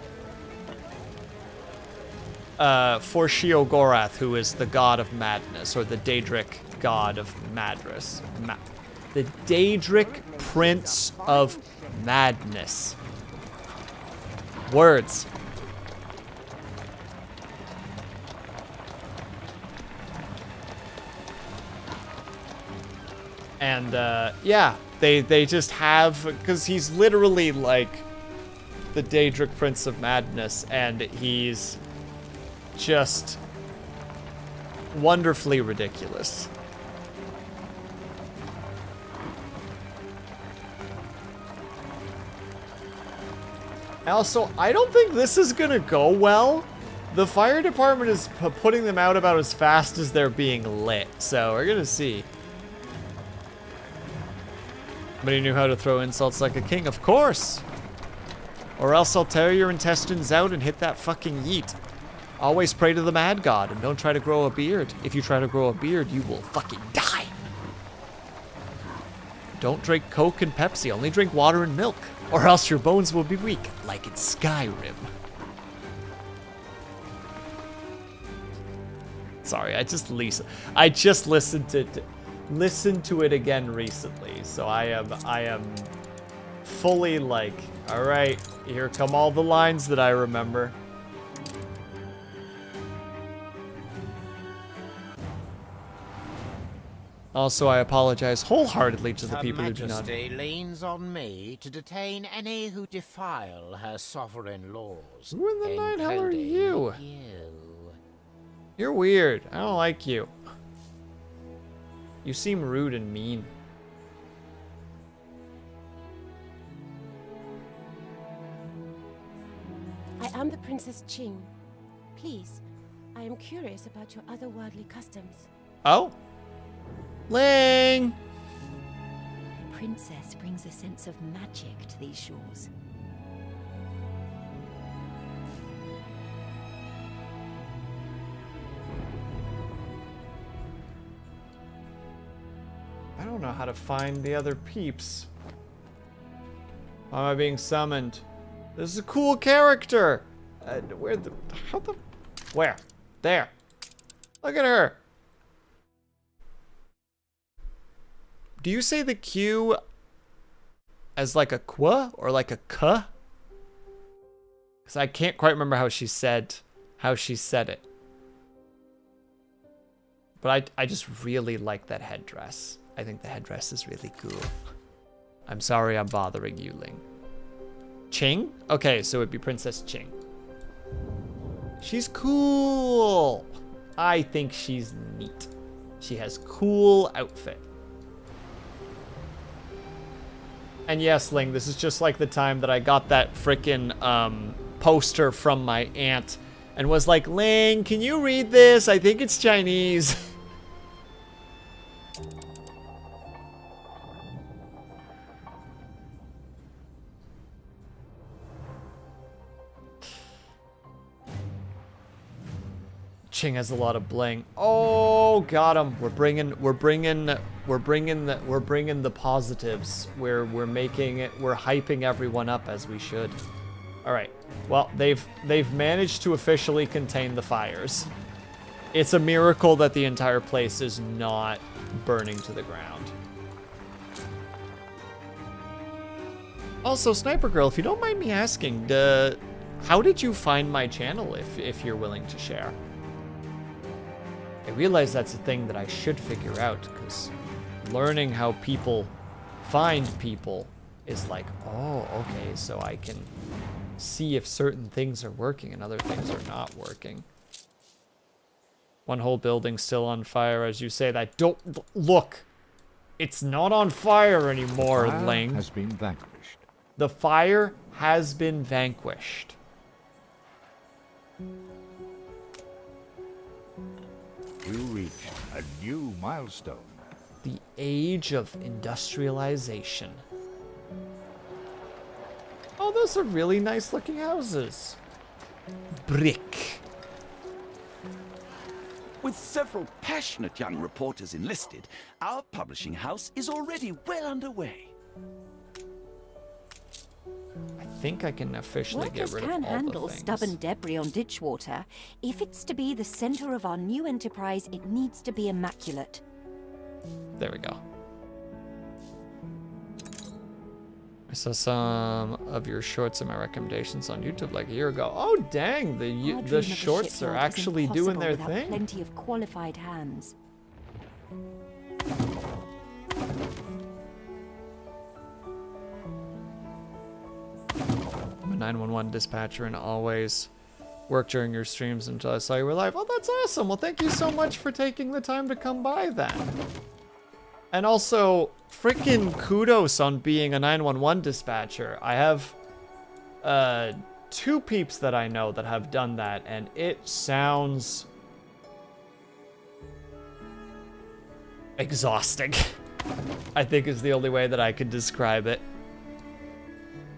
for Sheogorath, who is the god of madness, or the Daedric god of madness. The Daedric prince of madness. Words. And yeah, they just have, because he's literally like the Daedric Prince of Madness, and he's just wonderfully ridiculous. Also, I don't think this is gonna go well. The fire department is putting them out about as fast as they're being lit, so we're gonna see. But he knew how to throw insults like a king, of course. Or else I'll tear your intestines out and hit that fucking yeet. Always pray to the mad god and don't try to grow a beard. If you try to grow a beard, you will fucking die. Don't drink Coke and Pepsi, only drink water and milk. Or else your bones will be weak, like in Skyrim. Sorry, I just listened to it again recently, so I am fully like, all right, here come all the lines that I remember. Also, I apologize wholeheartedly to the people who do not. Her Majesty leans on me to detain any who defile her sovereign laws. Who in the nine hell are you? You. You're weird. I don't like you. You seem rude and mean. I am the Princess Ching. Please, I am curious about your otherworldly customs. Oh? Ling! The princess brings a sense of magic to these shores. I don't know how to find the other peeps. Why am I being summoned? This is a cool character! Where? There. Look at her! Do you say the Q as like a qua or like a ka? Because I can't quite remember how she said it. But I just really like that headdress. I think the headdress is really cool. I'm sorry I'm bothering you, Ling. Ching? Okay, so it'd be Princess Ching. She's cool. I think she's neat. She has cool outfit. And yes, Ling, this is just like the time that I got that frickin' poster from my aunt and was like, Ling, can you read this? I think it's Chinese. Ching has a lot of bling. Oh, got him. We're bringing the positives. We're hyping everyone up as we should. All right. Well, they've managed to officially contain the fires. It's a miracle that the entire place is not burning to the ground. Also, Sniper Girl, if you don't mind me asking, how did you find my channel, if you're willing to share? I realize that's a thing that I should figure out, because learning how people find people is like, oh, okay, so I can see if certain things are working and other things are not working. One whole building still on fire, as you say that. Don't look. It's not on fire anymore, Ling. Has been vanquished. The fire has been vanquished. You reached a new milestone. The age of industrialization. Oh, those are really nice looking houses. Brick. With several passionate young reporters enlisted, our publishing house is already well underway. I think I can officially get rid of all the things. Workers can handle stubborn debris on ditch water. If it's to be the center of our new enterprise, it needs to be immaculate. There we go. I saw some of your shorts and my recommendations on YouTube like a year ago. Oh, dang, the shorts are actually doing their thing. Plenty of qualified hands. I'm a 911 dispatcher and always work during your streams until I saw you were live. Oh, that's awesome. Well, thank you so much for taking the time to come by then. And also, freaking kudos on being a 911 dispatcher. I have 2 peeps that I know that have done that, and it sounds exhausting. I think is the only way that I could describe it.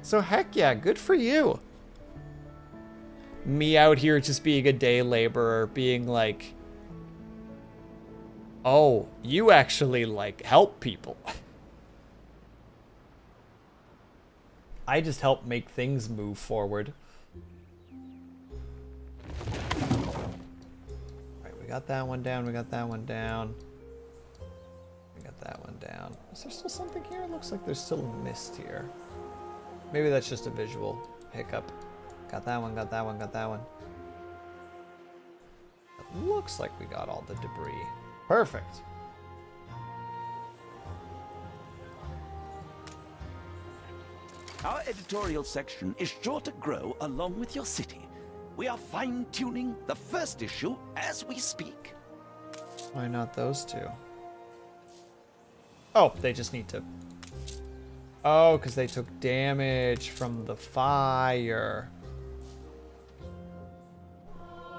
So heck yeah, good for you. Me out here just being a day laborer, being like, oh, you actually, like, help people. I just help make things move forward. Alright, we got that one down, we got that one down. We got that one down. Is there still something here? It looks like there's still a mist here. Maybe that's just a visual hiccup. Got that one, got that one, got that one. It looks like we got all the debris. Perfect. Our editorial section is sure to grow along with your city. We are fine-tuning the first issue as we speak. Why not those 2? Oh, they just need to... Oh, because they took damage from the fire.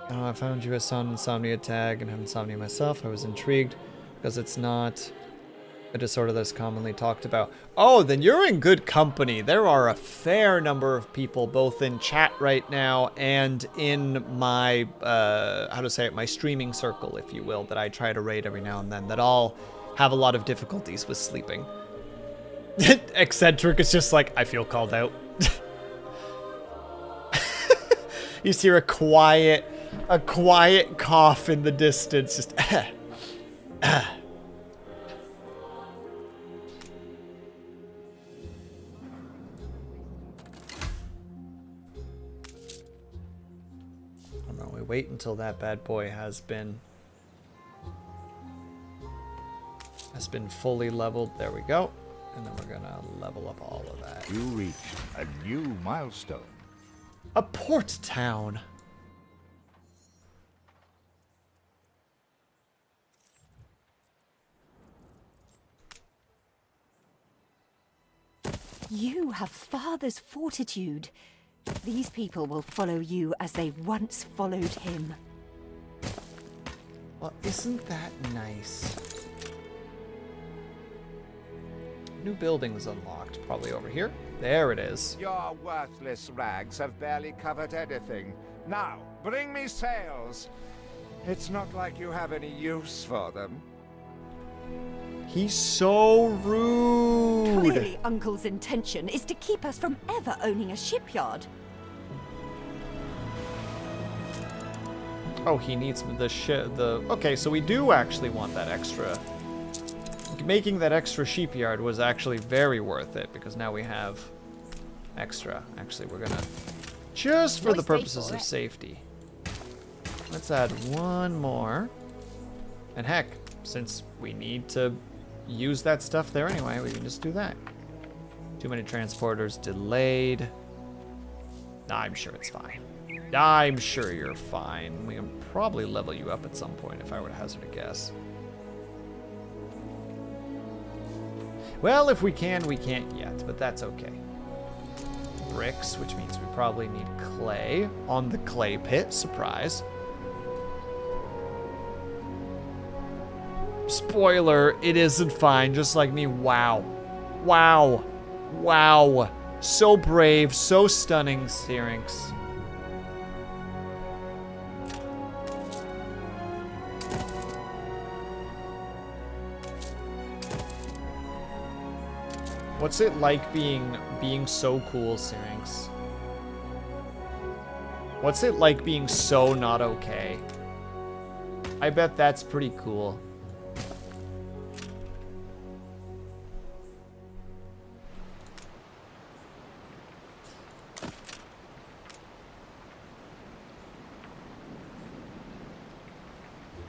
I found you a Sound Insomnia tag and have insomnia myself. I was intrigued because it's not a disorder that's commonly talked about. Oh, then you're in good company. There are a fair number of people both in chat right now and in my, my streaming circle, if you will, that I try to raid every now and then, that all have a lot of difficulties with sleeping. Eccentric is just like, I feel called out. You just hear a quiet cough in the distance, just Oh no, we wait until that bad boy has been fully leveled. There we go. And then we're gonna level up all of that. You reached a new milestone. A port town. You have father's fortitude. These people will follow you as they once followed him. Well, isn't that nice? New buildings unlocked. Probably over here. There it is. Your worthless rags have barely covered anything. Now, bring me sails. It's not like you have any use for them. He's so rude. Clearly, Uncle's intention is to keep us from ever owning a shipyard. Oh, he needs okay, so we do actually want that extra. Making that extra shipyard was actually very worth it, because now we have extra. Actually, we're gonna, just for the purposes of safety, let's add one more. And heck, since we need to use that stuff there anyway, we can just do that. Too many transporters delayed. I'm sure it's fine. I'm sure you're fine. We can probably level you up at some point if I were to hazard a guess. Well, if we can, we can't yet, but that's okay. Bricks, which means we probably need clay on the clay pit. Surprise. Spoiler, it isn't fine, just like me. Wow. Wow. Wow. So brave, so stunning, Syrinx. What's it like being so cool, Syrinx? What's it like being so not okay? I bet that's pretty cool.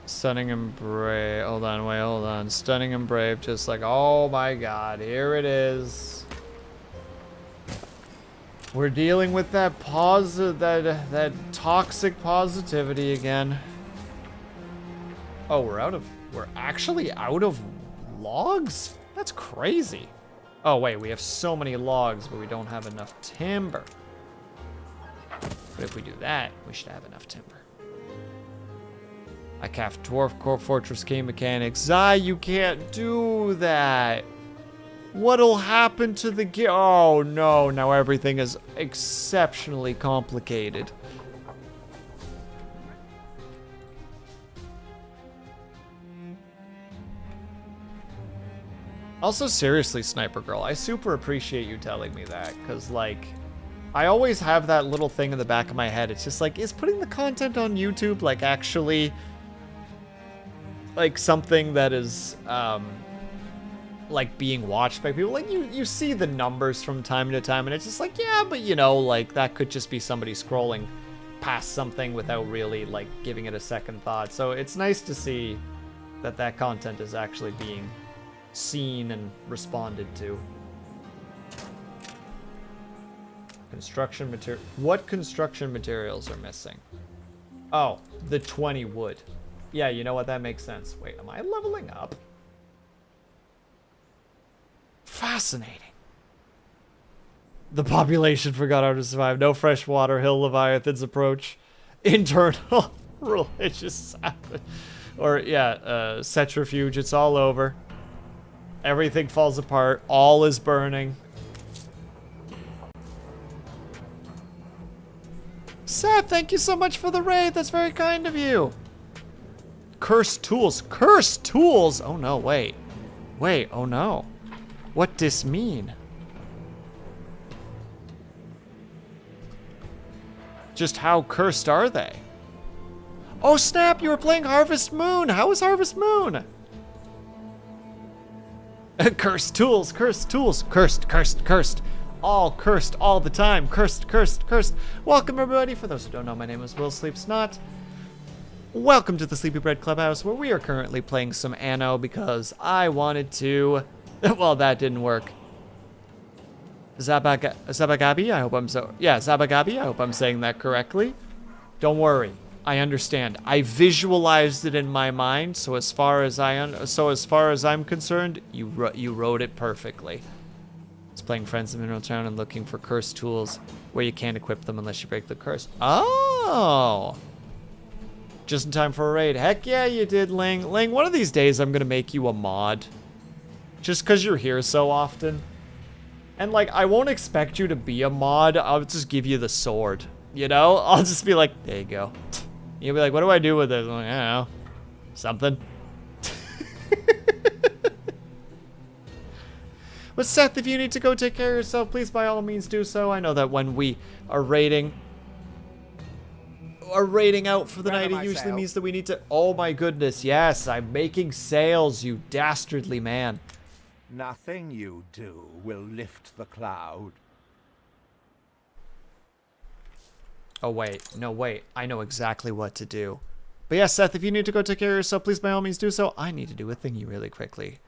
Stunning and brave. Hold on, wait, hold on. Stunning and brave, just like, oh my god, here it is. We're dealing with that that toxic positivity again. Oh, we're actually out of logs? That's crazy. Oh wait, we have so many logs, but we don't have enough timber. But if we do that, we should have enough timber. I craft Dwarf Core Fortress game mechanics. Zai, you can't do that. What'll happen to the game? Oh no, now everything is exceptionally complicated. Also, seriously, Sniper Girl, I super appreciate you telling me that, because, like, I always have that little thing in the back of my head. It's just like, is putting the content on YouTube, like, actually, like, something that is, like, being watched by people? Like, you see the numbers from time to time, and it's just like, yeah, but, you know, like, that could just be somebody scrolling past something without really, like, giving it a second thought. So it's nice to see that that content is actually being seen and responded to. Construction material. What construction materials are missing? Oh, the 20 wood. Yeah, you know what? That makes sense. Wait, am I leveling up? Fascinating. The population forgot how to survive. No fresh water. Hill Leviathans approach. Internal religious savage. Or, yeah, centrifuge. It's all over. Everything falls apart. All is burning. Seth, thank you so much for the raid. That's very kind of you. Cursed tools. Cursed tools? Oh no, wait. Wait, oh no. What does this mean? Just how cursed are they? Oh snap, you were playing Harvest Moon. How is Harvest Moon? Cursed tools, cursed tools, cursed, cursed, cursed. All cursed all the time. Cursed, cursed, cursed. Welcome everybody. For those who don't know, my name is Will Sleeps Not. Welcome to the Sleepy Bread Clubhouse, where we are currently playing some Anno because I wanted to. Well, that didn't work. Zabagabi, I hope I'm Zabagabi, I hope I'm saying that correctly. Don't worry, I understand. I visualized it in my mind, so as far as I'm concerned, you wrote it perfectly. It's playing Friends in Mineral Town and looking for cursed tools where you can't equip them unless you break the curse. Oh! Just in time for a raid. Heck yeah, you did, Ling. Ling, one of these days I'm gonna make you a mod. Just because you're here so often. And, like, I won't expect you to be a mod. I'll just give you the sword. You know? I'll just be like, there you go. You'll be like, what do I do with this? I'm like, I don't know. Something. But Seth, if you need to go take care of yourself, please by all means do so. I know that when we are raiding out for the night, it usually means that we need to... Oh my goodness, yes, I'm making sales, you dastardly man. Nothing you do will lift the cloud. Oh wait, no wait, I know exactly what to do. But yeah, Seth, if you need to go take care of yourself, please by all means do so. I need to do a thingy really quickly,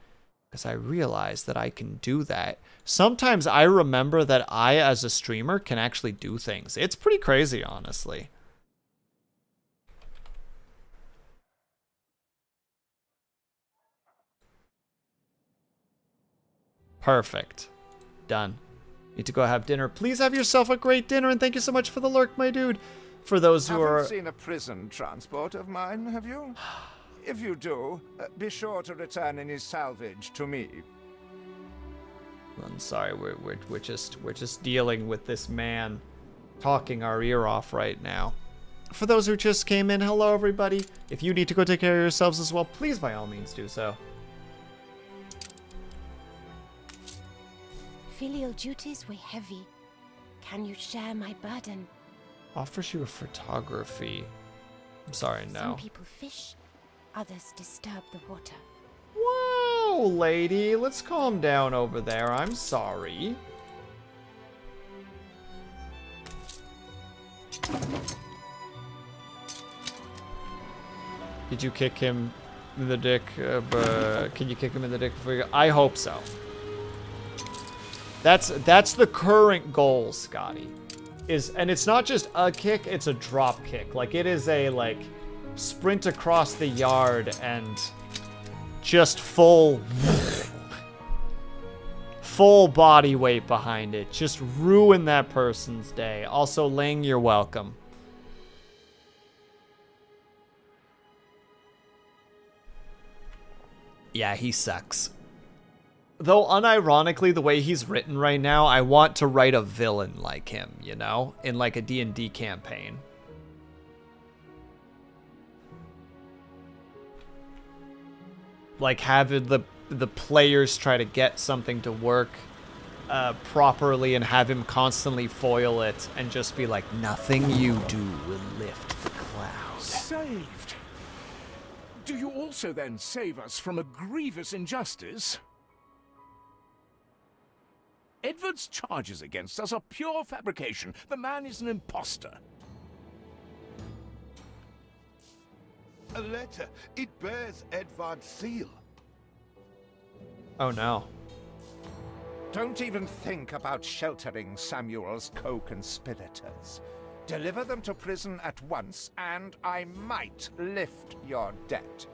because I realize that I can do that. Sometimes I remember that I, as a streamer, can actually do things. It's pretty crazy, honestly. Perfect. Done. Need to go have dinner. Please have yourself a great dinner, and thank you so much for the lurk, my dude. For those who Haven't are... seen a prison transport of mine, have you? If you do, be sure to return any salvage to me. I'm sorry, we're just dealing with this man talking our ear off right now. For those who just came in, hello everybody. If you need to go take care of yourselves as well, please by all means do so. Filial duties weigh heavy. Can you share my burden? Offers you a photography. I'm sorry, no. Some people fish, others disturb the water. Whoa, lady, let's calm down over there. I'm sorry. Did you kick him in the dick? Can you kick him in the dick before you go? I hope so. That's the current goal, Scotty. And it's not just a kick, it's a drop kick. Like, it is a, like, sprint across the yard and just full body weight behind it. Just ruin that person's day. Also, Ling, you're welcome. Yeah, he sucks. Though, unironically, the way he's written right now, I want to write a villain like him, you know? In, like, a D&D campaign. Like, having the players try to get something to work properly and have him constantly foil it and just be like, nothing you do will lift the cloud. Saved? Do you also then save us from a grievous injustice? Edward's charges against us are pure fabrication. The man is an imposter. A letter. It bears Edvard's seal. Oh no. Don't even think about sheltering Samuel's co-conspirators. Deliver them to prison at once, and I might lift your debt.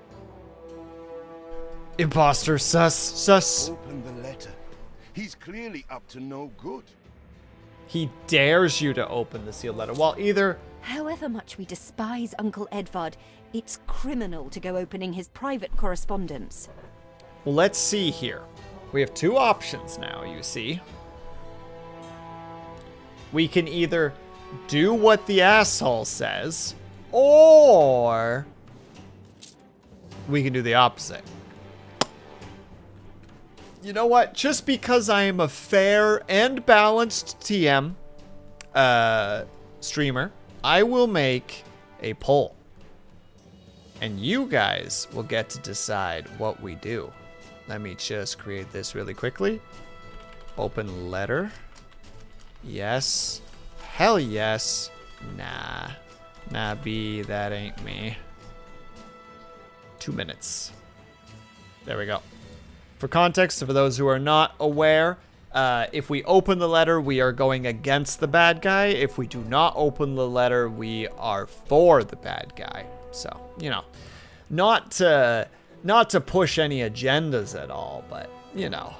Imposter, sus. Open the letter. He's clearly up to no good. He dares you to open the sealed letter. Well, either... However much we despise Uncle Edvard, it's criminal to go opening his private correspondence. Well, let's see here. We have two options now, you see. We can either do what the asshole says, or we can do the opposite. You know what? Just because I am a fair and balanced TM streamer, I will make a poll. And you guys will get to decide what we do. Let me just create this really quickly. Open letter. Yes. Hell yes. Nah. Nah, B, that ain't me. 2 minutes. There we go. For context, for those who are not aware, if we open the letter, we are going against the bad guy. If we do not open the letter, we are for the bad guy. So, you know, not to push any agendas at all, but, you know.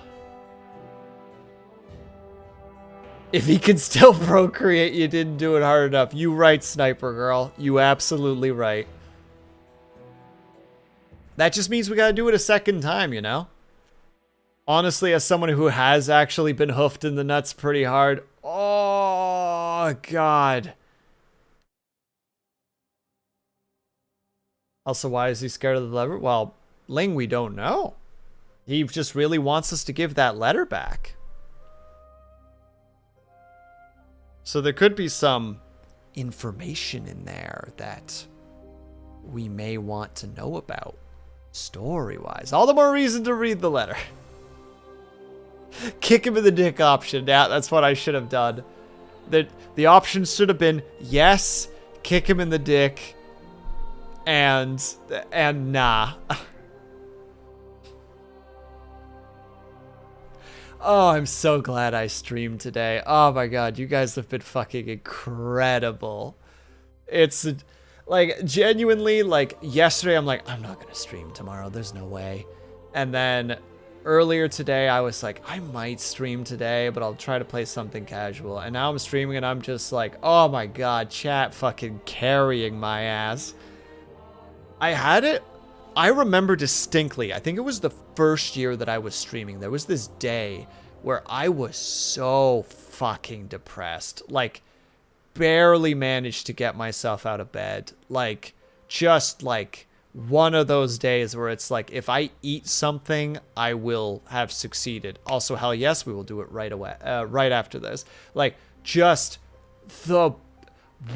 If he can still procreate, you didn't do it hard enough. You right, Sniper Girl. You absolutely right. That just means we gotta do it a second time, you know? Honestly, as someone who has actually been hoofed in the nuts pretty hard, oh, God. Also, why is he scared of the letter? Well, Ling, we don't know. He just really wants us to give that letter back. So there could be some information in there that we may want to know about story-wise. All the more reason to read the letter. Kick him in the dick option. Yeah, that's what I should have done. The options should have been yes, kick him in the dick, and nah. Oh, I'm so glad I streamed today. Oh my god, you guys have been fucking incredible. It's like genuinely, like yesterday I'm like, I'm not gonna stream tomorrow, there's no way. And then earlier today I was like, I might stream today, but I'll try to play something casual. And now I'm streaming and I'm just like, oh my god, chat fucking carrying my ass. I remember distinctly, I think it was the first year that I was streaming, there was this day where I was so fucking depressed. Like, barely managed to get myself out of bed. Like, just like one of those days where it's like, if I eat something, I will have succeeded. Also, hell yes, we will do it right away, right after this. Like, just the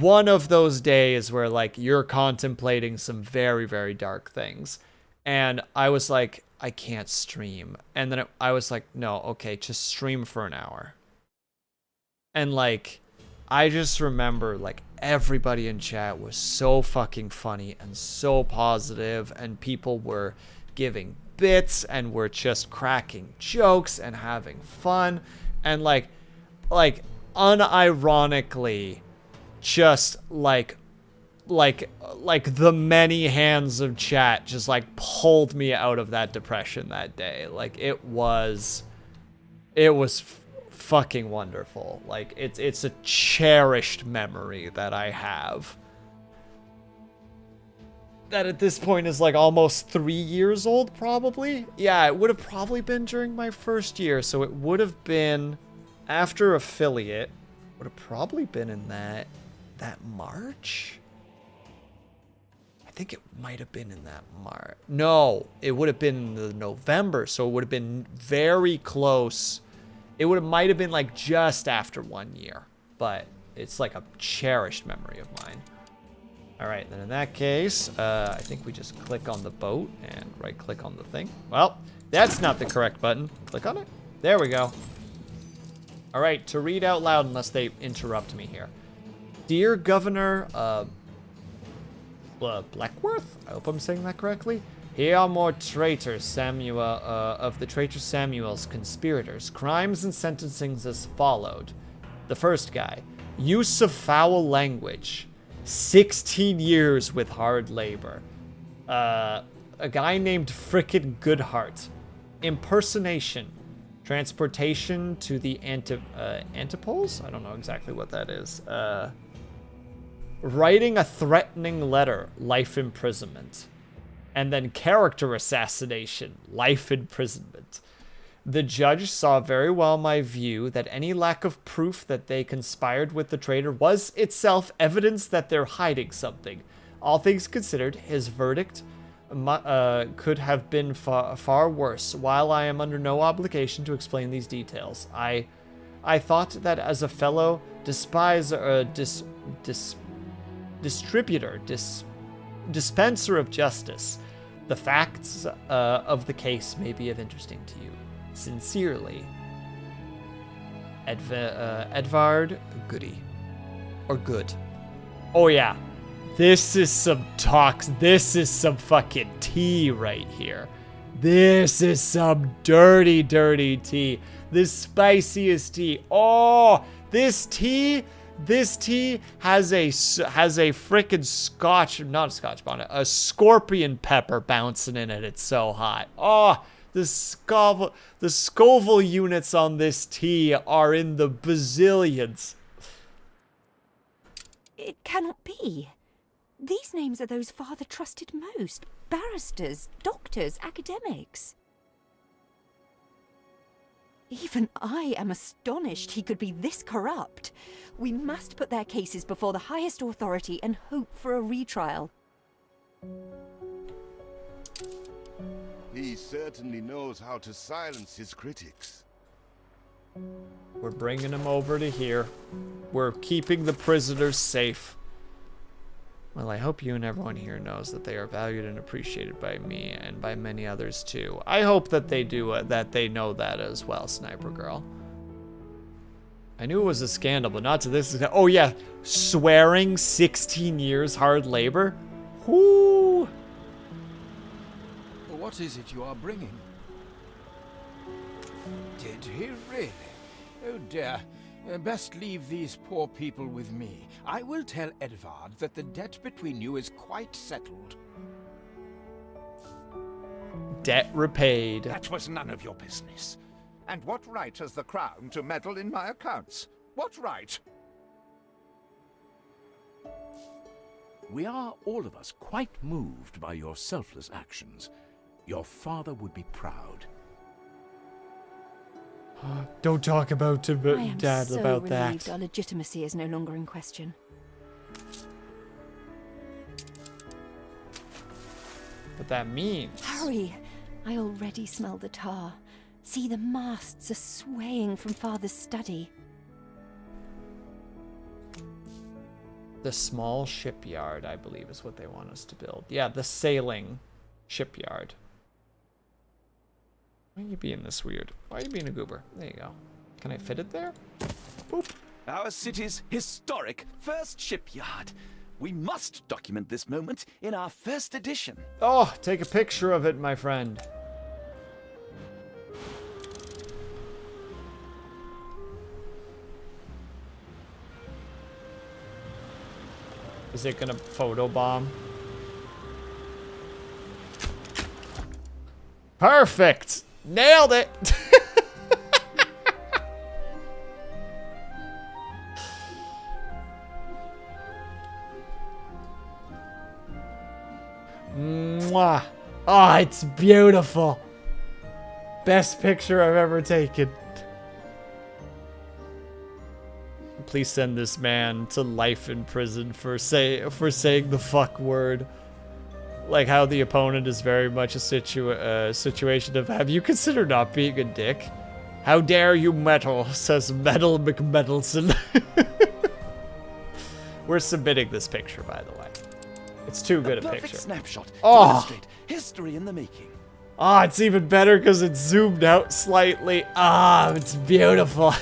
one of those days where like you're contemplating some very, very dark things. And I was like, I can't stream. And then I was like, no, okay, just stream for an hour. And like, I just remember like everybody in chat was so fucking funny and so positive, and people were giving bits and were just cracking jokes and having fun. And like unironically, just like the many hands of chat just like pulled me out of that depression that day. Like it was fucking wonderful. Like it's a cherished memory that I have, that at this point is like almost 3 years old probably. Yeah, it would have probably been during my first year, so it would have been after affiliate. Would have probably been in that March? I think it might have been in that March. No, it would have been in the November, so it would have been very close. It might have been like just after 1 year, but it's like a cherished memory of mine. All right, then in that case, I think we just click on the boat and right click on the thing. Well, that's not the correct button. Click on it. There we go. All right, to read out loud unless they interrupt me here. Dear Governor Blackworth, I hope I'm saying that correctly. Here are more traitors, of the traitor Samuel's conspirators. Crimes and sentencings as followed. The first guy, use of foul language, 16 years with hard labor. A guy named Frickin' Goodhart, impersonation. Transportation to the Antipoles? I don't know exactly what that is. Writing a threatening letter, life imprisonment. And then character assassination, life imprisonment. The judge saw very well my view that any lack of proof that they conspired with the traitor was itself evidence that they're hiding something. All things considered, his verdict could have been far worse. While I am under no obligation to explain these details, I thought that as a fellow dispenser of justice, the facts of the case may be of interesting to you. Sincerely, Edvard Goody. Or Good. Oh yeah. This is some talks. This is some fucking tea right here. This is some dirty, dirty tea. The spiciest tea. Oh, this tea has a frickin' not a Scotch bonnet, a scorpion pepper bouncing in it. It's so hot. Oh, the Scoville units on this tea are in the bazillions. It cannot be. These names are those father trusted most. Barristers, doctors, academics. Even I am astonished he could be this corrupt. We must put their cases before the highest authority and hope for a retrial. He certainly knows how to silence his critics. We're bringing him over to here. We're keeping the prisoners safe. Well, I hope you and everyone here knows that they are valued and appreciated by me and by many others too. I hope that they do, that they know that as well, Sniper Girl. I knew it was a scandal, but not to this extent. Oh yeah, swearing, 16 years hard labor. Whoo! What is it you are bringing? Did he really? Oh dear. Best leave these poor people with me. I will tell Edvard that the debt between you is quite settled. Debt repaid. That was none of your business. And what right has the Crown to meddle in my accounts? What right? We are, all of us, quite moved by your selfless actions. Your father would be proud. Don't talk about Dad about I am so relieved that. our legitimacy is no longer in question. What that means. Hurry! I already smell the tar. See, the masts are swaying from Father's study. The small shipyard, I believe, is what they want us to build. Yeah, the sailing shipyard. Why are you being this weird? Why are you being a goober? There you go. Can I fit it there? Boop. Our city's historic first shipyard. We must document this moment in our first edition. Oh, take a picture of it, my friend. Is it gonna photobomb? Perfect! Nailed it! Mwah! Oh, it's beautiful. Best picture I've ever taken. Please send this man to life in prison for saying the fuck word. Like how the opponent is very much a situation of, have you considered not being a dick? How dare you meddle, says Metal McMeddleson. We're submitting this picture, by the way. It's too good a perfect picture. Snapshot to Oh! illustrate history in the making. Ah, it's even better because it's zoomed out slightly. Ah, it's beautiful.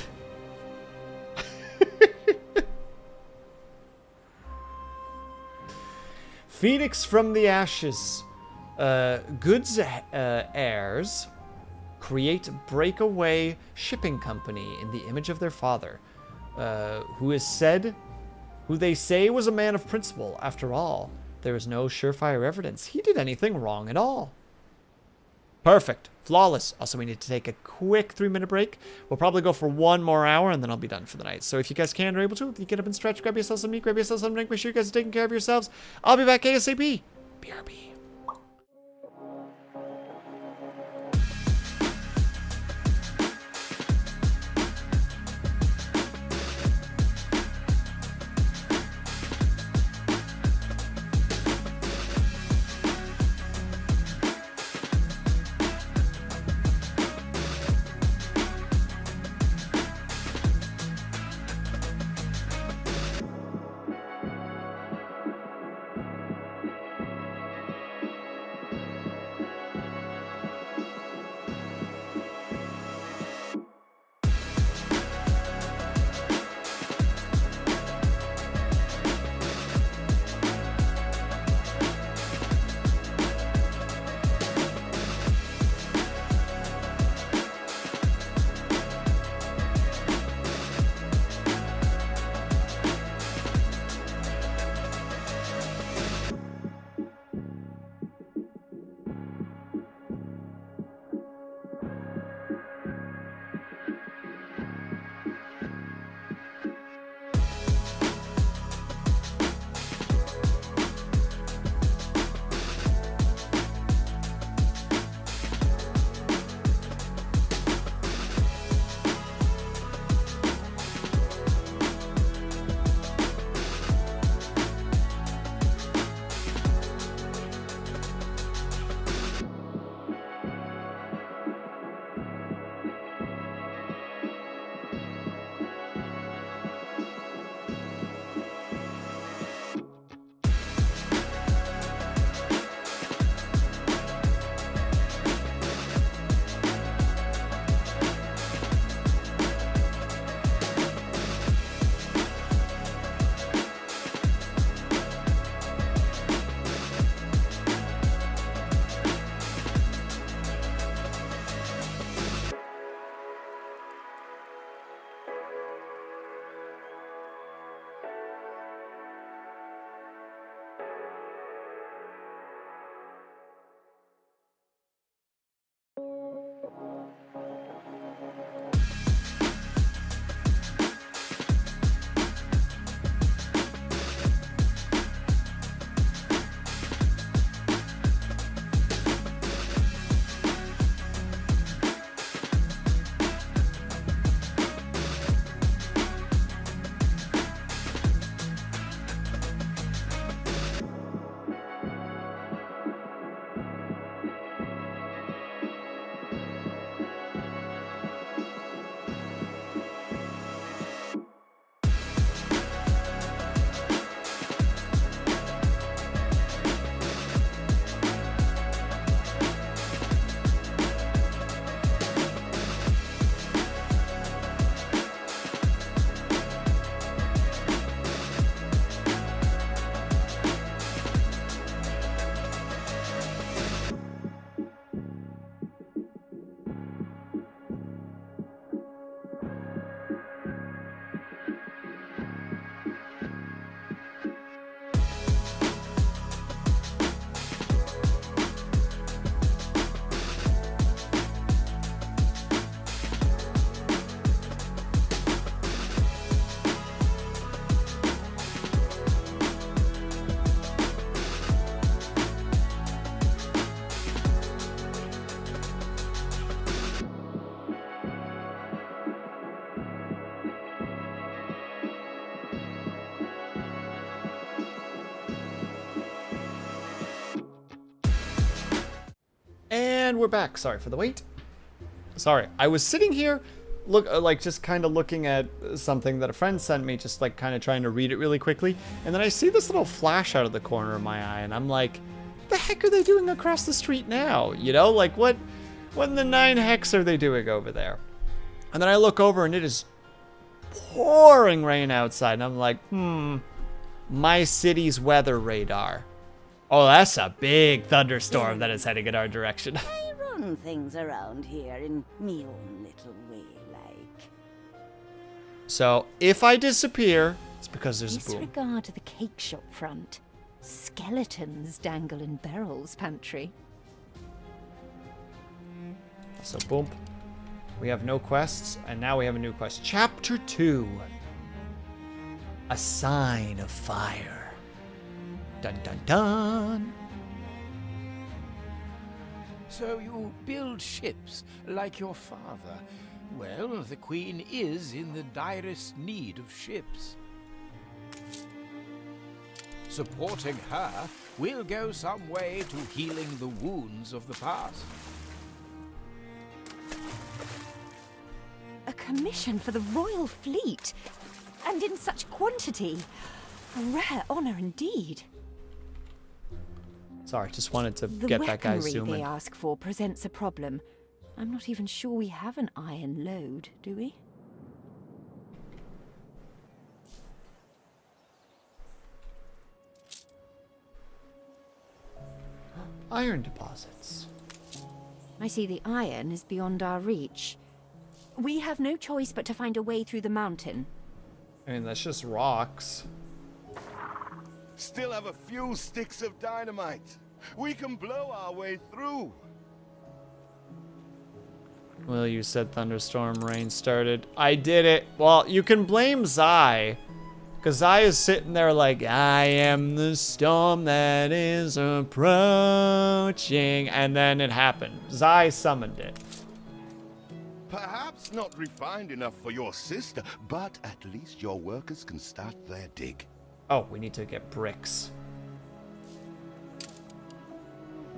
Phoenix from the ashes. Goods heirs create breakaway shipping company in the image of their father, who they say was a man of principle. After all, there is no surefire evidence he did anything wrong at all. Perfect. Flawless. Also, we need to take a quick 3-minute break. We'll probably go for 1 more hour, and then I'll be done for the night. So if you guys can or able to, if you get up and stretch, grab yourself some meat, grab yourself some drink, make sure you guys are taking care of yourselves. I'll be back ASAP. BRB. And we're back. Sorry for the wait. Sorry, I was sitting here, like just kind of looking at something that a friend sent me, just like kind of trying to read it really quickly, and then I see this little flash out of the corner of my eye, and I'm like, what the heck are they doing across the street now? You know, like what in the 9 hex are they doing over there? And then I look over, and it is pouring rain outside, and I'm like, my city's weather radar. Oh, that's a big thunderstorm that is heading in our direction. I run things around here in me own little way, like. So, if I disappear, it's because there's a boom. Disregard the cake shop front. Skeletons dangle in barrels pantry. So, boom. We have no quests, and now we have a new quest. Chapter 2. A Sign of Fire. Dun dun dun. So you build ships like your father. Well, the Queen is in the direst need of ships. Supporting her will go some way to healing the wounds of the past. A commission for the Royal Fleet, and in such quantity. A rare honor indeed. Sorry, just wanted to get that guy zooming. The weaponry they ask for presents a problem. I'm not even sure we have an iron load, do we? Iron deposits. I see the iron is beyond our reach. We have no choice but to find a way through the mountain. I mean, that's just rocks. Still have a few sticks of dynamite. We can blow our way through. Well, you said thunderstorm rain started. I did it. Well, you can blame Zai. Because Zai is sitting there like, I am the storm that is approaching. And then it happened. Zai summoned it. Perhaps not refined enough for your sister, but at least your workers can start their dig. Oh, we need to get bricks.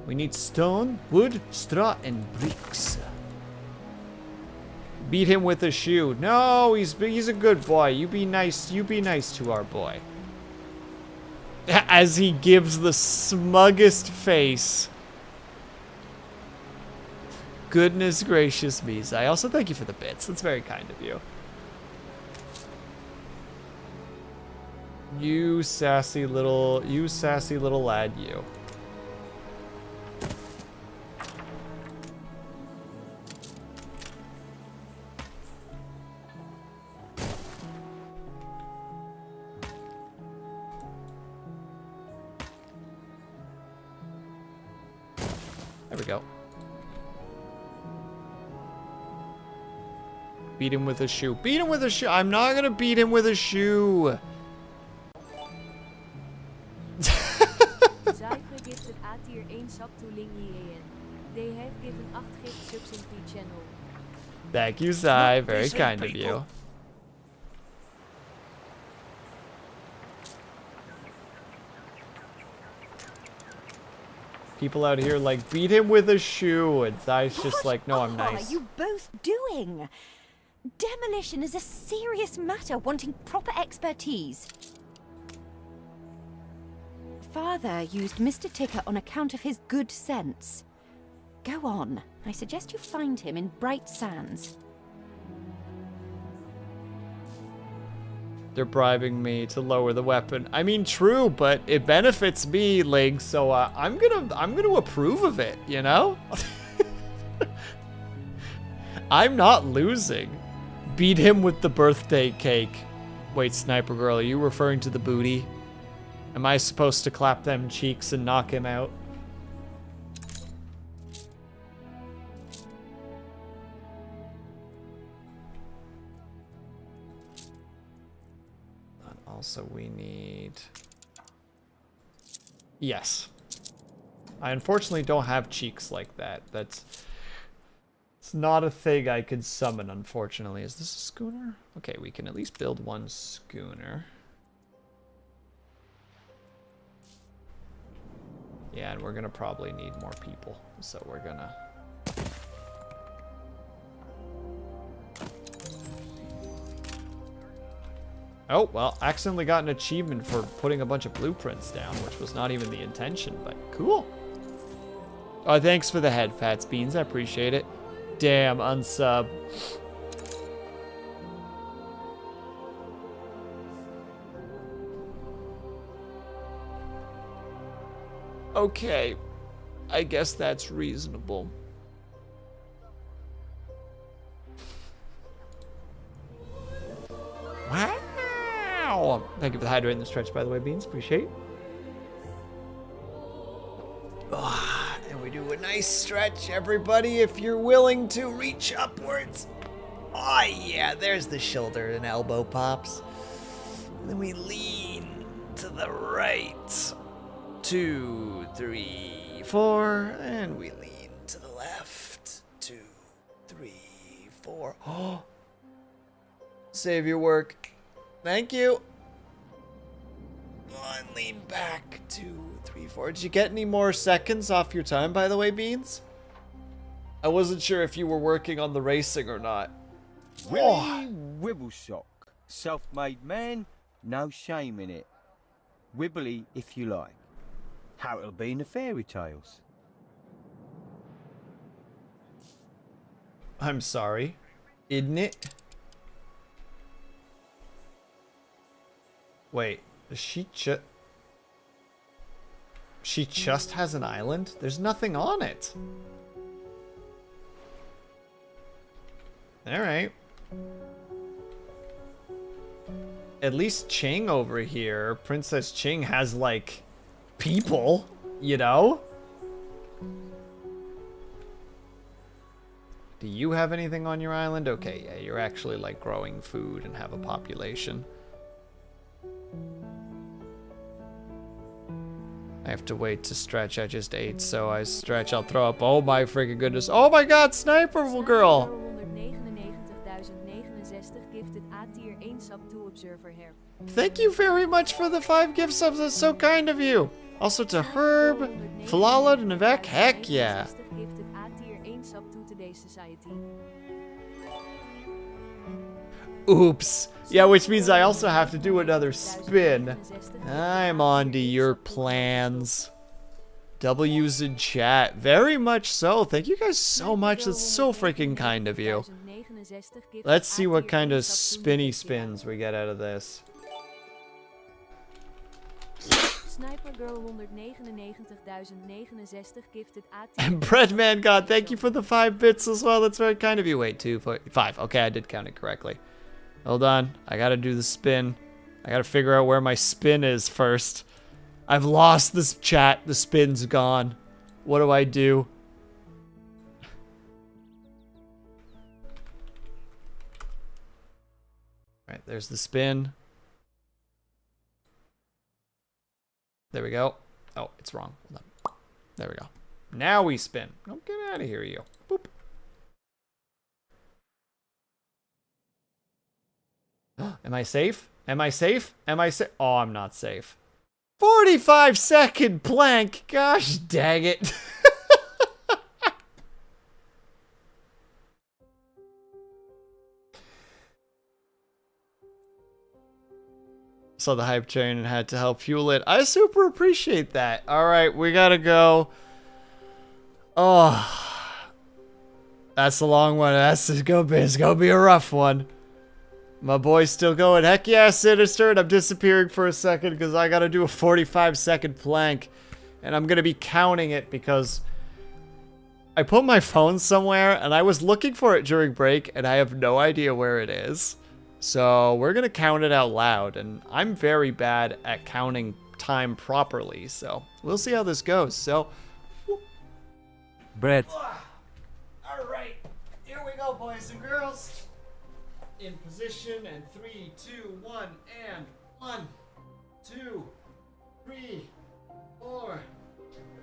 We need stone, wood, straw, and bricks. Beat him with a shoe. No, he's a good boy. You be nice to our boy. As he gives the smuggest face. Goodness gracious me, I also thank you for the bits. That's very kind of you. You sassy little lad, you. There we go. Beat him with a shoe. Beat him with a shoe. I'm not gonna beat him with a shoe. Zij vergifted at tier 1 subtooling IEN. They have given 8 gift subs in the channel. Thank you, Zai. Very kind of you. People out here like, beat him with a shoe, and Zai's just like, no, I'm nice. What are you both doing? Demolition is a serious matter wanting proper expertise. Father used Mr. Ticker on account of his good sense. Go on. I suggest you find him in Bright Sands. They're bribing me to lower the weapon. I mean, true, but it benefits me, Lig, so I'm gonna approve of it, you know? I'm not losing. Beat him with the birthday cake. Wait, Sniper Girl, are you referring to the booty? Am I supposed to clap them cheeks and knock him out? Also, we need... Yes. I unfortunately don't have cheeks like that. It's not a thing I could summon, unfortunately. Is this a schooner? Okay, we can at least build one schooner. Yeah, and we're gonna probably need more people. So we're gonna Oh, well, accidentally got an achievement for putting a bunch of blueprints down, which was not even the intention, but cool. Oh, thanks for the head, Fats Beans. I appreciate it. Damn, unsub. Okay. I guess that's reasonable. Wow! Thank you for the hydrating the stretch, by the way, Beans. Appreciate it. And we do a nice stretch, everybody, if you're willing to reach upwards. Oh, yeah, there's the shoulder and elbow pops. And then we lean to the right. 2, 3, 4, and we lean to the left. 2, 3, 4. Oh! Save your work. Thank you. And lean back. 2, 3, 4. Did you get any more seconds off your time, by the way, Beans? I wasn't sure if you were working on the racing or not. Willie Wibblesock. Self-made man, no shame in it. Wibbly, if you like. How it'll be in the fairy tales. I'm sorry. Isn't it? Wait, does she just has an island? There's nothing on it. Alright. At least Ching over here, Princess Ching has, like, people, you know? Do you have anything on your island? Okay, yeah, you're actually, like, growing food and have a population. I have to wait to stretch. I just ate, so I stretch. I'll throw up. Oh my freaking goodness. Oh my god, Sniper Girl! 199.069 gifted A-tier 1 sub to Observer Hair. Thank you very much for the 5 gift subs. That's so kind of you. Also to Herb, Falala, and Navek. Heck yeah. Gifted A-tier 1 sub to Today's Society. Oops. Yeah, which means I also have to do another spin. I'm on to your plans. W's in chat. Very much so. Thank you guys so much. That's so freaking kind of you. Let's see what kind of spinny spins we get out of this. Sniper Girl 199.069 gifted A-tier. And Breadman God, thank you for the 5 bits as well. That's very kind of you. Wait, 2, 4, 5. Okay, I did count it correctly. Hold on. I gotta do the spin. I gotta figure out where my spin is first. I've lost this chat. The spin's gone. What do I do? Alright, there's the spin. There we go. Oh, it's wrong. Hold on. There we go. Now we spin. Oh, get out of here, you. Boop. Am I safe? Am I safe? Am I safe? Oh, I'm not safe. 45-second plank. Gosh dang it. Saw the hype train and had to help fuel it. I super appreciate that. All right, we gotta go. Oh, that's a long one. It's gonna be a rough one. My boy's still going. Heck yeah, Sinister. And I'm disappearing for a second because I gotta do a 45-second plank. And I'm gonna be counting it because I put my phone somewhere and I was looking for it during break and I have no idea where it is. So we're gonna count it out loud. And I'm very bad at counting time properly. So we'll see how this goes. So, Brett. Alright, here we go, boys and girls. In position, and 3, 2, 1, and 1, 2, 3, 4,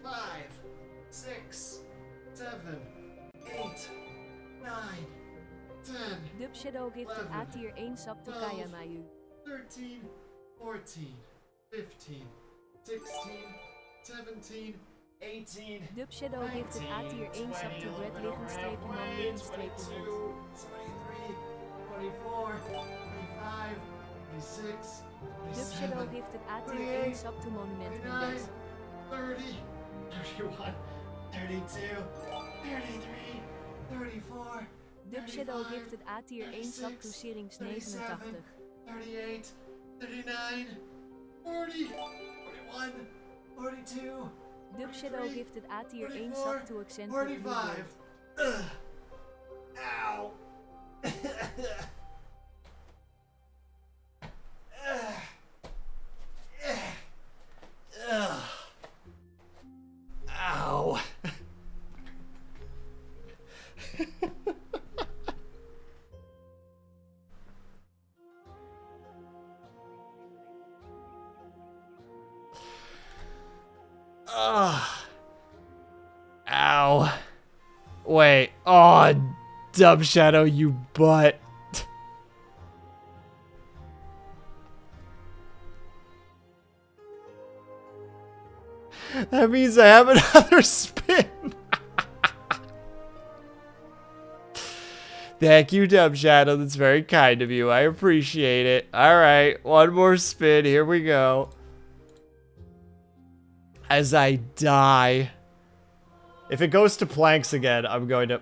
5, 6, 7, 8, 9, 10. Dub Shadow gifted A-tier 1 sub to Kaya Mayu. 13, 14, 15, 16, 17, 18. Dub Shadow gifted A-tier 1 sub to Red Liggenstreepje Man Liggenstreepje Mond. 24, 25, 26, Dub Shadow gifted A tier 1 sub to Monument Index. 30, 31, 32, 33, 34. Dub Shadow gifted A tier 1 sub to Syrinx 89. 38, 39, 40, 41, 42. Dub Shadow gifted A tier 1 sub to Accent 45. Ow. Ow. Ow. Wait. Oh, Dub Shadow, you butt. That means I have another spin. Thank you, Dub Shadow. That's very kind of you. I appreciate it. All right, one more spin. Here we go. As I die. If it goes to planks again, I'm going to...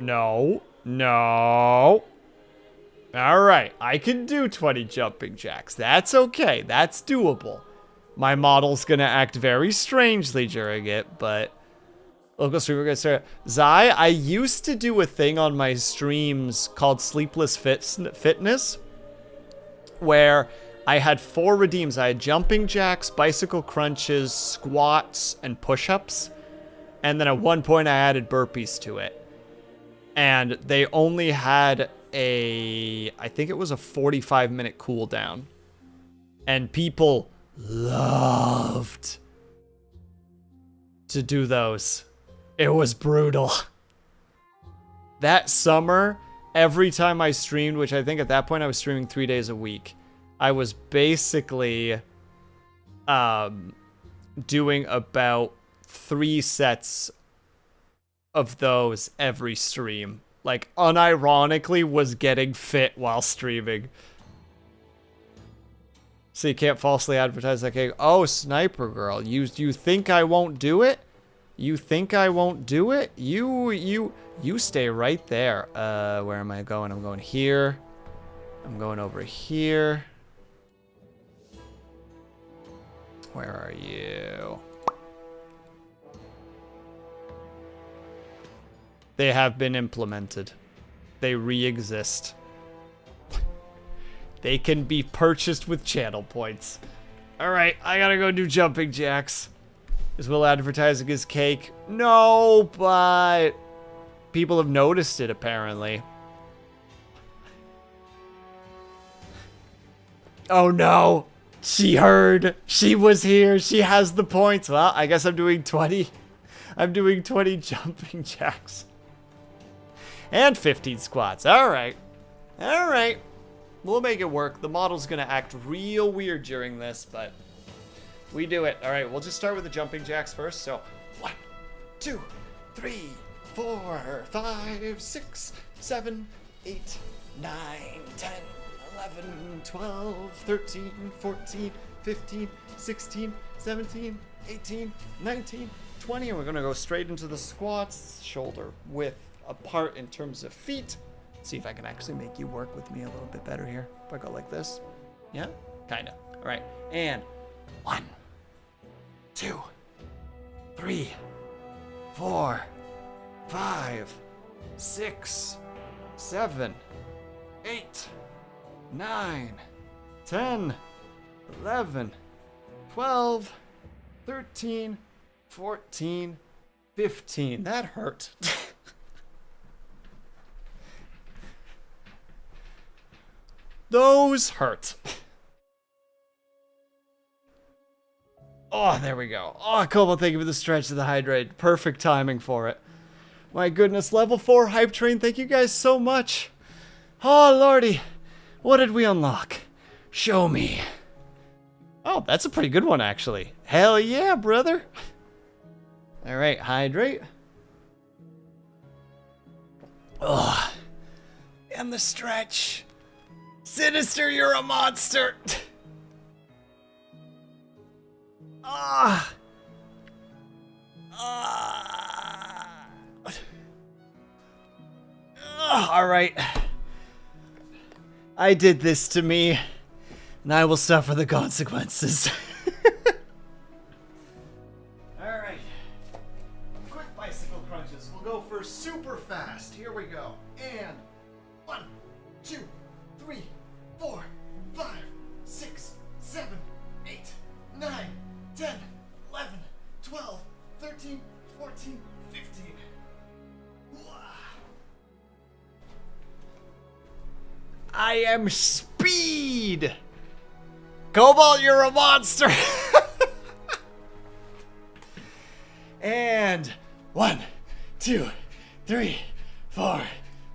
No. No. All right, I can do 20 jumping jacks. That's okay. That's doable. My model's gonna act very strangely during it, but local streamer gonna start. Zai, I used to do a thing on my streams called Sleepless Fitness, where I had 4 redeems. I had jumping jacks, bicycle crunches, squats, and push-ups, and then at one point I added burpees to it. And they only had I think it was a 45-minute cooldown, and people loved to do those. It was brutal. That summer, every time I streamed, which I think at that point I was streaming 3 days a week, I was basically doing about 3 sets of those every stream. Like, unironically was getting fit while streaming. So you can't falsely advertise that cake. Oh, Sniper Girl, you think I won't do it? You think I won't do it? You stay right there. Where am I going? I'm going here. I'm going over here. Where are you? They have been implemented. They re-exist. They can be purchased with channel points. Alright, I gotta go do jumping jacks. Is Will advertising his cake? No, but people have noticed it apparently. Oh no! She heard! She was here! She has the points! Well, I guess I'm doing 20. I'm doing 20 jumping jacks. And 15 squats. Alright. Alright. We'll make it work. The model's gonna act real weird during this, but we do it. Alright, we'll just start with the jumping jacks first. So, 1, 2, 3, 4, 5, 6, 7, 8, 9, 10, 11, 12, 13, 14, 15, 16, 17, 18, 19, 20. And we're gonna go straight into the squats, shoulder width apart in terms of feet. See if I can actually make you work with me a little bit better here. If I go like this. Yeah? Kinda. Alright. And 1, 2, 3, 4, 5, 6, 7, 8, 9, 10, 11, 12, 13, 14, 15. That hurt. Those hurt. Oh, there we go. Oh, Kobo, thank you for the stretch to the hydrate. Perfect timing for it. My goodness, level 4 hype train. Thank you guys so much. Oh, lordy. What did we unlock? Show me. Oh, that's a pretty good one, actually. Hell yeah, brother. All right, hydrate. Oh, and the stretch. Sinister, you're a monster! Ah! Alright. I did this to me, and I will suffer the consequences. Alright. Quick bicycle crunches. We'll go for super fast. Here we go. And 1, 2, 3, 4, 5, 6, 7, 8, 9, 10, 11, 12, 13, 14, 15. I am speed! Cobalt, you're a monster! And 1, 2, 3, 4,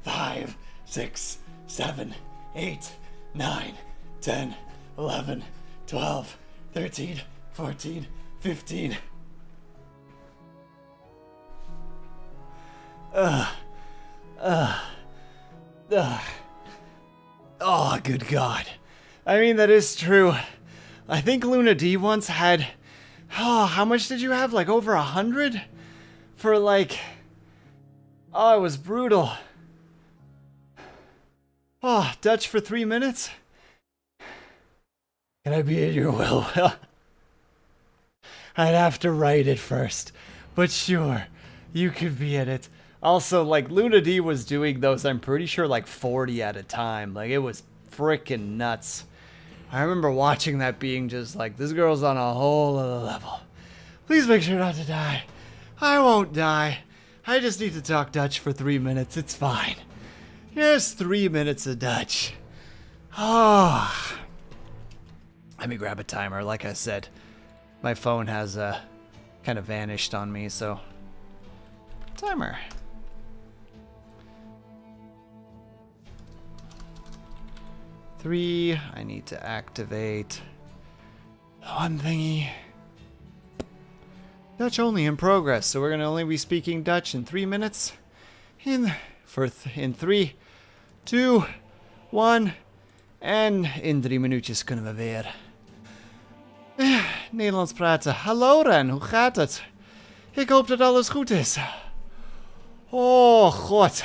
5, 6, 7, 8, 9, 10, 11, 12, 13, 14, 15. Oh, good God. I mean, that is true. I think Luna D once had... Oh, how much did you have? Like over 100? For like... Oh, it was brutal. Oh, Dutch for 3 minutes? Can I be in your will? I'd have to write it first. But sure, you could be in it. Also, like, Luna D was doing those, I'm pretty sure, like 40 at a time. Like, it was freaking nuts. I remember watching that being just like, this girl's on a whole other level. Please make sure not to die. I won't die. I just need to talk Dutch for 3 minutes. It's fine. Here's 3 minutes of Dutch. Oh. Let me grab a timer. Like I said, my phone has kind of vanished on me, so... Timer. Three. I need to activate one thingy. Dutch only in progress, so we're gonna only be speaking Dutch in 3 minutes. In 3, 2, 1 en in 3 minuutjes kunnen we weer Nederlands praten. Hallo Ren, hoe gaat het? Ik hoop dat alles goed is. Oh god.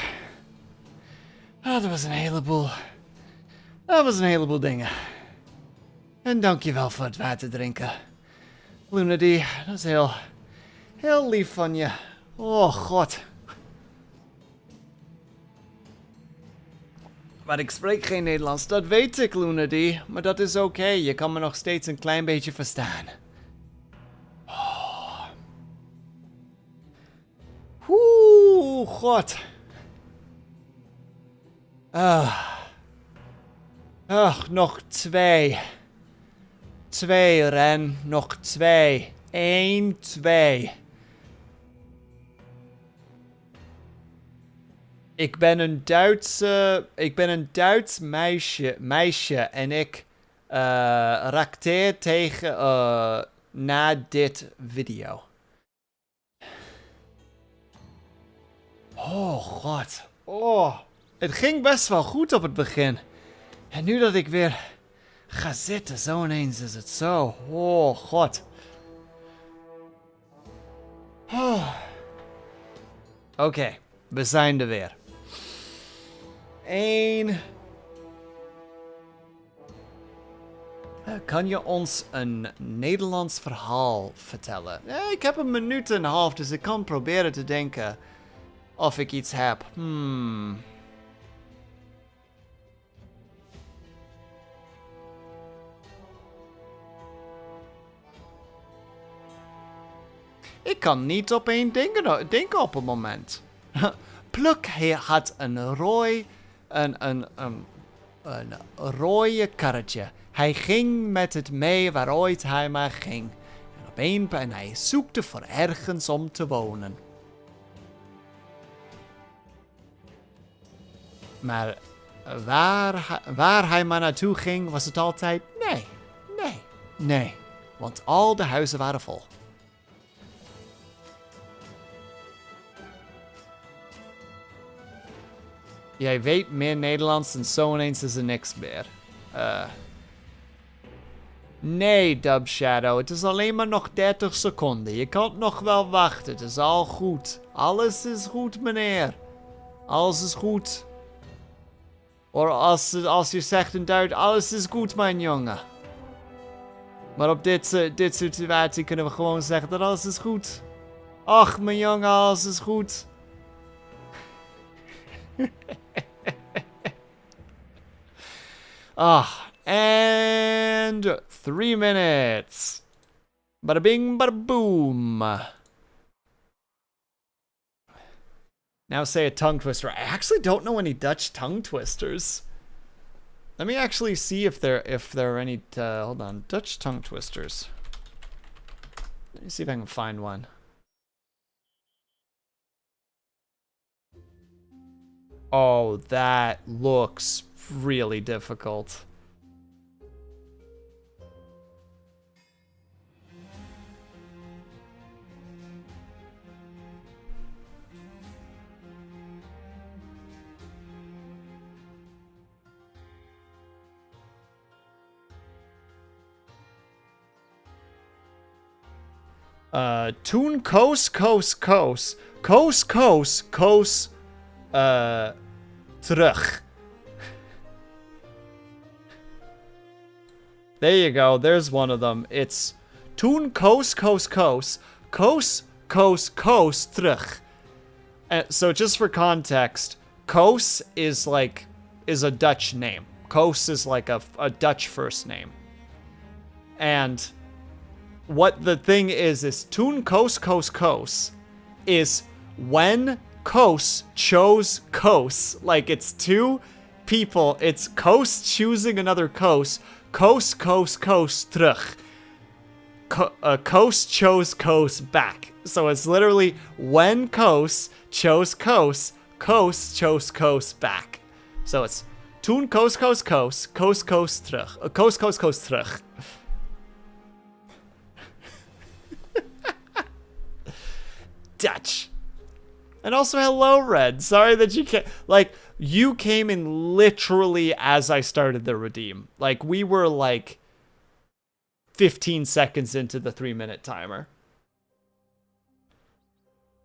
Dat was een heleboel. Dat was een heleboel dingen. En dankjewel voor het water drinken. Luna D, dat is heel lief van je. Oh god. Maar ik spreek geen Nederlands, dat weet ik, Luna D. Maar dat is oké, je kan me nog steeds een klein beetje verstaan. Oh. Oeh, god. Ach, nog 2. 2, Ren. Nog 2. 1, 2. Ik ben een Duits meisje en ik rakteer tegen na dit video. Oh god. Oh. Het ging best wel goed op het begin. En nu dat ik weer ga zitten, zo ineens is het zo. Oh god. Oh. Oké, we zijn er weer. 1. Kan je ons een Nederlands verhaal vertellen? Ik heb 1,5 minuut, dus ik kan proberen te denken of ik iets heb. Ik kan niet op één denken op het moment. Pluk had een rode karretje. Hij ging met het mee waaruit hij maar ging. En hij zoekte voor ergens om te wonen. Maar waar hij maar naartoe ging, was het altijd nee. Want al de huizen waren vol. Jij weet meer Nederlands en zo ineens is er niks meer. Nee, Dub Shadow. Het is alleen maar nog 30 seconden. Je kan nog wel wachten. Het is al goed. Alles is goed, meneer. Alles is goed. Of als je zegt in Duits, alles is goed, mijn jongen. Maar op dit situatie kunnen we gewoon zeggen dat alles is goed. Ach, mijn jongen, alles is goed. And 3 minutes. Bada bing, bada boom. Now say a tongue twister. I actually don't know any Dutch tongue twisters. Let me actually see if there are any. Hold on, Dutch tongue twisters. Let me see if I can find one. Oh, that looks really difficult. Toen koos, terug. There you go, there's one of them. It's toen koos, terug. So just for context, Koos is a Dutch name. Koos is like a Dutch first name. And what the thing is toen koos is when Koos chose Koos. Like, it's two people. It's Koos choosing another Koos. Koos terug. Koos chose Koos back. So it's literally when Koos chose Koos, Koos chose Koos back. So it's toen Koos terug. Koos terug. Dutch. And also, hello, Red. Sorry that you can't. Like, you came in literally as I started the redeem. Like, we were like 15 seconds into the 3-minute timer.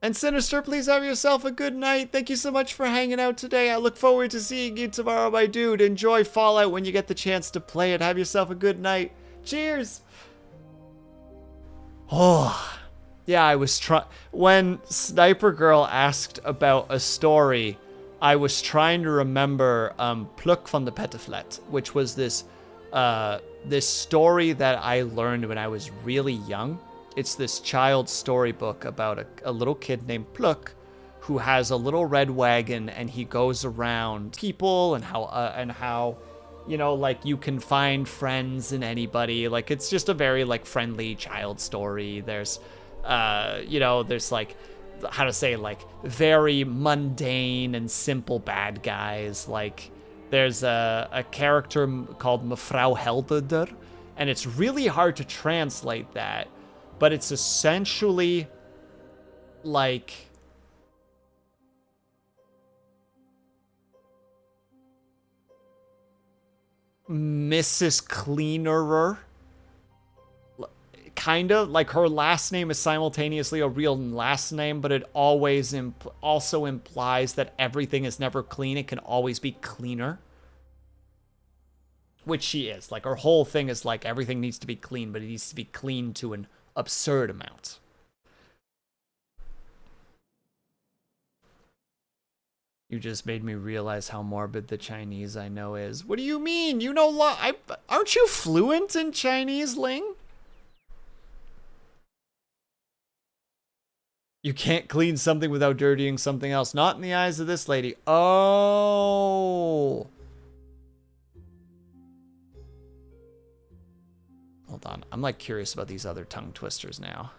And Sinister, please have yourself a good night. Thank you so much for hanging out today. I look forward to seeing you tomorrow, my dude. Enjoy Fallout when you get the chance to play it. Have yourself a good night. Cheers. Oh. Yeah, I was when Sniper Girl asked about a story, I was trying to remember Pluk van de Pettenflat, which was this story that I learned when I was really young. It's this child's storybook about a little kid named Pluk who has a little red wagon, and he goes around people and how you know, like, you can find friends in anybody. Like, it's just a very like friendly child story. There's you know, there's like, how to say, like, very mundane and simple bad guys. Like, there's a character called Mevrouw Helderder, and it's really hard to translate that, but it's essentially like Mrs. Cleanerer. Kind of like her last name is simultaneously a real last name, but it always also implies that everything is never clean. It can always be cleaner, which she is. Like, her whole thing is like everything needs to be clean, but it needs to be clean to an absurd amount. You just made me realize how morbid the Chinese I know is. What do you mean? You know, aren't you fluent in Chinese, Ling? You can't clean something without dirtying something else. Not in the eyes of this lady. Oh. Hold on. I'm like curious about these other tongue twisters now.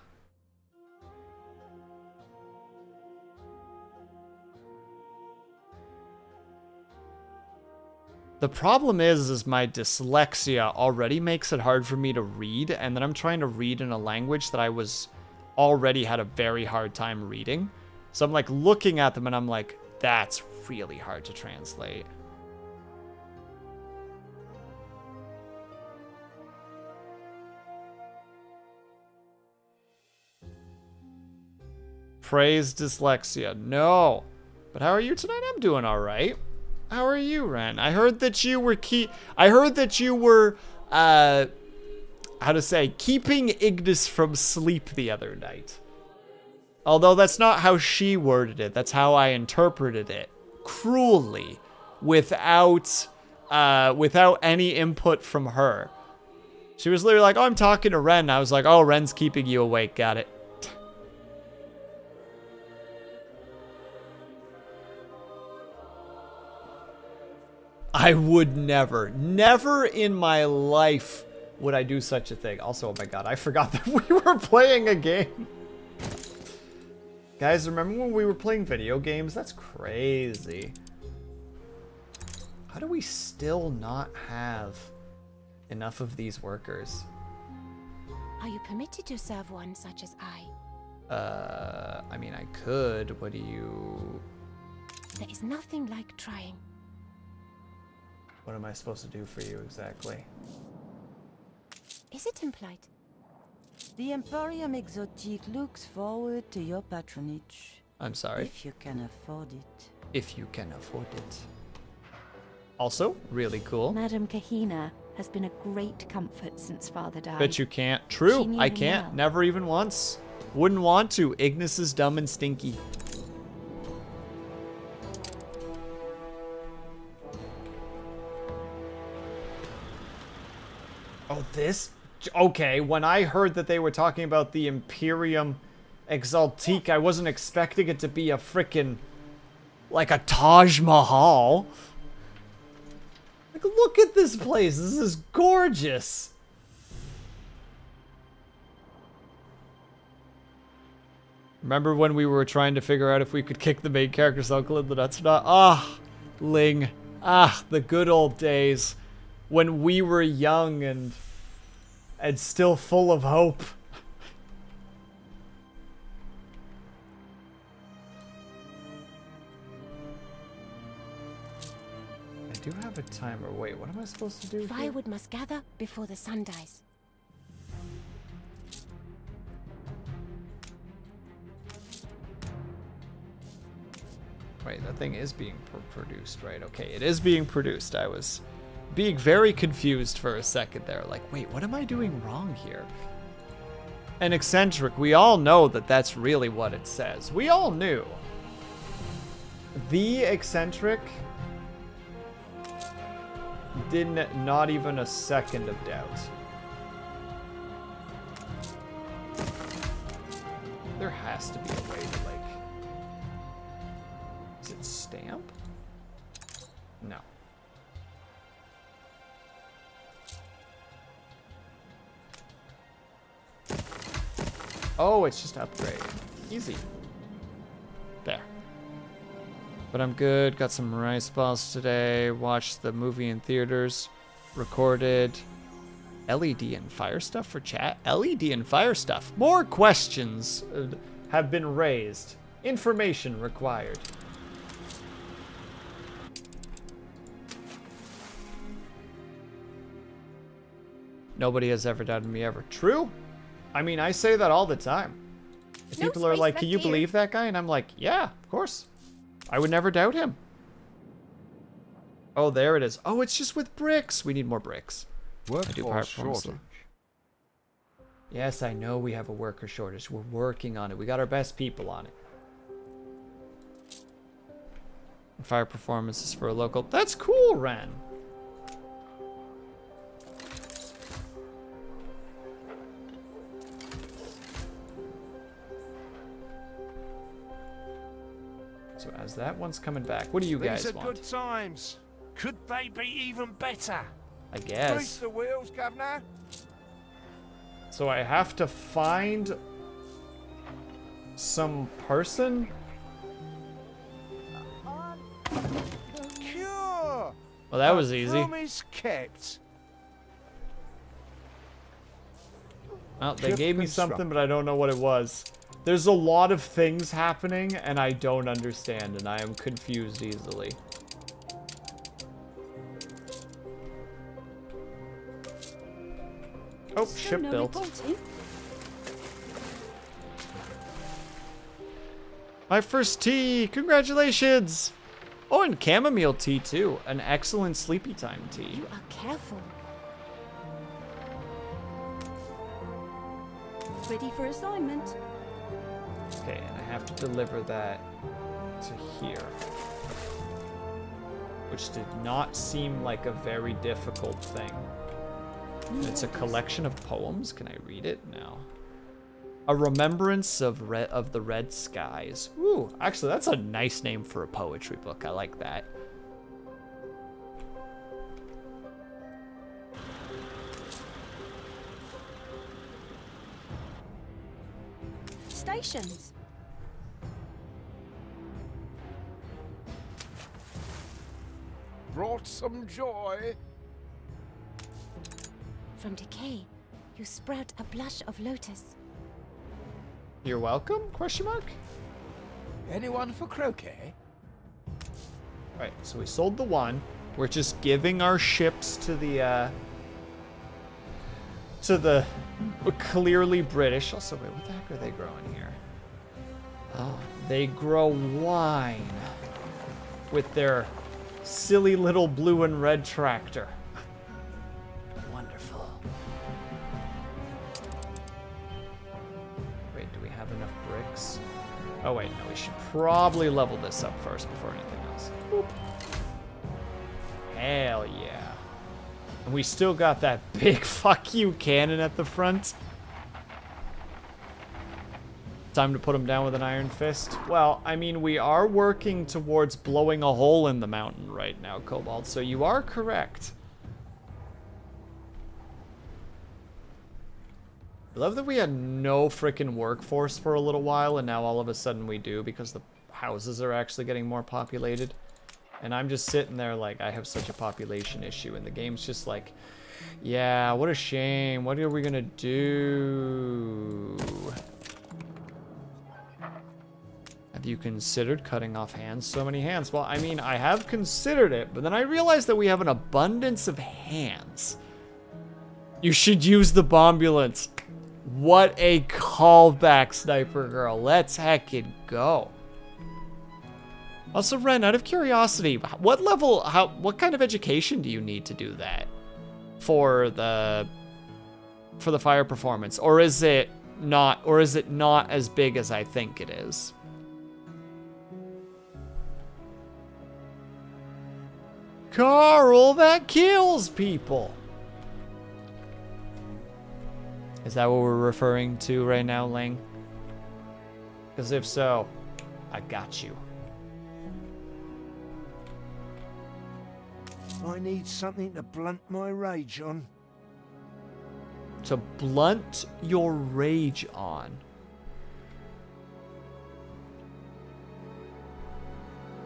The problem is my dyslexia already makes it hard for me to read, and then I'm trying to read in a language that I was already had a very hard time reading. So I'm like looking at them and I'm like, that's really hard to translate. Praise dyslexia. No. But how are you tonight? I'm doing all right. How are you, Ren? I heard that you were how to say, keeping Ignis from sleep the other night. Although that's not how she worded it. That's how I interpreted it. Cruelly. Without any input from her. She was literally like, oh, I'm talking to Ren. I was like, oh, Ren's keeping you awake. Got it. I would never in my life would I do such a thing. Also, oh my god, I forgot that we were playing a game. Guys, remember when we were playing video games? That's crazy. How do we still not have enough of these workers? Are you permitted to serve one such as I? I mean, I could. What do you... There is nothing like trying. What am I supposed to do for you exactly? Is it implied? The Emporium Exotique looks forward to your patronage. I'm sorry. If you can afford it. If you can afford it. Also, really cool. Madame Kahina has been a great comfort since Father died. Bet you can't. True, She knew I him can't. well. Never even once. Wouldn't want to. Ignis is dumb and stinky. Oh, this? Okay, when I heard that they were talking about the Imperium Exaltique, I wasn't expecting it to be a frickin' like a Taj Mahal. Like, look at this place. This is gorgeous. Remember when we were trying to figure out if we could kick the main character's uncle in the nuts or not? Ah, Ling. Ah, the good old days. When we were young and still full of hope. I do have a timer. Wait, what am I supposed to do here? Firewood must gather before the sun dies. Wait, that thing is being produced, right? Okay, it is being produced. I was being very confused for a second there. Like, wait, what am I doing wrong here? An eccentric. We all know that that's really what it says. We all knew. The eccentric didn't, not even a second of doubt. There has to be a way to, like... Is it stamp? No. Oh, it's just upgrade. Easy. There. But I'm good. Got some rice balls today. Watched the movie in theaters. Recorded. LED and fire stuff for chat. LED and fire stuff. More questions have been raised. Information required. Nobody has ever doubted me ever. True. I mean, I say that all the time. No People are space like, left can you here." believe that guy? And I'm like, yeah, of course. I would never doubt him. Oh, there it is. Oh, it's just with bricks. We need more bricks. Workforce shortage. Yes, I know we have a worker shortage. We're working on it. We got our best people on it. Fire performances for a local. That's cool, Ren. So as that one's coming back, what do you guys These are want? good times. Could they be even better? I Grease guess. the wheels, Governor. So I have to find some person? Cure. Well, that was easy. Promise kept. Well, they Ship gave me construct. something, but I don't know what it was. There's a lot of things happening, and I don't understand, and I am confused easily. Oh, ship built. My first tea! Congratulations! Oh, and chamomile tea, too. An excellent sleepy time tea. You are careful. Ready for assignment. Okay, and I have to deliver that to here. Which did not seem like a very difficult thing. And it's a collection of poems. Can I read it? No. A remembrance of the red skies. Ooh, actually, that's a nice name for a poetry book. I like that. Stations. Brought some joy. From decay, you sprout a blush of lotus. You're welcome? Question mark? Anyone for croquet? Right, so we sold the one. We're just giving our ships to the clearly British. Also, wait, what the heck are they growing here? Oh, they grow wine with their silly little blue and red tractor. Wonderful. Wait, do we have enough bricks? Oh wait, no, we should probably level this up first before anything else. Boop. Hell yeah. And we still got that big fuck you cannon at the front. Time to put him down with an iron fist. Well, I mean, we are working towards blowing a hole in the mountain right now, Cobalt, so you are correct. I love that we had no freaking workforce for a little while, and now all of a sudden we do because the houses are actually getting more populated. And I'm just sitting there like, I have such a population issue, and the game's just like, yeah, what a shame. What are we gonna do? Have you considered cutting off hands? So many hands. Well, I mean, I have considered it, but then I realized that we have an abundance of hands. You should use the bombulance. What a callback, Sniper Girl. Let's heckin' go. Also, Ren, out of curiosity, what level, what kind of education do you need to do that for the fire performance? Or is it not as big as I think it is? Carl, that kills people. Is that what we're referring to right now, Ling? Because if so, I got you. I need something to blunt my rage on. To blunt your rage on.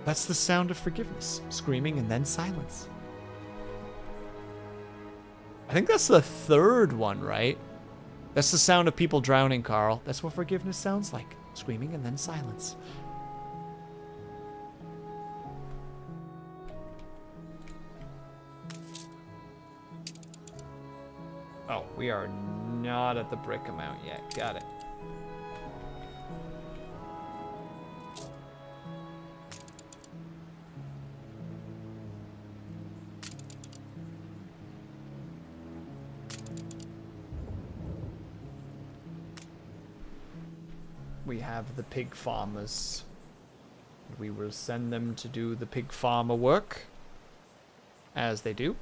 That's the sound of forgiveness. Screaming and then silence. I think that's the third one, right? That's the sound of people drowning, Carl. That's what forgiveness sounds like. Screaming and then silence. Oh, we are not at the brick amount yet. Got it. We have the pig farmers. We will send them to do the pig farmer work, as they do.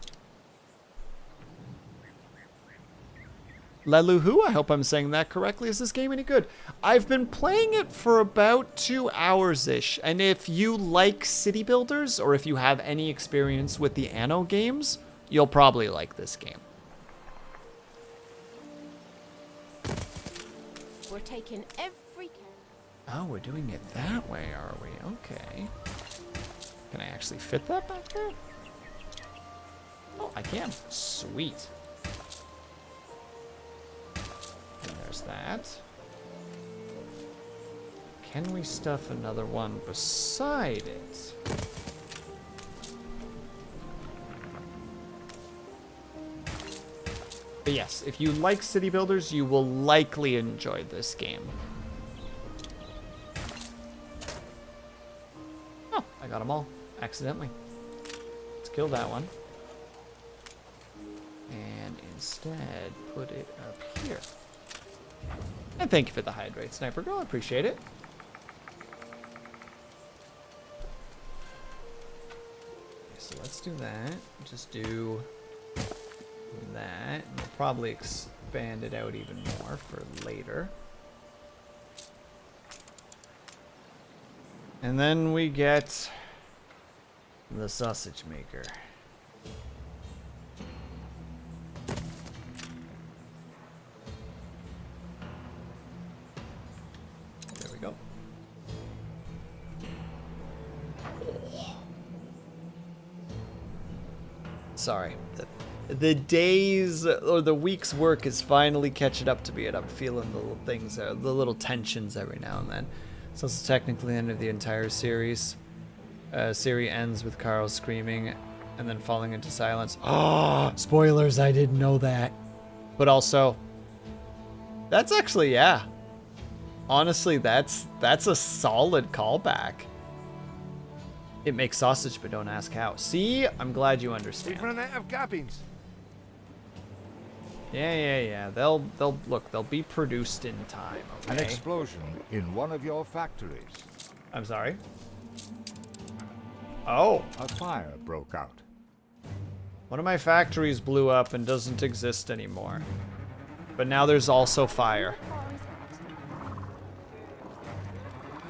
Leluhu, I hope I'm saying that correctly. Is this game any good? I've been playing it for about 2 hours-ish, and if you like city builders, or if you have any experience with the Anno games, you'll probably like this game. We're taking every... Oh, we're doing it that way, are we? Okay. Can I actually fit that back there? Oh, I can. Sweet. And there's that. Can we stuff another one beside it? But yes, if you like city builders, you will likely enjoy this game. got them all accidentally. Let's kill that one. And instead, put it up here. And thank you for the hydrate, Sniper Girl. I appreciate it. Okay, so let's do that. Just do that. And we'll probably expand it out even more for later. And then we get the sausage maker. There we go. Oh. Sorry. The days or the week's work is finally catching up to me, and I'm feeling the little things, the little tensions every now and then. So it's technically the end of the entire series. Series ends with Carl screaming and then falling into silence. Oh, spoilers, I didn't know that. But also, that's actually, yeah. Honestly, that's a solid callback. It makes sausage, but don't ask how. See? I'm glad you understand. We've run out of cabins. Yeah. They'll be produced in time, okay? An explosion in one of your factories. I'm sorry? Oh. A fire broke out. One of my factories blew up and doesn't exist anymore. But now there's also fire.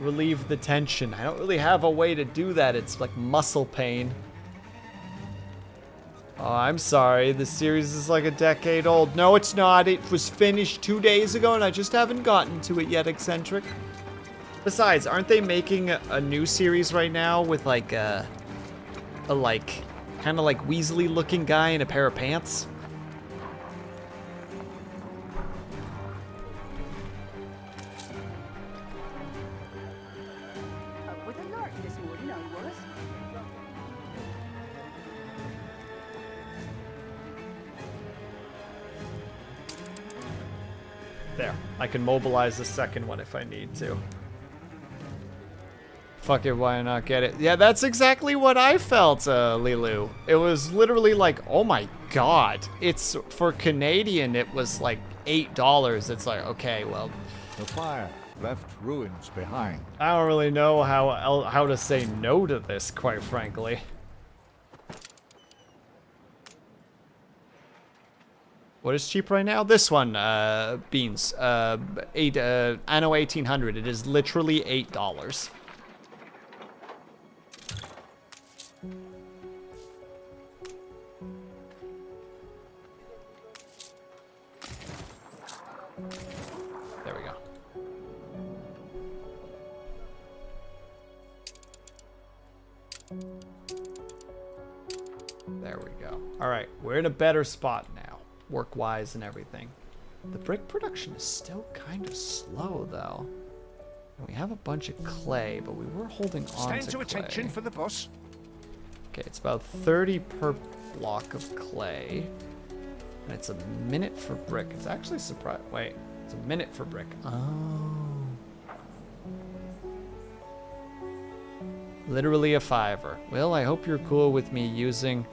Relieve the tension. I don't really have a way to do that. It's like muscle pain. Oh, I'm sorry. This series is like a decade old. No, it's not. It was finished 2 days ago and I just haven't gotten to it yet, Eccentric. Besides, aren't they making a new series right now with like a like kind of like Weasley looking guy in a pair of pants? There, I can mobilize the second one if I need to. Fuck it, why not get it? Yeah, that's exactly what I felt, Lilu. It was literally like, oh my god. It's, for Canadian, it was like $8. It's like, okay, well. The fire left ruins behind. I don't really know how to say no to this, quite frankly. What is cheap right now? This one, beans. Anno 1800. It is literally $8. There we go. There we go. All right, we're in a better spot now, work-wise and everything. The brick production is still kind of slow, though. And we have a bunch of clay, but we were holding on Stand to to clay. attention for the boss. Okay, it's about 30 per block of clay. And it's a minute for brick. It's actually surprised. Wait, it's a minute for brick. Oh. Literally a $5. Well, I hope you're cool with me using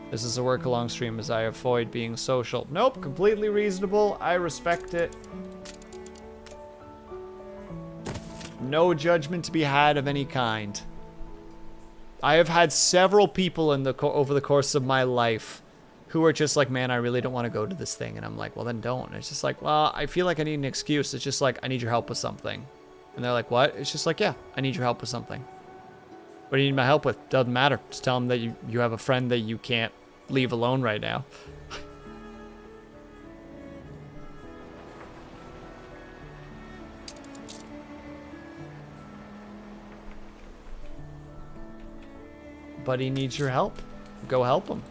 this as a work-along stream as I avoid being social. Nope, completely reasonable. I respect it. No judgment to be had of any kind. I have had several people in the over the course of my life who are just like, man, I really don't want to go to this thing. And I'm like, well, then don't. And it's just like, well, I feel like I need an excuse. It's just like, I need your help with something. And they're like, what? It's just like, yeah, I need your help with something. What do you need my help with? Doesn't matter. Just tell them that you have a friend that you can't leave alone right now. Buddy needs your help. Go help him.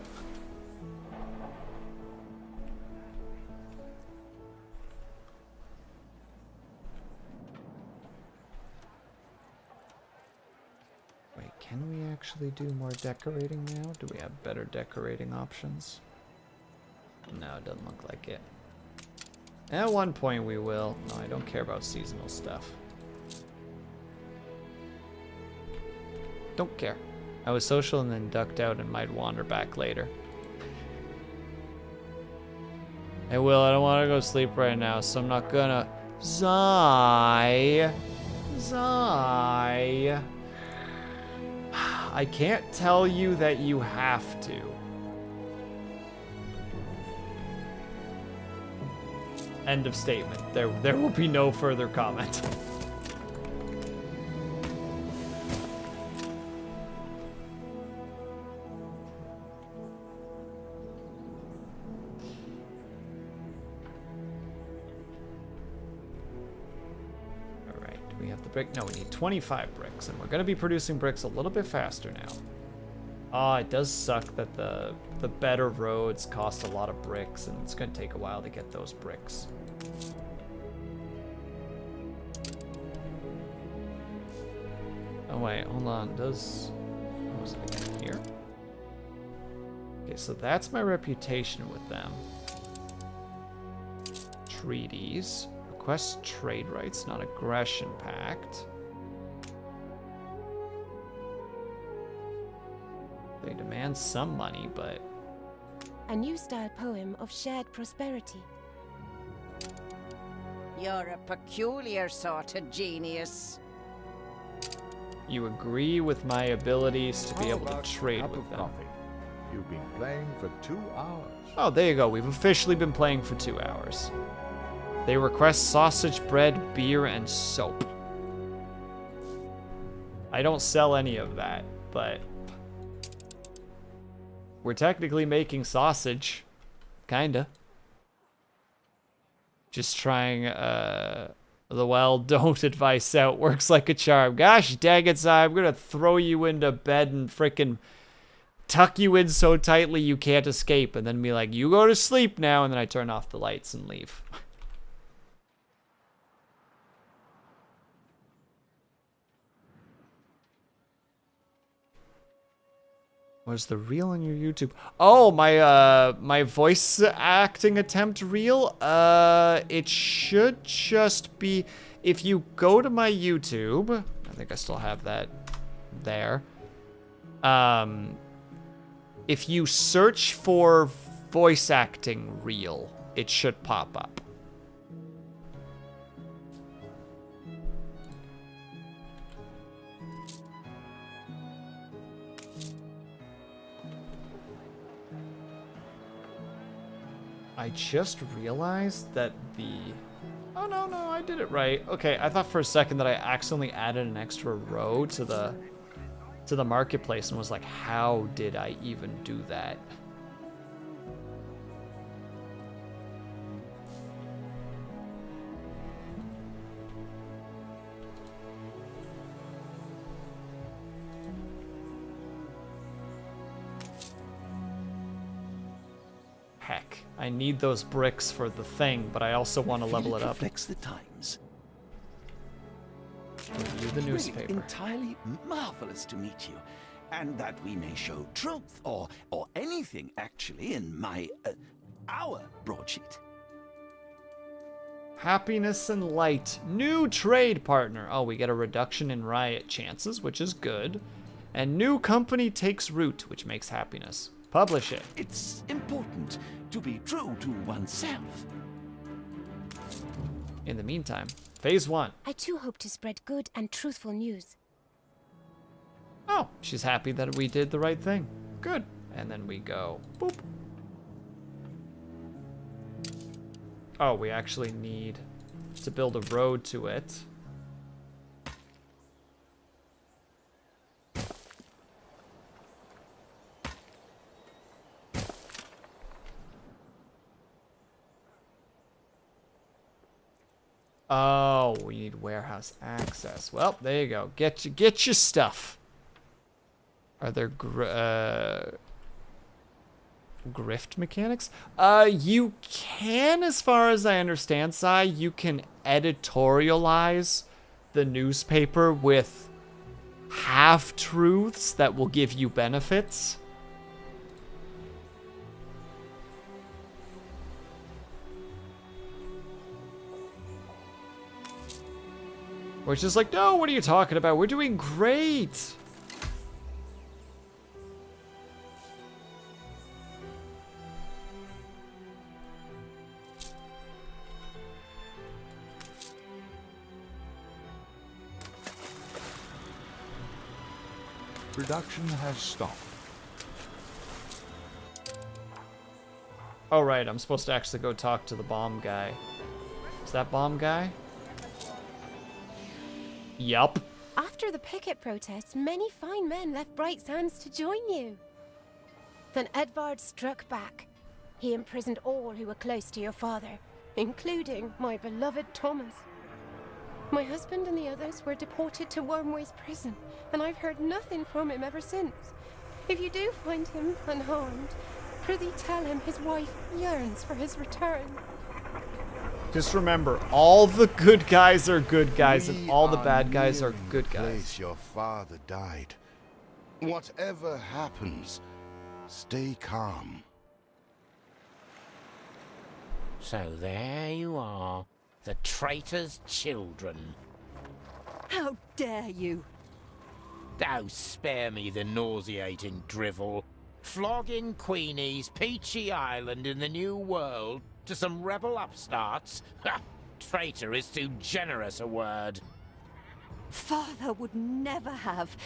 Wait, can we actually do more decorating now? Do we have better decorating options? No, it doesn't look like it. At one point we will. No, I don't care about seasonal stuff. Don't care. I was social and then ducked out and might wander back later. Hey, Will, I don't want to go sleep right now, so I'm not gonna. Zai. I can't tell you that you have to. End of statement. There will be no further comment. Brick. No, we need 25 bricks, and we're going to be producing bricks a little bit faster now. It does suck that the better roads cost a lot of bricks, and it's going to take a while to get those bricks. Oh wait, hold on. What was it again here? Okay, so that's my reputation with them. Treaties. Request trade rights, not aggression pact. They demand some money, but... A new style poem of shared prosperity. You're a peculiar sort of genius. You agree with my abilities to be able to trade with them. Coffee? You've been playing for 2 hours. Oh, there you go. We've officially been playing for 2 hours. They request sausage, bread, beer, and soap. I don't sell any of that, but we're technically making sausage. Kinda. Just trying, the well, don't advice out works like a charm. Gosh dang it, Zai, I'm gonna throw you into bed and frickin' tuck you in so tightly you can't escape, and then be like, you go to sleep now, and then I turn off the lights and leave. What's the reel on your YouTube? Oh, my voice acting attempt reel? It should just be, if you go to my YouTube, I think I still have that there. If you search for voice acting reel, it should pop up. I just realized that oh no, I did it right. Okay, I thought for a second that I accidentally added an extra row to the marketplace and was like, how did I even do that? Heck, I need those bricks for the thing, but I also want to level it up. Reflects the times. Review the newspaper. Really entirely marvelous to meet you, and that we may show truth or anything actually in my our broadsheet. Happiness and light. New trade partner. Oh, we get a reduction in riot chances, which is good. And new company takes root, which makes happiness. Publish it. It's important to be true to oneself. In the meantime, phase 1. I too hope to spread good and truthful news. Oh, she's happy that we did the right thing. Good. And then we go, boop. Oh, we actually need to build a road to it. Oh, we need warehouse access. Well, there you go. Get your stuff. Are there grift mechanics? You can, as far as I understand, Sai, you can editorialize the newspaper with half-truths that will give you benefits. Where it's just like, no, what are you talking about? We're doing great. Production has stopped. Oh, right, I'm supposed to actually go talk to the bomb guy. Is that bomb guy? Yup. After the picket protests, many fine men left Bright Sands to join you. Then Edvard struck back. He imprisoned all who were close to your father, including my beloved Thomas. My husband and the others were deported to Wormway's prison, and I've heard nothing from him ever since. If you do find him unharmed, prithee tell him his wife yearns for his return. Just remember, all the good guys are good guys, and all the bad guys are good The guys. place your father died. Whatever happens, stay calm. So there you are, the traitor's children. How dare you? Oh, spare me the nauseating drivel. Flogging Queenie's Peachy Island in the New World to some rebel upstarts? Ha! Traitor is too generous a word. Father would never have.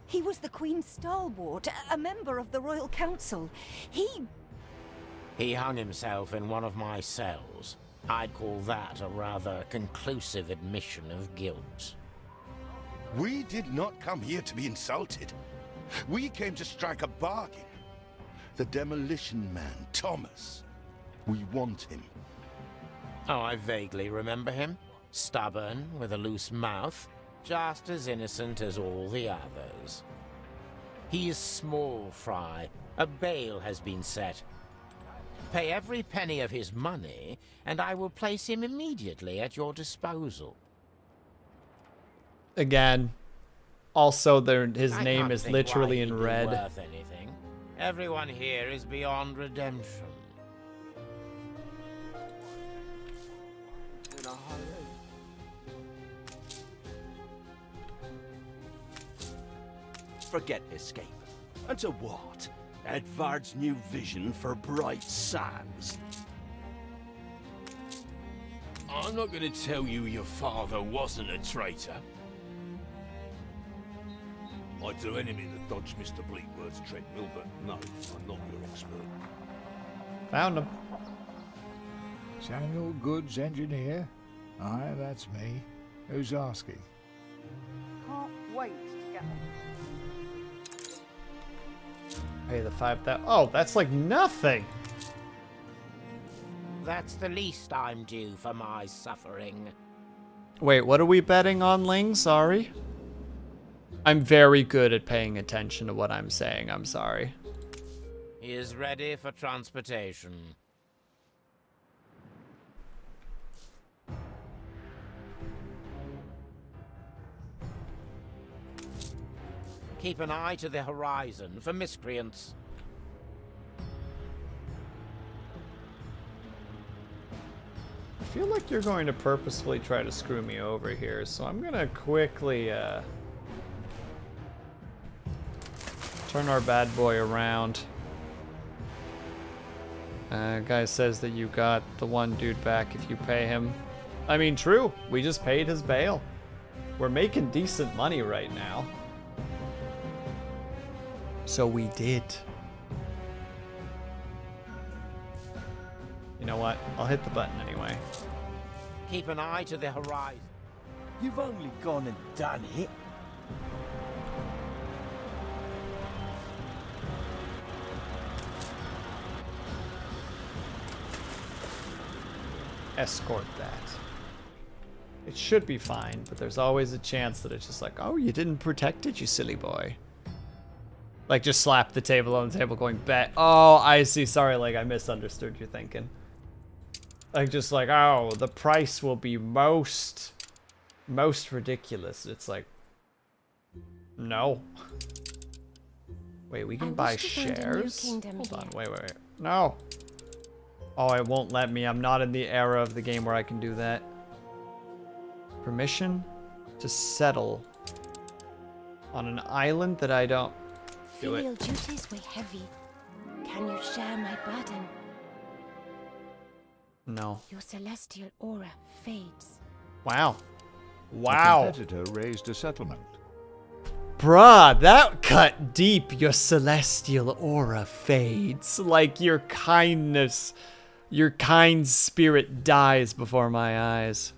He was the Queen's stalwart, a member of the Royal Council. He hung himself in one of my cells. I'd call that a rather conclusive admission of guilt. We did not come here to be insulted. We came to strike a bargain. The demolition man, Thomas. We want him. Oh, I vaguely remember him. Stubborn, with a loose mouth, just as innocent as all the others. He is small fry. A bail has been set. Pay every penny of his money, and I will place him immediately at your disposal. Again, also his I name can't is think literally why in he'd be red. worth anything. Everyone here is beyond redemption. Forget escape. And to what? Edvard's new vision for Bright Sands. I'm not going to tell you your father wasn't a traitor. I'd do anything to dodge Mr. Bleakworth's treadmill, but no, I'm not your expert. Found him. Samuel Goods, engineer? Aye, that's me. Who's asking? Can't wait to get on. Pay the 5,000. Oh, that's like nothing. That's the least I'm due for my suffering. Wait, what are we betting on, Ling? Sorry. I'm very good at paying attention to what I'm saying. I'm sorry. He is ready for transportation. Keep an eye to the horizon for miscreants. I feel like you're going to purposefully try to screw me over here, so I'm gonna quickly turn our bad boy around. Guy says that you got the one dude back if you pay him. I mean, true. We just paid his bail. We're making decent money right now. So we did. You know what? I'll hit the button anyway. Keep an eye to the horizon. You've only gone and done it. Escort that. It should be fine, but there's always a chance that it's just like, oh, you didn't protect it, you silly boy. Like, just slap the table on the table going, bet. Oh, I see. Sorry, like, I misunderstood your thinking. Like, just like, oh, the price will be most ridiculous. It's like, no. Wait, we can buy shares? Hold on, wait. No. Oh, it won't let me. I'm not in the era of the game where I can do that. Permission to settle on an island that I don't... Do Filial it. duties weigh heavy. Can you share my burden? No. Your celestial aura fades. Wow. A Wow. competitor raised a settlement. Bruh, that cut deep. Your celestial aura fades. Like your kindness, your kind spirit dies before my eyes.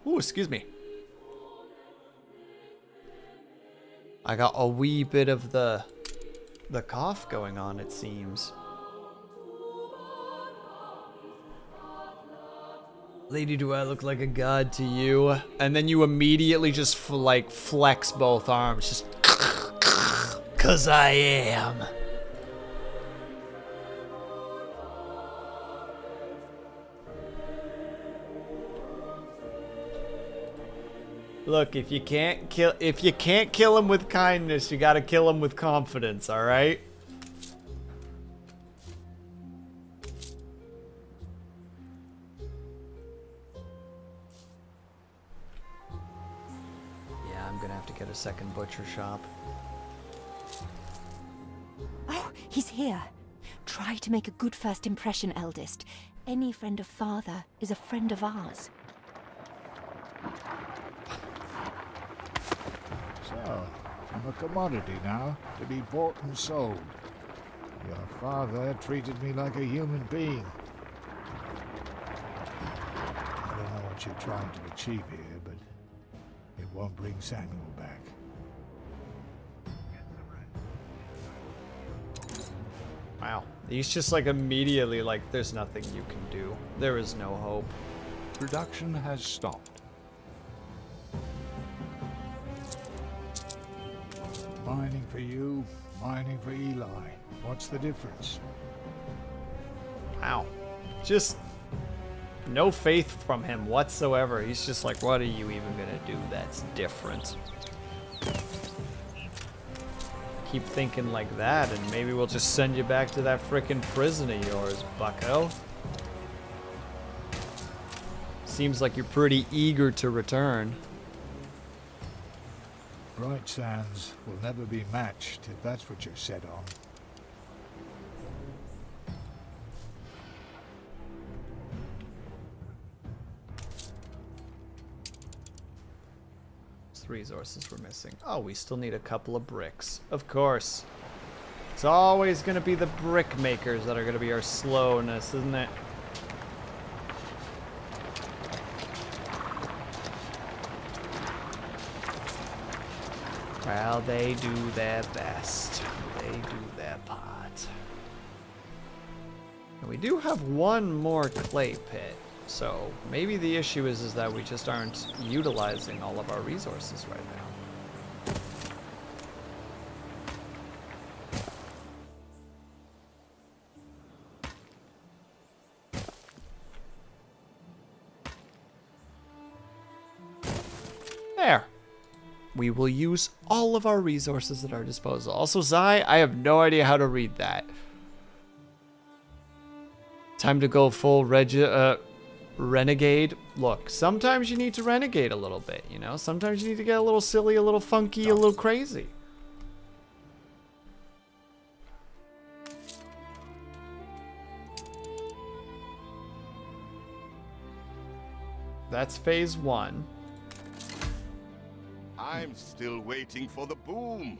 Ooh, excuse me. I got a wee bit of the cough going on, it seems. Lady, do I look like a god to you? And then you immediately just like flex both arms, just 'cause I am. Look, if you can't kill him with kindness, you gotta kill him with confidence, alright? Yeah, I'm gonna have to get a second butcher shop. Oh, he's here. Try to make a good first impression, eldest. Any friend of father is a friend of ours. So, I'm a commodity now, to be bought and sold. Your father treated me like a human being. I don't know what you're trying to achieve here, but it won't bring Samuel back. Wow. He's just like immediately like, there's nothing you can do. There is no hope. Production has stopped. Mining for you, mining for Eli. What's the difference? Wow. Just no faith from him whatsoever. He's just like, what are you even gonna do that's different? Keep thinking like that, and maybe we'll just send you back to that frickin' prison of yours, bucko. Seems like you're pretty eager to return. Bright Sands will never be matched if that's what you're set on. 3 resources we're missing. Oh, we still need a couple of bricks. Of course. It's always going to be the brick makers that are going to be our slowness, isn't it? Well, they do their best. They do their part. And we do have one more clay pit. So maybe the issue is that we just aren't utilizing all of our resources right now. There. We will use all of our resources at our disposal. Also, Zai, I have no idea how to read that. Time to go full renegade. Look, sometimes you need to renegade a little bit, you know? Sometimes you need to get a little silly, a little funky, a little crazy. That's phase 1. I'm still waiting for the boom.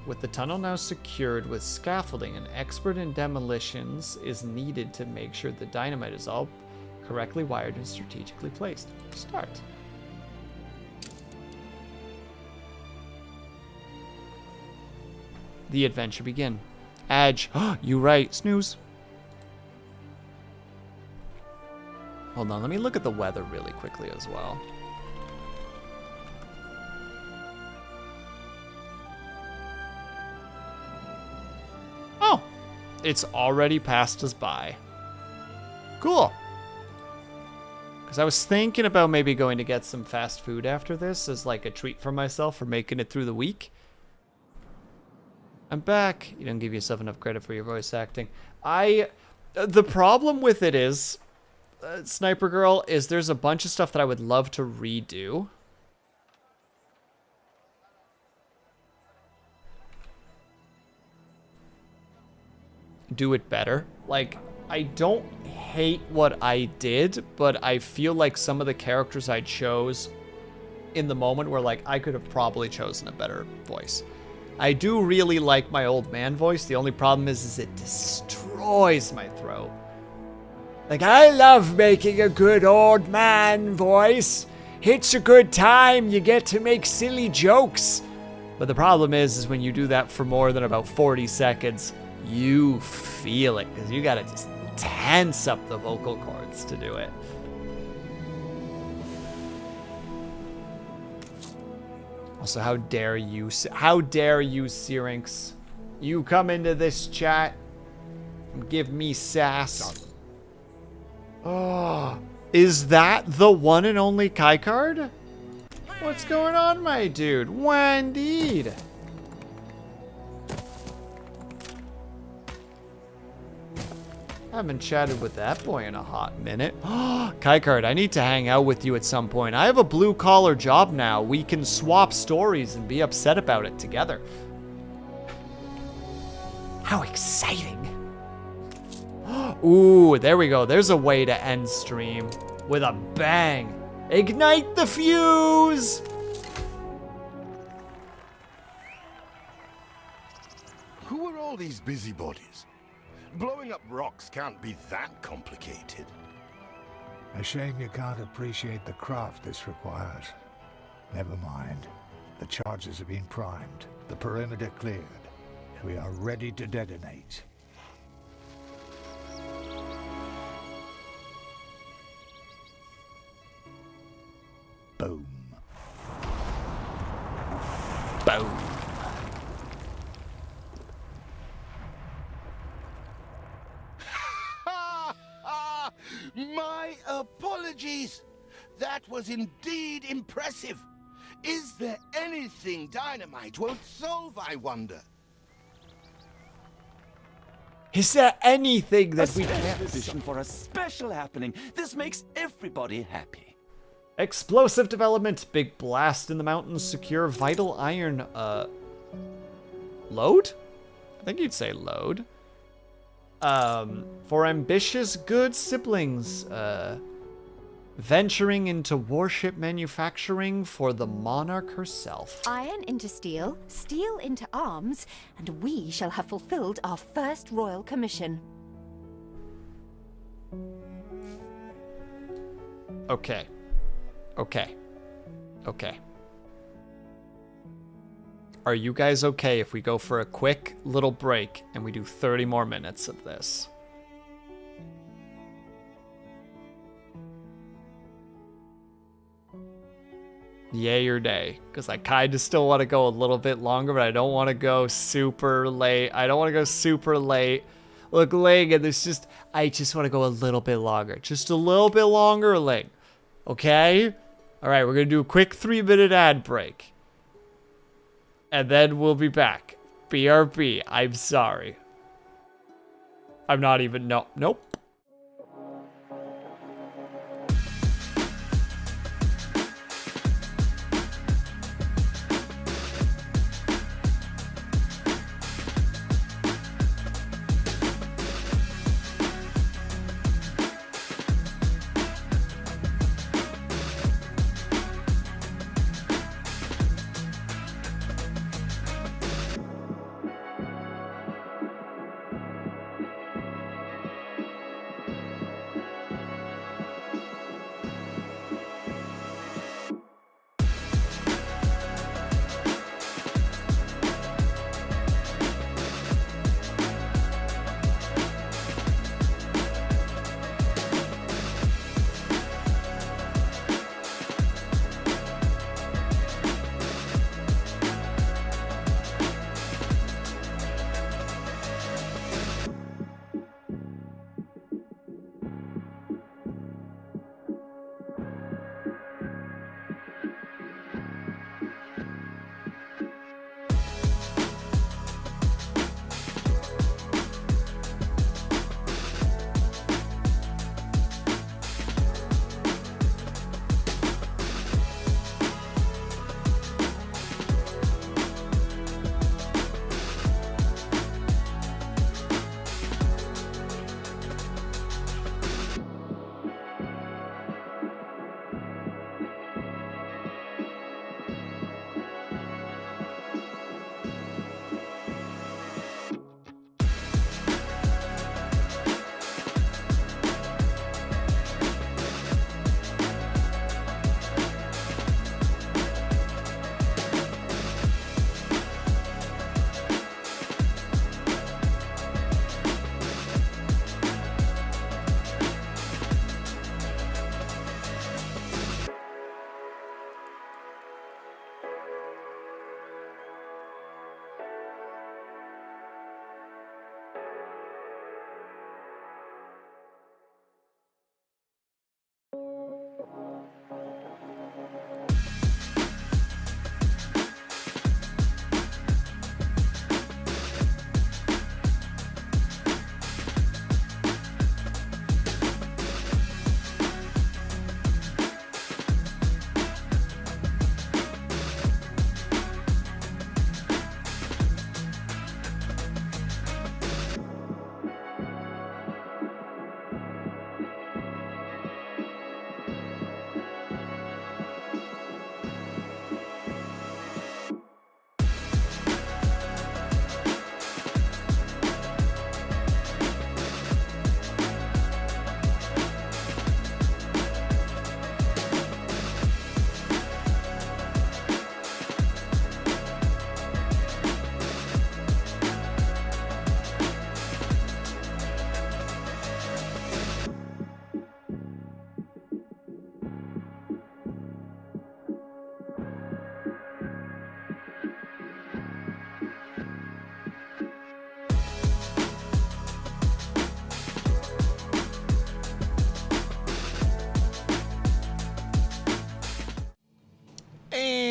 With the tunnel now secured with scaffolding, an expert in demolitions is needed to make sure the dynamite is all correctly wired and strategically placed. Start. The adventure begin. Adge. You right. Snooze. Hold on, let me look at the weather really quickly as well. Oh, it's already passed us by. Cool. Because I was thinking about maybe going to get some fast food after this as like a treat for myself for making it through the week. I'm back. You don't give yourself enough credit for your voice acting. The problem with it is, Sniper Girl, is there's a bunch of stuff that I would love to redo. do it better. Like, I don't hate what I did, but I feel like some of the characters I chose in the moment were like, I could have probably chosen a better voice. I do really like my old man voice. The only problem is it destroys my throat. Like, I love making a good old man voice. It's a good time. You get to make silly jokes. But the problem is when you do that for more than about 40 seconds, you feel it because you got to just tense up the vocal cords to do it. Also, how dare you, Syrinx? You come into this chat and give me sass. Oh, is that the one and only Kai card? What's going on, my dude? When indeed. I haven't chatted with that boy in a hot minute. Kai card, I need to hang out with you at some point. I have a blue collar job now. We can swap stories and be upset about it together. How exciting. Ooh, there we go. There's a way to end stream with a bang. Ignite the fuse! Who are all these busybodies? Blowing up rocks can't be that complicated. A shame you can't appreciate the craft this requires. Never mind. The charges have been primed. The perimeter cleared. We are ready to detonate. Boom. Boom. My apologies. That was indeed impressive. Is there anything dynamite won't solve, I wonder? Is there anything that we can't? can't Position for a special happening. This makes everybody happy. Explosive development, big blast in the mountains, secure vital iron, load? I think you'd say load. For ambitious good siblings, venturing into warship manufacturing for the monarch herself. Iron into steel, steel into arms, and we shall have fulfilled our first royal commission. Okay. Okay. Okay. Are you guys okay if we go for a quick little break and we do 30 more minutes of this? Yay or nay? Because I kind of still want to go a little bit longer, but I don't want to go super late. Look, Ling, and I just want to go a little bit longer. Just a little bit longer, Ling. Okay? All right, we're going to do a quick 3-minute ad break. And then we'll be back. BRB, I'm sorry. I'm not even, nope.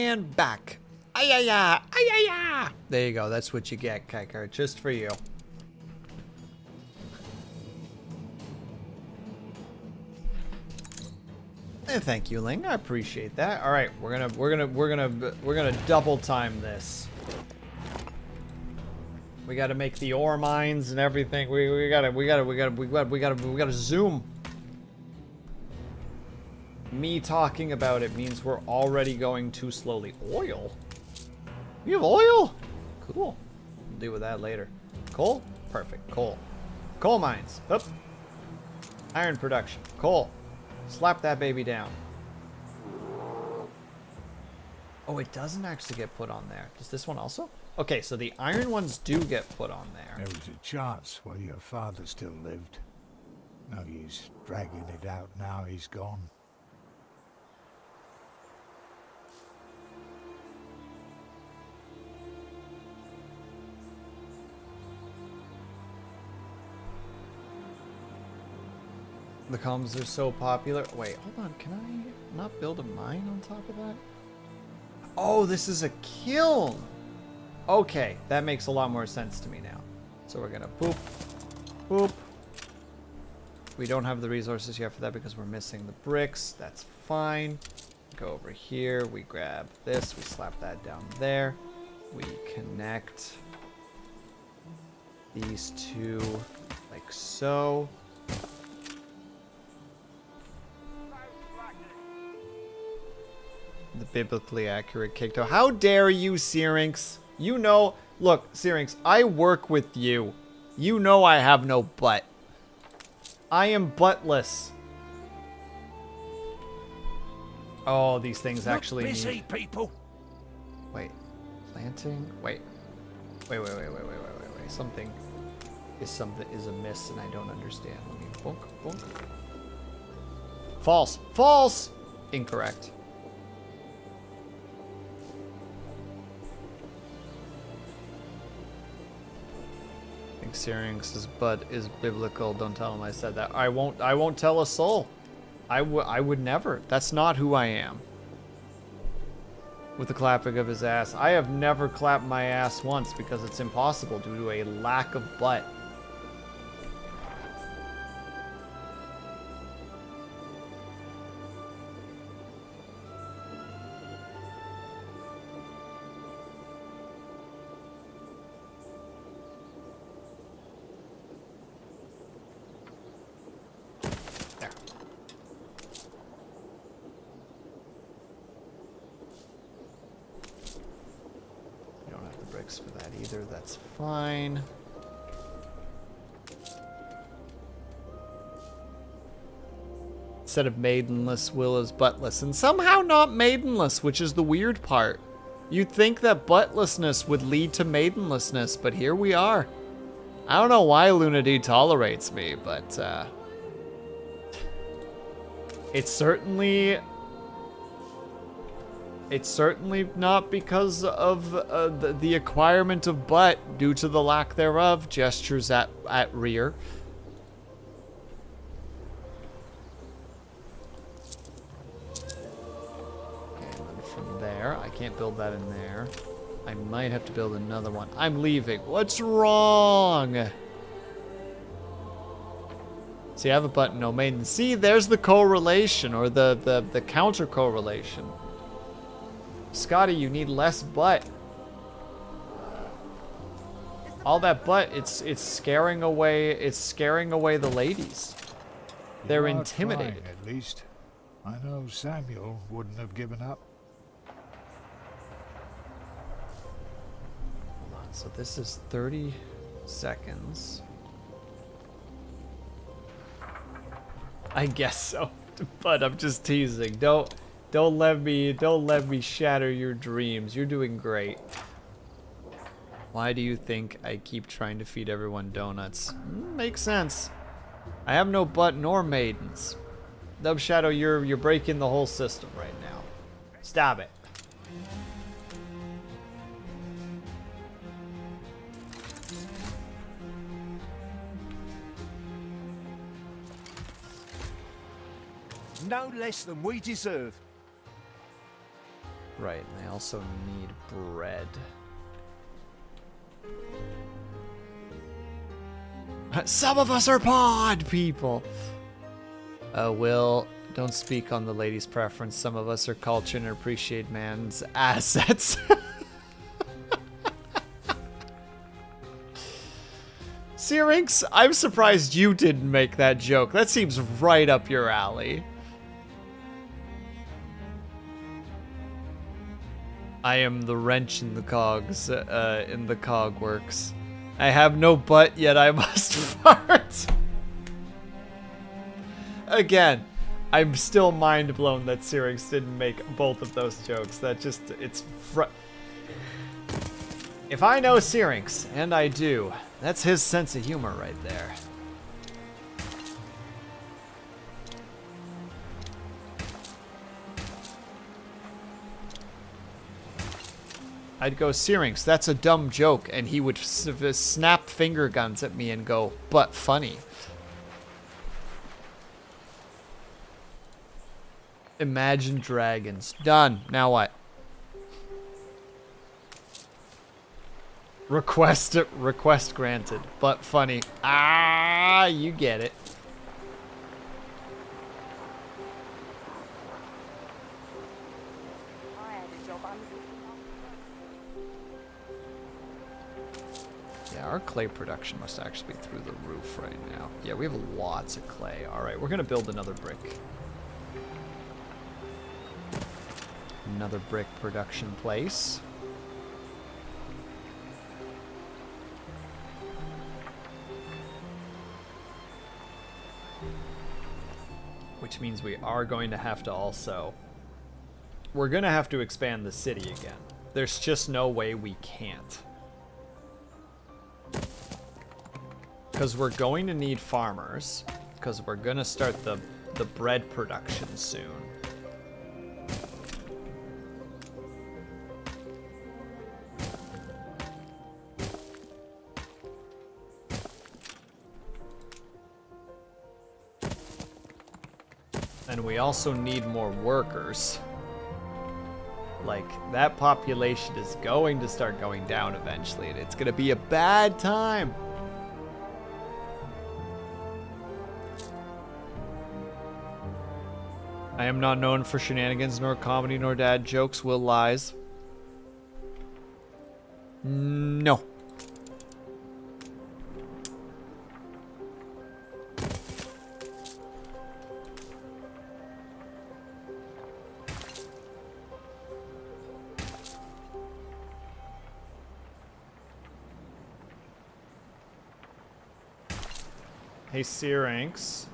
and back. Ayaya! Ayaya! There you go. That's what you get, Kaikar. Just for you. And thank you, Ling. I appreciate that. All right, we're gonna double time this. We gotta make the ore mines and everything. We gotta zoom. Me talking about it means we're already going too slowly. Oil? You have oil? Cool. We'll deal with that later. Coal? Perfect. Coal. Coal mines. Up. Iron production. Coal. Slap that baby down. Oh, it doesn't actually get put on there. Does this one also? Okay, so the iron ones do get put on there. There was a chance while your father still lived. No use dragging it out now he's gone. The comms are so popular. Wait, hold on. Can I not build a mine on top of that? Oh, this is a kiln. Okay, that makes a lot more sense to me now. So we're gonna boop, boop. We don't have the resources yet for that because we're missing the bricks. That's fine. Go over here. We grab this. We slap that down there. We connect these two like so. The biblically accurate Kikto. How dare you, Syrinx? You know, look, Syrinx, I work with you. You know I have no butt. I am buttless. Oh, these things actually busy, people. Wait. Planting? Wait. Wait. Something is amiss and I don't understand. Let me book. False. False! Incorrect. Syrinx's butt is biblical. Don't tell him I said that. I won't tell a soul. I would never. That's not who I am. With the clapping of his ass. I have never clapped my ass once because it's impossible due to a lack of butt. For that either, that's fine. Instead of maidenless, Will is buttless, and somehow not maidenless, which is the weird part. You'd think that buttlessness would lead to maidenlessness, but here we are. I don't know why Lunady tolerates me, but it's certainly not because of the acquirement of butt due to the lack thereof. Gestures at rear. Okay, and then from there, I can't build that in there. I might have to build another one. I'm leaving. What's wrong? See, I have a button, no maiden. See, there's the correlation, or the counter correlation. Scotty, you need less butt. All that butt, it's scaring away the ladies. They're intimidated. Trying, at least. I know Samuel wouldn't have given up. Hold on, so this is 30 seconds. I guess so, but I'm just teasing. Don't let me shatter your dreams. You're doing great. Why do you think I keep trying to feed everyone donuts? Makes sense. I have no butt nor maidens. Dub Shadow, you're breaking the whole system right now. Stop it. No less than we deserve. Right, and they also need bread. Some of us are pod people! Will, don't speak on the lady's preference. Some of us are cultured and appreciate man's assets. Syrinx, I'm surprised you didn't make that joke. That seems right up your alley. I am the wrench in the cogs, in the cog works. I have no butt, yet I must fart. Again, I'm still mind blown that Syrinx didn't make both of those jokes. That just, it's if I know Syrinx, and I do, that's his sense of humor right there. I'd go, Syrinx, that's a dumb joke, and he would snap finger guns at me and go, but funny. Imagine Dragons. Done. Now what? Request granted, but funny. Ah, you get it. Yeah, our clay production must actually be through the roof right now. Yeah, we have lots of clay. All right, we're gonna build another brick. Another brick production place. Which means we are going to have to also... We're going to have to expand the city again. There's just no way we can't. Because we're going to need farmers. Because we're going to start the bread production soon. And we also need more workers. Like, that population is going to start going down eventually, and it's going to be a bad time. I am not known for shenanigans, nor comedy, nor dad jokes. Will lies. No. Hey, Syrinx.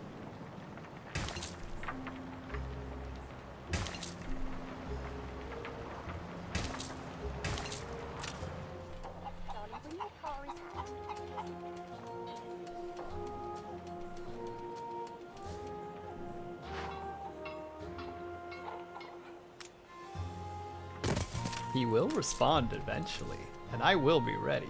He will respond eventually, and I will be ready.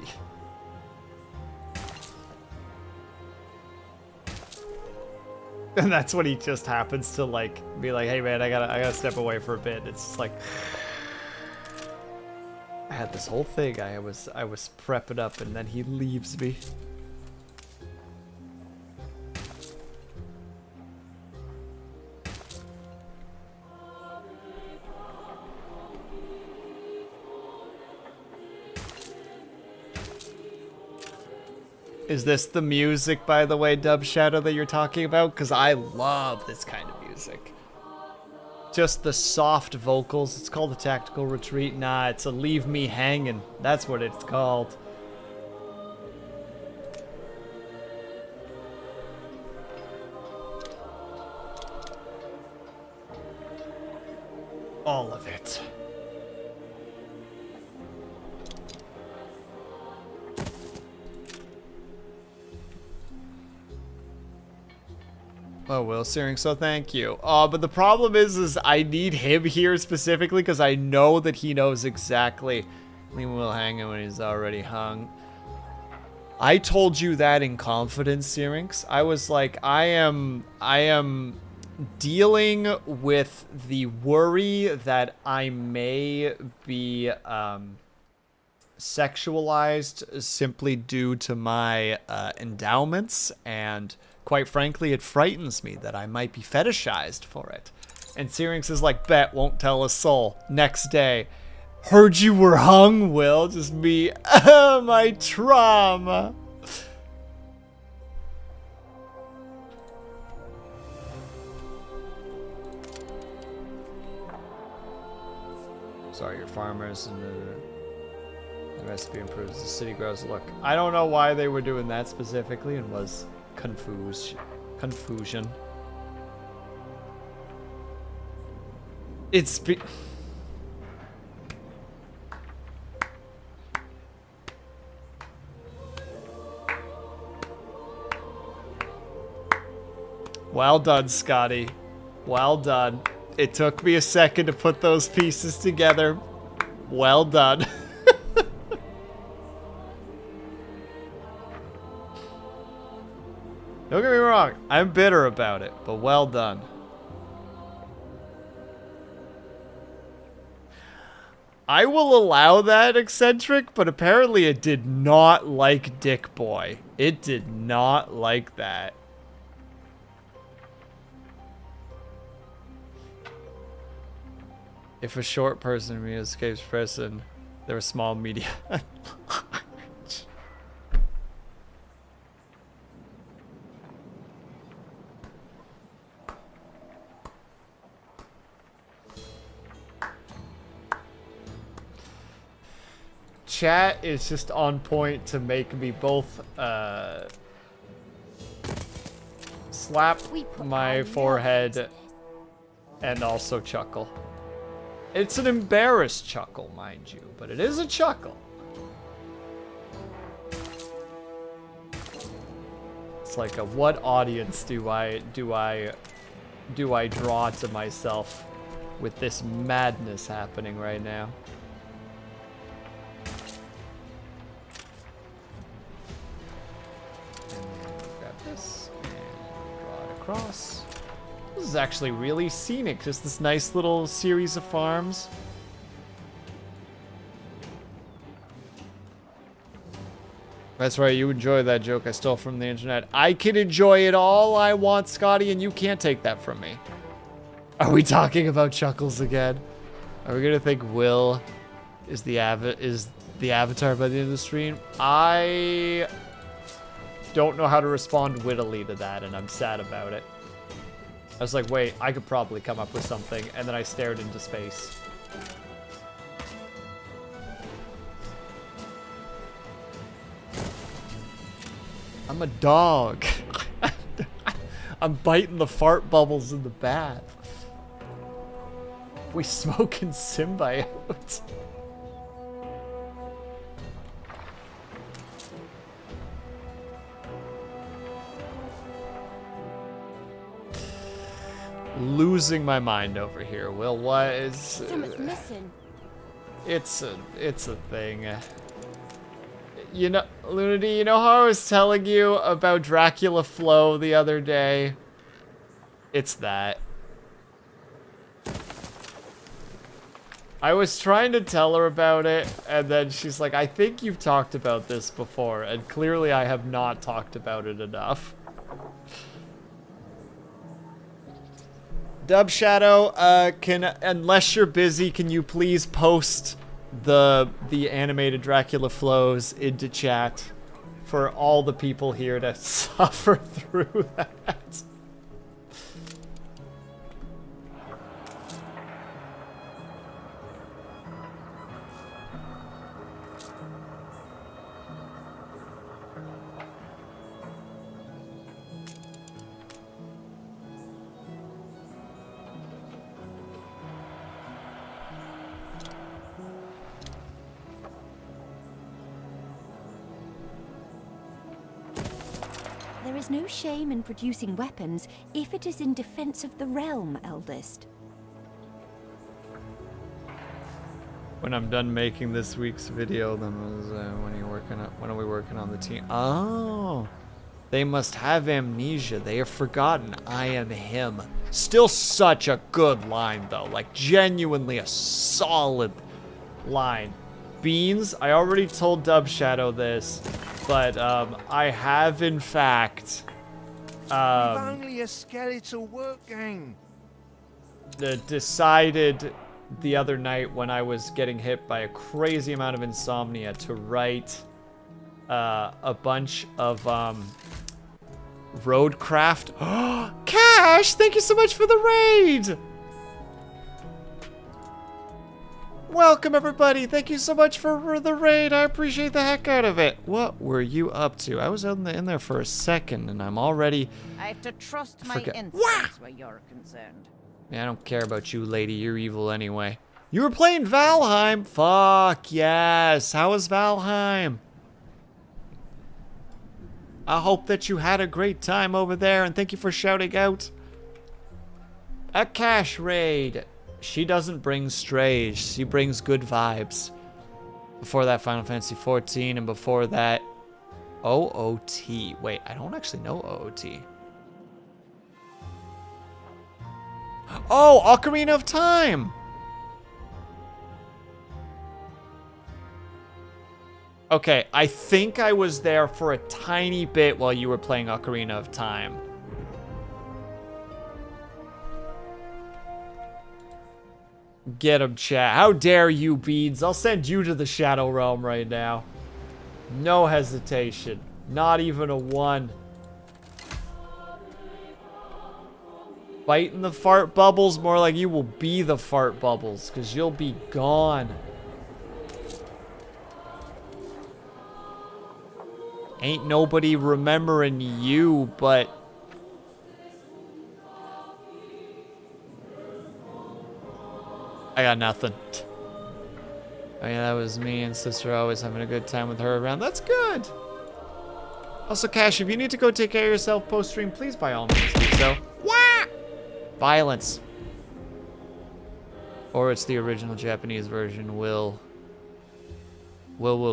And that's when he just happens to like be like, "Hey man, I gotta step away for a bit." It's just like I had this whole thing I was prepping up, and then he leaves me. Is this the music, by the way, Dub Shadow, that you're talking about? Because I love this kind of music. Just the soft vocals. It's called a tactical retreat. Nah, it's a leave me hanging. That's what it's called. All of it. Oh, Will Searing, so thank you. But the problem is I need him here specifically because I know that he knows exactly. Leave Will hanging when he's already hung. I told you that in confidence, Syrinx. I was like, I am dealing with the worry that I may be sexualized simply due to my endowments, and quite frankly, it frightens me that I might be fetishized for it. And Syrinx is like, bet, won't tell a soul. Next day, heard you were hung, Will. Just me, my trauma. Sorry, your farmers and the recipe improves. The city grows. Look, I don't know why they were doing that specifically, and was confusion. It's well done, Scotty. Well done. It took me a second to put those pieces together. Well done. Don't get me wrong, I'm bitter about it, but well done. I will allow that, Eccentric, but apparently it did not like Dick Boy. It did not like that. If a short person escapes prison, they're a small media. Chat is just on point to make me both slap my forehead and also chuckle. It's an embarrassed chuckle, mind you, but it is a chuckle. It's like a what audience do I draw to myself with this madness happening right now? Grab this and draw it across. This is actually really scenic, just this nice little series of farms. That's right, you enjoy that joke I stole from the internet. I can enjoy it all I want, Scotty, and you can't take that from me. Are we talking about chuckles again? Are we gonna think Will is the avatar by the end of the stream? I don't know how to respond wittily to that, and I'm sad about it. I was like, wait, I could probably come up with something, and then I stared into space. I'm a dog. I'm biting the fart bubbles in the bath. We smoking symbiote. Losing my mind over here. Will, what is... Something's missing. It's a thing. You know, Lunity, you know how I was telling you about Dracula Flow the other day? It's that. I was trying to tell her about it, and then she's like, I think you've talked about this before, and clearly I have not talked about it enough. Dub Shadow, unless you're busy, can you please post the animated Dracula flows into chat for all the people here to suffer through that? There is no shame in producing weapons if it is in defense of the realm, eldest. When I'm done making this week's video, then was when are we working on the team? Oh, They must have amnesia. They have forgotten I am him. Still such a good line, though. Like, genuinely a solid line. Beans, I already told Dub Shadow this, but I have, in fact... We've only a skeletal work gang. Decided the other night when I was getting hit by a crazy amount of insomnia to write a bunch of roadcraft. Cash, thank you so much for the raid. Welcome everybody. Thank you so much for the raid. I appreciate the heck out of it. What were you up to? I was in there for a second and I'm already... I have to trust my instincts where you're concerned. Yeah, I don't care about you, lady. You're evil anyway. You were playing Valheim? Fuck yes. How was Valheim? I hope that you had a great time over there, and thank you for shouting out. A cash raid. She doesn't bring strays. She brings good vibes. Before that, Final Fantasy 14, and before that, OOT. Wait, I don't actually know OOT. Oh, Ocarina of Time! Okay, I think I was there for a tiny bit while you were playing Ocarina of Time. Get him, chat. How dare you, Beads? I'll send you to the Shadow Realm right now. No hesitation. Not even a one. Biting the fart bubbles, more like you will be the fart bubbles, because you'll be gone. Ain't nobody remembering you, but... I got nothing. Oh yeah, that was me and sister always having a good time with her around. That's good. Also, Cash, if you need to go take care of yourself post-stream, please by all means do so. Wah! Violence. Or it's the original Japanese version, will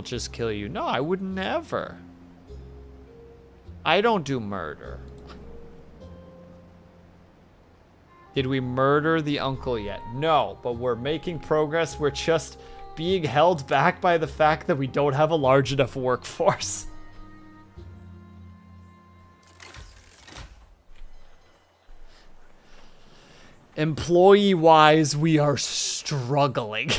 just kill you. No, I would never. I don't do murder. Did we murder the uncle yet? No, but we're making progress. We're just being held back by the fact that we don't have a large enough workforce. Employee-wise, we are struggling.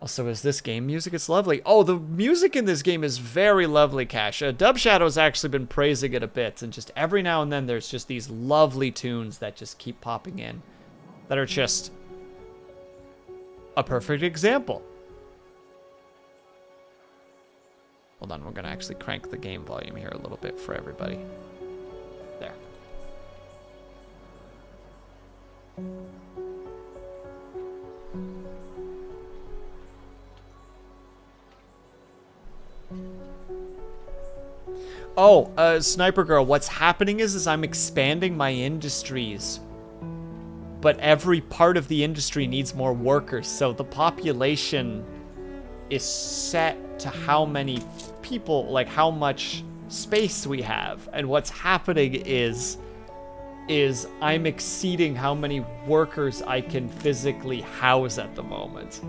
Also, is this game music? It's lovely. Oh, the music in this game is very lovely, Cash. Dub Shadow's actually been praising it a bit, and just every now and then there's just these lovely tunes that just keep popping in that are just a perfect example. Hold on, we're gonna actually crank the game volume here a little bit for everybody. There. Oh, Sniper Girl, what's happening is I'm expanding my industries. But every part of the industry needs more workers, so the population is set to how many people, like how much space we have. And what's happening is I'm exceeding how many workers I can physically house at the moment.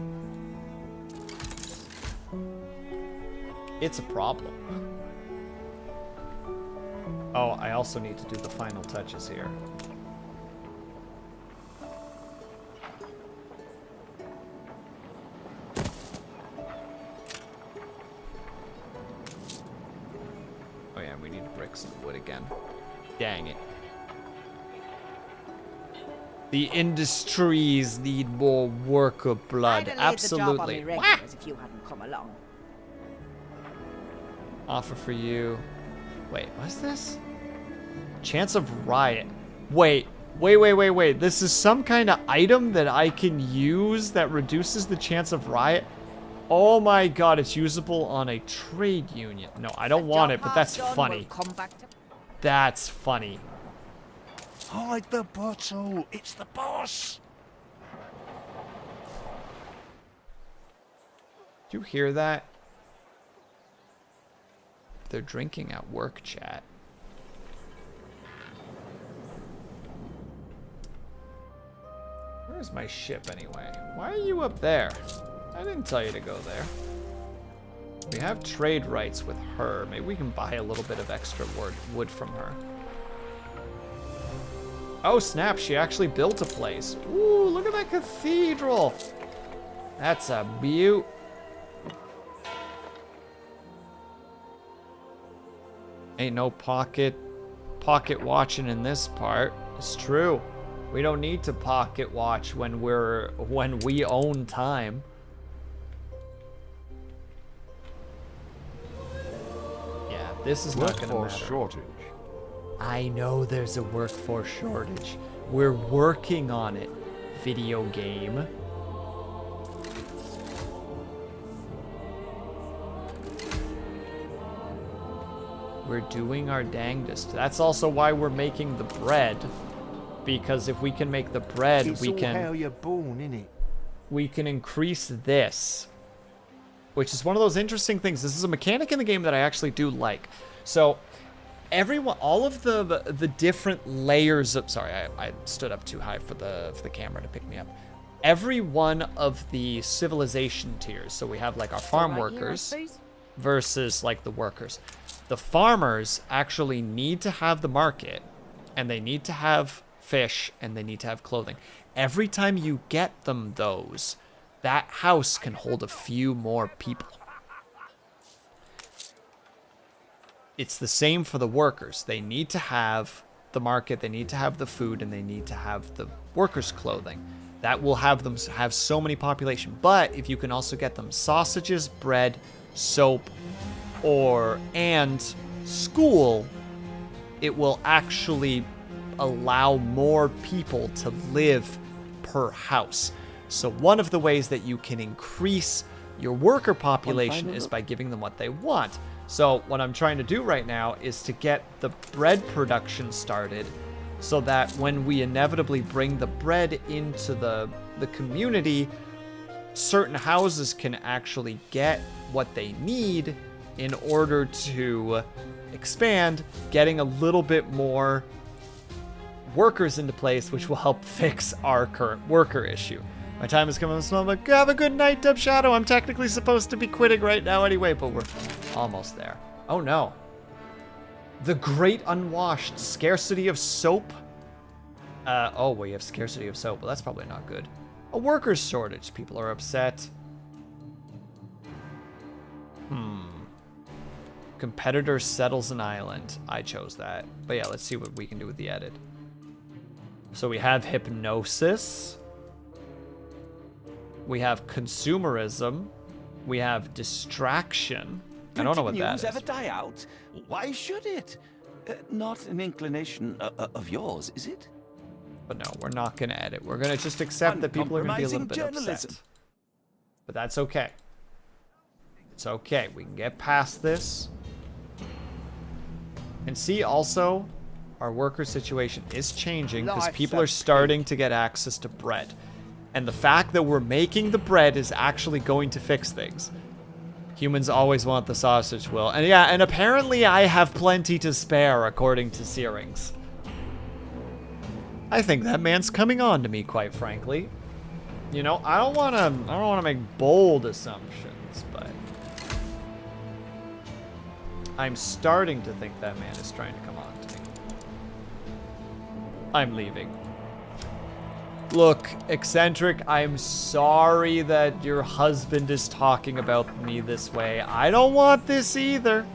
It's a problem. Oh, I also need to do the final touches here. Oh yeah, we need to break some wood again. Dang it. The industries need more worker blood. Absolutely. The job on me if you hadn't come along. Offer for you. Wait, what's this? Chance of riot. Wait. This is some kind of item that I can use that reduces the chance of riot? Oh my god, it's usable on a trade union. No, I don't want it, but that's funny. That's funny. Hide the bottle. It's the boss. Did you hear that? they're drinking at work, chat. Where's my ship anyway? Why are you up there? I didn't tell you to go there. We have trade rights with her. Maybe we can buy a little bit of extra wood from her. Oh snap, she actually built a place. Ooh, look at that cathedral. That's a beaut. Ain't no pocket watching in this part. It's true. We don't need to pocket watch when we own time. Yeah, this is not gonna matter. Shortage. I know there's a workforce shortage. We're working on it, video game. We're doing our dangdest. That's also why we're making the bread. Because if we can make the bread, It's all how you're born, innit? we can increase this. Which is one of those interesting things. This is a mechanic in the game that I actually do like. So, all of the different layers of, sorry, I stood up too high for the camera to pick me up. Every one of the civilization tiers, so we have like our farm workers versus like the workers. The farmers actually need to have the market, and they need to have fish, and they need to have clothing. Every time you get them those, that house can hold a few more people. It's the same for the workers. They need to have the market, they need to have the food, and they need to have the workers' clothing. That will have them have so many population. But if you can also get them sausages, bread, soap, and school, it will actually allow more people to live per house. So one of the ways that you can increase your worker population is by giving them what they want. So what I'm trying to do right now is to get the bread production started so that when we inevitably bring the bread into the community, certain houses can actually get what they need in order to expand, getting a little bit more workers into place, which will help fix our current worker issue. My time is coming to but have a good night, Dub Shadow. I'm technically supposed to be quitting right now anyway, but we're almost there. Oh no. The Great Unwashed. Scarcity of soap. Oh, we have scarcity of soap. Well, that's probably not good. A workers shortage. People are upset. Competitor settles an island. I chose that. But yeah, let's see what we can do with the edit. So we have hypnosis. We have consumerism. We have distraction. I don't know what that is. Ever die out? Why should it? Not an inclination of yours, is it? But no, we're not going to edit. We're going to just accept that people are going to be a little bit upset. But that's okay. It's okay. We can get past this. And see, also, our worker situation is changing because people are starting to get access to bread. And the fact that we're making the bread is actually going to fix things. Humans always want the sausage, Will. And yeah, and apparently I have plenty to spare, according to Searings. I think that man's coming on to me, quite frankly. You know, I don't want to make bold assumptions, but I'm starting to think that man is trying to come on to me. I'm leaving. Look, Eccentric, I'm sorry that your husband is talking about me this way. I don't want this either.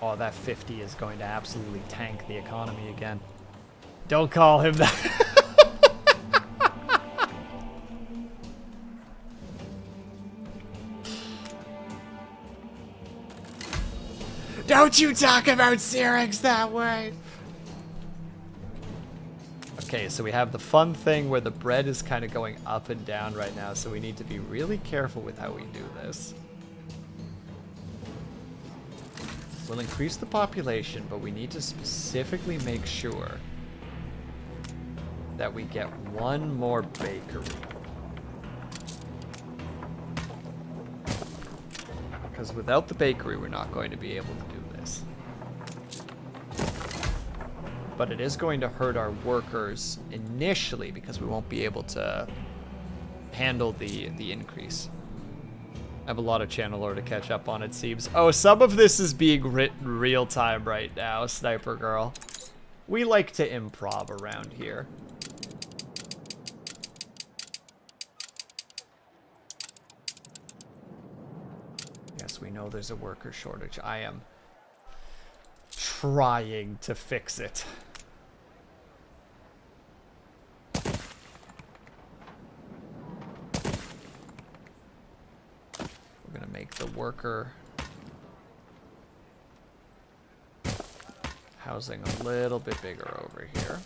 Oh, that 50 is going to absolutely tank the economy again. Don't call him that. Don't you talk about Syrinx that way. Okay, so we have the fun thing where the bread is kind of going up and down right now, so we need to be really careful with how we do this. We'll increase the population, but we need to specifically make sure that we get one more bakery. Because without the bakery, we're not going to be able to do this. But it is going to hurt our workers initially because we won't be able to handle the increase. I have a lot of channel lore to catch up on, it seems. Oh, some of this is being written real time right now, Sniper Girl. We like to improv around here. Yes, we know there's a worker shortage. I am trying to fix it. We're gonna make the worker housing a little bit bigger over here.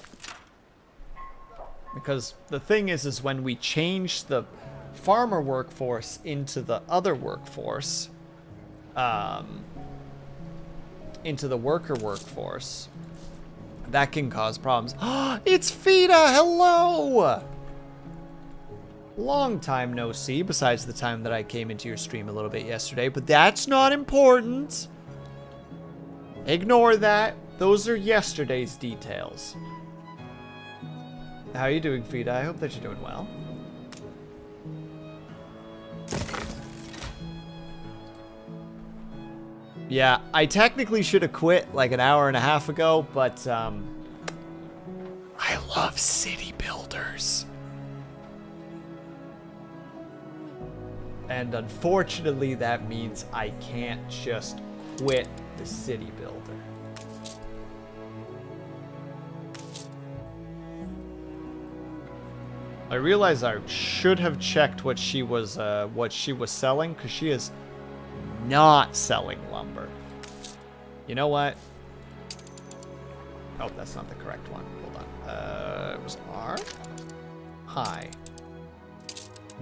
Because the thing is when we change the farmer workforce into the other workforce, into the worker workforce, that can cause problems. It's Fida! Hello! Long time no see, besides the time that I came into your stream a little bit yesterday, but that's not important. Ignore that. Those are yesterday's details. How are you doing, Fida? I hope that you're doing well. Yeah, I technically should have quit like an hour and a half ago, but I love city builders. And unfortunately, that means I can't just quit the city builder. I realize I should have checked what she was selling, because she is not selling lumber. You know what? Oh, that's not the correct one. Hold on. It was R. Hi.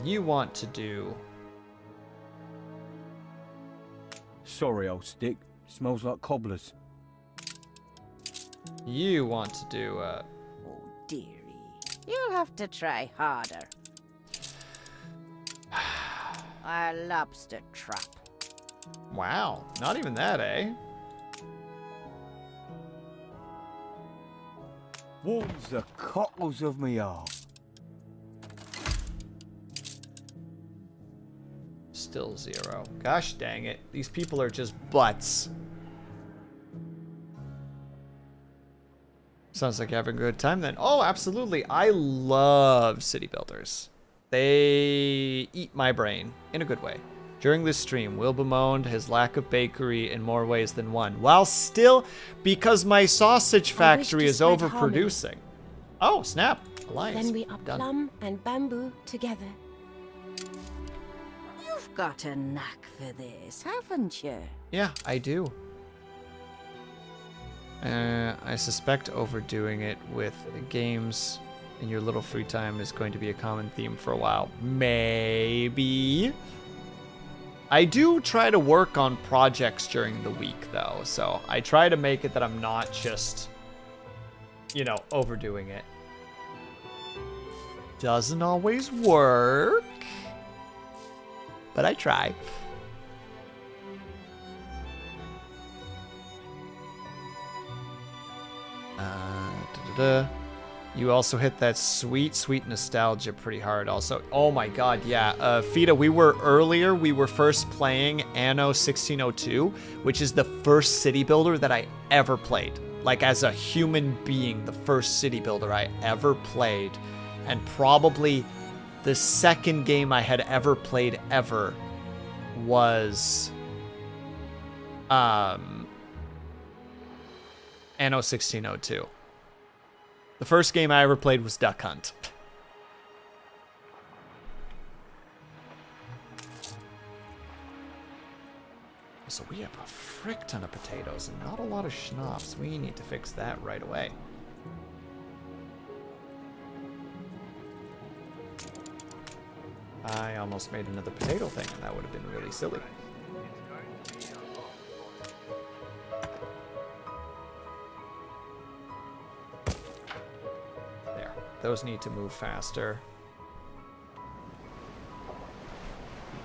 You want to do... Sorry, old stick. Smells like cobblers. You want to do, Oh, dearie. You'll have to try harder. A lobster trap. Wow. Not even that, eh? Warms the cockles of me heart. Still 0. Gosh dang it. These people are just butts. Sounds like you're having a good time then. Oh, absolutely. I love city builders. They eat my brain in a good way. During this stream, Will bemoaned his lack of bakery in more ways than one, while still, because my sausage factory is overproducing. Oh, snap. Alliance. Then we are Done. plum and bamboo together. You've got a knack for this, haven't you? Yeah, I do. I suspect overdoing it with games in your little free time is going to be a common theme for a while. Maybe. I do try to work on projects during the week, though, so I try to make it that I'm not just, you know, overdoing it. Doesn't always work, but I try. You also hit that sweet nostalgia pretty hard also. Oh my god, yeah. Fida, we were first playing Anno 1602, which is the first city builder that I ever played. Like, as a human being, the first city builder I ever played. And probably the second game I had ever played ever was Anno 1602. The first game I ever played was Duck Hunt. So we have a frick ton of potatoes and not a lot of schnapps. We need to fix that right away. I almost made another potato thing, and that would have been really silly. There. Those need to move faster.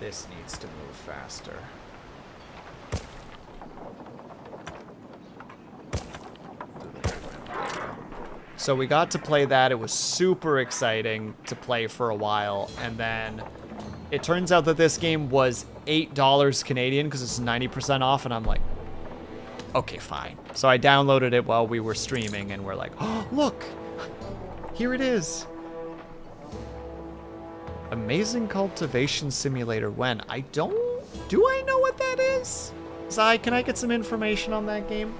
This needs to move faster. So we got to play that. It was super exciting to play for a while. And then it turns out that this game was $8 Canadian because it's 90% off. And I'm like, okay, fine. So I downloaded it while we were streaming and we're like, oh, look, here it is. Amazing Cultivation Simulator when? Do I know what that is? Zai, can I get some information on that game?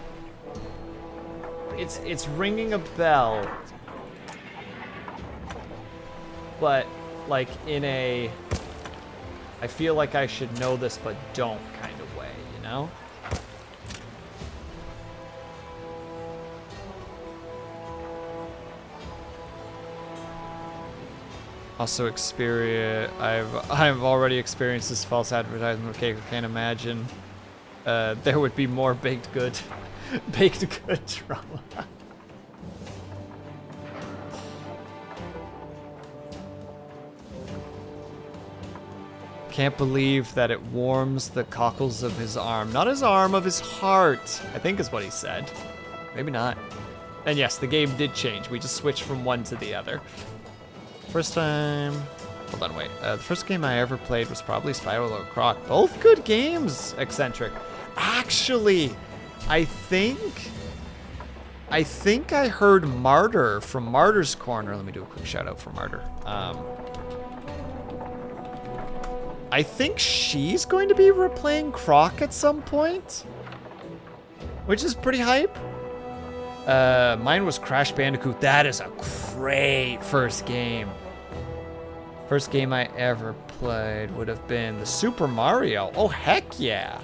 It's ringing a bell. But, like, in a I feel like I should know this but don't kind of way, you know? Also I've already experienced this false advertisement. Okay, I can't imagine there would be more baked good drama. Can't believe that it warms the cockles of his arm. Not his arm, of his heart, I think is what he said. Maybe not. And yes, the game did change. We just switched from one to the other. First time... Hold on, wait. The first game I ever played was probably Spiral or Croc. Both good games, Eccentric. Actually, I think I heard Martyr from Martyr's Corner. Let me do a quick shout out for Martyr. I think she's going to be replaying Croc at some point, which is pretty hype. Mine was Crash Bandicoot. That is a great first game. First game I ever played would have been the Super Mario. Oh, heck yeah.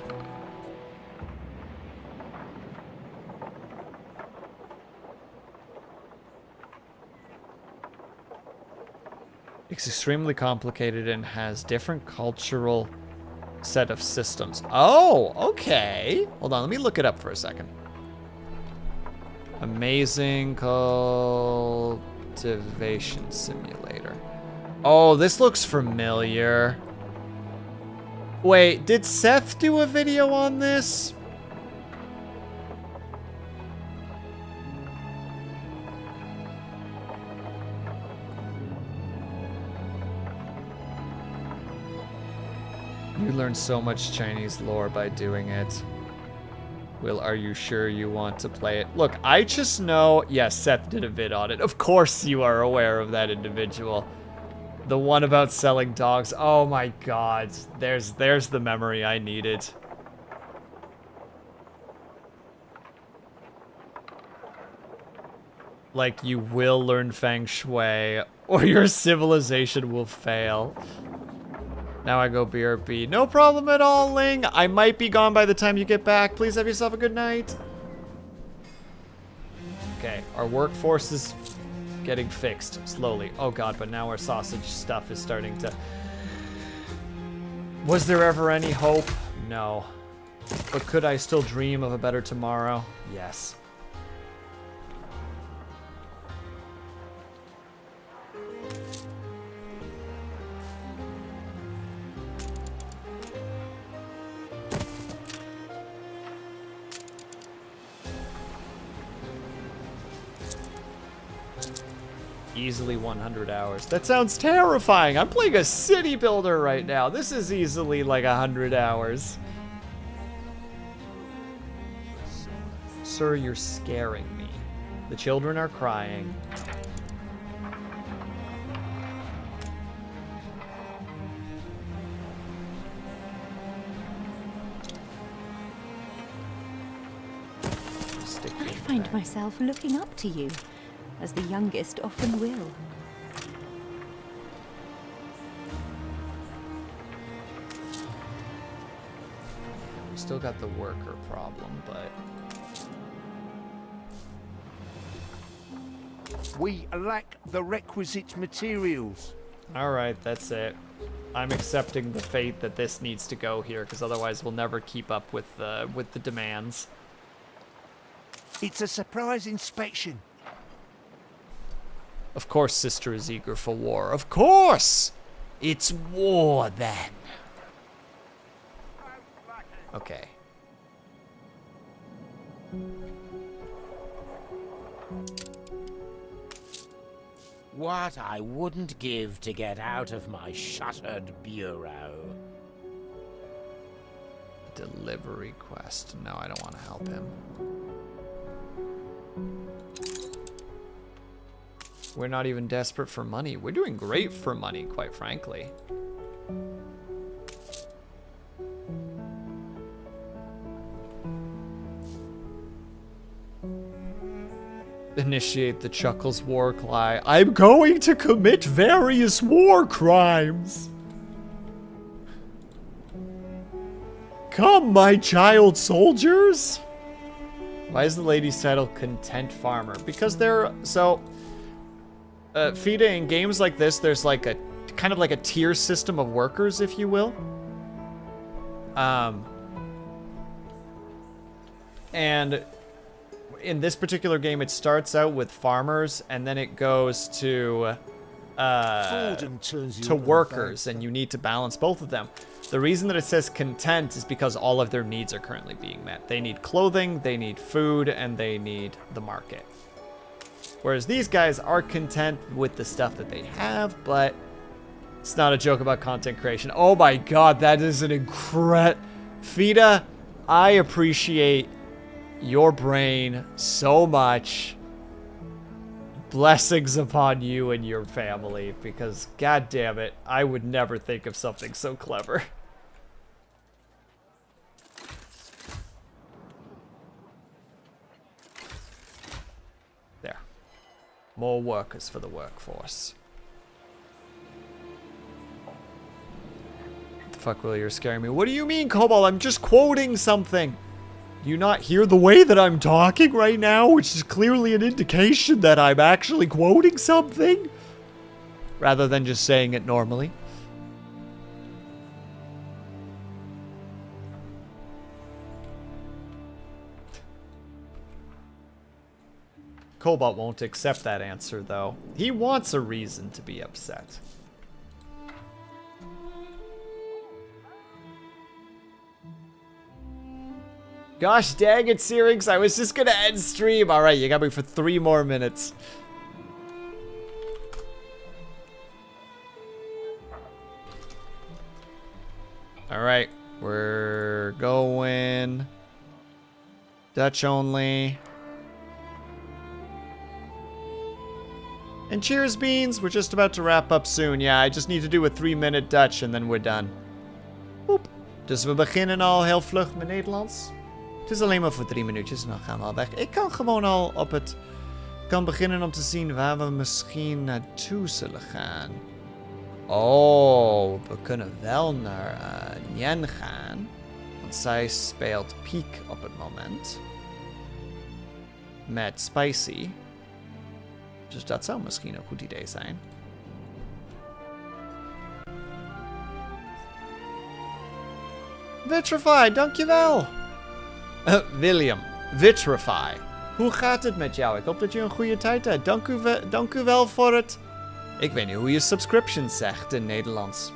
It's extremely complicated and has different cultural set of systems. Oh, okay. Hold on, let me look it up for a second. Amazing Cultivation Simulator. Oh, this looks familiar. Wait, did Seth do a video on this? You learn so much Chinese lore by doing it. Will, are you sure you want to play it? Look, I just know... Yes, Seth did a vid on it. Of course you are aware of that individual. The one about selling dogs. Oh my god. There's the memory I needed. Like, you will learn Feng Shui, or your civilization will fail. Now I go BRB. No problem at all, Ling. I might be gone by the time you get back. Please have yourself a good night. Okay, our workforce is getting fixed slowly. Oh god, but now our sausage stuff is starting to... Was there ever any hope? No. But could I still dream of a better tomorrow? Yes. Easily 100 hours. That sounds terrifying. I'm playing a city builder right now. This is easily like 100 hours. Sir, you're scaring me. The children are crying. I find myself looking up to you, as the youngest often will. We still got the worker problem, but... We lack the requisite materials. Alright, that's it. I'm accepting the fate that this needs to go here, because otherwise we'll never keep up with the demands. It's a surprise inspection. Of course Sister is eager for war. Of course! It's war, then. Okay. What I wouldn't give to get out of my shuttered bureau. Delivery quest. No, I don't want to help him. We're not even desperate for money. We're doing great for money, quite frankly. Initiate the Chuckles war cry. I'm going to commit various war crimes. Come, my child soldiers. Why is the lady's title Content Farmer? Because they're so FIDA, in games like this, there's like a kind of like a tier system of workers, if you will. And in this particular game, it starts out with farmers, and then it goes to workers, and you need to balance both of them. The reason that it says content is because all of their needs are currently being met. They need clothing, they need food, and they need the market. Whereas these guys are content with the stuff that they have, but it's not a joke about content creation. Oh my god, that is an incredible... FIDA, I appreciate your brain so much. Blessings upon you and your family, because god damn it, I would never think of something so clever. There. More workers for the workforce. What the fuck, Will? You're scaring me. What do you mean, Cobalt? I'm just quoting something. Do you not hear the way that I'm talking right now, which is clearly an indication that I'm actually quoting something? Rather than just saying it normally. Cobalt won't accept that answer, though. He wants a reason to be upset. Gosh dang it, Syrinx, I was just gonna end stream. Alright, you got me for 3 more minutes. Alright, we're going Dutch only. And cheers, Beans, we're just about to wrap up soon. Ja, I just need to do a 3-minute Dutch and then we're done. Boop. Dus we beginnen al heel vlug met Nederlands. Het is alleen maar voor 3 minuutjes en dan gaan we al weg. Ik kan gewoon al op het... kan beginnen om te zien waar we misschien naartoe zullen gaan. Oh, we kunnen wel naar Nien gaan. Want zij speelt Peak op het moment. Met Spicy. Dus dat zou misschien een goed idee zijn. Vitrify, dankjewel! William, Vitrify. Hoe gaat het met jou? Ik hoop dat je een goede tijd hebt. Dank u wel voor het... Ik weet niet hoe je subscription zegt in Nederlands.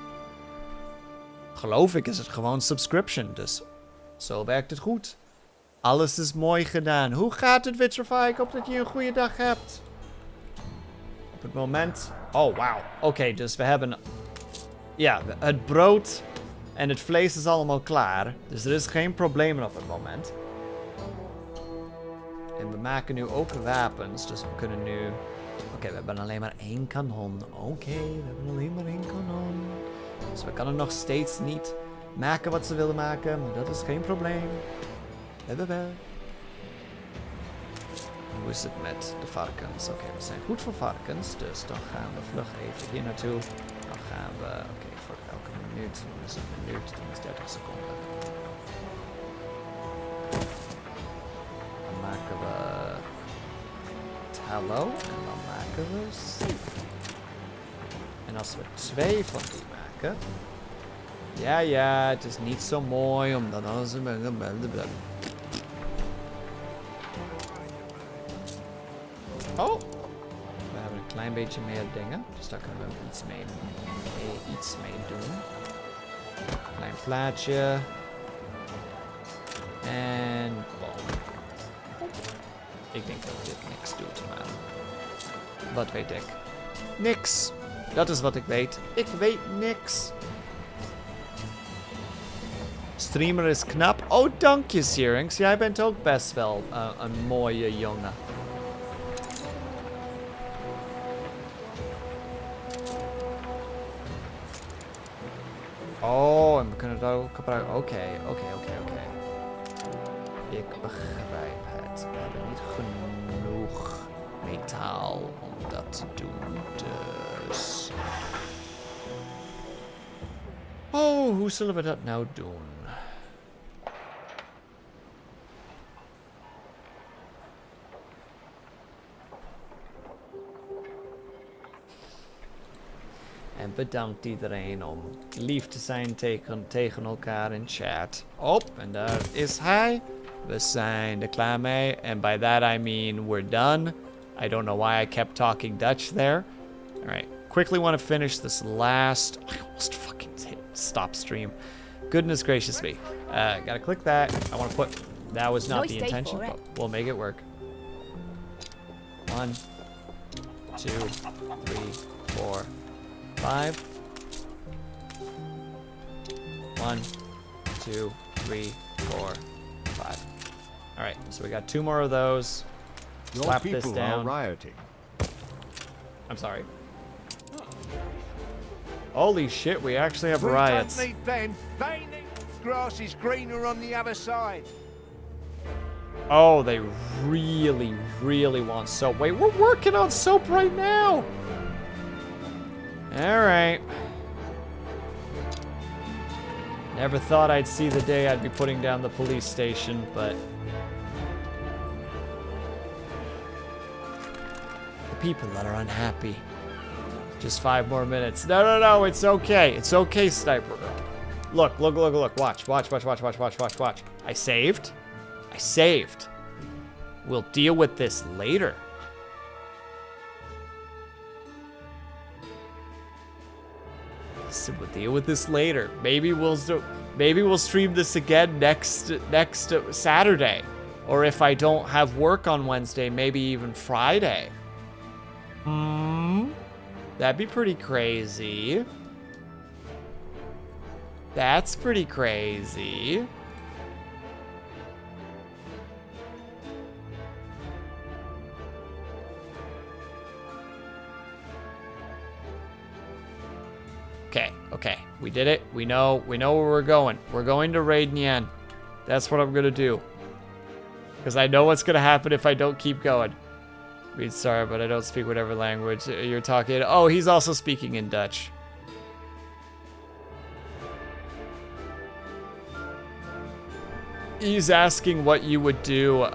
Geloof ik is het gewoon subscription, dus zo werkt het goed. Alles is mooi gedaan. Hoe gaat het, Vitrify? Ik hoop dat je een goede dag hebt. Op het moment... Oh, wauw. Oké, dus we hebben... Ja, het brood en het vlees is allemaal klaar. Dus er is geen probleem op het moment. En we maken nu ook wapens, dus we kunnen nu... Oké, we hebben alleen maar 1 kanon. Oké, we hebben alleen maar 1 kanon. Dus we kunnen nog steeds niet maken wat ze willen maken, maar dat is geen probleem. Hoe is het met de varkens? Oké, we zijn goed voor varkens, dus dan gaan we vlug even hier naartoe. Dan gaan we... Oké, voor elke minuut. Dan is een minuut, dan is 30 seconden. Dan maken we... Tallow. En dan maken we zeep. En als we 2 van die maken... Ja, het is niet zo mooi, omdat alles... Oh! We hebben een klein beetje meer dingen, dus daar kunnen we iets mee doen. Klein plaatje. En boom. Ik denk dat dit niks doet, maar wat weet ik. Niks. Dat is wat ik weet. Ik weet niks. Streamer is knap. Oh, dank je, Syrinx. Jij bent ook best wel een mooie jongen. Oh, en we kunnen het ook gebruiken. Oké. Ik begrijp het. We hebben niet genoeg metaal om dat te doen, dus... Oh, hoe zullen we dat nou doen? En bedankt iedereen om lief te zijn tegen elkaar in chat. Oh, en daar is hij. We zijn er klaar mee. And by that I mean we're done. I don't know why I kept talking Dutch there. Alright, quickly want to finish this last... I almost fucking hit stop stream. Goodness gracious me. Gotta click that. I want to put... That was not the intention, but we'll make it work. 1, 2, 3, 4... 5. 1, 2, 3, 4, 5. Alright, so we got 2 more of those. Slap this down. Rioting. I'm sorry. Holy shit, we actually have riots. We don't need them. They need... Grass is greener on the other side. Oh, they really, really want soap. Wait, we're working on soap right now. Alright. Never thought I'd see the day I'd be putting down the police station, but... The people that are unhappy. Just 5 more minutes. No, it's okay. It's okay, Sniper Girl. Look. Watch. I saved. We'll deal with this later. So we'll deal with this later. Maybe we'll stream this again next Saturday, or if I don't have work on Wednesday, maybe even Friday. That'd be pretty crazy. That's pretty crazy. Okay. We did it. We know where we're going. We're going to raid Nyan. That's what I'm gonna do. Because I know what's gonna happen if I don't keep going. Reed, sorry, but I don't speak whatever language you're talking. Oh, he's also speaking in Dutch. He's asking what you would do,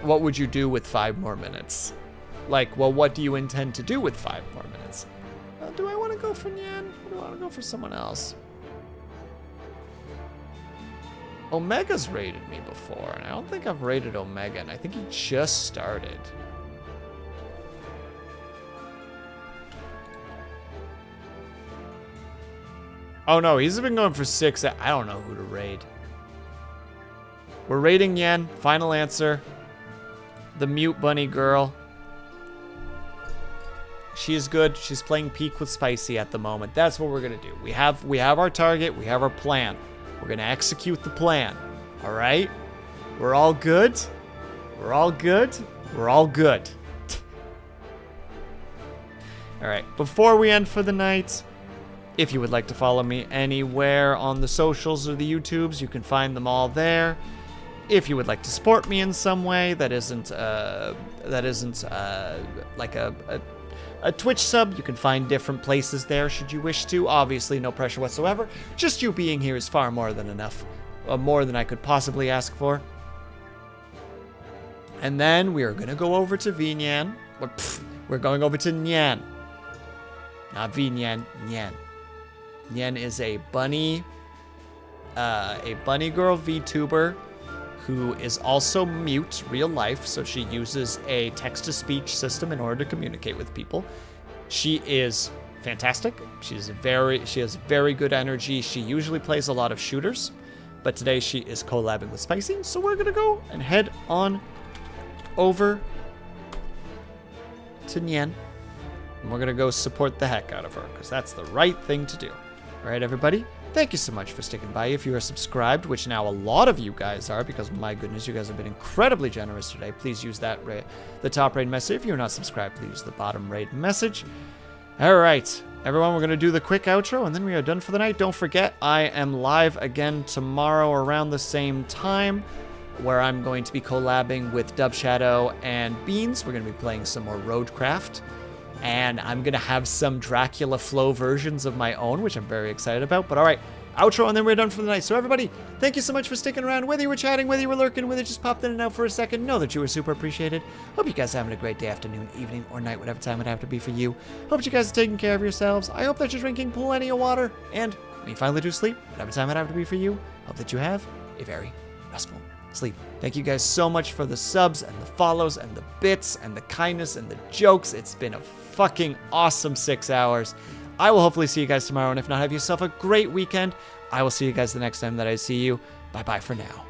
what would you do with 5 more minutes? Like, well, what do you intend to do with 5 more minutes? Do I want to go for Nyan? Or do I want to go for someone else? Omega's raided me before, and I don't think I've raided Omega, and I think he just started. Oh no, he's been going for 6. I don't know who to raid. We're raiding Nyan. Final answer. The mute bunny girl. She is good. She's playing peak with Spicy at the moment. That's what we're gonna do. We have our target. We have our plan. We're gonna execute the plan. All right? We're all good. We're all good. We're all good. All right. Before we end for the night, if you would like to follow me anywhere on the socials or the YouTubes, you can find them all there. If you would like to support me in some way that isn't like a Twitch sub, you can find different places there should you wish to. Obviously, no pressure whatsoever. Just you being here is far more than enough. More than I could possibly ask for. And then we are going to go over to Nyan. We're going over to Nyan. Not Nyan, Nyan. Nyan is a bunny girl VTuber who is also mute real life, so she uses a text-to-speech system in order to communicate with people. She is fantastic. She has very good energy. She usually plays a lot of shooters, but today she is collabing with Spicy, so we're gonna go and head on over to Nyan. And we're going to go support the heck out of her, because that's the right thing to do. All right, everybody? Thank you so much for sticking by. If you are subscribed, which now a lot of you guys are, because my goodness, you guys have been incredibly generous today, please use that the top rate message. If you're not subscribed, please use the bottom rate message. All right, everyone, we're going to do the quick outro, and then we are done for the night. Don't forget, I am live again tomorrow around the same time, where I'm going to be collabing with Dub Shadow and Beans. We're going to be playing some more Roadcraft. And I'm going to have some Dracula Flow versions of my own, which I'm very excited about. But all right, outro, and then we're done for the night. So everybody, thank you so much for sticking around. Whether you were chatting, whether you were lurking, whether you just popped in and out for a second, know that you were super appreciated. Hope you guys are having a great day, afternoon, evening, or night, whatever time it have to be for you. Hope you guys are taking care of yourselves. I hope that you're drinking plenty of water. And when you finally do sleep, whatever time it have to be for you, hope that you have a very restful sleep. Thank you guys so much for the subs and the follows and the bits and the kindness and the jokes. It's been a fucking awesome 6 hours. I will hopefully see you guys tomorrow, and if not, have yourself a great weekend. I will see you guys the next time that I see you. Bye-bye for now.